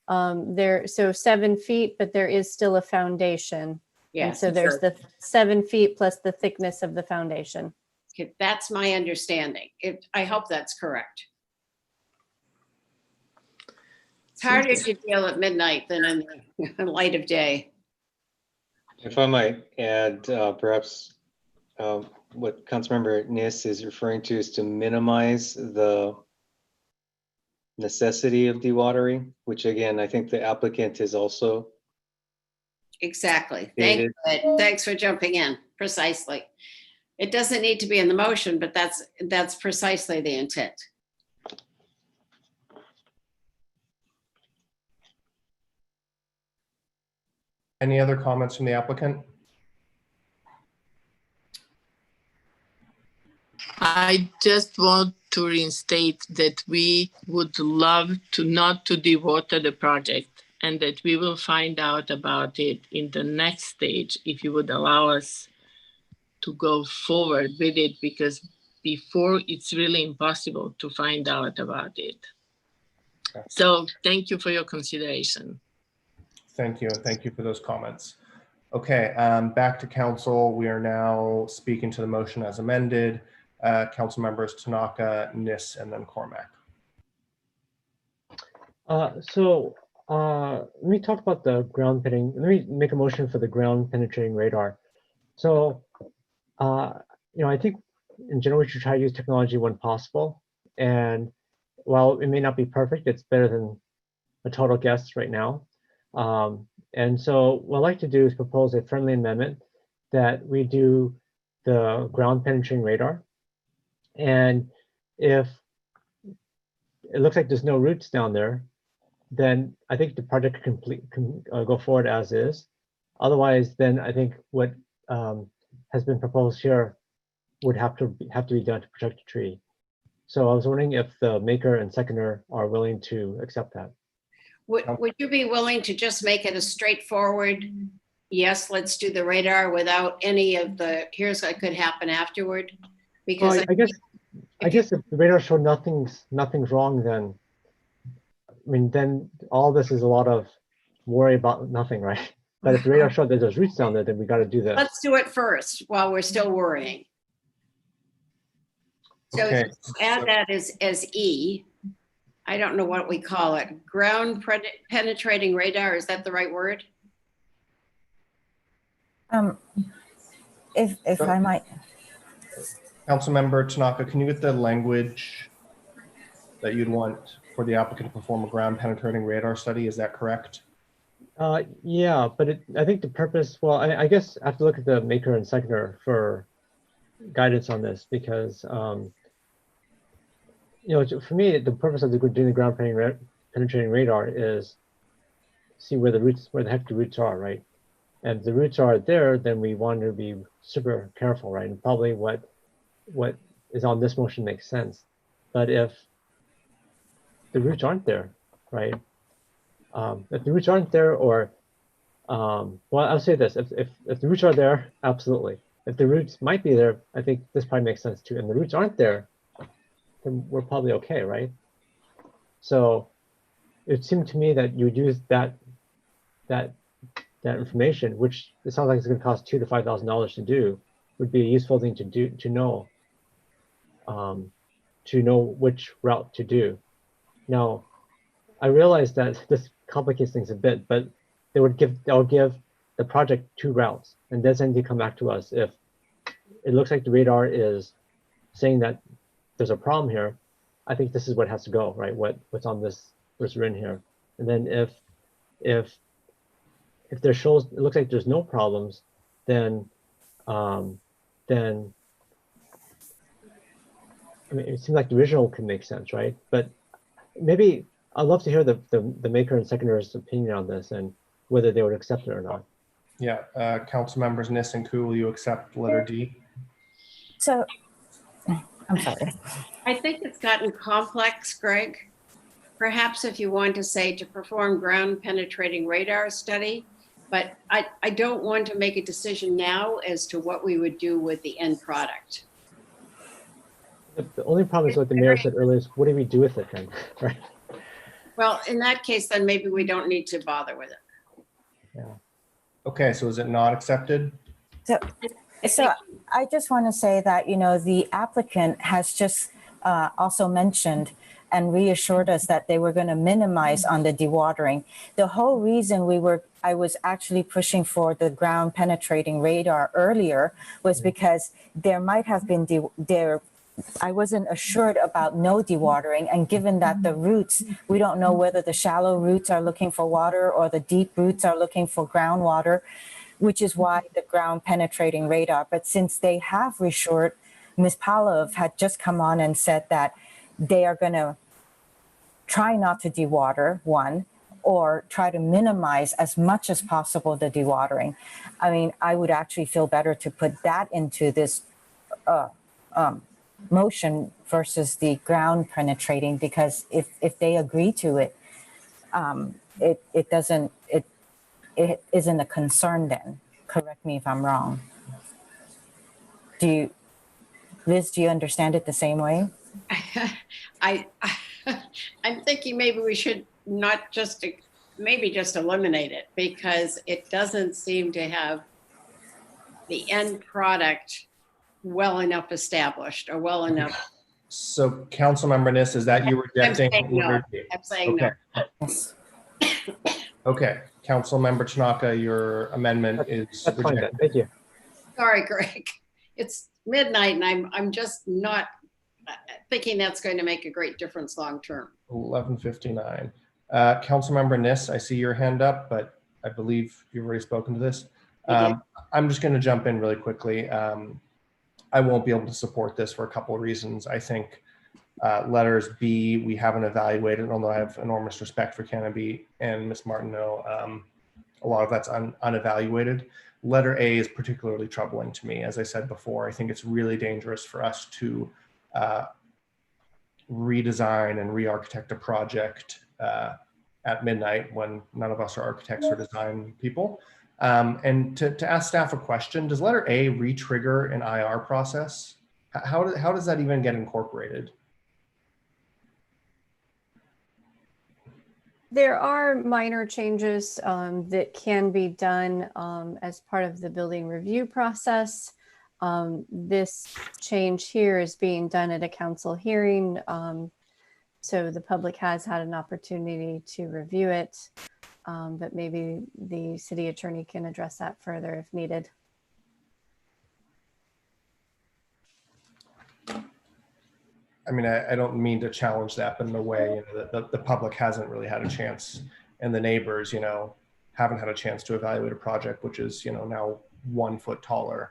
So 7 feet, but there is still a foundation. Yes. And so there's the 7 feet plus the thickness of the foundation. Okay, that's my understanding. I hope that's correct. It's harder to deal at midnight than in the light of day. If I might add, perhaps what Councilmember Niss is referring to is to minimize the necessity of dewatering, which again, I think the applicant is also. Exactly. Thanks for jumping in. Precisely. It doesn't need to be in the motion, but that's precisely the intent. Any other comments from the applicant? I just want to reinstate that we would love to not to dewater the project, and that we will find out about it in the next stage if you would allow us to go forward with it, because before it's really impossible to find out about it. Okay. So thank you for your consideration. Thank you, and thank you for those comments. Okay, back to council. We are now speaking to the motion as amended. Council members Tanaka, Niss, and then Cormack. Let me talk about the ground pitting. Let me make a motion for the ground penetrating radar. So, I think in general, we should try to use technology when possible. And while it may not be perfect, it's better than a total guess right now. And so what I'd like to do is propose a friendly amendment that we do the ground penetrating radar. And if it looks like there's no roots down there, then I think the project can go forward as is. Otherwise, then I think what has been proposed here would have to be done to protect the tree. So I was wondering if the maker and seconder are willing to accept that. Would you be willing to just make it a straightforward, yes, let's do the radar without any of the, here's what could happen afterward? Because I guess if the radar showed nothing's wrong, then then all this is a lot of worry about nothing, right? But if the radar showed that there's roots down there, then we got to do this. Let's do it first while we're still worrying. So Okay. add that as E. I don't know what we call it, ground penetrating radar, is that the right word? If I might, Councilmember Tanaka, can you get the language that you'd want for the applicant to perform a ground penetrating radar study? Is that correct? Yeah, but I think the purpose, well, I guess I have to look at the maker and seconder for guidance on this because, you know, for me, the purpose of doing the ground penetrating radar is see where the heck the roots are, right? And if the roots are there, then we want to be super careful, right? And probably what is on this motion makes sense. But if the roots aren't there, right? If the roots aren't there, or well, I'll say this: if the roots are there, absolutely. If the roots might be there, I think this probably makes sense too. And the roots aren't there, then we're probably okay, right? So it seemed to me that you would use that information, which it sounds like it's going to cost $2,000 to $5,000 to do, would be a useful thing to do to know which route to do. Now, I realize that this complicates things a bit, but they'll give the project 2 routes, and then they come back to us if it looks like the radar is saying that there's a problem here. I think this is what has to go, right? What's on this what's written here, and then if there shows it looks like there's no problems, then I mean, it seems like the original can make sense, right? But maybe I'd love to hear the maker and seconder's opinion on this and whether they would accept it or not. Yeah, council members Nis and Ku, will you accept letter D? so I'm sorry. I think it's gotten complex, Greg. Perhaps if you want to say to perform ground penetrating radar study, but I don't want to make a decision now as to what we would do with the end product. The only problem is what the mayor said earlier is what do we do with it then, right? Well, in that case, then maybe we don't need to bother with it. Yeah. Okay, so is it not accepted? So I just want to say that, you know, the applicant has just also mentioned and reassured us that they were going to minimize on the dewatering. The whole reason I was actually pushing for the ground penetrating radar earlier was because there might have been I wasn't assured about no dewatering, and given that the roots, we don't know whether the shallow roots are looking for water or the deep roots are looking for groundwater, which is why the ground penetrating radar. But since they have reassured, Ms. Palov had just come on and said that they are going to try not to dewater, one, or try to minimize as much as possible the dewatering. I mean, I would actually feel better to put that into this motion versus the ground penetrating, because if they agree to it, it isn't a concern then. Correct me if I'm wrong. Liz, do you understand it the same way? I'm thinking maybe we should not just, maybe just eliminate it, because it doesn't seem to have the end product well enough established or well enough. So Councilmember Nis, is that you rejecting? I'm saying no. Okay, Councilmember Tanaka, your amendment is That's fine then. rejected. Thank you. Sorry, Greg. It's midnight and I'm just not thinking that's going to make a great difference long term. 11:59. Councilmember Nis, I see your hand up, but I believe you've already spoken to this. I'm just going to jump in really quickly. I won't be able to support this for a couple of reasons. I think letters B, we haven't evaluated, although I have enormous respect for Canopy and Ms. Martineau. A lot of that's unevaluated. Letter A is particularly troubling to me. As I said before, I think it's really dangerous for us to redesign and re-architect a project at midnight when none of us are architects or design people. And to ask staff a question, does letter A re-trigger an IR process? How does that even get incorporated? There are minor changes that can be done as part of the building review process. This change here is being done at a council hearing So the public has had an opportunity to review it, but maybe the city attorney can address that further if needed. I mean, I don't mean to challenge that, but in a way, you know, the public hasn't really had a chance, and the neighbors, you know, haven't had a chance to evaluate a project, which is, you know, now 1 foot taller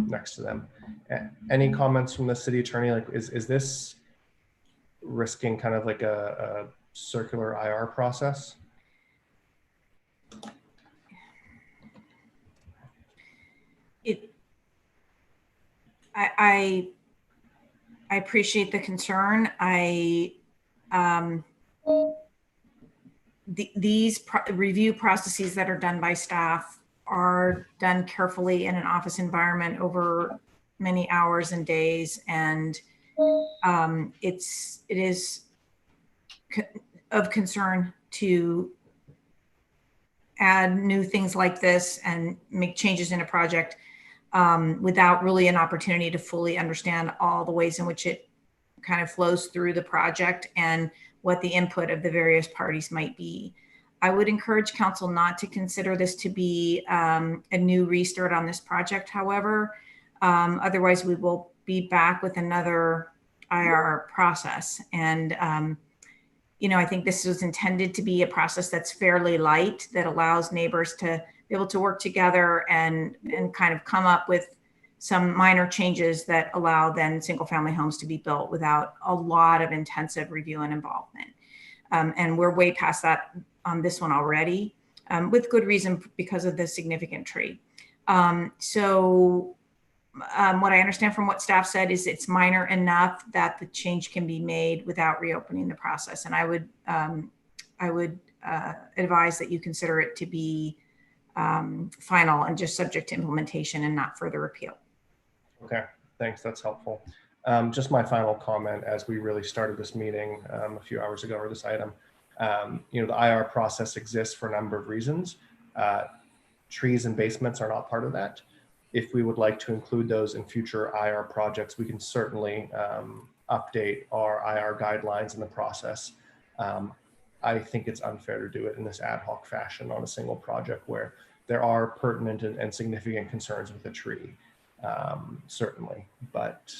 next to them. Any comments from the city attorney? Like, is this risking kind of like a circular IR process? I appreciate the concern. These review processes that are done by staff are done carefully in an office environment over many hours and days, and it is of concern to add new things like this and make changes in a project without really an opportunity to fully understand all the ways in which it kind of flows through the project and what the input of the various parties might be. I would encourage council not to consider this to be a new restart on this project, however. Otherwise, we will be back with another IR process. And, you know, I think this was intended to be a process that's fairly light, that allows neighbors to be able to work together and kind of come up with some minor changes that allow then single family homes to be built without a lot of intensive review and involvement. And we're way past that on this one already, with good reason because of the significant tree. What I understand from what staff said is it's minor enough that the change can be made without reopening the process. And I would advise that you consider it to be final and just subject to implementation and not further appeal. Okay, thanks, that's helpful. Just my final comment as we really started this meeting a few hours ago, or this item, you know, the IR process exists for a number of reasons. Trees and basements are not part of that. If we would like to include those in future IR projects, we can certainly update our IR guidelines in the process. I think it's unfair to do it in this ad hoc fashion on a single project where there are pertinent and significant concerns with the tree, certainly. But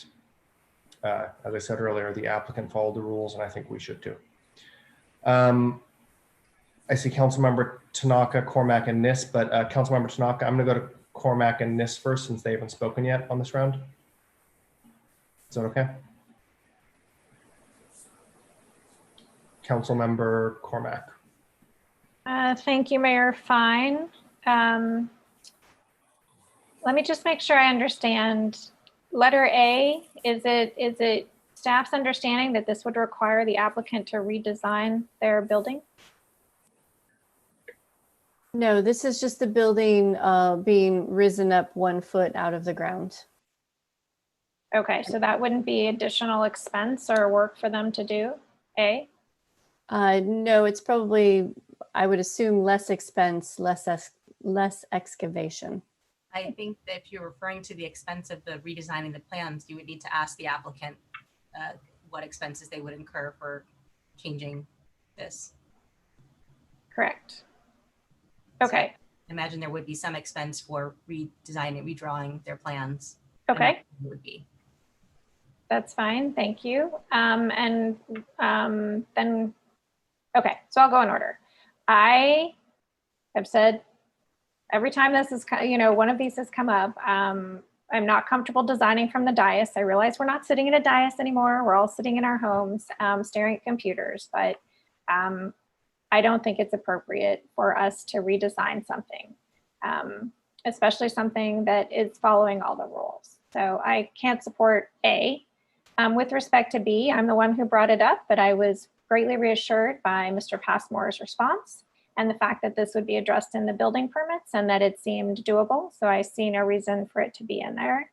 as I said earlier, the applicant followed the rules, and I think we should too. I see Councilmember Tanaka, Cormack, and Nis, but Councilmember Tanaka, I'm going to go to Cormack and Nis first since they haven't spoken yet on this round. Is that okay? Councilmember Cormack. Thank you, Mayor Fine. Let me just make sure I understand. Letter A, is it staff's understanding that this would require the applicant to redesign their building? No, this is just the building being risen up 1 foot out of the ground. Okay, so that wouldn't be additional expense or work for them to do, A? No, it's probably, I would assume, less expense, less excavation. I think that if you're referring to the expense of the redesigning the plans, you would need to ask the applicant what expenses they would incur for changing this. Correct. Okay. So imagine there would be some expense for redesigning, redrawing their plans. Okay. It would be. That's fine. Thank you. Then, okay, so I'll go in order. I have said every time this is, you know, one of these has come up, I'm not comfortable designing from the dais. I realize we're not sitting in a dais anymore. We're all sitting in our homes, staring at computers, but I don't think it's appropriate for us to redesign something, especially something that is following all the rules. So I can't support A. With respect to B, I'm the one who brought it up, but I was greatly reassured by Mr. Passmore's response and the fact that this would be addressed in the building permits and that it seemed doable. So I see no reason for it to be in there.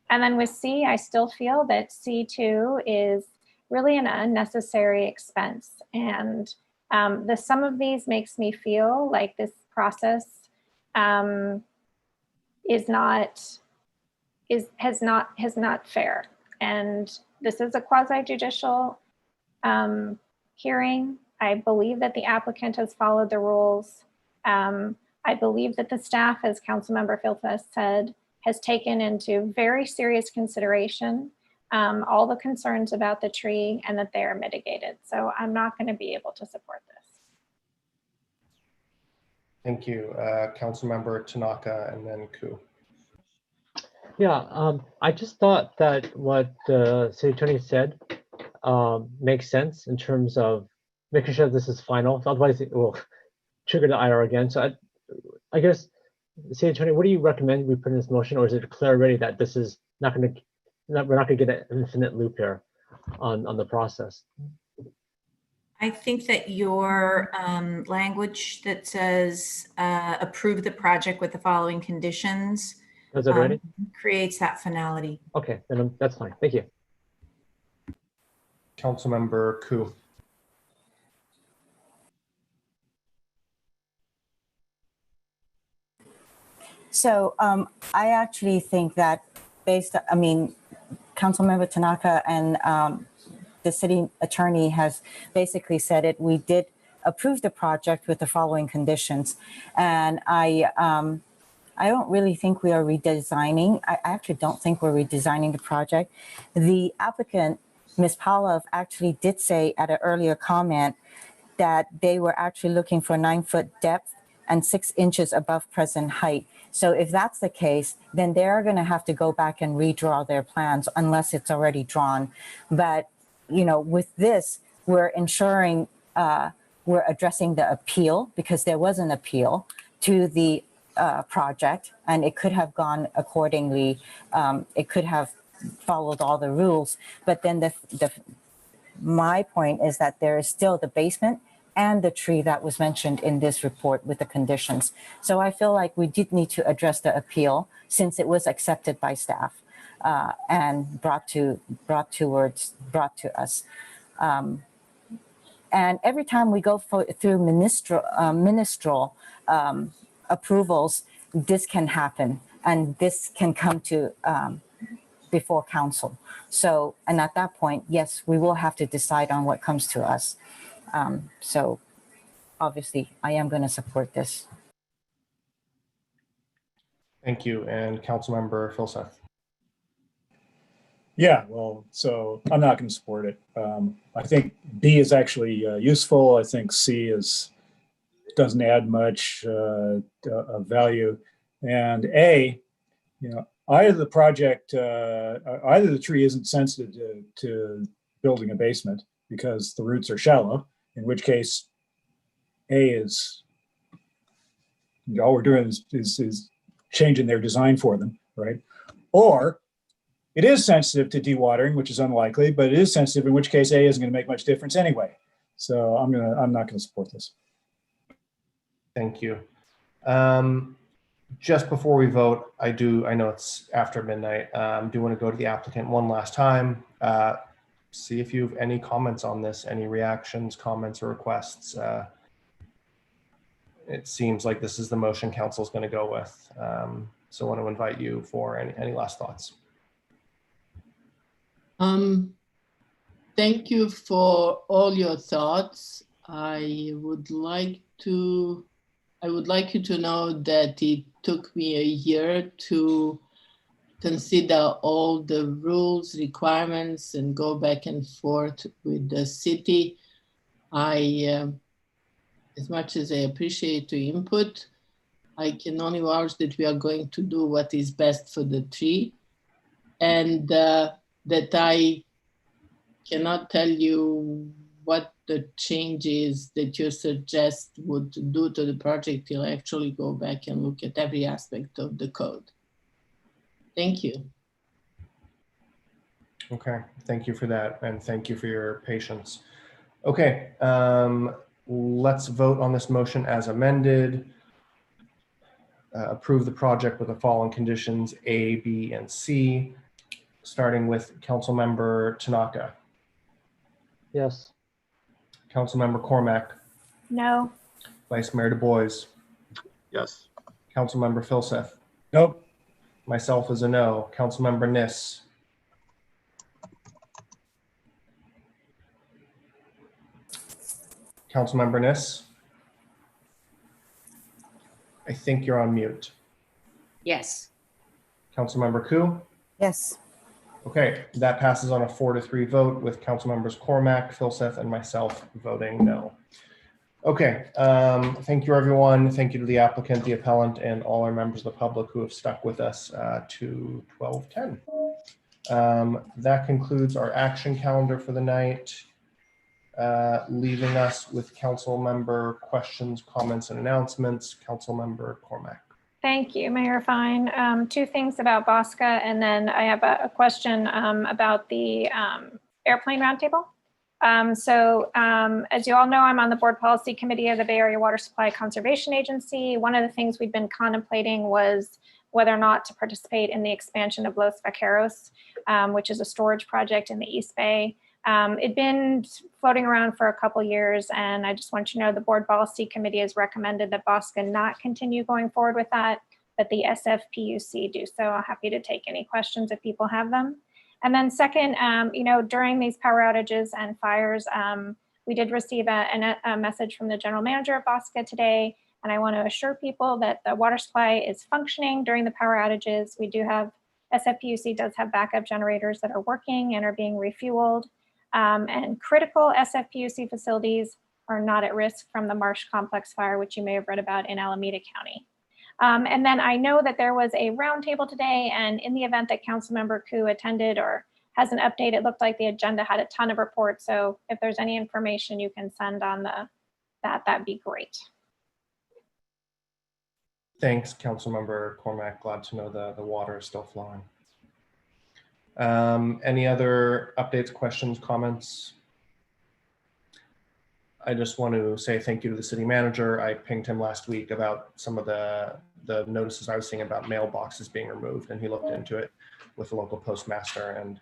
And then with C, I still feel that C2 is really an unnecessary expense. And the sum of these makes me feel like this process is not fair. And this is a quasi judicial hearing. I believe that the applicant has followed the rules. I believe that the staff, as Councilmember Filthus said, has taken into very serious consideration all the concerns about the tree and that they are mitigated. So I'm not going to be able to support this. Thank you, Councilmember Tanaka, and then Ku. Yeah, I just thought that what the city attorney said makes sense in terms of making sure this is final. Otherwise, it will trigger the IR again. So I guess, city attorney, what do you recommend we put in this motion, or is it clear already that this is not going to, we're not going to get an infinite loop here on the process? I think that your language that says approve the project with the following conditions Is it ready? creates that finality. Okay, then that's fine. Thank you. Councilmember Ku. So I actually think that Councilmember Tanaka and the city attorney has basically said it. We did approve the project with the following conditions. And I don't really think we are redesigning. I actually don't think we're redesigning the project. The applicant, Ms. Pavlov, actually did say at an earlier comment that they were actually looking for 9-foot depth and 6 inches above present height. So if that's the case, then they're going to have to go back and redraw their plans unless it's already drawn. But, you know, with this, we're ensuring we're addressing the appeal, because there was an appeal to the project, and it could have gone accordingly. It could have followed all the rules. But then my point is that there is still the basement and the tree that was mentioned in this report with the conditions. So I feel like we did need to address the appeal since it was accepted by staff and brought to us. And every time we go through ministerial approvals, this can happen, and this can come to before council. So, and at that point, yes, we will have to decide on what comes to us. So obviously I am going to support this. Thank you. And Councilmember Filseth. Yeah, well, so I'm not going to support it. I think B is actually useful. I think C doesn't add much of value. And A, you know, either the project, either the tree isn't sensitive to building a basement because the roots are shallow, in which case A is, all we're doing is changing their design for them, right? Or it is sensitive to dewatering, which is unlikely, but it is sensitive, in which case A isn't going to make much difference anyway. So I'm not going to support this. Thank you. Just before we vote, I know it's after midnight. Do want to go to the applicant one last time. See if you have any comments on this, any reactions, comments, or requests. It seems like this is the motion council is going to go with. So I want to invite you for any last thoughts. Thank you for all your thoughts. I would like you to know that it took me a year to consider all the rules, requirements, and go back and forth with the city. As much as I appreciate your input, I can only vouch that we are going to do what is best for the tree, and that I cannot tell you what the changes that you suggest would do to the project till I actually go back and look at every aspect of the code. Thank you. Okay, thank you for that, and thank you for your patience. Okay, let's vote on this motion as amended. Approve the project with the following conditions A, B, and C, starting with Councilmember Tanaka. Yes. Councilmember Cormack. No. Vice Mayor Du Bois. Yes. Councilmember Filseth. Nope. Myself is a no. Councilmember Niss. Councilmember Niss? I think you're on mute. Yes. Councilmember Ku? Yes. Okay, that passes on a 4-3 vote with Councilmembers Cormack, Filseth, and myself voting no. Okay, thank you, everyone. Thank you to the applicant, the appellant, and all our members of the public who have stuck with us to 12:10. That concludes our action calendar for the night, leaving us with council member questions, comments, and announcements. Council member Cormack. Thank you, Mayor Fine. Two things about Bosca, and then I have a question about the airplane roundtable. As you all know, I'm on the board policy committee of the Bay Area Water Supply Conservation Agency. One of the things we've been contemplating was whether or not to participate in the expansion of Los Vaqueros, which is a storage project in the East Bay. It'd been floating around for a couple years, and I just want you to know the board policy committee has recommended that Bosca not continue going forward with that, but the SFPUC do. So I'm happy to take any questions if people have them. And then second, during these power outages and fires, we did receive a message from the general manager of Bosca today, and I want to assure people that the water supply is functioning during the power outages. We do have, SFPUC does have backup generators that are working and are being refueled. And critical SFPUC facilities are not at risk from the Marsh Complex fire, which you may have read about in Alameda County. And then I know that there was a roundtable today, and in the event that Councilmember Ku attended or has an update, it looked like the agenda had a ton of reports. So if there's any information you can send on that'd be great. Thanks, Councilmember Cormack. Glad to know the water is still flowing. Any other updates, questions, comments? I just want to say thank you to the city manager. I pinged him last week about some of the notices I was seeing about mailboxes being removed, and he looked into it with the local postmaster. And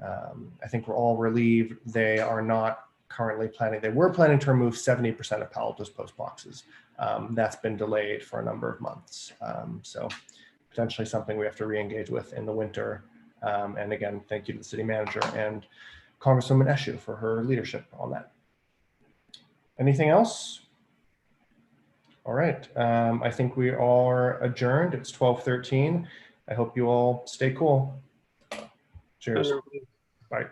I think we're all relieved they are not currently planning. They were planning to remove 70% of Palo Alto's post boxes. That's been delayed for a number of months. So potentially something we have to re-engage with in the winter. And again, thank you to the city manager and Congresswoman Eshoo for her leadership on that. Anything else? All right, I think we are adjourned. It's 12:13. I hope you all stay cool. Cheers. Bye.